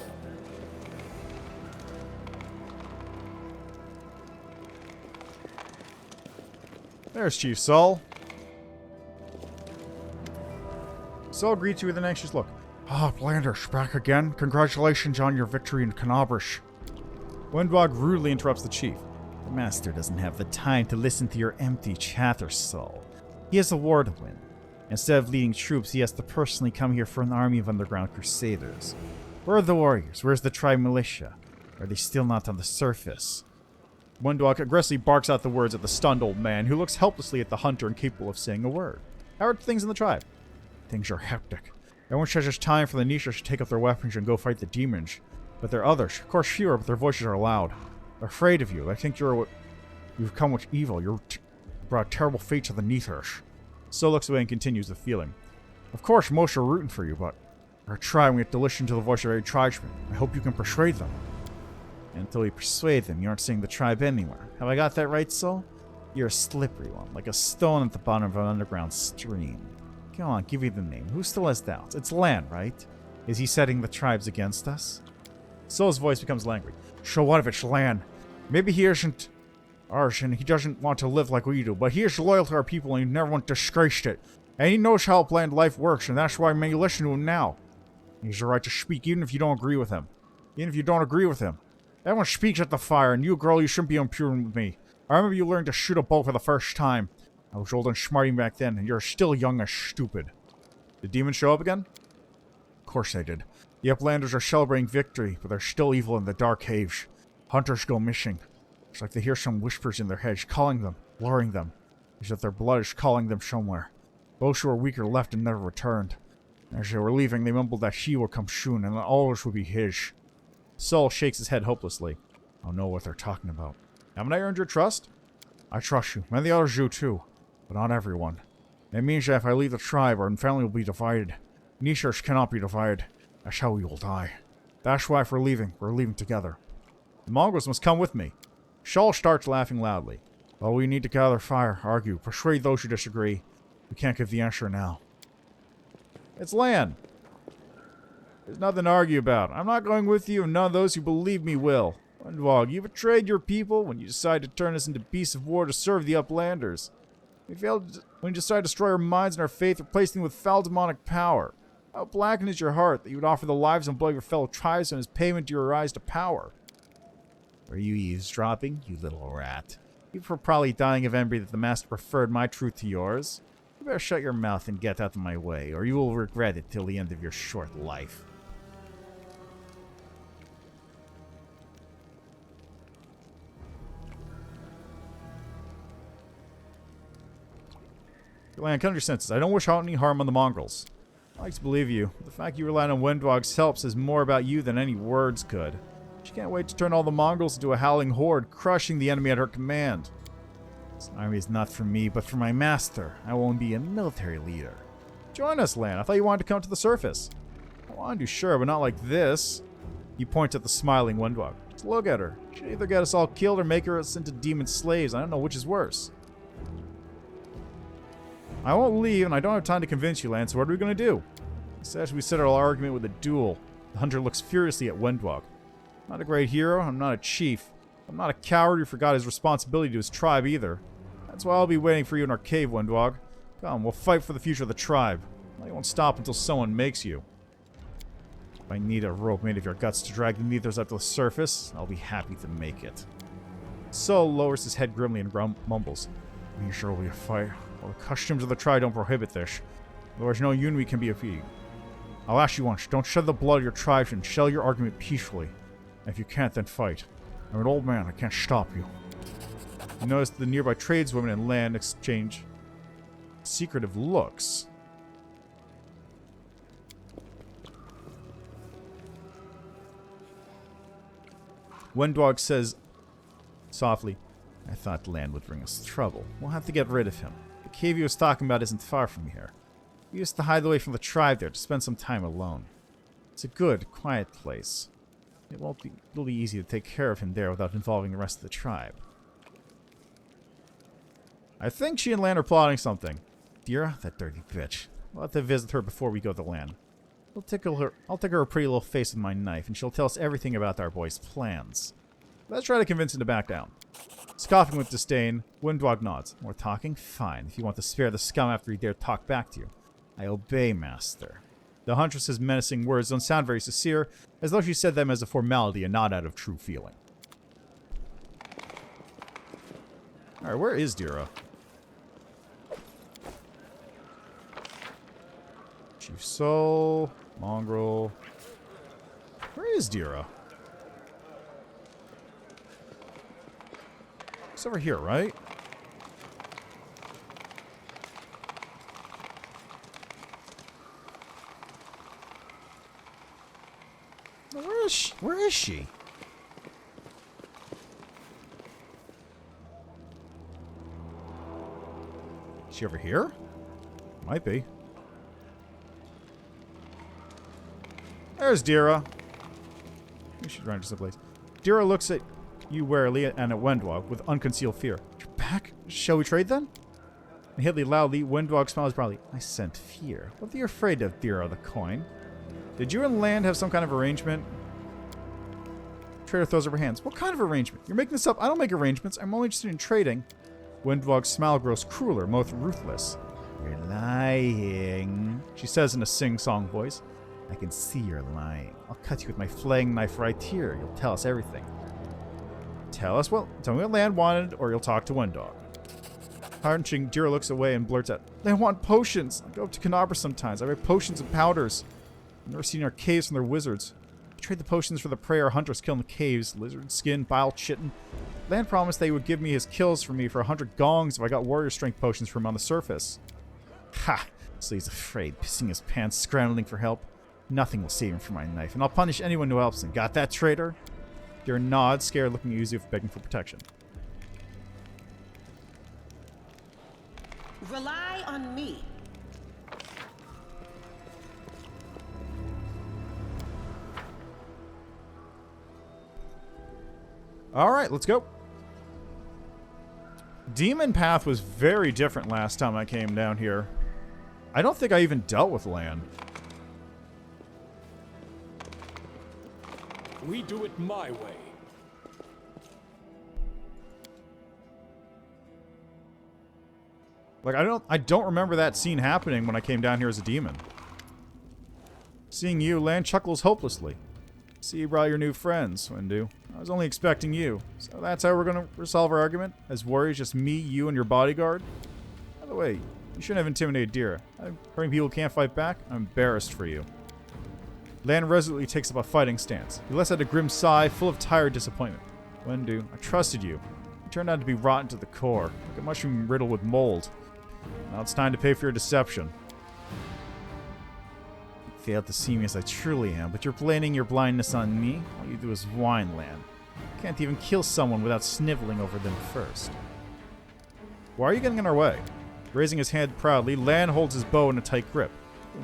There's Chief Saul. Saul greets you with an anxious look. Ah, Blanders, back again? Congratulations on your victory in Canabrish. Windwog rudely interrupts the chief. The master doesn't have the time to listen to your empty chatter, Saul. He has a war to win. Instead of leading troops, he has to personally come here for an army of underground crusaders. Where are the warriors? Where's the tribe militia? Are they still not on the surface? Windwog aggressively barks out the words at the stunned old man, who looks helplessly at the hunter incapable of saying a word. How are things in the tribe? Things are hectic. Everyone says it's time for the Nishas to take up their weapons and go fight the demons. But there are others, of course fewer, but their voices are loud. They're afraid of you. They think you've come with evil. You've brought terrible fate to the Neathers. So looks away and continues the feeling. Of course, most are rooting for you, but we're trying. We have to listen to the voice of every tribesman. I hope you can persuade them. Until you persuade them, you aren't seeing the tribe anywhere. Have I got that right, Saul? You're a slippery one, like a stone at the bottom of an underground stream. Come on, give me the name. Who still has doubts? It's Lan, right? Is he setting the tribes against us? Saul's voice becomes languid. So what if it's Lan? Maybe he isn't ours and he doesn't want to live like we do, but he is loyal to our people and he never once disgraced it. And he knows how bland life works, and that's why many listen to him now. He has the right to speak even if you don't agree with him. Even if you don't agree with him. Everyone speaks at the fire, and you, girl, you shouldn't be impudent with me. I remember you learned to shoot a bow for the first time. I was old and smarting back then, and you're still young and stupid. Did demons show up again? Of course they did. The Uplanders are celebrating victory, but they're still evil in the dark caves. Hunters go missing. It's like they hear some whispers in their heads, calling them, luring them. As if their blood is calling them somewhere. Those who are weaker left and never returned. As they were leaving, they mumbled that he would come soon, and that all ours would be his. Saul shakes his head hopelessly. I don't know what they're talking about. Haven't I earned your trust? I trust you. Many others do too. But not everyone. It means that if I leave the tribe, our family will be divided. Nishers cannot be divided. That's how we will die. That's why if we're leaving together. The Mongols must come with me. Shaul starts laughing loudly. Well, we need to gather fire, argue, persuade those who disagree. We can't give the answer now. It's Lan. There's nothing to argue about. I'm not going with you, and none of those who believe me will. Windwog, you betrayed your people when you decided to turn us into beasts of war to serve the Uplanders. We failed when you decided to destroy our minds and our faith, replacing them with foul demonic power. How blackened is your heart that you would offer the lives and blood of your fellow tribesmen as payment to your rise to power? Were you eavesdropping, you little rat? You were probably dying of envy that the master preferred my truth to yours. You better shut your mouth and get out of my way, or you will regret it till the end of your short life. Land, come to your senses. I don't wish any harm on the mongrels. I like to believe you. The fact you relied on Windwog's help says more about you than any words could. She can't wait to turn all the mongrels into a howling horde, crushing the enemy at her command. This army is not for me, but for my master. I won't be a military leader. Join us, Lan. I thought you wanted to come to the surface. I wanted to, sure, but not like this. You point at the smiling Windwog. Just look at her. She'll either get us all killed or make us into demon slaves. I don't know which is worse. I won't leave, and I don't have time to convince you, Lan, so what are we going to do? Instead, we settle our argument with a duel. The hunter looks furiously at Windwog. I'm not a great hero. I'm not a chief. I'm not a coward who forgot his responsibility to his tribe either. That's why I'll be waiting for you in our cave, Windwog. Come, we'll fight for the future of the tribe. I won't stop until someone makes you. If I need a rope made of your guts to drag the Neathers up to the surface, I'll be happy to make it. Sol lowers his head grimly and mumbles. Are you sure we'll be a fight? Well, the customs of the tribe don't prohibit this. Otherwise, no Yunwi can be a fee. I'll ask you once, don't shed the blood of your tribe and shell your argument peacefully. And if you can't, then fight. I'm an old man, I can't stop you. You notice the nearby tradeswomen and Land exchange secretive looks. Windwog says softly, I thought Land would bring us trouble. We'll have to get rid of him. The cave he was talking about isn't far from here. We used to hide away from the tribe there to spend some time alone. It's a good, quiet place. It'll be easy to take care of him there without involving the rest of the tribe. I think she and Lan are plotting something. Dira, that dirty bitch. We'll have to visit her before we go to Lan. I'll tickle her pretty little face with my knife, and she'll tell us everything about our boy's plans. Let's try to convince him to back down. Scoffing with disdain, Windwog nods. More talking? Fine, if you want to spare the scum after he dare talk back to you. I obey, master. The huntress's menacing words don't sound very sincere, as though she said them as a formality and not out of true feeling. Alright, where is Dira? Chief Soul, Mongrel. Where is Dira? It's over here, right? Where is she? Where is she? Is she over here? Might be. There's Dira. We should run to someplace. Dira looks at you warily and at Windwog with unconcealed fear. You're back? Shall we trade then? Hidley loudly, Windwog smiles broadly. I scent fear. What are you afraid of, Dira the coin? Did you and Land have some kind of arrangement? Trader throws up her hands. What kind of arrangement? You're making this up. I don't make arrangements. I'm only interested in trading. Windwog's smile grows crueler, most ruthless. You're lying, she says in a sing-song voice. I can see you're lying. I'll cut you with my flaying knife right here. You'll tell us everything. Tell us what? Tell me what Land wanted, or you'll talk to Windwog. Hunching, Dira looks away and blurts out, They want potions. I go up to Canabra sometimes. I buy potions and powders. I've never seen our caves from their wizards. I trade the potions for the prey our hunters kill in the caves. Lizard skin, bile, chitin. Land promised they would give me his kills for me for 100 gongs if I got warrior strength potions from him on the surface. Ha! So he's afraid, pissing his pants, scrambling for help. Nothing will save him from my knife, and I'll punish anyone who helps him. Got that, traitor? Dira nods, scared, looking at Yuzu, begging for protection. Rely on me. Alright, let's go. Demon Path was very different last time I came down here. I don't think I even dealt with Land. We do it my way. Like, I don't remember that scene happening when I came down here as a demon. Seeing you, Land chuckles hopelessly. See, you brought your new friends, Windu. I was only expecting you. So that's how we're gonna resolve our argument? As warriors, just me, you, and your bodyguard? By the way, You shouldn't have intimidated Dira. Hurting people can't fight back? I'm embarrassed for you. Lan resolutely takes up a fighting stance. He lets out a grim sigh, full of tired disappointment. Wendu, I trusted you. You turned out to be rotten to the core, like a mushroom riddled with mold. Now it's time to pay for your deception. You failed to see me as I truly am, but you're blaming your blindness on me? All you do is whine, Lan. You can't even kill someone without sniveling over them first. Why are you getting in our way? Raising his hand proudly, Lan holds his bow in a tight grip.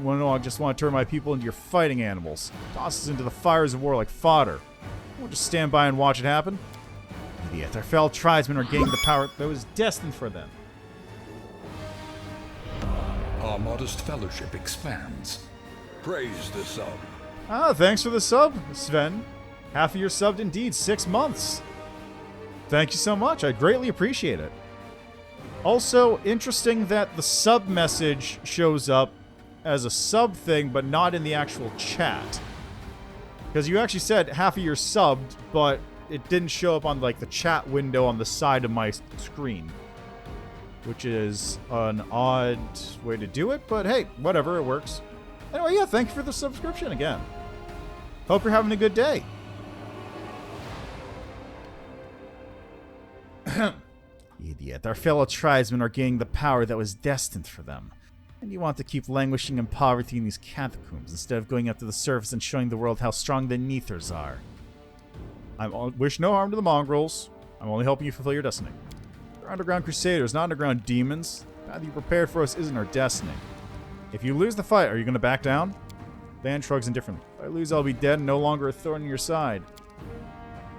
I just want to turn my people into your fighting animals. Toss us into the fires of war like fodder. I won't just stand by and watch it happen. Idiot, our fellow tribesmen are gaining the power that was destined for them. Our modest fellowship expands. Praise the sub. Ah, thanks for the sub, Sven. Half of your subbed indeed, 6 months. Thank you so much, I greatly appreciate it. Also, interesting that the sub message shows up as a sub thing, but not in the actual chat. Because you actually said half of your subbed, but it didn't show up on like the chat window on the side of my screen. Which is an odd way to do it, but hey, whatever, it works. Anyway, yeah, thank you for the subscription again. Hope you're having a good day. Idiot, our fellow tribesmen are gaining the power that was destined for them. And you want to keep languishing in poverty in these catacombs instead of going up to the surface and showing the world how strong the Neathers are. I wish no harm to the mongrels. I'm only helping you fulfill your destiny. We're underground crusaders, not underground demons. The path you prepared for us isn't our destiny. If you lose the fight, are you going to back down? Van shrugs indifferently. If I lose, I'll be dead and no longer a thorn in your side.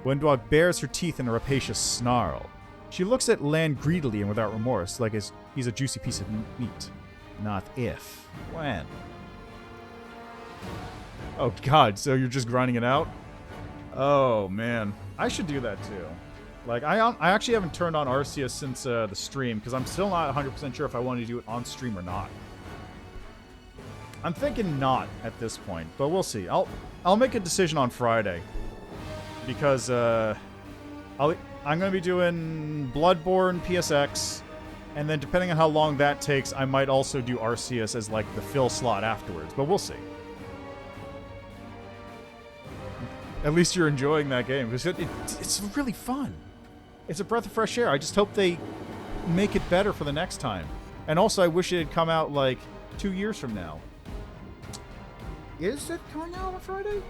Wendwalk bares her teeth in a rapacious snarl. She looks at Lan greedily and without remorse, like he's a juicy piece of meat. Not if. When? Oh god, so you're just grinding it out? Oh man. I should do that too. Like, I actually haven't turned on Arceus since the stream, because I'm still not 100% sure if I want to do it on stream or not. I'm thinking not at this point, but we'll see. I'll make a decision on Friday. Because, I'm going to be doing Bloodborne PSX, and then depending on how long that takes, I might also do Arceus as, like, the fill slot afterwards, but we'll see. At least you're enjoying that game, because it's really fun. It's a breath of fresh air. I just hope they make it better for the next time. And also, I wish it had come out, like, 2 years from now. Is it coming out on Friday?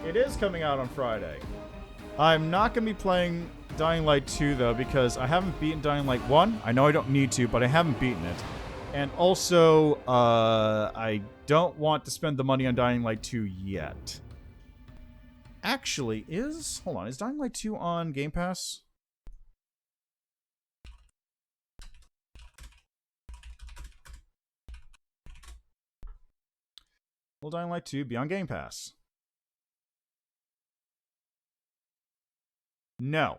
It is coming out on Friday. I'm not going to be playing Dying Light 2, though, because I haven't beaten Dying Light 1. I know I don't need to, but I haven't beaten it. And also, I don't want to spend the money on Dying Light 2 yet. Actually, hold on, is Dying Light 2 on Game Pass? Will Dying Light 2 be on Game Pass? No.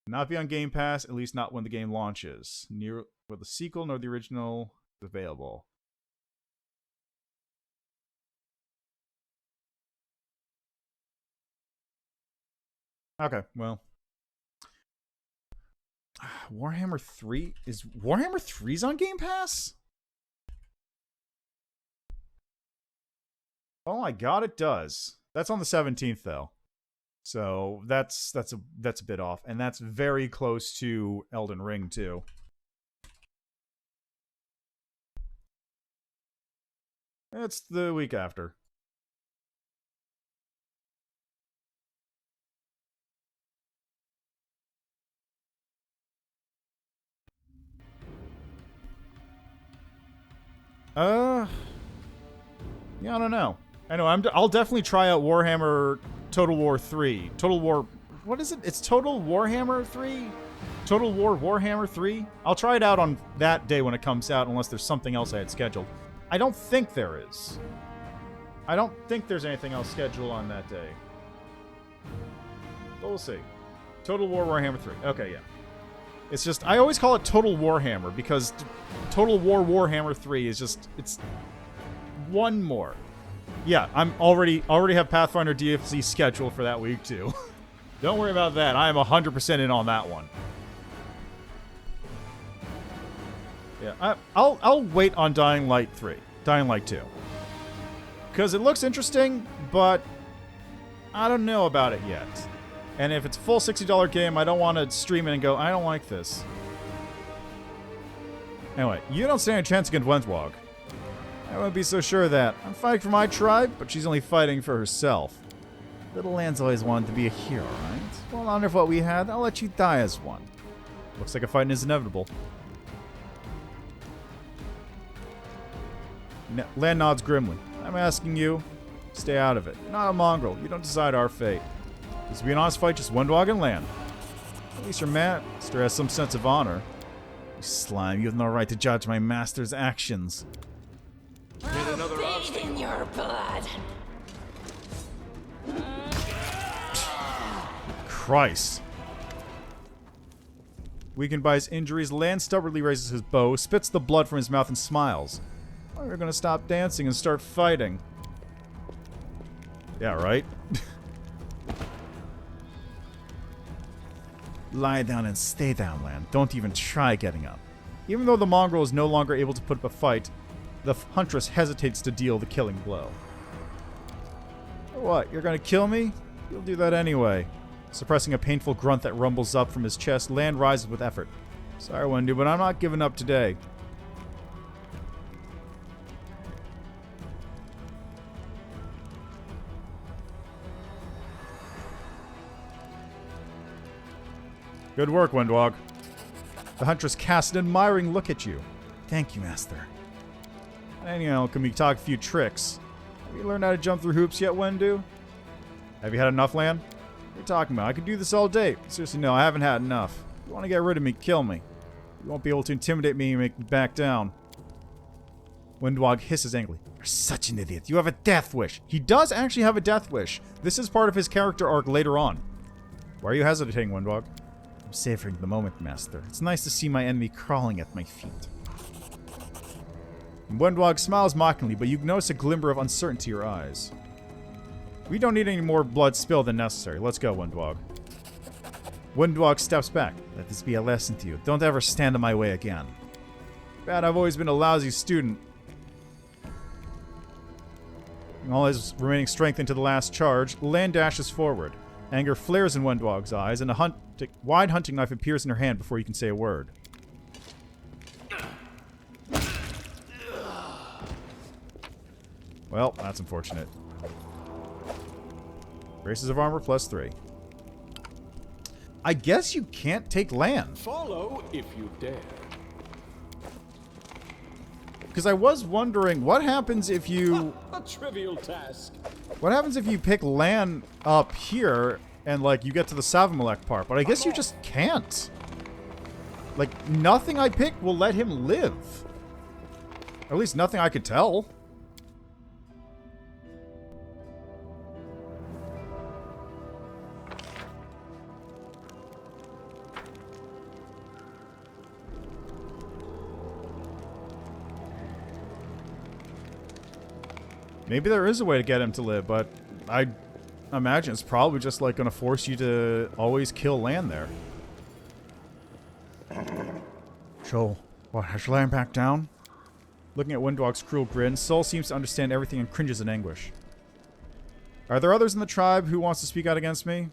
Not be on Game Pass, at least not when the game launches. Neither the sequel nor the original is available. Okay, well. Warhammer 3? Is Warhammer 3's on Game Pass? Oh my god, it does. That's on the 17th, though. So that's a bit off, and that's very close to Elden Ring too. It's the week after. Yeah, I don't know. Anyway, I'll definitely try out Warhammer Total War 3. Total War... What is it? It's Total Warhammer 3? Total War Warhammer 3? I'll try it out on that day when it comes out, unless there's something else I had scheduled. I don't think there is. I don't think there's anything else scheduled on that day. But we'll see. Total War Warhammer 3. Okay, yeah. It's just... I always call it Total Warhammer, because Total War Warhammer 3 is just... It's... one more. Yeah, I'm already have Pathfinder DLC scheduled for that week too. Don't worry about that. I am 100% in on that one. Yeah, I'll wait on Dying Light 3. Dying Light 2. Because it looks interesting, but I don't know about it yet. And if it's a full $60 game, I don't want to stream it and go, I don't like this. Anyway, you don't stand a chance against Wendwog. I wouldn't be so sure of that. I'm fighting for my tribe, but she's only fighting for herself. Little Land's always wanted to be a hero, right? Well, in honor of what we had, I'll let you die as one. Looks like a fight is inevitable. Land nods grimly. I'm asking you, stay out of it. You're not a mongrel. You don't decide our fate. This will be an honest fight, just Wendwog and Land. At least your master has some sense of honor. You slime, you have no right to judge my master's actions. Bathe in your blood. Christ. Weakened by his injuries, Land stubbornly raises his bow, spits the blood from his mouth, and smiles. Oh, you're gonna stop dancing and start fighting. Yeah, right? Lie down and stay down, Land. Don't even try getting up. Even though the mongrel is no longer able to put up a fight, the huntress hesitates to deal the killing blow. What, you're gonna kill me? You'll do that anyway. Suppressing a painful grunt that rumbles up from his chest, Land rises with effort. Sorry, Wendy, but I'm not giving up today. Good work, Wendwog. The huntress casts an admiring look at you. Thank you, Master. And, can we talk a few tricks? Have you learned how to jump through hoops yet, Wendu? Have you had enough, Land? What are you talking about? I could do this all day. Seriously, no, I haven't had enough. If you want to get rid of me, kill me. You won't be able to intimidate me and make me back down. Wendwog hisses angrily. You're such an idiot. You have a death wish. He does actually have a death wish. This is part of his character arc later on. Why are you hesitating, Wendwog? I'm savoring the moment, Master. It's nice to see my enemy crawling at my feet. Wendwog smiles mockingly, but you notice a glimmer of uncertainty in her eyes. We don't need any more blood spilled than necessary. Let's go, Wendwog. Wendwog steps back. Let this be a lesson to you. Don't ever stand in my way again. Bad, I've always been a lousy student. All his remaining strength into the last charge, Land dashes forward. Anger flares in Wendwog's eyes, and a wide hunting knife appears in her hand before you can say a word. Well, that's unfortunate. Braces of armor +3. I guess you can't take Land. Follow if you dare. Because I was wondering, what happens if you... A trivial task. What happens if you pick Land up here and, you get to the Savamilek part? But I guess you just can't. Nothing I pick will let him live. Or at least nothing I could tell. Maybe there is a way to get him to live, but I imagine it's probably just going to force you to always kill Land there. So, what, has Land back down? Looking at Wendwog's cruel grin, Soul seems to understand everything and cringes in anguish. Are there others in the tribe who wants to speak out against me?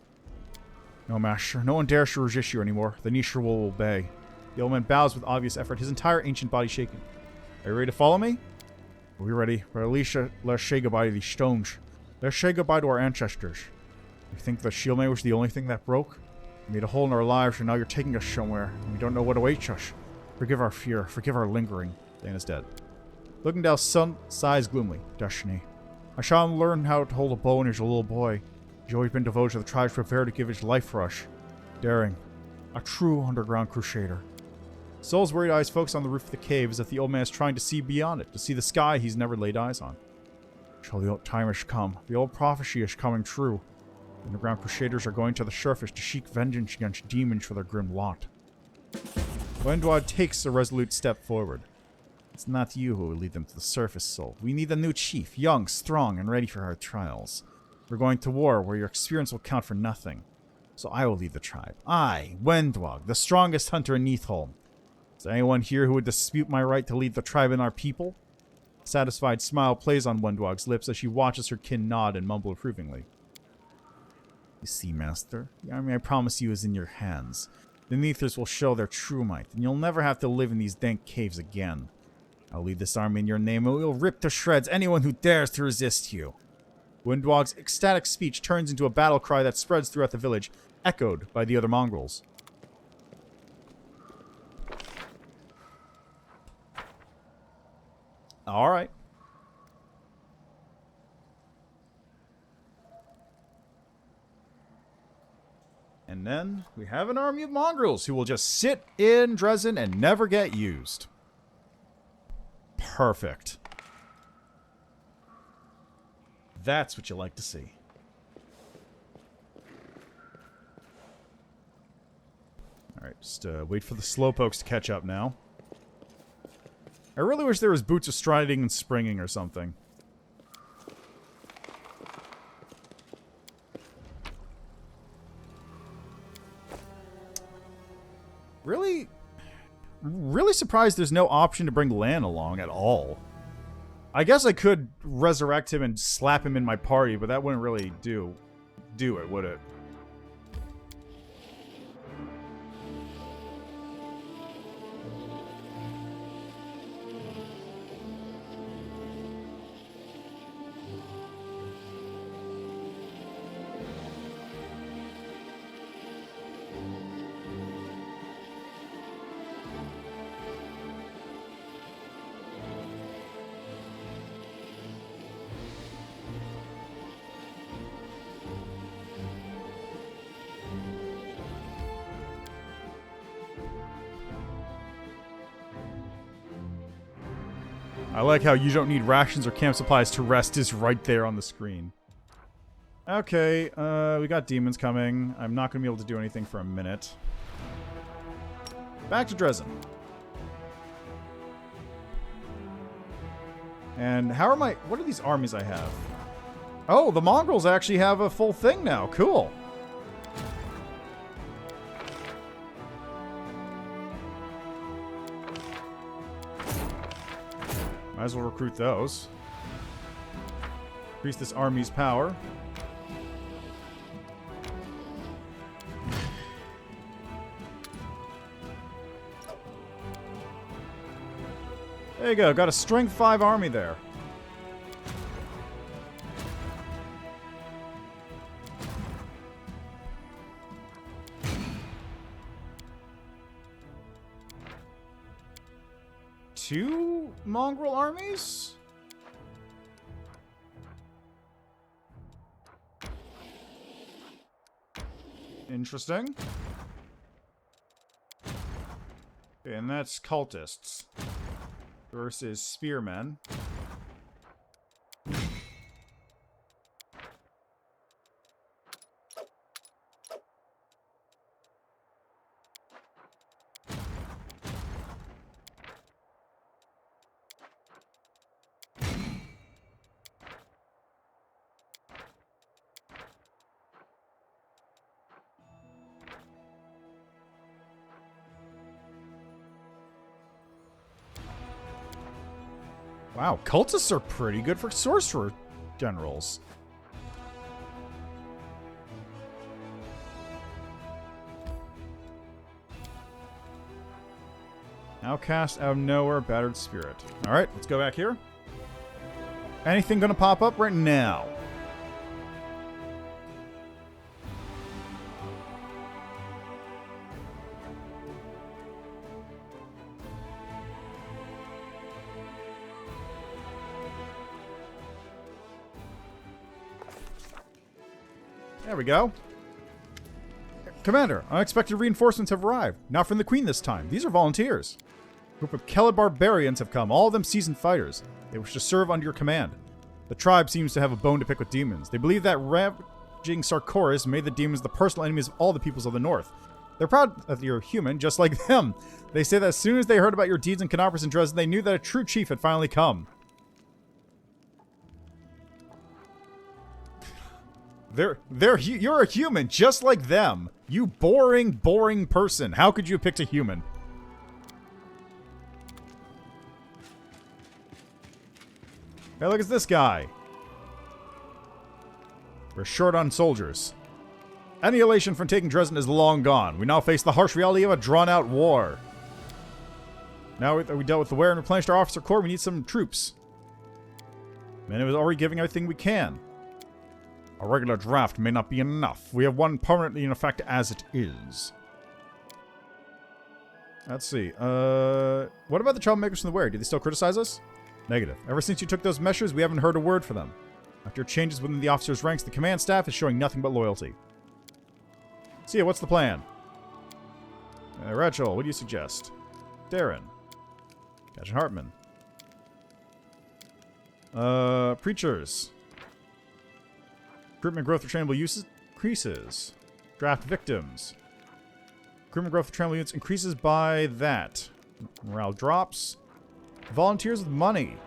No, Master. No one dares to resist you anymore. The Nishra will obey. The old man bows with obvious effort, his entire ancient body shaking. Are you ready to follow me? We're ready, but at least let's say goodbye to these stones. Let's say goodbye to our ancestors. You think the Shieldmate was the only thing that broke? We made a hole in our lives, and now you're taking us somewhere, and we don't know what awaits us. Forgive our fear, forgive our lingering. Dana's dead. Looking down, Sun sighs gloomily. Destiny. I saw him learn how to hold a bow when he was a little boy. He's always been devoted to the tribes, prepared to give his life for us. Daring. A true underground crusader. Soul's worried eyes focus on the roof of the cave as if the old man is trying to see beyond it, to see the sky he's never laid eyes on. So the old time has come. The old prophecy is coming true. The underground crusaders are going to the surface to seek vengeance against demons for their grim lot. Wendwog takes a resolute step forward. It's not you who will lead them to the surface, Soul. We need a new chief, young, strong, and ready for hard trials. We're going to war where your experience will count for nothing. So I will lead the tribe. I, Wendwog, the strongest hunter in Neathholm. Is there anyone here who would dispute my right to lead the tribe and our people? A satisfied smile plays on Wendwog's lips as she watches her kin nod and mumble approvingly. You see, Master, the army I promise you is in your hands. The Neathers will show their true might, and you'll never have to live in these dank caves again. I'll lead this army in your name, and we will rip to shreds anyone who dares to resist you. Windwog's ecstatic speech turns into a battle cry that spreads throughout the village, echoed by the other mongrels. Alright. And then we have an army of mongrels who will just sit in Dresden and never get used. Perfect. That's what you like to see. Alright, just wait for the slowpokes to catch up now. I really wish there was boots of striding and springing or something. Really surprised there's no option to bring Lan along at all. I guess I could resurrect him and slap him in my party, but that wouldn't really do it, would it? I like how you don't need rations or camp supplies to rest is right there on the screen. Okay, we got demons coming. I'm not going to be able to do anything for a minute. Back to Dresden. And how are what are these armies I have? Oh, the mongrels actually have a full thing now. Cool. Might as well recruit those. Increase this army's power. There you go. Got a strength 5 army there. Two mongrel armies? Interesting. Okay, and that's cultists versus spearmen. Wow, cultists are pretty good for sorcerer generals. Outcast out of nowhere, battered spirit. Alright, let's go back here. Anything gonna pop up right now? There we go. Commander, unexpected reinforcements have arrived. Not from the Queen this time. These are volunteers. A group of Kellar barbarians have come, all of them seasoned fighters. They wish to serve under your command. The tribe seems to have a bone to pick with demons. They believe that ravaging Sarkoris made the demons the personal enemies of all the peoples of the north. They're proud that you're human, just like them. They say that as soon as they heard about your deeds in Canopus and Dresden, they knew that a true chief had finally come. You're a human, just like them. You boring person. How could you have picked a human? Hey, look at this guy. We're short on soldiers. Any elation from taking Dresden is long gone. We now face the harsh reality of a drawn-out war. Now that we dealt with the wear and replenished our officer corps, we need some troops. Man, it was already giving everything we can. A regular draft may not be enough. We have one permanently in effect as it is. Let's see. What about the troublemakers from the wear? Do they still criticize us? Negative. Ever since you took those measures, we haven't heard a word from them. After changes within the officers' ranks, the command staff is showing nothing but loyalty. See ya, what's the plan? Rachel, what do you suggest? Darren. Captain Hartman. Preachers. Recruitment growth for trainable uses increases. Draft victims. Recruitment growth for trainable units increases by that. Morale drops. Volunteers with money.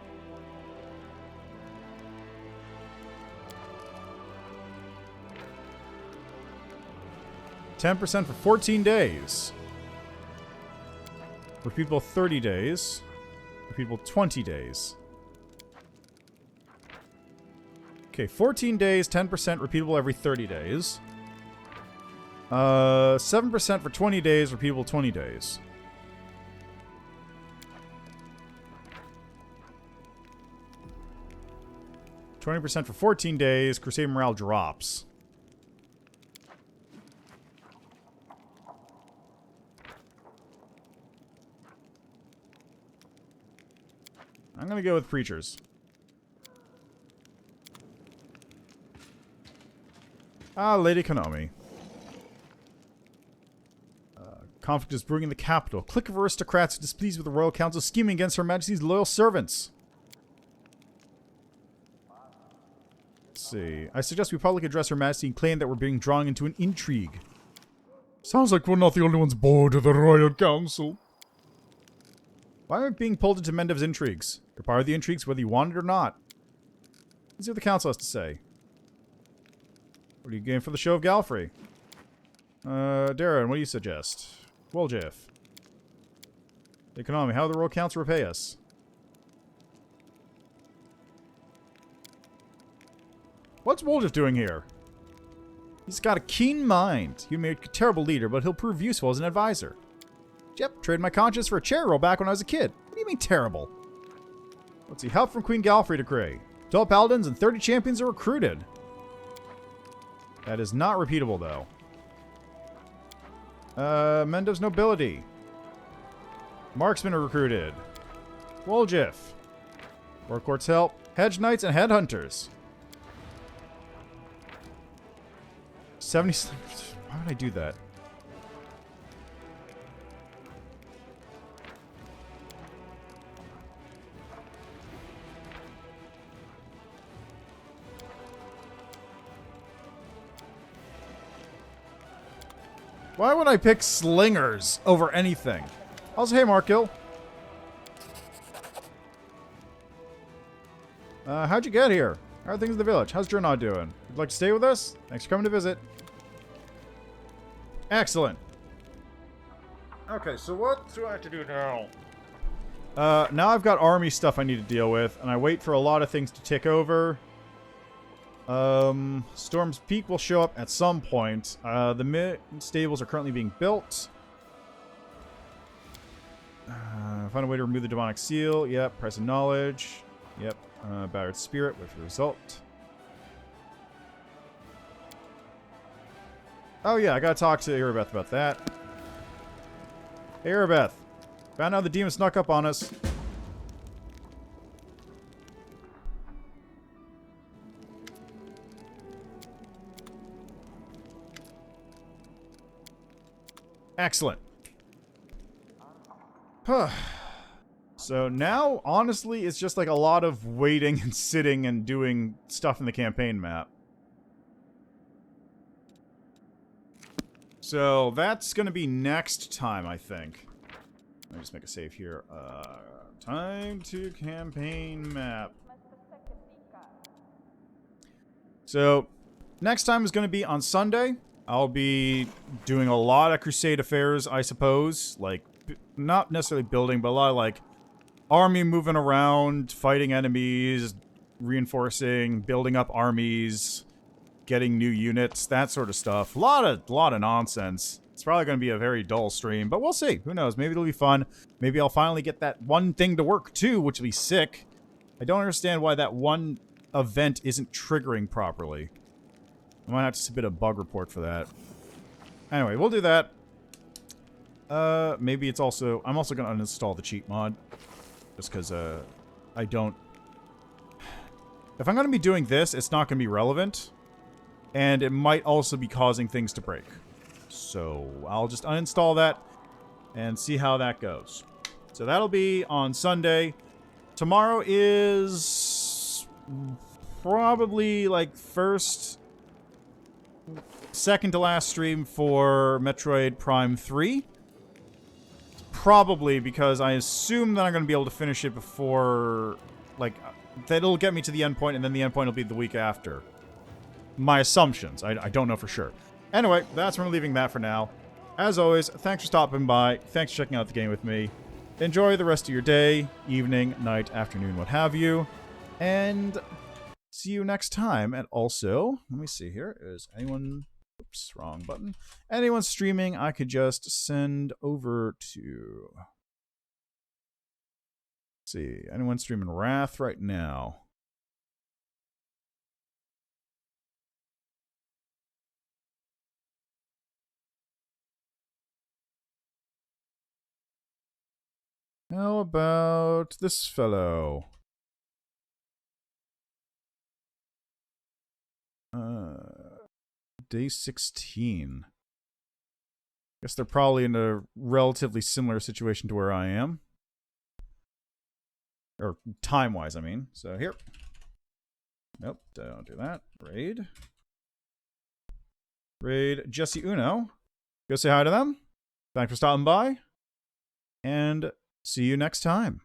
%10 for 14 days. For people 30 days. For people 20 days. Okay, 14 days, 10% repeatable every 30 days. 7% for 20 days, repeatable 20 days. %20 for 14 days, Crusade morale drops. I'm gonna go with preachers. Lady Konami. Conflict is brewing in the capital. Clique of aristocrats displeased with the royal council scheming against Her Majesty's loyal servants. Let's see. I suggest we publicly address Her Majesty and claim that we're being drawn into an intrigue. Sounds like we're not the only ones bored of the royal council. Why am I being pulled into Mendev's intrigues? You're part of the intrigues whether you want it or not. Let's see what the council has to say. What are you game for the show of Galfrey? Darren, what do you suggest? Woljif. Economy, how will the royal council repay us? What's Woljif doing here? He's got a keen mind. He made a terrible leader, but he'll prove useful as an advisor. Yep, traded my conscience for a chair roll back when I was a kid. What do you mean terrible? Let's see, help from Queen Galfrey to Cray. 12 paladins and 30 champions are recruited. That is not repeatable, though. Mendev's nobility. Marksmen are recruited. Woljif. Warcourt's help. Hedge knights and headhunters. 70... Why would I do that? Why would I pick slingers over anything? Also, hey, Markill. How'd you get here? How are things in the village? How's Jurnod doing? Would you like to stay with us? Thanks for coming to visit. Excellent. Okay, so what do I have to do now? Now I've got army stuff I need to deal with, and I wait for a lot of things to tick over. Storm's Peak will show up at some point. The mid stables are currently being built. Find a way to remove the demonic seal. Yep. Price of knowledge. Yep. Battered spirit with the result. Oh yeah, I gotta talk to Erebeth about that. Hey Erebeth. Found out the demon snuck up on us. Excellent. So now, honestly, it's just like a lot of waiting and sitting and doing stuff in the campaign map. So that's going to be next time, I think. Let me just make a save here. Time to campaign map. So next time is going to be on Sunday. I'll be doing a lot of crusade affairs, I suppose. Like, not necessarily building, but a lot of, like, army moving around, fighting enemies, reinforcing, building up armies, getting new units, that sort of stuff. A lot of nonsense. It's probably going to be a very dull stream, but we'll see. Who knows? Maybe it'll be fun. Maybe I'll finally get that one thing to work too, which will be sick. I don't understand why that one event isn't triggering properly. I might have to submit a bug report for that. Anyway, we'll do that. Maybe it's also... I'm also going to uninstall the cheat mod. Just because, I don't... If I'm going to be doing this, it's not going to be relevant. And it might also be causing things to break. So, I'll just uninstall that and see how that goes. So that'll be on Sunday. Tomorrow is probably like second to last stream for Metroid Prime 3. Probably because I assume that I'm going to be able to finish it before, like, that'll get me to the end point, and then the end point will be the week after. My assumptions. I don't know for sure. Anyway, that's where I'm leaving that for now. As always, thanks for stopping by. Thanks for checking out the game with me. Enjoy the rest of your day, evening, night, afternoon, what have you. And see you next time. And also, let me see here. Is anyone... Oops, wrong button. Anyone streaming, I could just send over to... Let's see. Anyone streaming Wrath right now? How about this fellow? Day 16. Guess they're probably in a relatively similar situation to where I am. Or time-wise, I mean. So here. Nope, don't do that. Raid. Raid Jesse Uno. Go say hi to them. Thanks for stopping by. And see you next time.